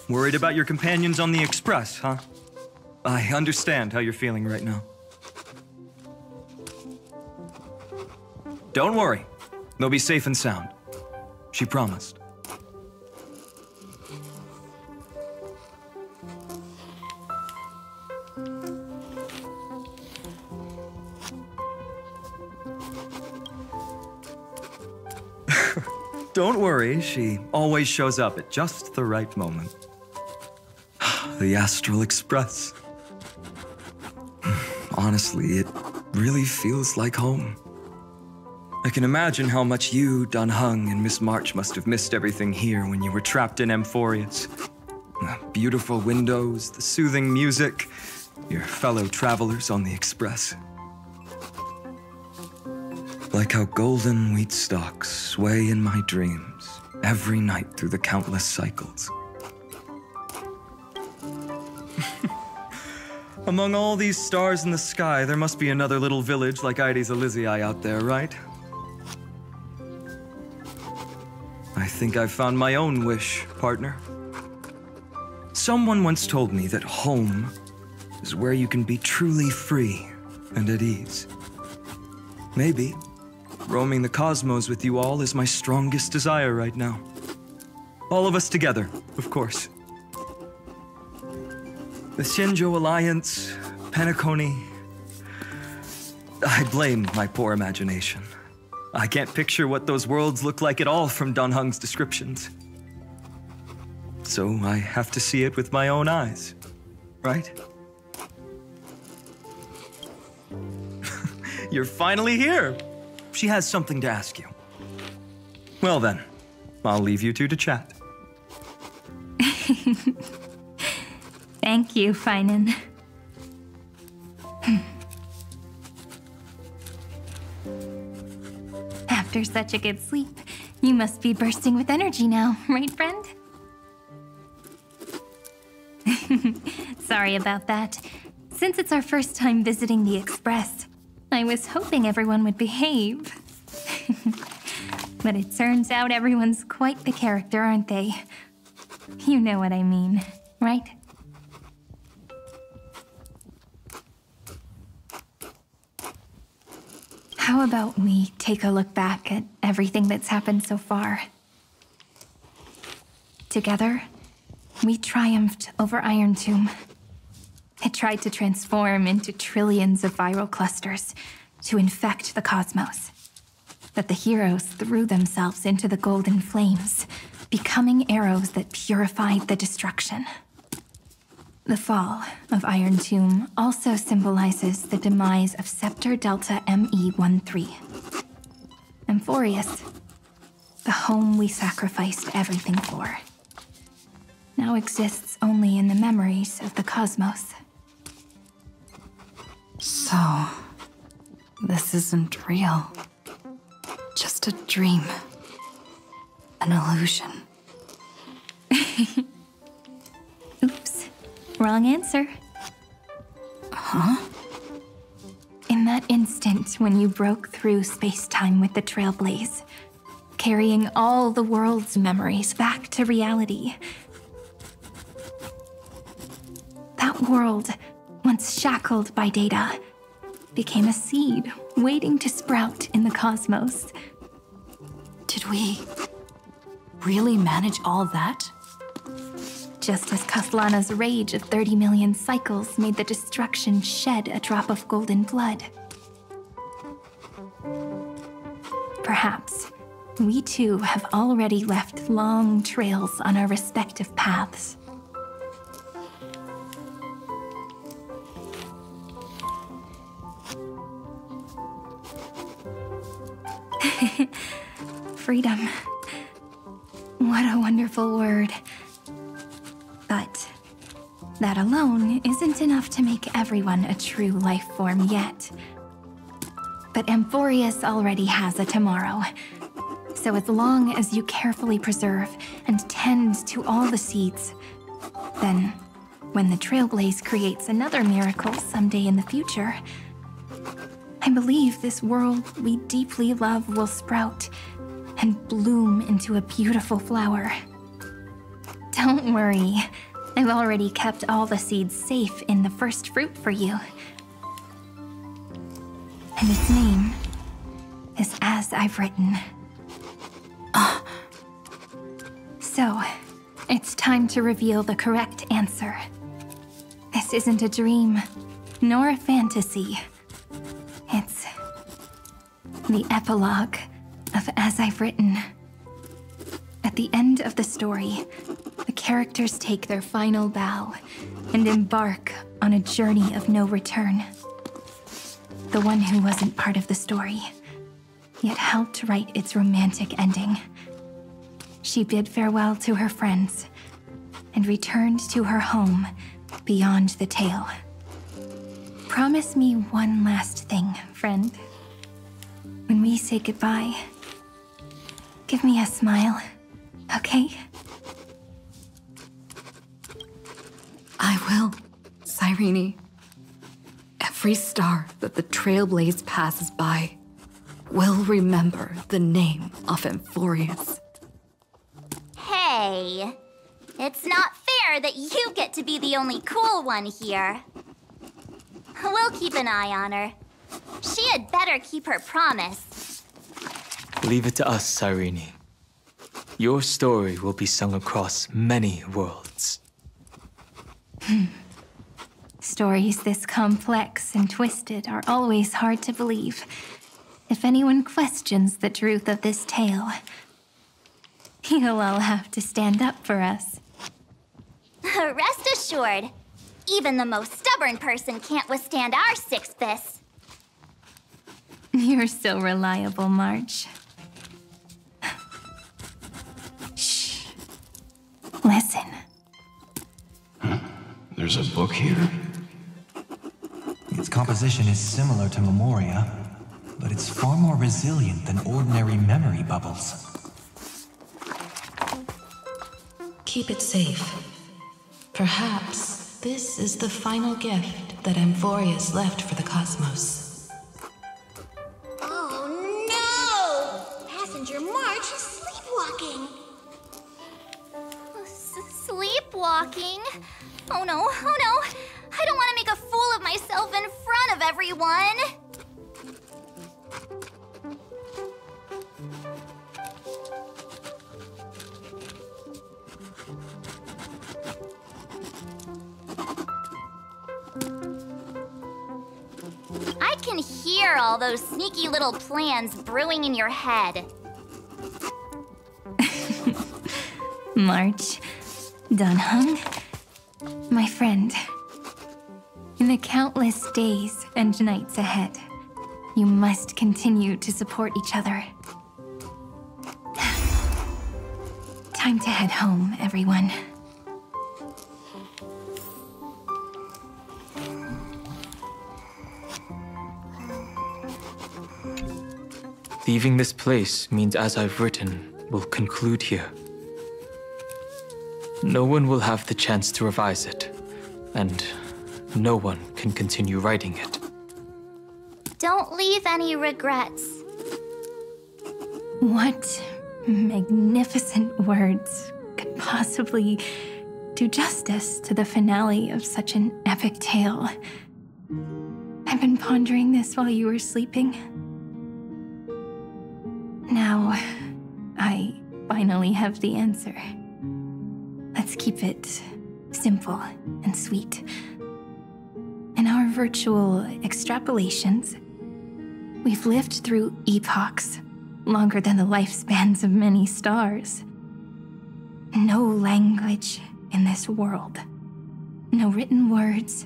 Worried about your companions on the Express, huh? I understand how you're feeling right now. Don't worry. They'll be safe and sound. She promised. Don't worry, she always shows up at just the right moment. The Astral Express. Honestly, it really feels like home. I can imagine how much you, Dun Hung, and Miss March must have missed everything here when you were trapped in Amphoreus. The beautiful windows, the soothing music, your fellow travelers on the Express. Like how golden wheat stalks sway in my dreams every night through the countless cycles. Among all these stars in the sky, there must be another little village like Ides Elysiae out there, right? I think I've found my own wish, partner. Someone once told me that home is where you can be truly free and at ease. Maybe roaming the cosmos with you all is my strongest desire right now. All of us together, of course. The Shinjo Alliance, Penacony. I blame my poor imagination. I can't picture what those worlds look like at all from Dun Hung's descriptions. So I have to see it with my own eyes, right? You're finally here. She has something to ask you. Well then, I'll leave you two to chat. Thank you, Finan. After such a good sleep, you must be bursting with energy now, right, friend? Sorry about that. Since it's our first time visiting the Express, I was hoping everyone would behave. But it turns out everyone's quite the character, aren't they? You know what I mean, right? How about we take a look back at everything that's happened so far? Together, we triumphed over Iron Tomb. It tried to transform into trillions of viral clusters to infect the cosmos. But the heroes threw themselves into the golden flames, becoming arrows that purified the destruction. The fall of Iron Tomb also symbolizes the demise of Scepter Delta ME-13. Amphoreus, the home we sacrificed everything for, now exists only in the memories of the cosmos. So, this isn't real. Just a dream. An illusion. Oops. Wrong answer. Huh? In that instant when you broke through space-time with the Trailblaze, carrying all the world's memories back to reality, that world, once shackled by data, became a seed waiting to sprout in the cosmos. Did we really manage all that? Just as Kaslana's rage of 30 million cycles made the destruction shed a drop of golden blood. Perhaps we too have already left long trails on our respective paths. Freedom. What a wonderful word. But that alone isn't enough to make everyone a true life form yet. But Amphoreus already has a tomorrow. So as long as you carefully preserve and tend to all the seeds, then when the Trailblaze creates another miracle someday in the future, I believe this world we deeply love will sprout and bloom into a beautiful flower. Don't worry, I've already kept all the seeds safe in the first fruit for you. And its name is As I've Written. So, it's time to reveal the correct answer. This isn't a dream, nor a fantasy. It's the epilogue of As I've Written. the end of the story, the characters take their final bow and embark on a journey of no return. The one who wasn't part of the story, yet helped write its romantic ending. She bid farewell to her friends and returned to her home beyond the tale. Promise me one last thing, friend. When we say goodbye, give me a smile, okay? I will, Cyrene. Every star that the Trailblaze passes by will remember the name of Amphoreus. Hey, it's not fair that you get to be the only cool one here. We'll keep an eye on her. She had better keep her promise. Leave it to us, Cyrene. Your story will be sung across many worlds. Stories this complex and twisted are always hard to believe. If anyone questions the truth of this tale, you'll all have to stand up for us. Rest assured, even the most stubborn person can't withstand our six fists. You're so reliable, March. Shh. Listen. There's a book here? Its composition is similar to Memoria, but it's far more resilient than ordinary memory bubbles. Keep it safe. Perhaps this is the final gift that Amphoreus left for the cosmos. Oh no! Passenger March is sleepwalking. Sleepwalking? Oh no, oh no! I don't want to make a fool of myself in front of everyone! I can hear all those sneaky little plans brewing in your head. March, Dunhung, my friend. In the countless days and nights ahead, you must continue to support each other. Time to head home, everyone. Leaving this place means, as I've written, will conclude here. No one will have the chance to revise it, and no one can continue writing it. Don't leave any regrets. What magnificent words could possibly do justice to the finale of such an epic tale? I've been pondering this while you were sleeping. Now, I finally have the answer. Let's keep it simple and sweet. In our virtual extrapolations, we've lived through epochs longer than the lifespans of many stars. No language in this world, no written words,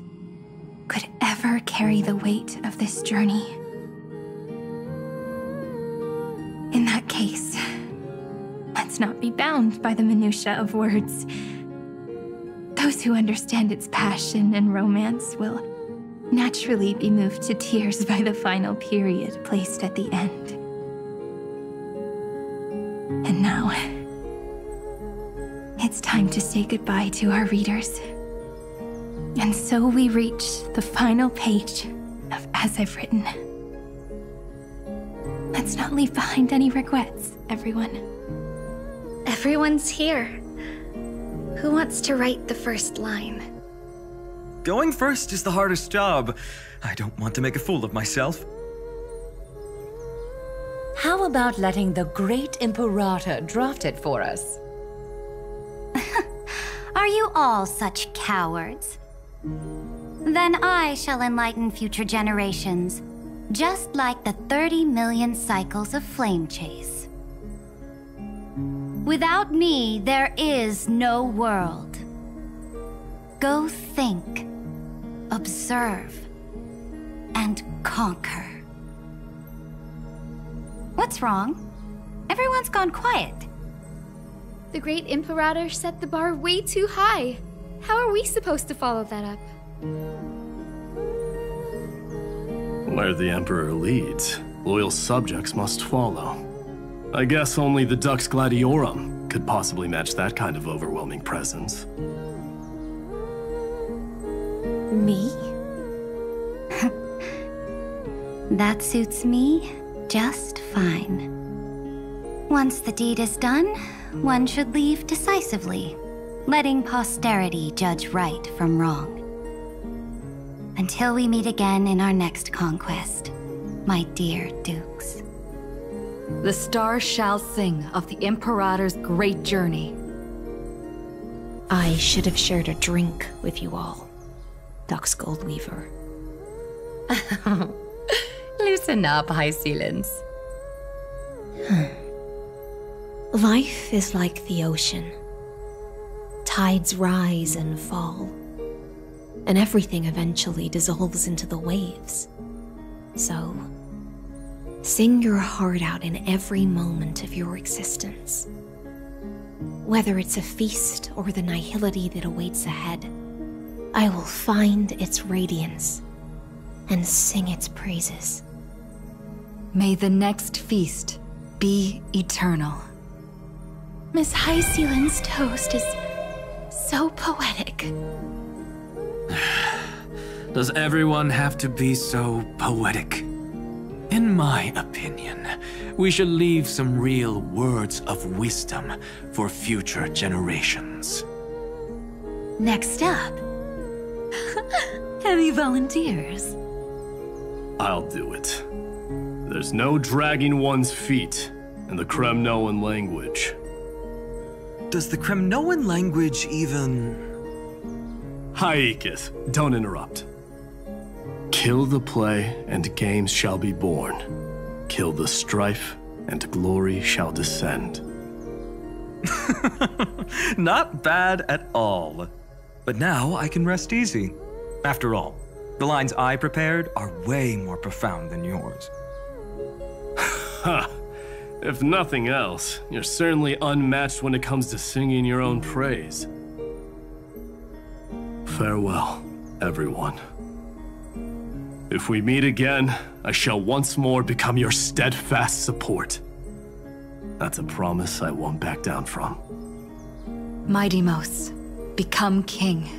could ever carry the weight of this journey. In that case, let's not be bound by the minutiae of words. Those who understand its passion and romance will naturally be moved to tears by the final period placed at the end. And now, it's time to say goodbye to our readers. And so we reach the final page of As I've Written. Let's not leave behind any regrets, everyone. Everyone's here. Who wants to write the first line? Going first is the hardest job. I don't want to make a fool of myself. How about letting the great Imperator draft it for us? Are you all such cowards? Then I shall enlighten future generations, just like the 30 million cycles of flame chase. Without me, there is no world. Go think, observe, and conquer. What's wrong? Everyone's gone quiet. The great Imperator set the bar way too high. How are we supposed to follow that up? Where the Emperor leads, loyal subjects must follow. I guess only the Dux Gladiorum could possibly match that kind of overwhelming presence. Me? That suits me just fine. Once the deed is done, one should leave decisively, letting posterity judge right from wrong. Until we meet again in our next conquest, my dear dukes. The stars shall sing of the Imperator's great journey. I should have shared a drink with you all, Dux Goldweaver. Loosen up, High Sealants. Life is like the ocean. Tides rise and fall, and everything eventually dissolves into the waves. So, sing your heart out in every moment of your existence. Whether it's a feast or the nihility that awaits ahead, I will find its radiance and sing its praises. May the next feast be eternal. Miss High Sealand's toast is so poetic. Does everyone have to be so poetic? In my opinion, we should leave some real words of wisdom for future generations. Next up. Any volunteers? I'll do it. There's no dragging one's feet in the Kremnoan language. Does the Kremnoan language even... Haikith, don't interrupt. Kill the play, and games shall be born. Kill the strife, and glory shall descend. Not bad at all. But now I can rest easy. After all, the lines I prepared are way more profound than yours. Ha! If nothing else, you're certainly unmatched when it comes to singing your own praise. Farewell, everyone. If we meet again, I shall once more become your steadfast support. That's a promise I won't back down from. Mighty Mos, become king.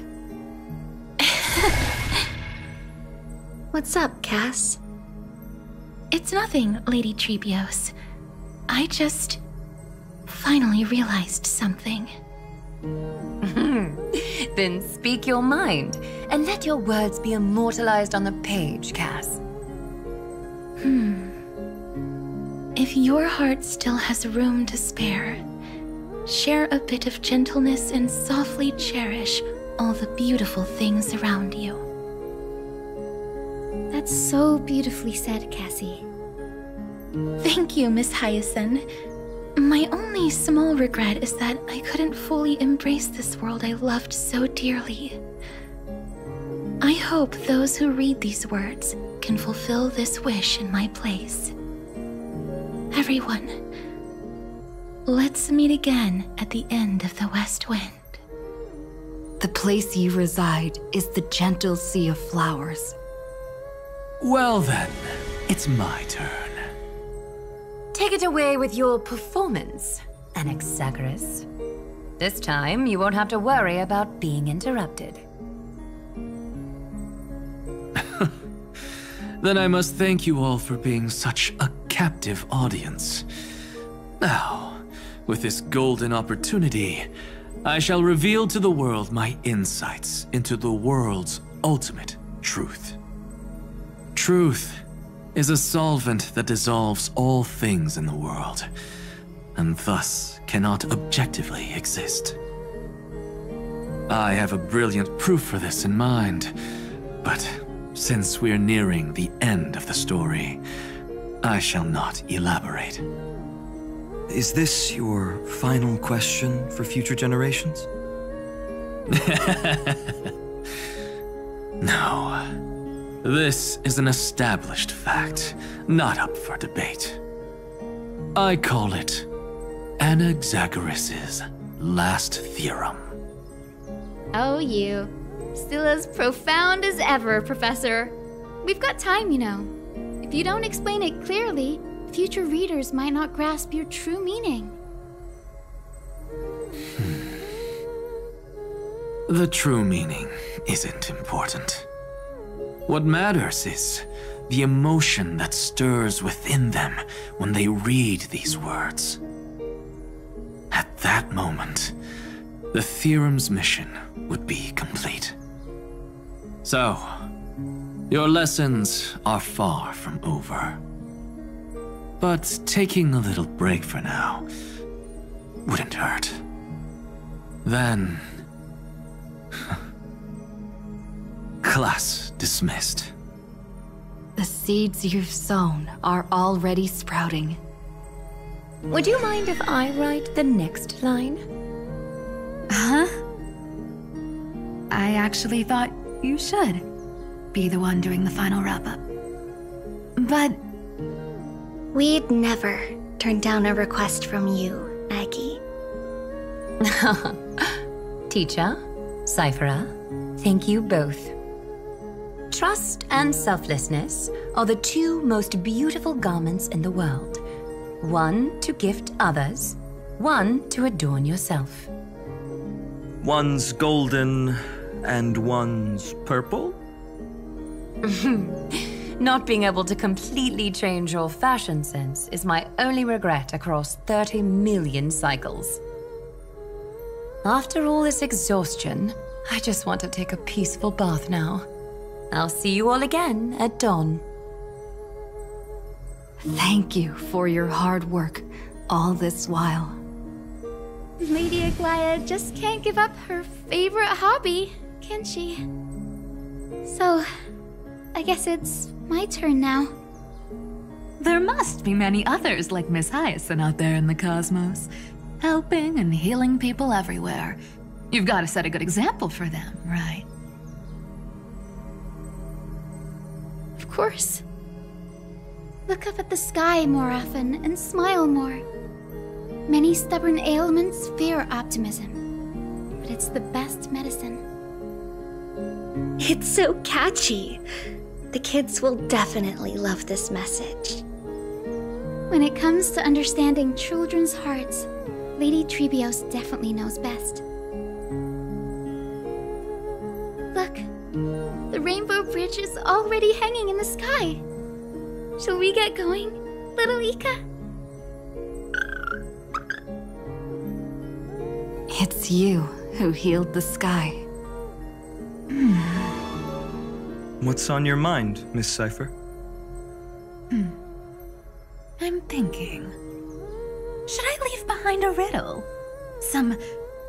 What's up, Cass? It's nothing, Lady Trebios. I just finally realized something. Then speak your mind, and let your words be immortalized on the page, Cass. If your heart still has room to spare, share a bit of gentleness and softly cherish all the beautiful things around you. That's so beautifully said, Cassie. Thank you, Miss Hyacinth. My only small regret is that I couldn't fully embrace this world I loved so dearly. I hope those who read these words can fulfill this wish in my place. Everyone, let's meet again at the end of the West Wind. The place you reside is the gentle sea of flowers. Well then, it's my turn. Take it away with your performance, Anaxagoras. This time, you won't have to worry about being interrupted. Then I must thank you all for being such a captive audience. Now, with this golden opportunity, I shall reveal to the world my insights into the world's ultimate truth. Truth is a solvent that dissolves all things in the world, and thus cannot objectively exist. I have a brilliant proof for this in mind, but since we're nearing the end of the story, I shall not elaborate. Is this your final question for future generations? No. This is an established fact, not up for debate. I call it Anaxagoras' last theorem. Oh, you. Still as profound as ever, Professor. We've got time, you know. If you don't explain it clearly, future readers might not grasp your true meaning. The true meaning isn't important. What matters is the emotion that stirs within them when they read these words. At that moment, the theorem's mission would be complete. So, your lessons are far from over. But taking a little break for now wouldn't hurt. Then... class dismissed. The seeds you've sown are already sprouting. Would you mind if I write the next line? Huh? I actually thought you should be the one doing the final wrap-up. But... we'd never turn down a request from you, Aggie. Teacher, Cyphera, thank you both. Trust and selflessness are the two most beautiful garments in the world. One to gift others, one to adorn yourself. One's golden and one's purple? Not being able to completely change your fashion sense is my only regret across 30 million cycles. After all this exhaustion, I just want to take a peaceful bath now. I'll see you all again at dawn. Thank you for your hard work all this while. Lady Aglaya just can't give up her favorite hobby, can she? So, I guess it's my turn now. There must be many others like Miss Hyacinth out there in the cosmos, helping and healing people everywhere. You've got to set a good example for them, right? Of course. Look up at the sky more often and smile more. Many stubborn ailments fear optimism, but it's the best medicine. It's so catchy. The kids will definitely love this message. When it comes to understanding children's hearts, Lady Trebios definitely knows best. Look, the Rainbow Bridge is already hanging in the sky. Shall we get going, little Ika? It's you who healed the sky. What's on your mind, Miss Cypher? I'm thinking. Should I leave behind a riddle? Some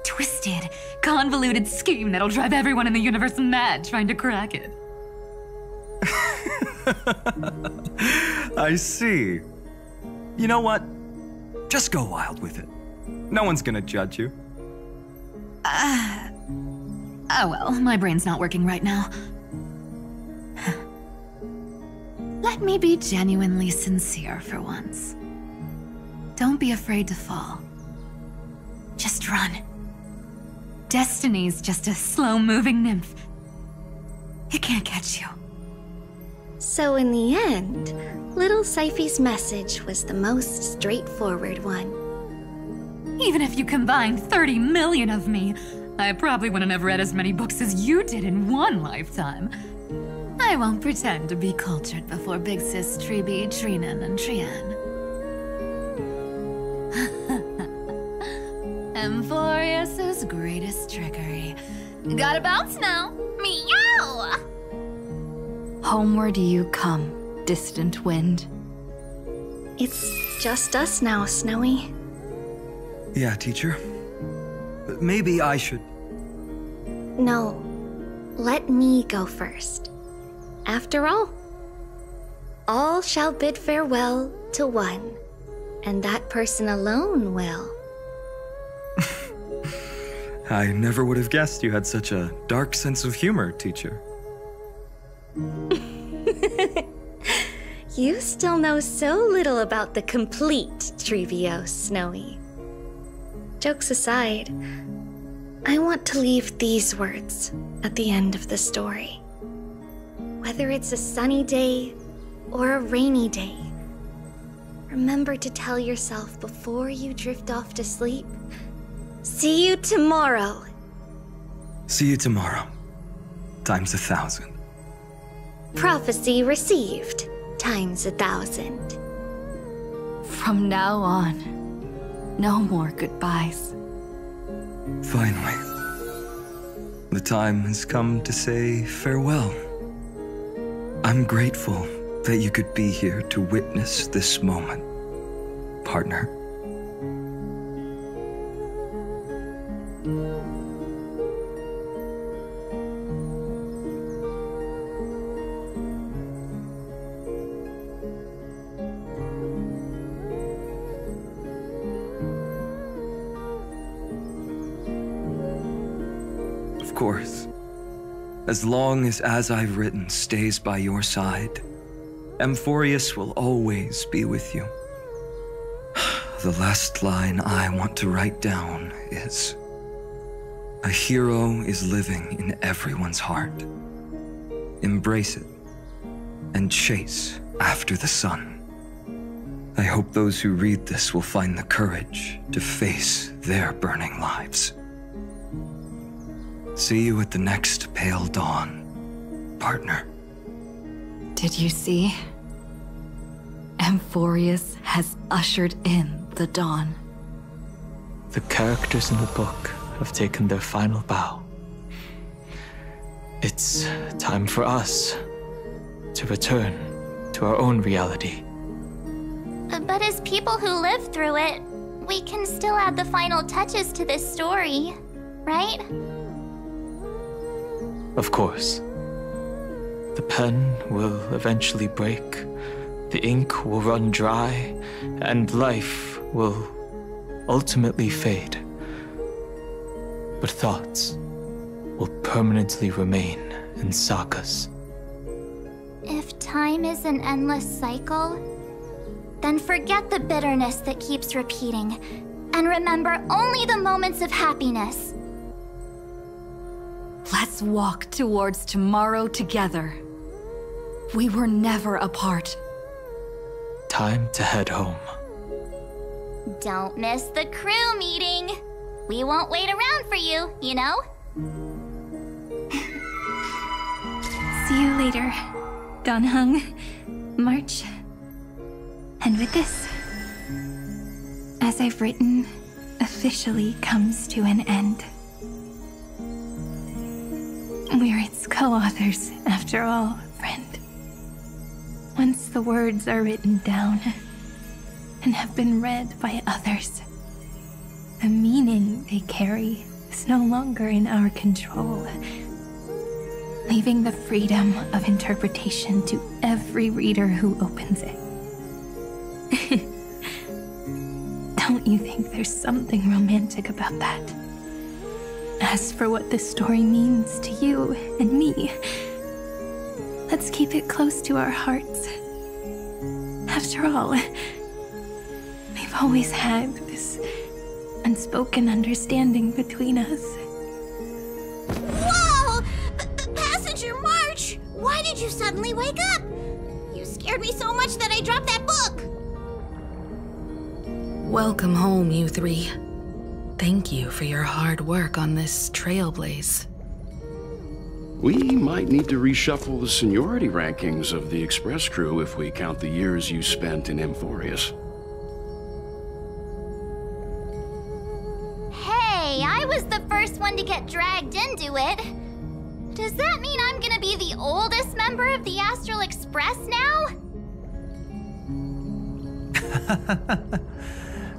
twisted, convoluted scheme that'll drive everyone in the universe mad trying to crack it. I see. You know what? Just go wild with it. No one's gonna judge you. Oh well, my brain's not working right now. Let me be genuinely sincere for once. Don't be afraid to fall. Just run. Destiny's just a slow-moving nymph. It can't catch you. So in the end, little Cyphy's message was the most straightforward one. Even if you combined 30 million of me, I probably wouldn't have read as many books as you did in one lifetime. I won't pretend to be cultured before Big Sis Treeby, Trinan, and Trian. Amphoreu's greatest trickery. Gotta bounce now. Meow! Homeward you come, distant wind. It's just us now, Snowy. Yeah, teacher. But maybe I should... No. Let me go first. After all shall bid farewell to one And that person alone will. I never would have guessed you had such a dark sense of humor, teacher. You still know so little about the complete Trivio, Snowy. Jokes aside, I want to leave these words at the end of the story. Whether it's a sunny day or a rainy day, remember to tell yourself before you drift off to sleep, see you tomorrow. See you tomorrow. Times 1,000. Prophecy received. Times 1,000. From now on, no more goodbyes. Finally, the time has come to say farewell. I'm grateful that you could be here to witness this moment, partner. Of course. As long as I've written stays by your side, Amphoreus will always be with you. The last line I want to write down is, a hero is living in everyone's heart. Embrace it and chase after the sun. I hope those who read this will find the courage to face their burning lives. See you at the next pale dawn, partner. Did you see? Amphoreus has ushered in the dawn. The characters in the book have taken their final bow. It's time for us to return to our own reality. But as people who live through it, we can still add the final touches to this story, right? Of course. The pen will eventually break, the ink will run dry, and life will ultimately fade. But thoughts will permanently remain in sagas. If time is an endless cycle, then forget the bitterness that keeps repeating, and remember only the moments of happiness. Let's walk towards tomorrow together. We were never apart. Time to head home. Don't miss the crew meeting. We won't wait around for you, you know? See you later, Donhung, March. And with this, as I've written, officially comes to an end. We're its co-authors, after all, friend. Once the words are written down and have been read by others, the meaning they carry is no longer in our control, leaving the freedom of interpretation to every reader who opens it. Don't you think there's something romantic about that? As for what this story means to you and me, let's keep it close to our hearts. After all, we've always had this unspoken understanding between us. Whoa! Passenger March! Why did you suddenly wake up? You scared me so much that I dropped that book! Welcome home, you three. Thank you for your hard work on this Trailblaze. We might need to reshuffle the seniority rankings of the Express crew if we count the years you spent in Amphoreus. Hey, I was the first one to get dragged into it. Does that mean I'm gonna be the oldest member of the Astral Express now?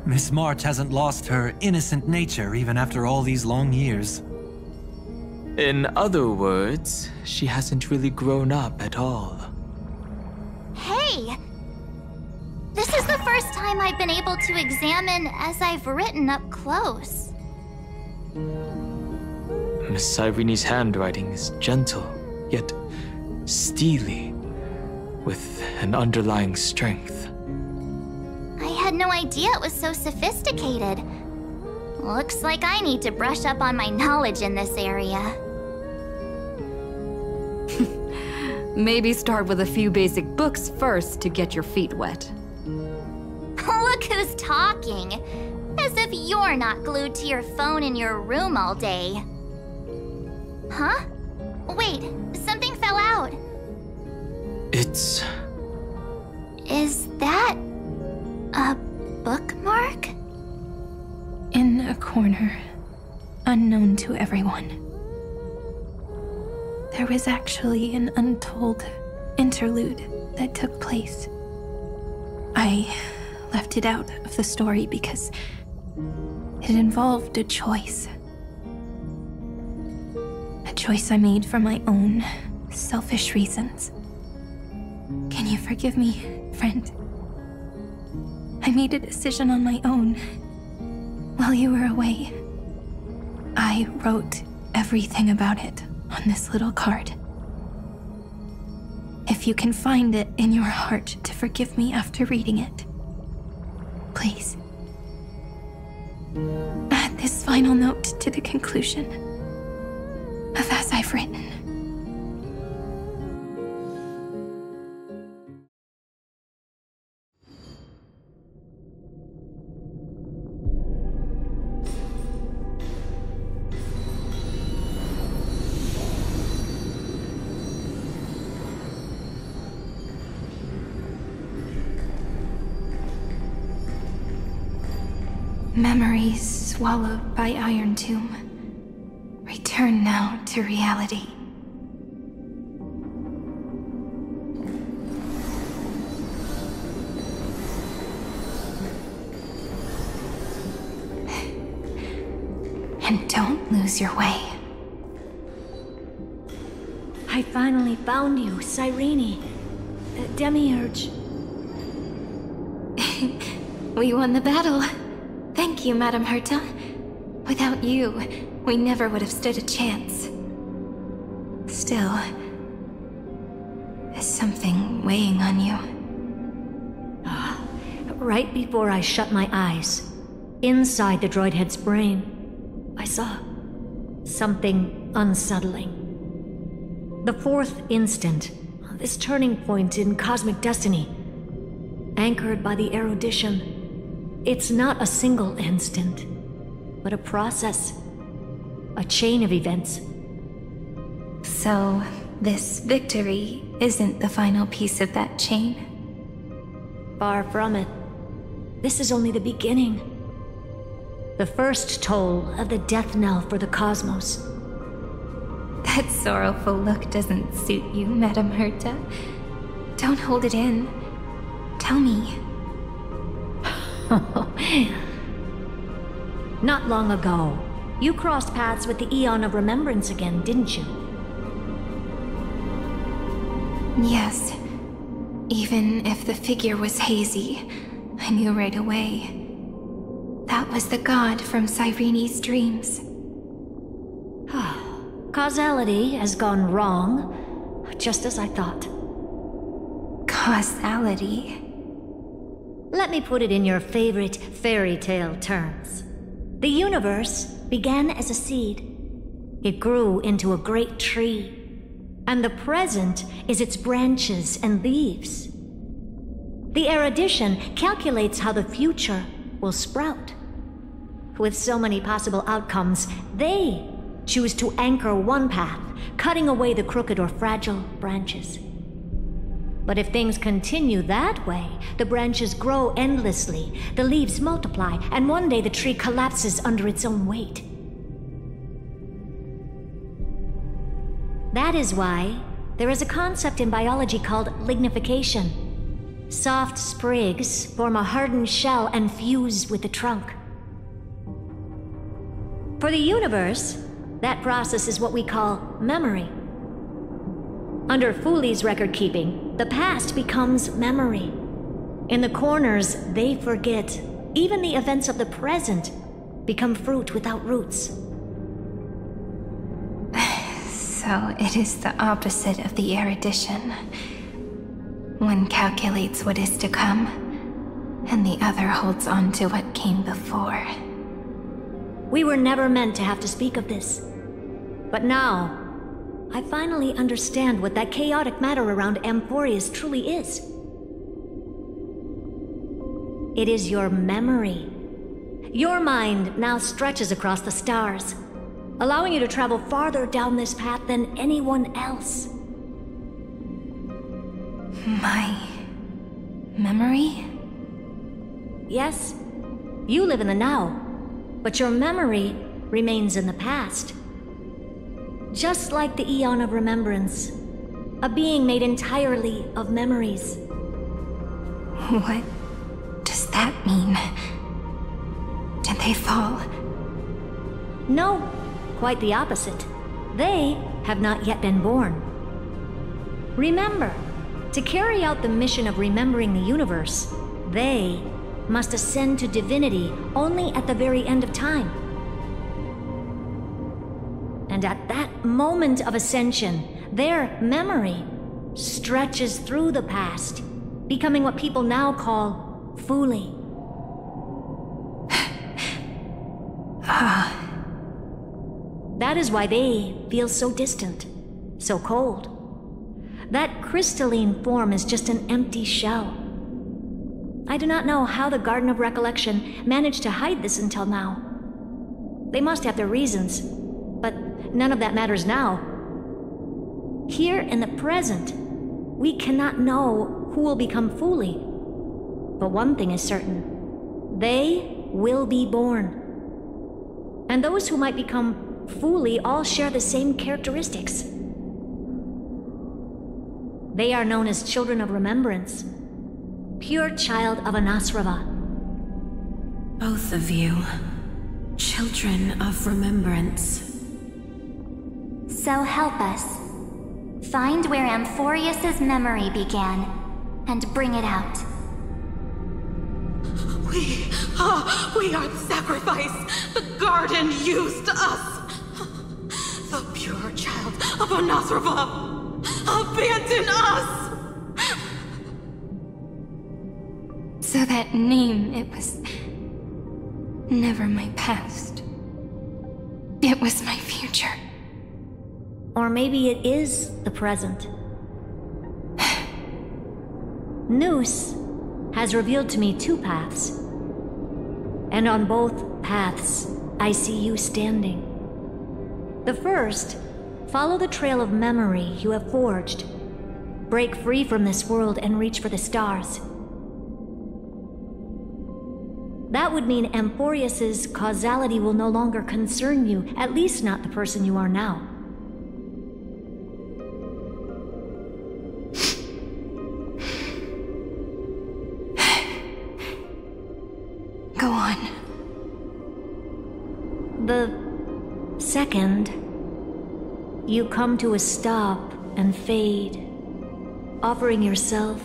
Miss March hasn't lost her innocent nature even after all these long years. In other words, she hasn't really grown up at all. Hey! This is the first time I've been able to examine as I've written up close. Miss Irene's handwriting is gentle, yet steely, with an underlying strength. I had no idea it was so sophisticated. Looks like I need to brush up on my knowledge in this area. Maybe start with a few basic books first to get your feet wet. Look who's talking. As if you're not glued to your phone in your room all day. Huh? Wait, something fell out. It's... Is that a bookmark? In a corner, unknown to everyone. There was actually an untold interlude that took place. I left it out of the story because it involved a choice. A choice I made for my own selfish reasons. Can you forgive me, friend? I made a decision on my own while you were away. I wrote everything about it on this little card. If you can find it in your heart to forgive me after reading it, please. Add this final note to the conclusion of As I've Written. Memories swallowed by Iron Tomb. Return now to reality. And don't lose your way. I finally found you, Cyrene. Demiurge. We won the battle. Thank you, Madame Herta. Without you, we never would have stood a chance. Still, there's something weighing on you. Right before I shut my eyes, inside the droid head's brain, I saw something unsettling. The fourth instant, this turning point in cosmic destiny, anchored by the erudition. It's not a single instant, but a process, a chain of events. So, this victory isn't the final piece of that chain? Far from it. This is only the beginning. The first toll of the death knell for the cosmos. That sorrowful look doesn't suit you, Madame Herta. Don't hold it in. Tell me. Not long ago, you crossed paths with the Eon of Remembrance again, didn't you? Yes. Even if the figure was hazy, I knew right away. That was the god from Cyrene's dreams. Causality has gone wrong, just as I thought. Causality? Let me put it in your favorite fairy tale terms. The universe began as a seed. It grew into a great tree. And the present is its branches and leaves. The erudition calculates how the future will sprout. With so many possible outcomes, they choose to anchor one path, cutting away the crooked or fragile branches. But if things continue that way, the branches grow endlessly, the leaves multiply, and one day the tree collapses under its own weight. That is why there is a concept in biology called lignification. Soft sprigs form a hardened shell and fuse with the trunk. For the universe, that process is what we call memory. Under Fooley's record keeping, the past becomes memory. In the corners, they forget. Even the events of the present become fruit without roots. So it is the opposite of the erudition. One calculates what is to come, and the other holds on to what came before. We were never meant to have to speak of this. But now, I finally understand what that chaotic matter around Amphoreus truly is. It is your memory. Your mind now stretches across the stars, allowing you to travel farther down this path than anyone else. My memory? Yes, you live in the now, but your memory remains in the past. Just like the Eon of Remembrance, a being made entirely of memories. What does that mean? Did they fall? No, quite the opposite. They have not yet been born. Remember, to carry out the mission of remembering the universe, they must ascend to divinity only at the very end of time. And at that moment of ascension, their memory stretches through the past, becoming what people now call Fuli. That is why they feel so distant, so cold. That crystalline form is just an empty shell. I do not know how the Garden of Recollection managed to hide this until now. They must have their reasons, but none of that matters now. Here in the present, we cannot know who will become Fuli. But one thing is certain. They will be born. And those who might become Fuli all share the same characteristics. They are known as Children of Remembrance. Pure child of Anasrava. Both of you. Children of Remembrance. So help us. Find where Amphoreus' memory began, and bring it out. We are the sacrifice the garden used us. The pure child of Anasrava. Abandon us! So that name, it was never my past. It was my future. Or maybe it is the present. Noose has revealed to me two paths. And on both paths, I see you standing. The first, follow the trail of memory you have forged. Break free from this world and reach for the stars. That would mean Amphoreus' causality will no longer concern you, at least not the person you are now. Go on. The second, you come to a stop and fade, offering yourself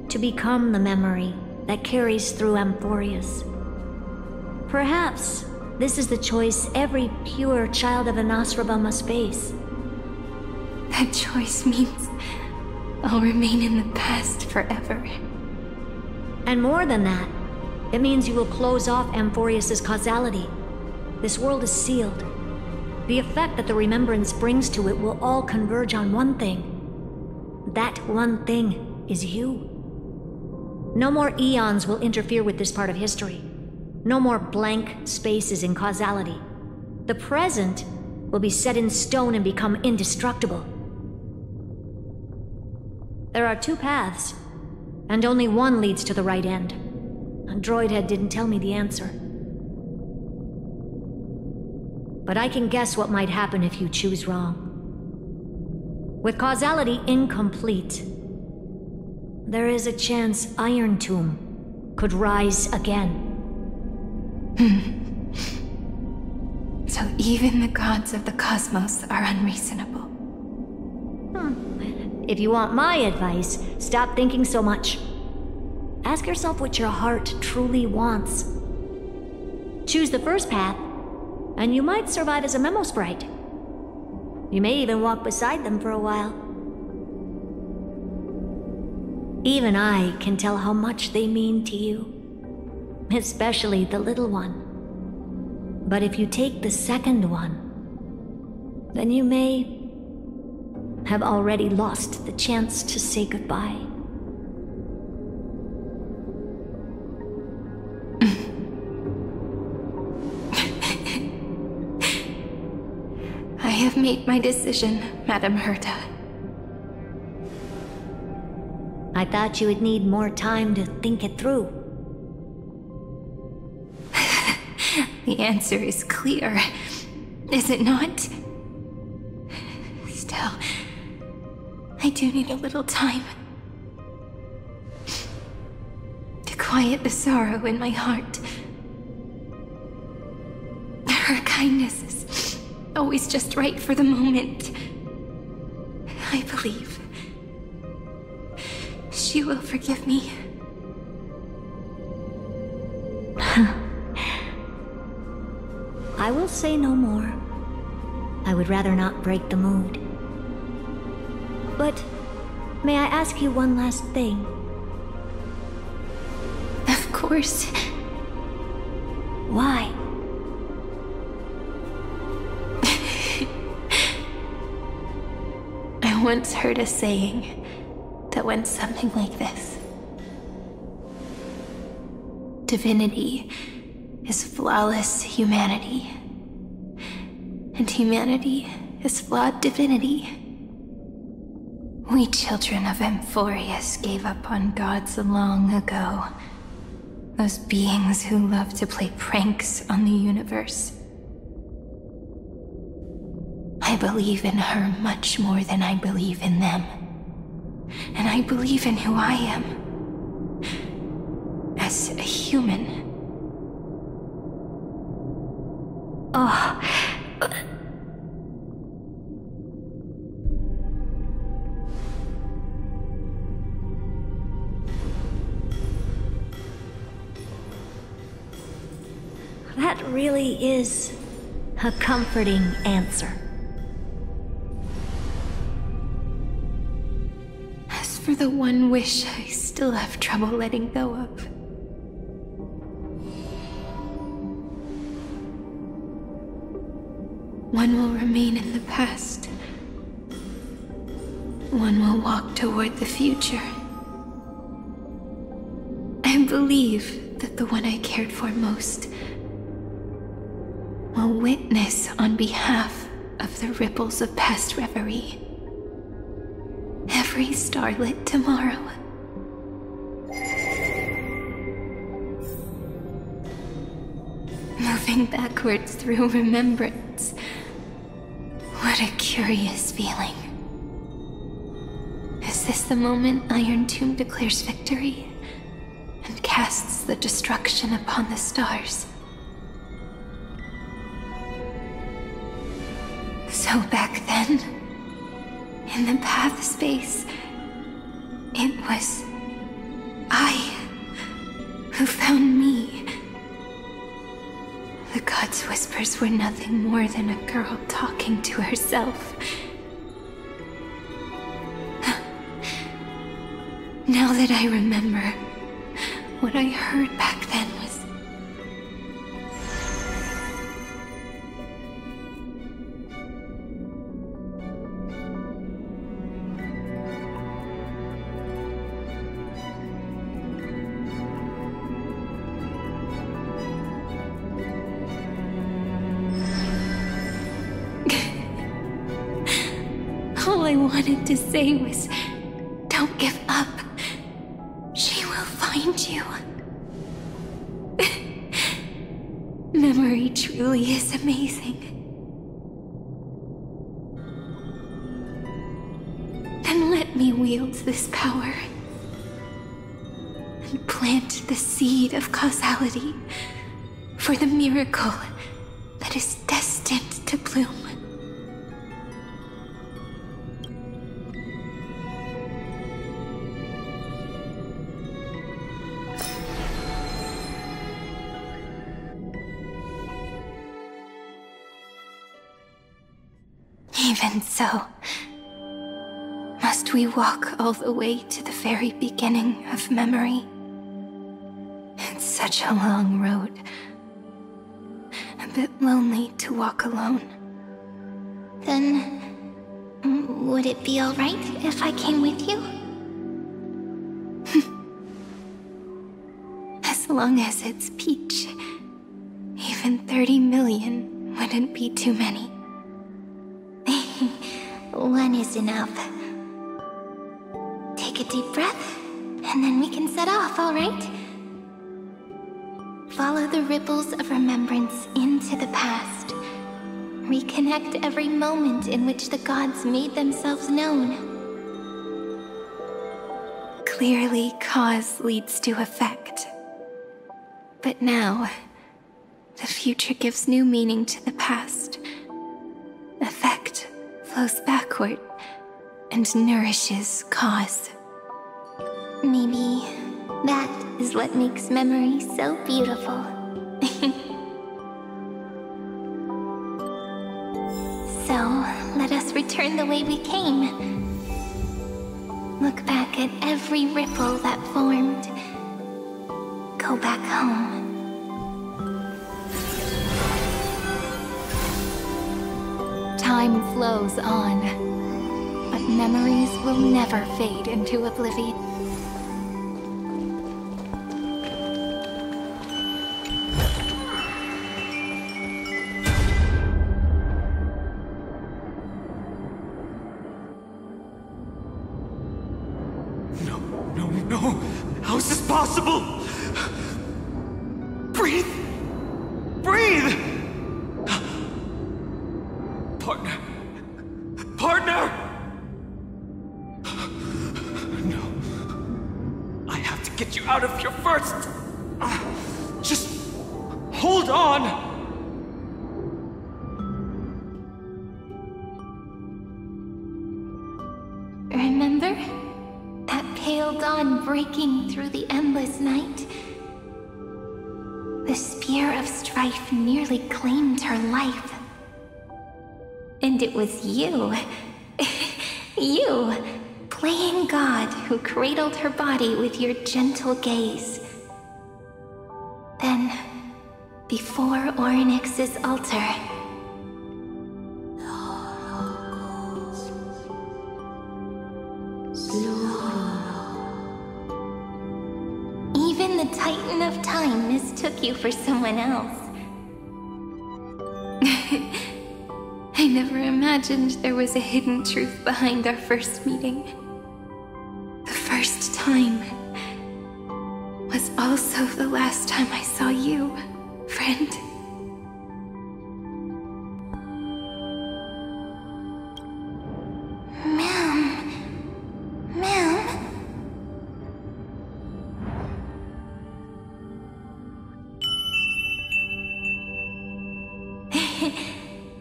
to become the memory that carries through Amphoreus. Perhaps this is the choice every pure child of Anasrava must face. That choice means I'll remain in the past forever. And more than that, it means you will close off Amphoreus' causality. This world is sealed. The effect that the remembrance brings to it will all converge on one thing. That one thing is you. No more eons will interfere with this part of history. No more blank spaces in causality. The present will be set in stone and become indestructible. There are two paths, and only one leads to the right end. Droidhead didn't tell me the answer. But I can guess what might happen if you choose wrong. With causality incomplete, there is a chance Iron Tomb could rise again. So even the gods of the cosmos are unreasonable. If you want my advice, stop thinking so much. Ask yourself what your heart truly wants. Choose the first path, and you might survive as a memo sprite. You may even walk beside them for a while. Even I can tell how much they mean to you, especially the little one. But if you take the second one, then you may have already lost the chance to say goodbye. I have made my decision, Madame Herta. I thought you would need more time to think it through. The answer is clear, is it not? Still, I do need a little time to quiet the sorrow in my heart. Her kindness is always just right for the moment. I believe she will forgive me. I will say no more. I would rather not break the mood. But may I ask you one last thing? Of course. Why? I once heard a saying that went something like this. Divinity is flawless humanity, and humanity is flawed divinity. We children of Amphoreuss gave up on gods long ago. Those beings who love to play pranks on the universe. I believe in her much more than I believe in them. And I believe in who I am. As a human. Oh. That really is a comforting answer. As for the one wish I still have trouble letting go of. One will remain in the past. One will walk toward the future. I believe that the one I cared for most will witness on behalf of the ripples of past reverie. Every starlit tomorrow. Moving backwards through remembrance. What a curious feeling. Is this the moment Iron Tomb declares victory and casts the destruction upon the stars? So back then, in the path space, it was I who found me. The gods' whispers were nothing more than a girl talking to herself. Now that I remember, what I heard back then was... All I wanted to say was, don't give up. She will find you. Memory truly is amazing. Then let me wield this power and plant the seed of causality for the miracle that is destined to bloom. Even so, must we walk all the way to the very beginning of memory? It's such a long road. A bit lonely to walk alone. Then, would it be alright if I came with you? As long as it's Peach, even 30 million wouldn't be too many. One is enough. Take a deep breath, and then we can set off, alright? Follow the ripples of remembrance into the past. Reconnect every moment in which the gods made themselves known. Clearly, cause leads to effect. But now, the future gives new meaning to the past. Effect flows backward and nourishes cause. Maybe that is what makes memory so beautiful. So, let us return the way we came. Look back at every ripple that formed. Go back home. Time flows on, but memories will never fade into oblivion. No! How is this possible? Breathe! Breathe! Partner! No. I have to get you out of here first! Just hold on! Remember? That pale dawn breaking through the endless night? The spear of strife nearly claimed her life. And it was you, you, playing God, who cradled her body with your gentle gaze. Then, before Orynyx's altar, even the Titan of Time mistook you for someone else. I never imagined there was a hidden truth behind our first meeting. The first time was also the last time I saw you, friend.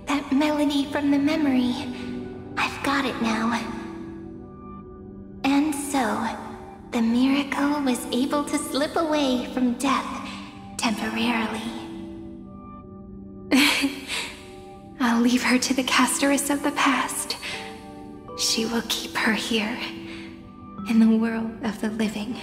That melody from the memory. I've got it now. And so, the miracle was able to slip away from death temporarily. I'll leave her to the casteress of the past. She will keep her here, in the world of the living.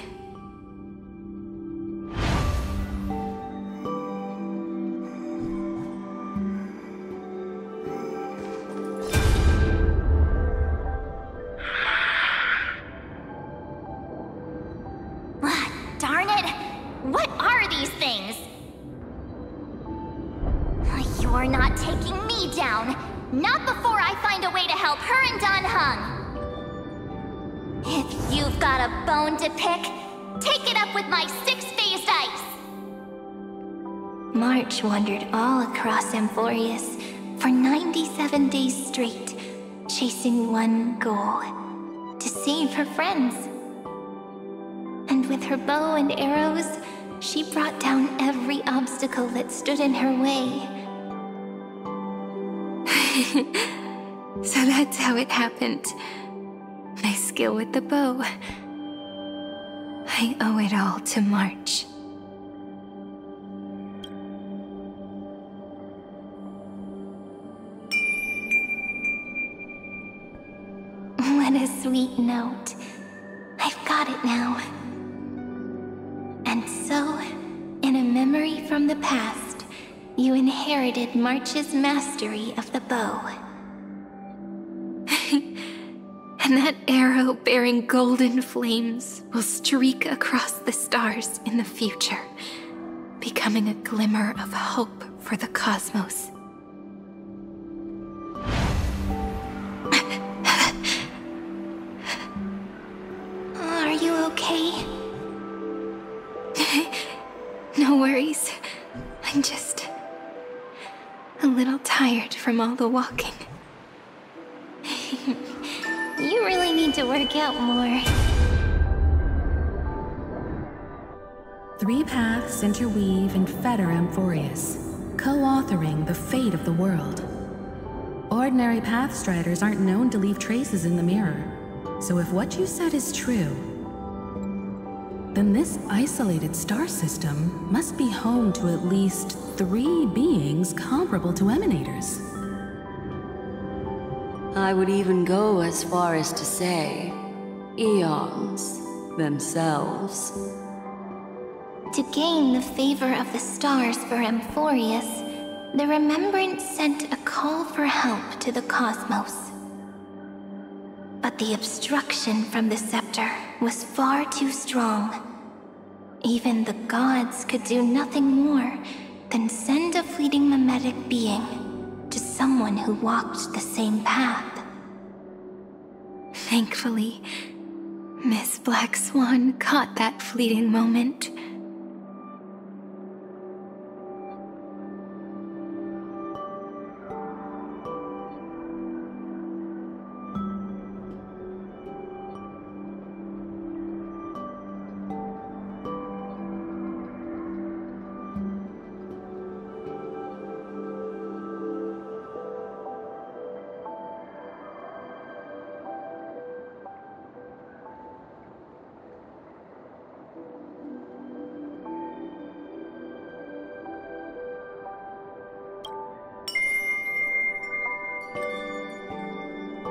Darn it! What are these things? You're not taking me down. Not before I find a way to help her and Don Hung. If you've got a bone to pick, take it up with my six-phased ice. March wandered all across Amphoreus for 97 days straight, chasing one goal: to save her friends. And with her bow and arrows, she brought down every obstacle that stood in her way. So that's how it happened. My skill with the bow. I owe it all to March. What a sweet note. I've got it now. And so, in a memory from the past, you inherited March's mastery of the bow. And that arrow bearing golden flames will streak across the stars in the future, becoming a glimmer of hope for the cosmos. Are you okay? No worries. I'm just a little tired from all the walking. You really need to work out more. 3 paths interweave and fetter Amphoreus, co-authoring the fate of the world. Ordinary pathstriders aren't known to leave traces in the mirror, so if what you said is true, then this isolated star system must be home to at least 3 beings comparable to emanators. I would even go as far as to say, eons themselves. To gain the favor of the stars for Amphoreus, the Remembrance sent a call for help to the cosmos. But the obstruction from the scepter was far too strong. Even the gods could do nothing more than send a fleeting mimetic being to someone who walked the same path. Thankfully, Miss Black Swan caught that fleeting moment.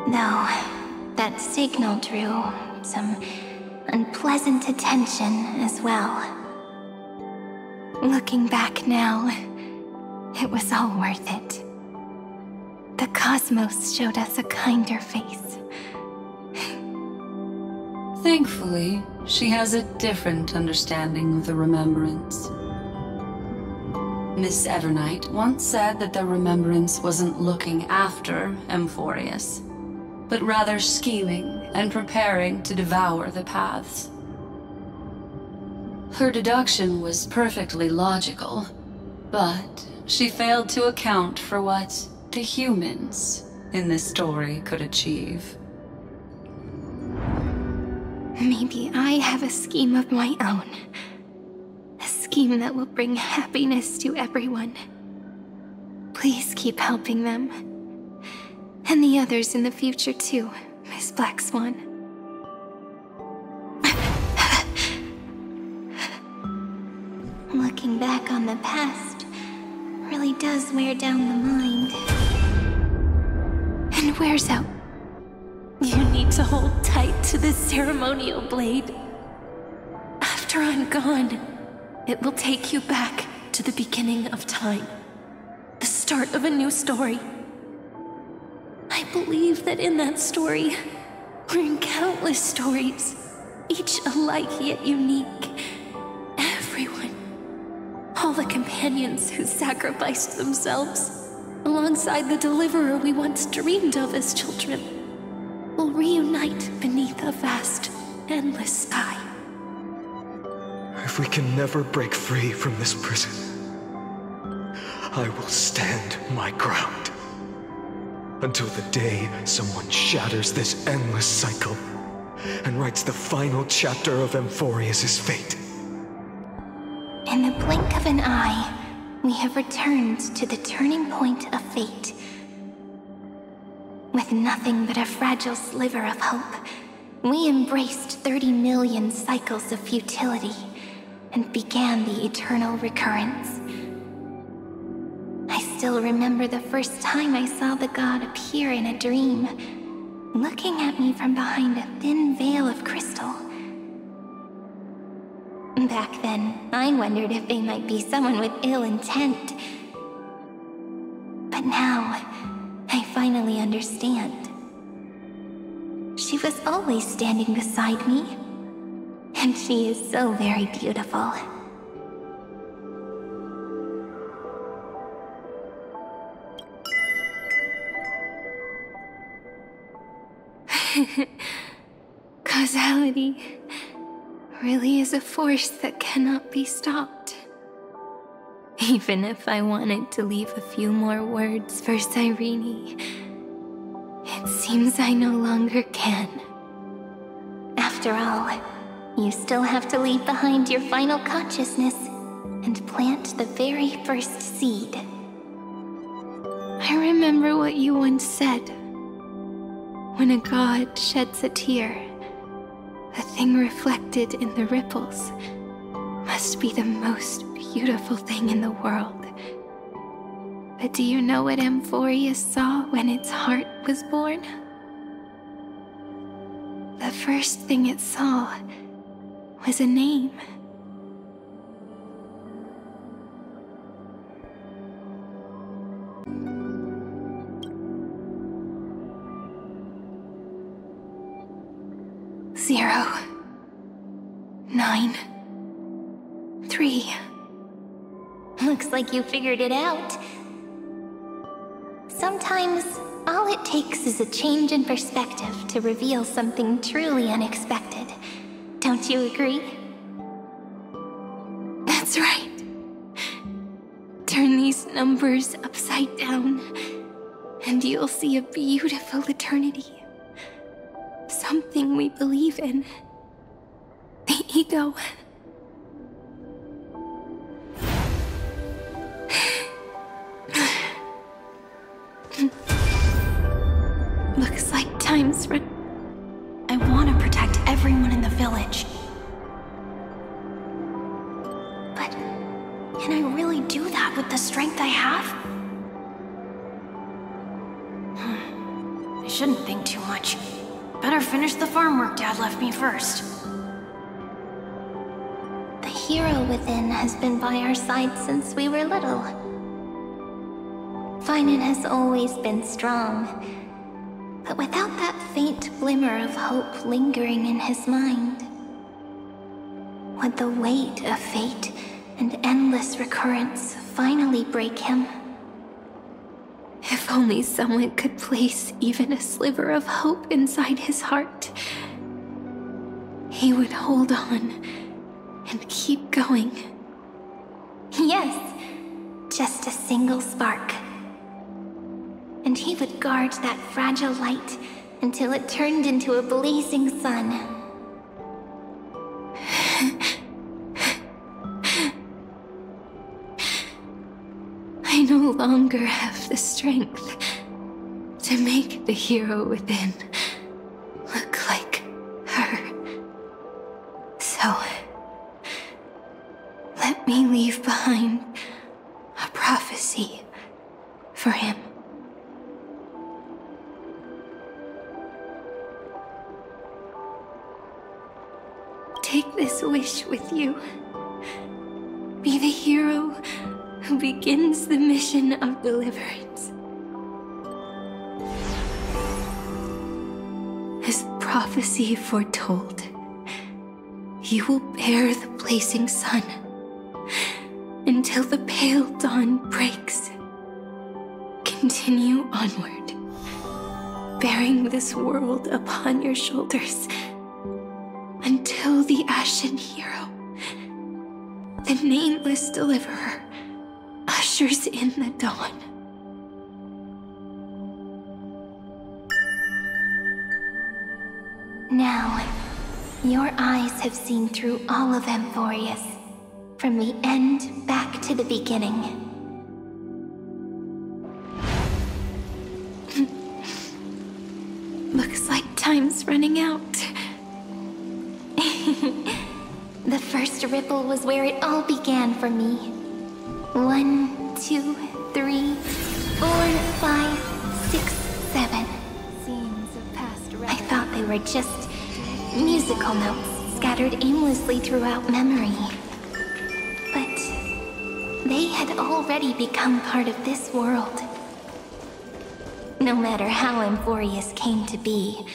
Though, that signal drew some unpleasant attention as well. Looking back now, it was all worth it. The cosmos showed us a kinder face. Thankfully, she has a different understanding of the Remembrance. Miss Evernight once said that the Remembrance wasn't looking after Amphoreus, but rather scheming and preparing to devour the paths. Her deduction was perfectly logical, but she failed to account for what the humans in this story could achieve. Maybe I have a scheme of my own. A scheme that will bring happiness to everyone. Please keep helping them. And the others in the future too, Miss Black Swan. Looking back on the past really does wear down the mind. And wears out. You need to hold tight to this ceremonial blade. After I'm gone, it will take you back to the beginning of time. The start of a new story. I believe that in that story, or in countless stories, each alike yet unique, everyone, all the companions who sacrificed themselves, alongside the deliverer we once dreamed of as children, will reunite beneath a vast, endless sky. If we can never break free from this prison, I will stand my ground. Until the day someone shatters this endless cycle and writes the final chapter of Amphoreus' fate. In the blink of an eye, we have returned to the turning point of fate. With nothing but a fragile sliver of hope, we embraced 30 million cycles of futility and began the eternal recurrence. I still remember the first time I saw the god appear in a dream, looking at me from behind a thin veil of crystal. Back then, I wondered if they might be someone with ill intent. But now, I finally understand. She was always standing beside me, and she is so very beautiful. Causality really is a force that cannot be stopped. Even if I wanted to leave a few more words for Cyrene, it seems I no longer can. After all, you still have to leave behind your final consciousness and plant the very first seed. I remember what you once said. When a god sheds a tear, the thing reflected in the ripples must be the most beautiful thing in the world. But do you know what Amphoreus saw when its heart was born? The first thing it saw was a name. Zero, 9, 3. Looks like you figured it out. Sometimes, all it takes is a change in perspective to reveal something truly unexpected. Don't you agree? That's right. Turn these numbers upside down, and you'll see a beautiful eternity. Something we believe in. The ego. Looks like time's run. I want to protect everyone in the village. But can I really do that with the strength I have? I shouldn't think too much. Better finish the farm work Dad left me first. The hero within has been by our side since we were little. Finan has always been strong, but without that faint glimmer of hope lingering in his mind, would the weight of fate and endless recurrence finally break him? If only someone could place even a sliver of hope inside his heart, he would hold on and keep going. Yes, just a single spark. And he would guard that fragile light until it turned into a blazing sun. I no longer have the strength to make the hero within look like her. So, let me leave behind a prophecy for him. Take this wish with you. Be the hero who begins the mission of deliverance. As prophecy foretold, you will bear the blazing sun until the pale dawn breaks. Continue onward, bearing this world upon your shoulders until the Ashen Hero, the nameless deliverer, ushers in the dawn. Now, your eyes have seen through all of Amphoreus, from the end back to the beginning. Looks like time's running out. The first ripple was where it all began for me. 1, 2, 3, 4, 5, 6, 7. Scenes of past they were just musical notes scattered aimlessly throughout memory. But they had already become part of this world. No matter how Amphoreus came to be,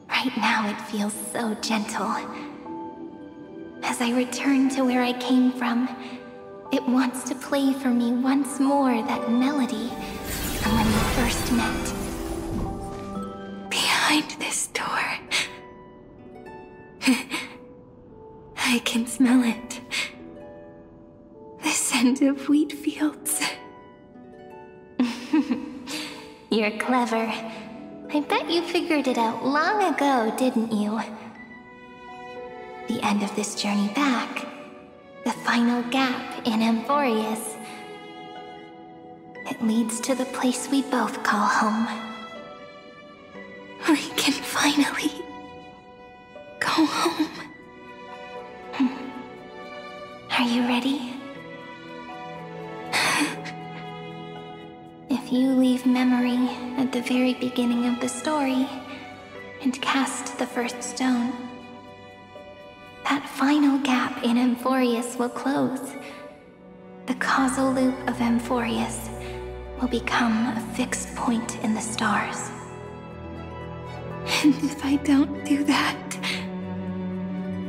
right now it feels so gentle. As I return to where I came from, it wants to play for me once more that melody from when we first met. Behind this door, I can smell it. The scent of wheat fields. You're clever. I bet you figured it out long ago, didn't you? The end of this journey back, the final gap in Amphoreus. It leads to the place we both call home. We can finally go home. Are you ready? If you leave memory at the very beginning of the story and cast the first stone, that final gap in Amphoreus will close. The causal loop of Amphoreus will become a fixed point in the stars. And if I don't do that,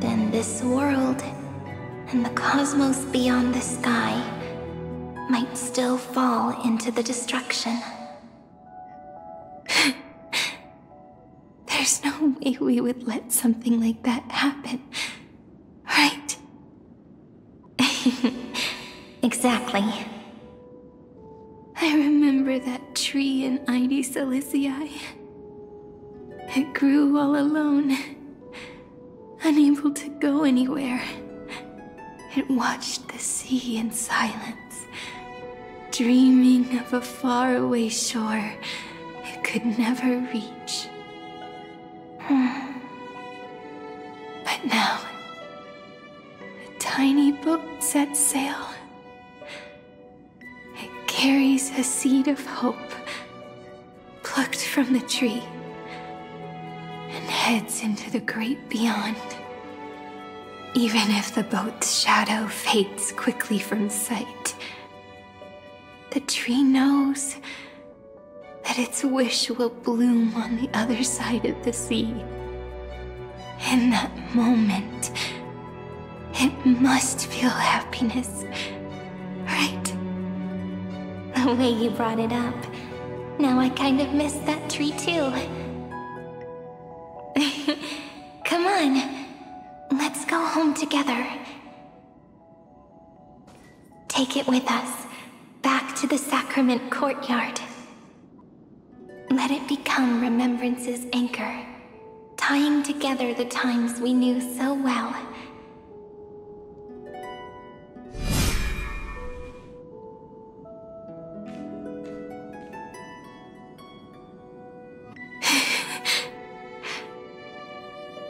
then this world and the cosmos beyond the sky might still fall into the destruction. There's no way we would let something like that happen, right? Exactly. I remember that tree in Ide Silicii. It grew all alone, unable to go anywhere. It watched the sea in silence, dreaming of a faraway shore it could never reach. But now, a tiny boat sets sail. It carries a seed of hope, plucked from the tree, and heads into the great beyond. Even if the boat's shadow fades quickly from sight, the tree knows that its wish will bloom on the other side of the sea. In that moment, it must feel happiness, right? The way you brought it up, now I kind of miss that tree too. Come on, let's go home together. Take it with us, back to the sacrament courtyard. Let it become Remembrance's anchor, tying together the times we knew so well.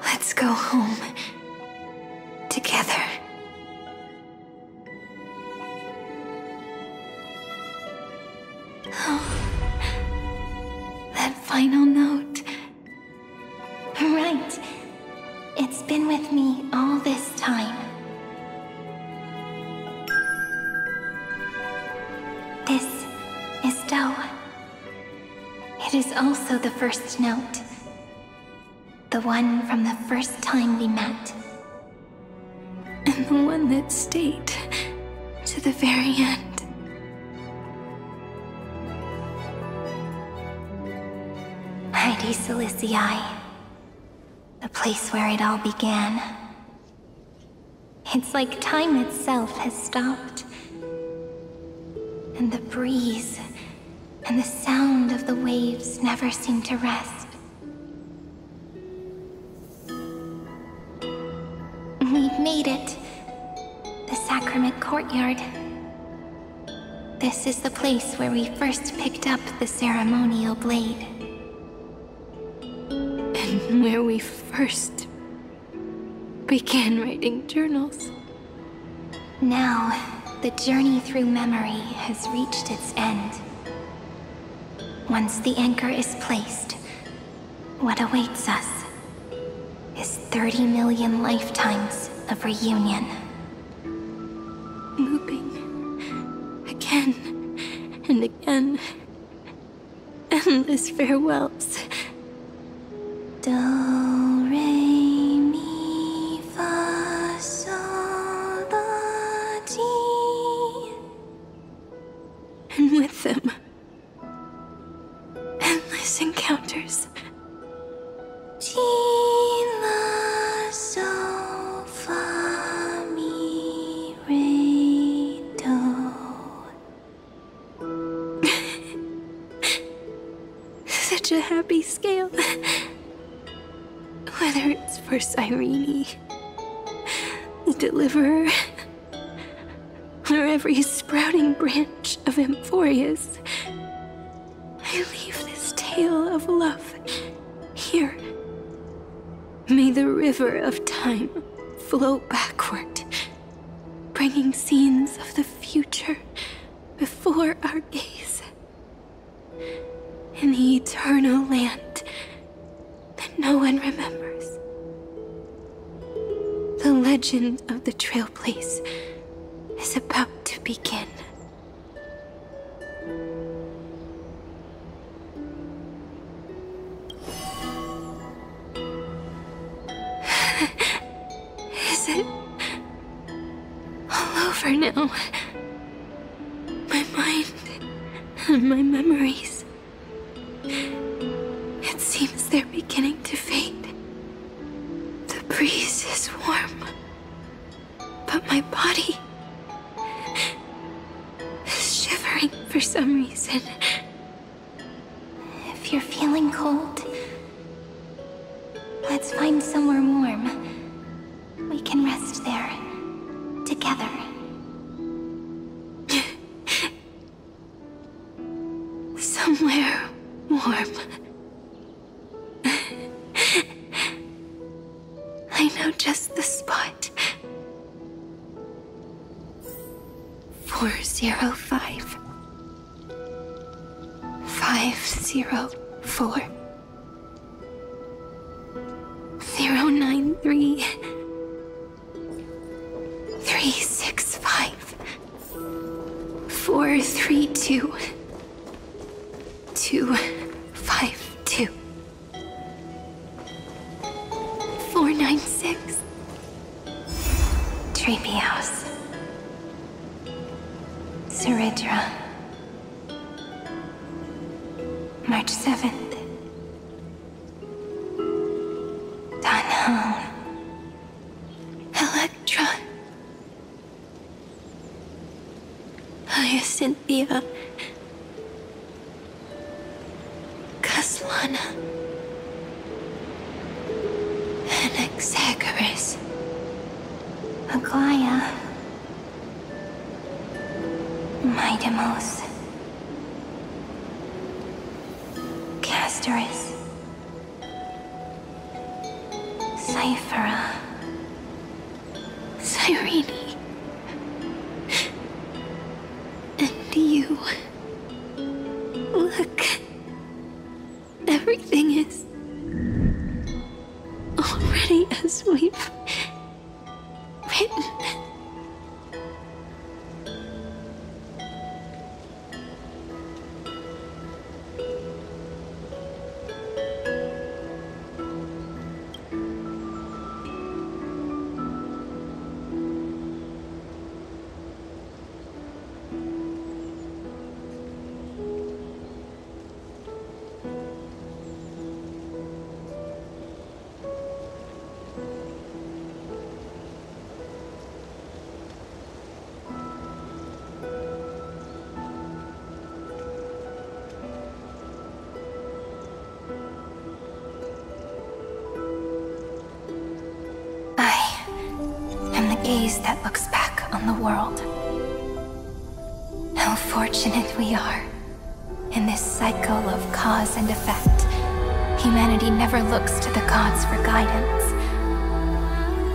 Let's go home together. Oh, that final note. Right. It's been with me all this time. This is Do. It is also the first note. The one from the first time we met. And the one that stayed to the very end. Ide Silicii. The place where it all began. It's like time itself has stopped. And the breeze and the sound of the waves never seem to rest. We've made it. The sacrament courtyard. This is the place where we first picked up the ceremonial blade. And where we first began writing journals. Now, the journey through memory has reached its end. Once the anchor is placed, What awaits us is 30 million lifetimes of reunion. Looping again and again. Endless farewells. Do, re, mi, fa, sol, la, ti. And with them, endless encounters. Ti, la, sol, fa, mi, re, do. Such a happy scale. Whether it's for Cyrene, the Deliverer, or every sprouting branch of Amphoreus, I leave this tale of love here. May the river of time flow backward, bringing scenes of the future before our gaze. In the eternal land that no one remembers. The legend of the Trailblaze is about to begin. Is it all over now? My mind and my memories. It seems they're beginning to fade. The breeze is warm, but my body is shivering for some reason. If you're feeling cold, let's find somewhere warm. We can rest there, together. Somewhere warm. I know just the spot. 405. 504. 093. 365. 432. 252. 496. Treehouse. Saridra. March 7th. Danhone. Electra. Hyacinthia. Caslana. Anaxagoras. Aglaya. Midemos. Castorus. Cyphera. Cyrene. And you. Look. Everything is already as we've written. Gaze that looks back on the world. How fortunate we are. In this cycle of cause and effect, humanity never looks to the gods for guidance.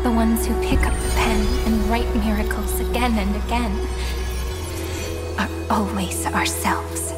The ones who pick up the pen and write miracles again and again are always ourselves.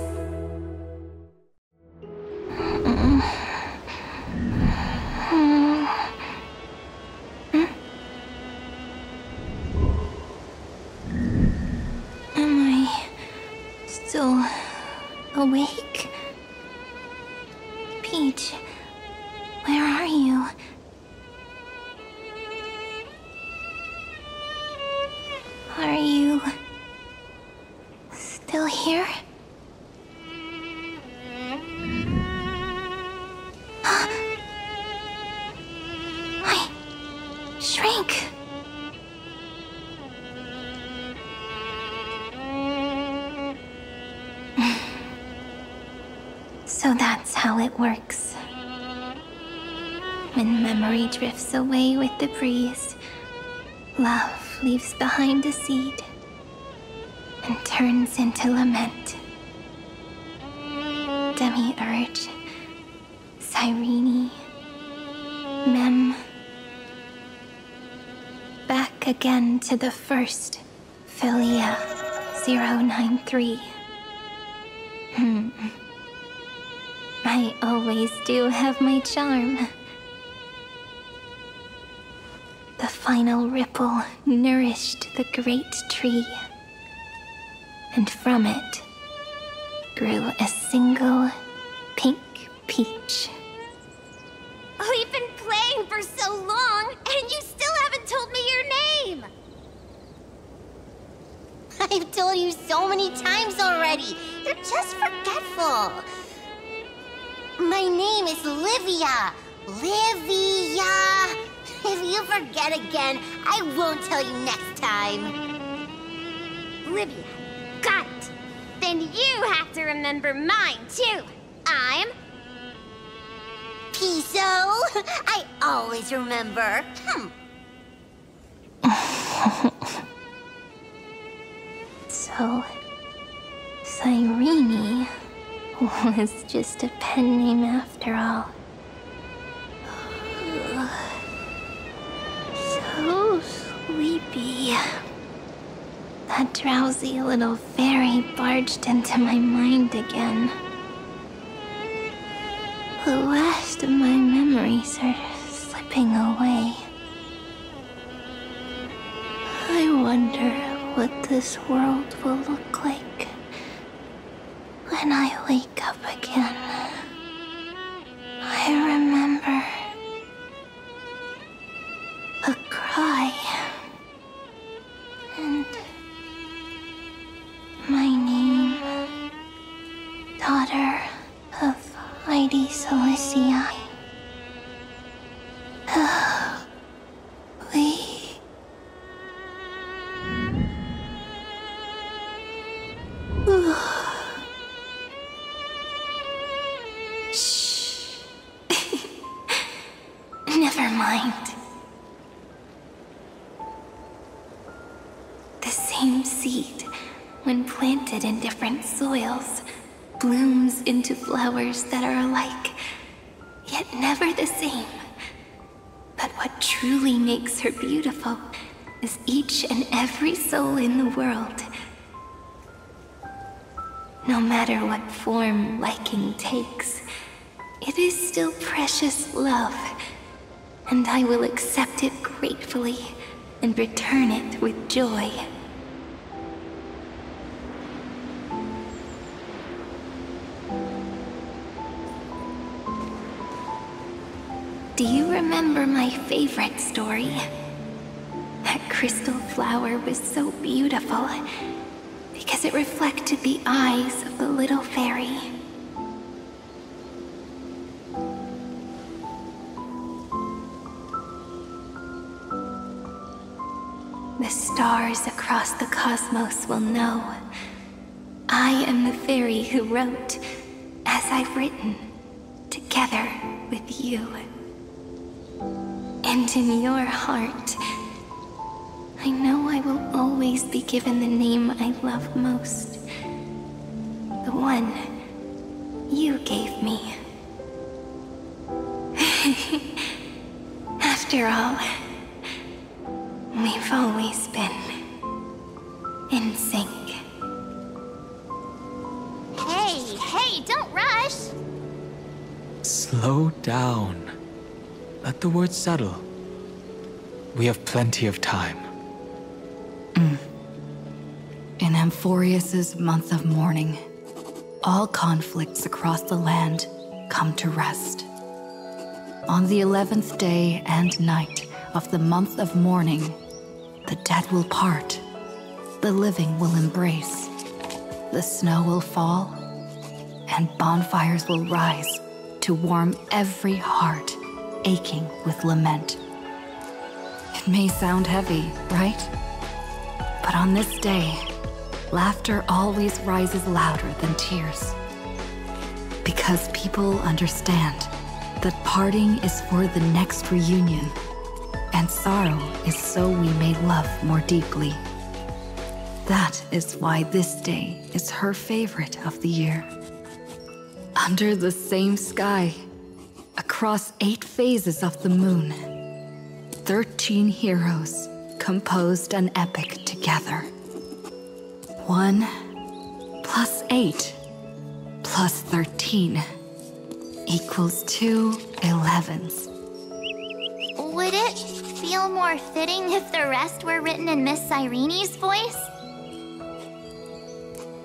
Shrink! So that's how it works. When memory drifts away with the breeze, love leaves behind a seed and turns into lament. Demiurge, Cyrene, Mem. Back again to the first, Philia 093. I always do have my charm. The final ripple nourished the great tree, and from it grew a single pink peach. We've been playing for so long, and you still haven't told me your name! I've told you so many times already. You're just forgetful. My name is Livia. Livia! If you forget again, I won't tell you next time. Livia, got it. Then you have to remember mine, too. I'm... Piso. I always remember. So, Cyrene was just a pen name after all. So sleepy. That drowsy little fairy barged into my mind again. The last of my memories are slipping away. I wonder what this world will look like when I wake up again. I remember a cry and my name, daughter of Mighty Celestii. Shh. Never mind. The same seed, when planted in different soils, blooms into flowers that are alike, yet never the same. But what truly makes her beautiful is each and every soul in the world. No matter what form liking takes, it is still precious love, and I will accept it gratefully and return it with joy. Do you remember my favorite story? That crystal flower was so beautiful because it reflected the eyes of the little fairy. The stars across the cosmos will know I am the fairy who wrote, as I've written, together with you. And in your heart, I know I will always be given the name I love most. The one you gave me. After all, we've always been in sync. Hey, don't rush! Slow down. Let the words settle. We have plenty of time. In Amphoreu's month of mourning, all conflicts across the land come to rest. On the 11th day and night of the month of mourning, the dead will part, the living will embrace, the snow will fall, and bonfires will rise to warm every heart aching with lament. It may sound heavy, right? But on this day, laughter always rises louder than tears. Because people understand that parting is for the next reunion, and sorrow is so we may love more deeply. That is why this day is her favorite of the year. Under the same sky, across 8 phases of the moon, 13 heroes composed an epic together. 1 plus 8 plus 13 equals 2 11s. Would it feel more fitting if the rest were written in Miss Cyrene's voice?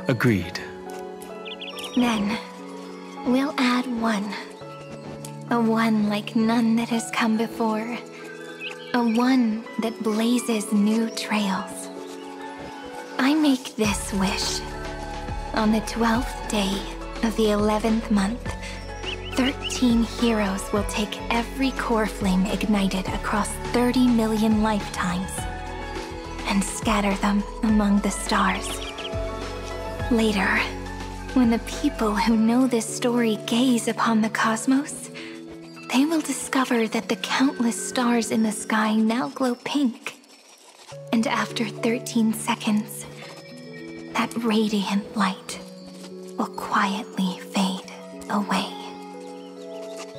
Agreed. Then, we'll add 1. A 1 like none that has come before. A 1 that blazes new trails. I make this wish. On the 12th day of the 11th month, 13 heroes will take every core flame ignited across 30 million lifetimes and scatter them among the stars. Later, when the people who know this story gaze upon the cosmos, they will discover that the countless stars in the sky now glow pink. And after 13 seconds, that radiant light will quietly fade away.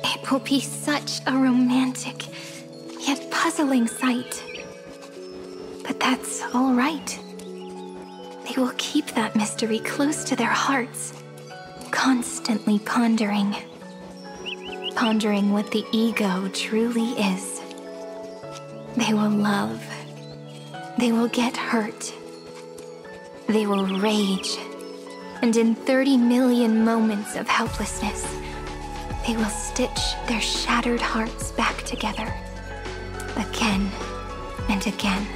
It will be such a romantic, yet puzzling sight. But that's all right. They will keep that mystery close to their hearts, constantly pondering what the ego truly is. They will love. They will get hurt. They will rage. And in 30 million moments of helplessness, they will stitch their shattered hearts back together, again and again.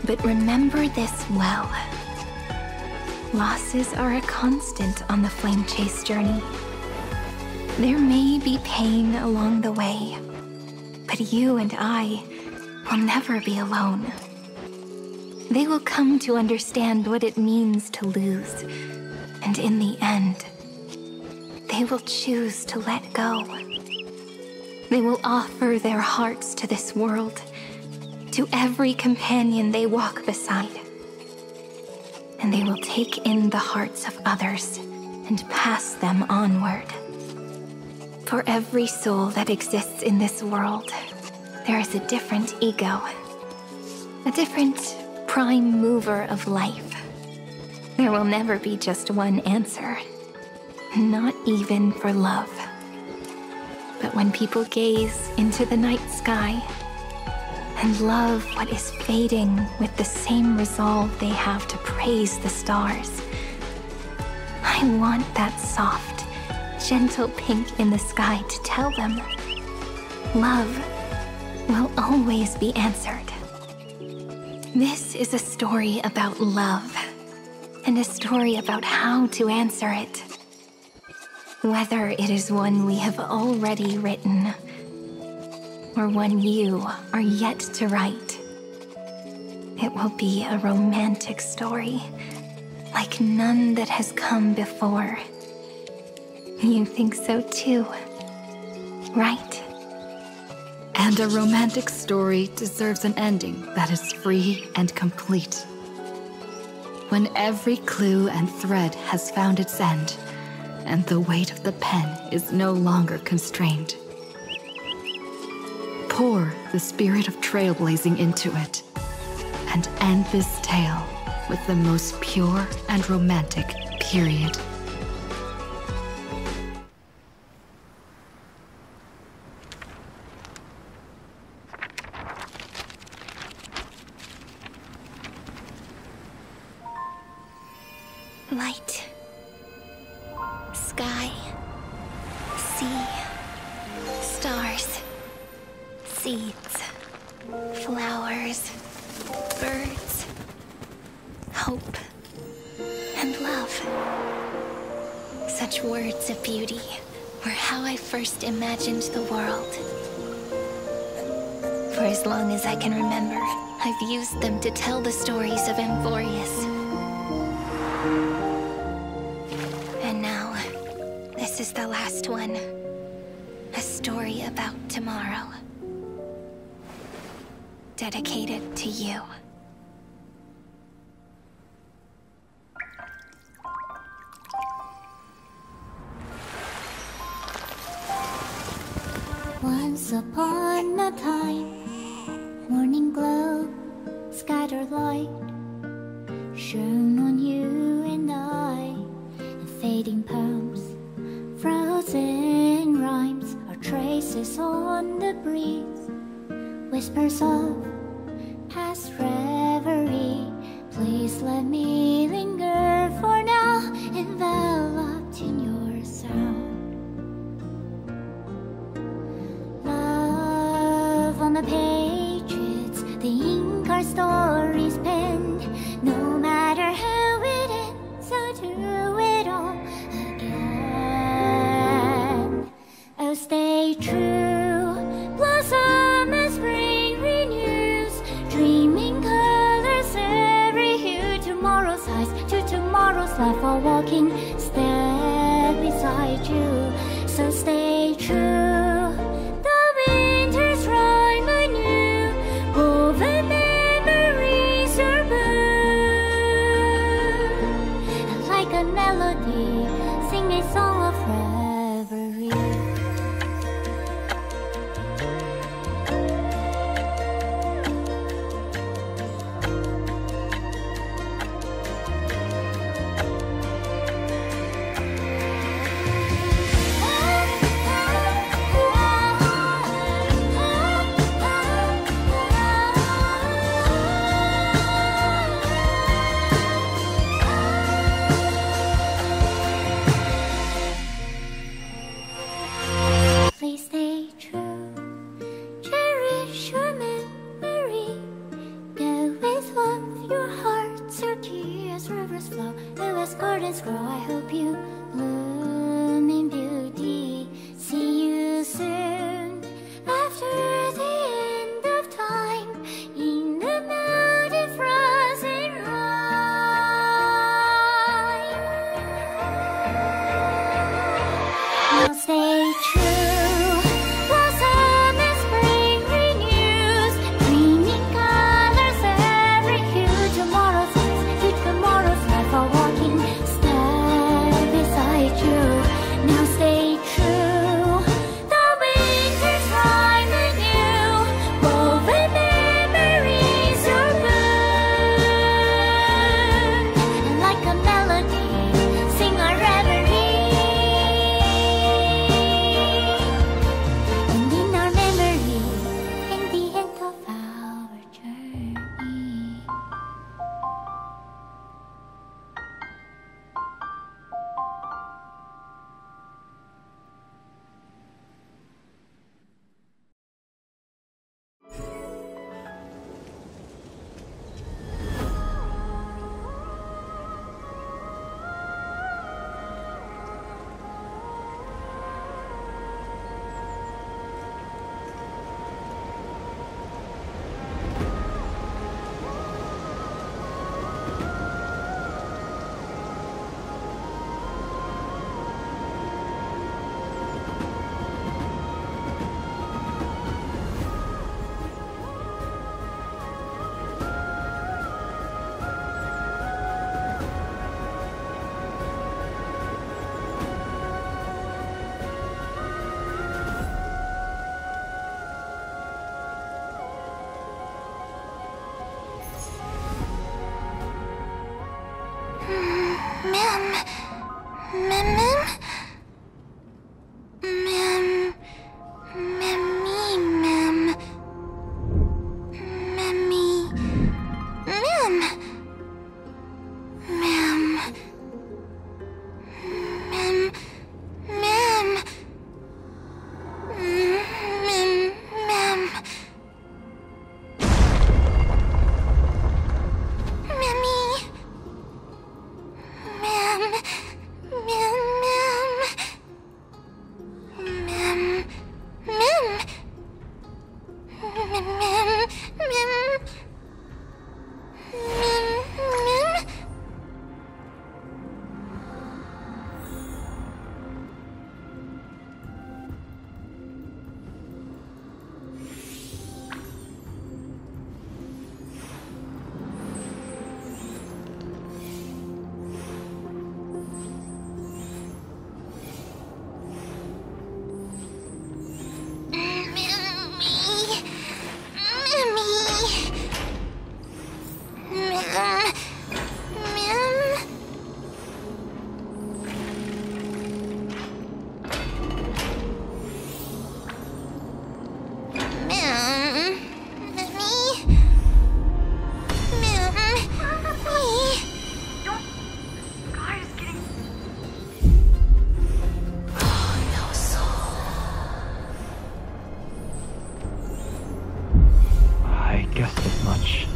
But remember this well. Losses are a constant on the flame chase journey. There may be pain along the way, but you and I will never be alone. They will come to understand what it means to lose, and in the end, they will choose to let go. They will offer their hearts to this world, to every companion they walk beside. And they will take in the hearts of others and pass them onward. For every soul that exists in this world, there is a different ego, a different prime mover of life. There will never be just one answer, not even for love. But when people gaze into the night sky and love what is fading with the same resolve they have to praise the stars, I want that soft, gentle pink in the sky to tell them love will always be answered. This is a story about love, and a story about how to answer it. Whether it is one we have already written, or one you are yet to write, it will be a romantic story, like none that has come before. You think so too, right? And a romantic story deserves an ending that is free and complete. When every clue and thread has found its end, and the weight of the pen is no longer constrained. Pour the spirit of trailblazing into it, and end this tale with the most pure and romantic period. Light. Sky. Sea. Stars. Seeds. Flowers. Birds. Hope. And love. Such words of beauty were how I first imagined the world. For as long as I can remember, I've used them to tell the stories of Amphoreus. And now, this is the last one. A story about tomorrow. Dedicated to you. Once upon a time, morning glow, scattered light, shone on you and I, and fading poems, frozen rhymes, are traces on the breeze, whispers of past reverie. Please let me linger for now, enveloped in your sound. On the pages, the ink our stories penned. No matter how it ends, I'll do it all again. Oh, stay true, blossom as spring renews, dreaming colors every hue. Tomorrow's eyes to tomorrow's life, while walking step beside you. So stay true. Sing a song of reverie. Ma'am. guessed as much.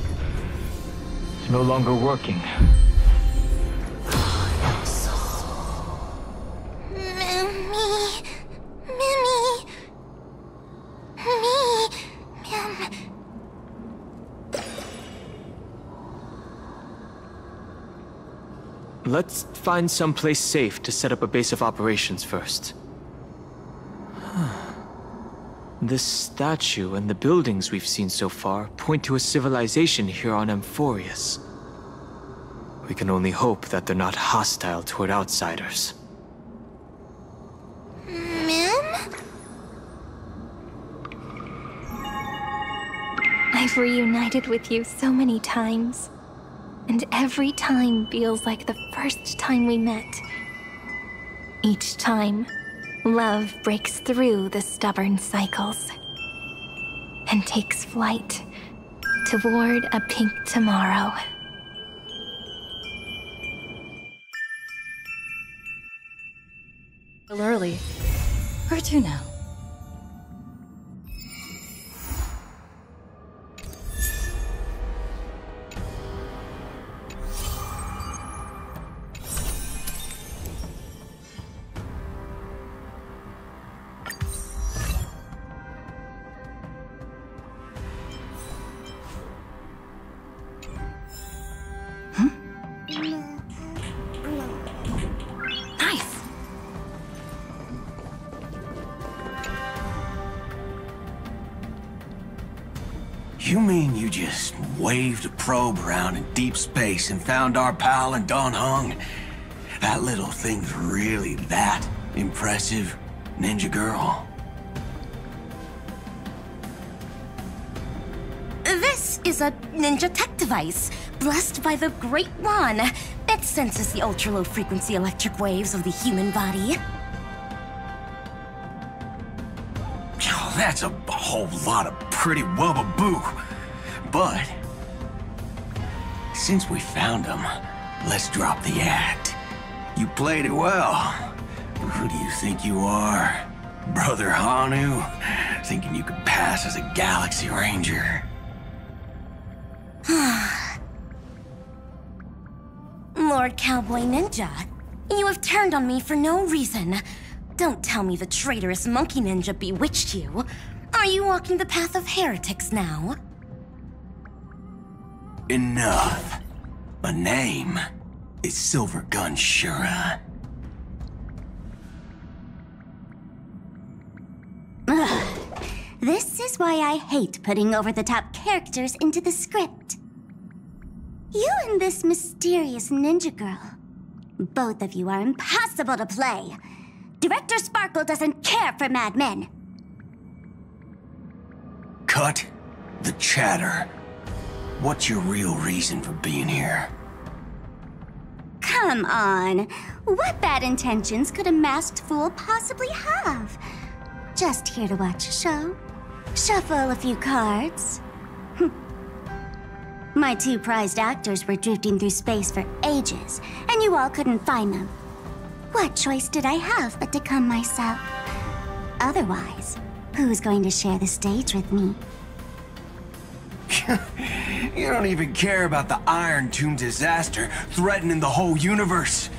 It's no longer working. Let's find someplace safe to set up a base of operations first. This statue and the buildings we've seen so far point to a civilization here on Amphoreuss. We can only hope that they're not hostile toward outsiders. I've reunited with you so many times, and every time feels like the first time we met. Each time, love breaks through the stubborn cycles and takes flight toward a pink tomorrow. A little early. Where to now? You mean you just waved a probe around in deep space and found our pal and Don Hung? That little thing's really that impressive, ninja girl? This is a ninja tech device, blessed by the Great One, that senses the ultra-low frequency electric waves of the human body. Oh, that's a whole lot of pretty wubba-boo. But since we found him, let's drop the act. You played it well. Who do you think you are? Brother Hanu? Thinking you could pass as a Galaxy Ranger? Lord Cowboy Ninja, you have turned on me for no reason. Don't tell me the traitorous monkey ninja bewitched you. Are you walking the path of heretics now? Enough. My name is Silvergun Shura. Ugh. This is why I hate putting over-the-top characters into the script. You and this mysterious ninja girl. Both of you are impossible to play. Director Sparkle doesn't care for madmen. Cut the chatter. What's your real reason for being here? Come on. What bad intentions could a masked fool possibly have? Just here to watch a show. Shuffle a few cards. My two prized actors were drifting through space for ages, and you all couldn't find them. What choice did I have but to come myself? Otherwise, who's going to share the stage with me? You don't even care about the Iron Tomb disaster threatening the whole universe.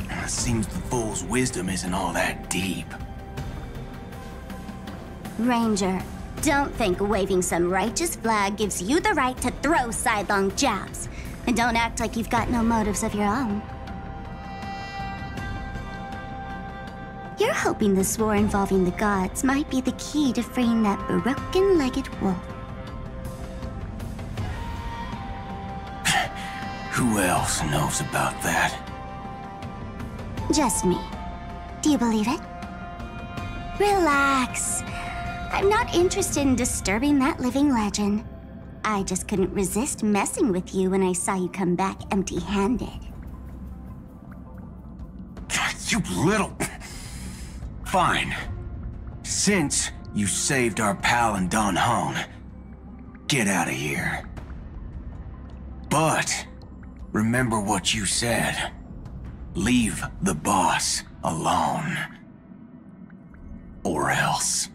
It seems the fool's wisdom isn't all that deep. Ranger, don't think waving some righteous flag gives you the right to throw sidelong jabs. And don't act like you've got no motives of your own. You're hoping this war involving the gods might be the key to freeing that broken-legged wolf. Who else knows about that? Just me. Do you believe it? Relax. I'm not interested in disturbing that living legend. I just couldn't resist messing with you when I saw you come back empty-handed. You little... Fine. Since you saved our pal and Don Hong, get out of here. But remember what you said. Leave the boss alone. Or else.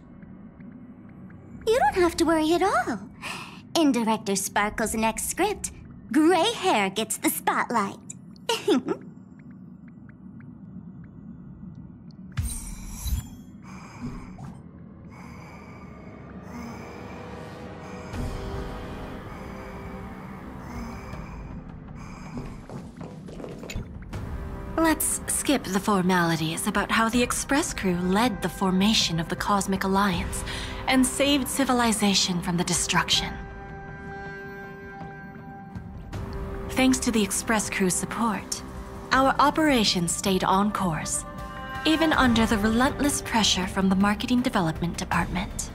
You don't have to worry at all. In Director Sparkle's next script, gray hair gets the spotlight. Let's skip the formalities about how the Express crew led the formation of the Cosmic Alliance and saved civilization from the destruction. Thanks to the Express crew's support, our operations stayed on course, even under the relentless pressure from the Marketing Development Department.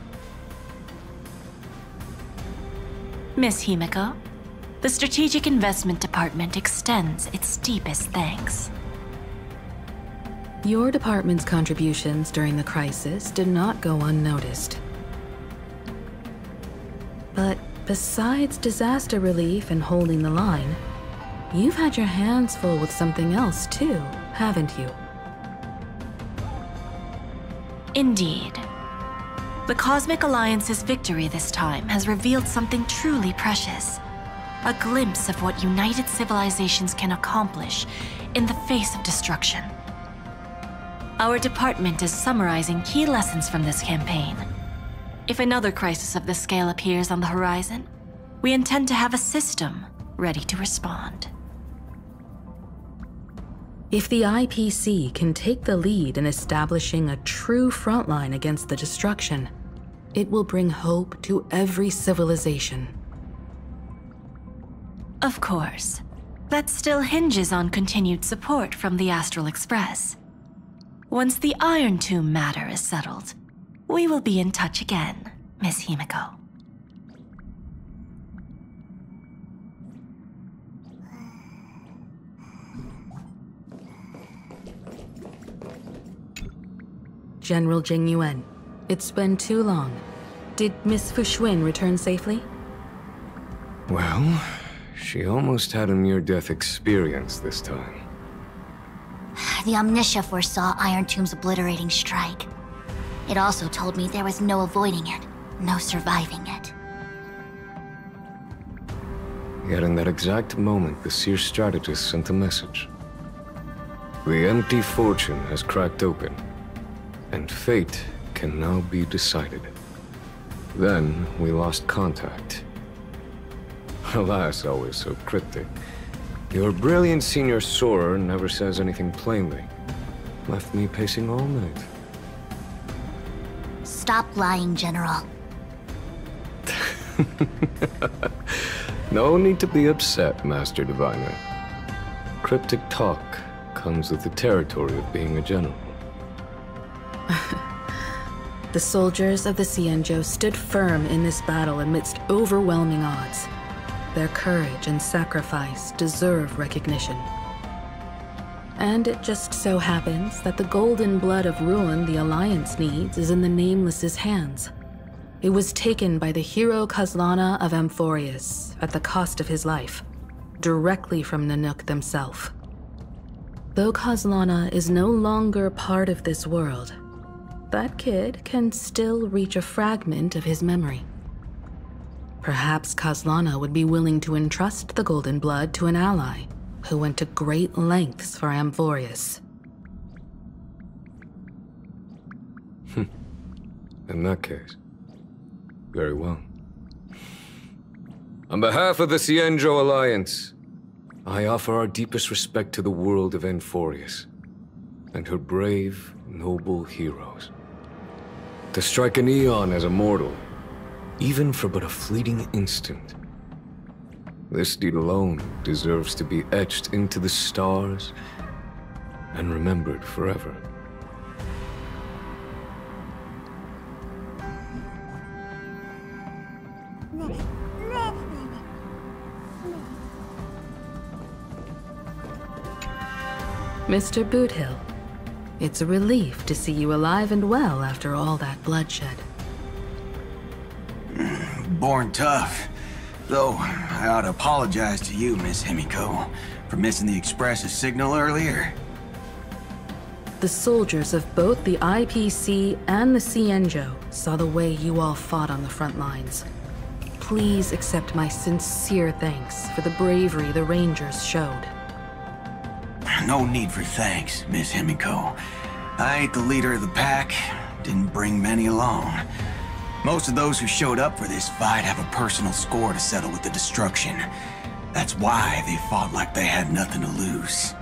Miss Himiko, the Strategic Investment Department extends its deepest thanks. Your department's contributions during the crisis did not go unnoticed. But besides disaster relief and holding the line, you've had your hands full with something else too, haven't you? Indeed. The Cosmic Alliance's victory this time has revealed something truly precious. A glimpse of what united civilizations can accomplish in the face of destruction. Our department is summarizing key lessons from this campaign. If another crisis of this scale appears on the horizon, we intend to have a system ready to respond. If the IPC can take the lead in establishing a true frontline against the destruction, it will bring hope to every civilization. Of course. That still hinges on continued support from the Astral Express. Once the Iron Tomb matter is settled, we will be in touch again, Miss Himiko. General Jing Yuan, it's been too long. Did Miss Fuxuan return safely? Well, she almost had a near-death experience this time. The Omniscia foresaw Iron Tomb's obliterating strike. It also told me there was no avoiding it, no surviving it. Yet in that exact moment, the Seer strategist sent a message. The empty fortune has cracked open, and fate can now be decided. Then we lost contact. Alas, always so cryptic. Your brilliant senior soarer never says anything plainly. Left me pacing all night. Stop lying, General. No need to be upset, Master Diviner. Cryptic talk comes with the territory of being a general. The soldiers of the Xianzhou stood firm in this battle amidst overwhelming odds. Their courage and sacrifice deserve recognition. And it just so happens that the golden blood of ruin the Alliance needs is in the Nameless's hands. It was taken by the hero Kazlana of Amphoreuss at the cost of his life, directly from Nanook themselves. Though Kazlana is no longer part of this world, that kid can still reach a fragment of his memory. Perhaps Kazlana would be willing to entrust the golden blood to an ally who went to great lengths for Amphoreuss. In that case, very well. On behalf of the Xianzhou Alliance, I offer our deepest respect to the world of Amphoreuss and her brave, noble heroes. To strike an eon as a mortal, even for but a fleeting instant, this deed alone deserves to be etched into the stars and remembered forever. Mr. Boothill, it's a relief to see you alive and well after all that bloodshed. Born tough. Though, I ought to apologize to you, Miss Himiko, for missing the Express's signal earlier. The soldiers of both the IPC and the Xianzhou saw the way you all fought on the front lines. please accept my sincere thanks for the bravery the Rangers showed. No need for thanks, Miss Himiko. I ain't the leader of the pack. Didn't bring many along. Most of those who showed up for this fight have a personal score to settle with the destruction. That's why they fought like they had nothing to lose.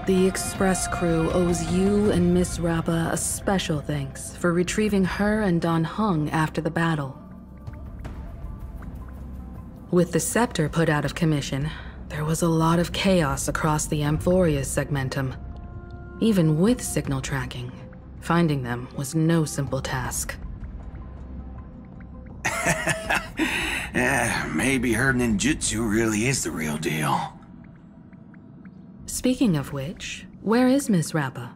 The Express crew owes you and Miss Rappa a special thanks for retrieving her and Don Hung after the battle. With the scepter put out of commission, there was a lot of chaos across the Amphoreus segmentum. Even with signal tracking, finding them was no simple task. Maybe her ninjutsu really is the real deal. Speaking of which, where is Miss Rappa?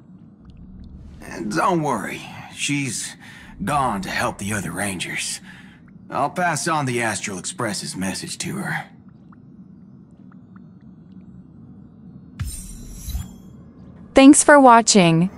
Don't worry, she's gone to help the other Rangers. I'll pass on the Astral Express's message to her. Thanks for watching.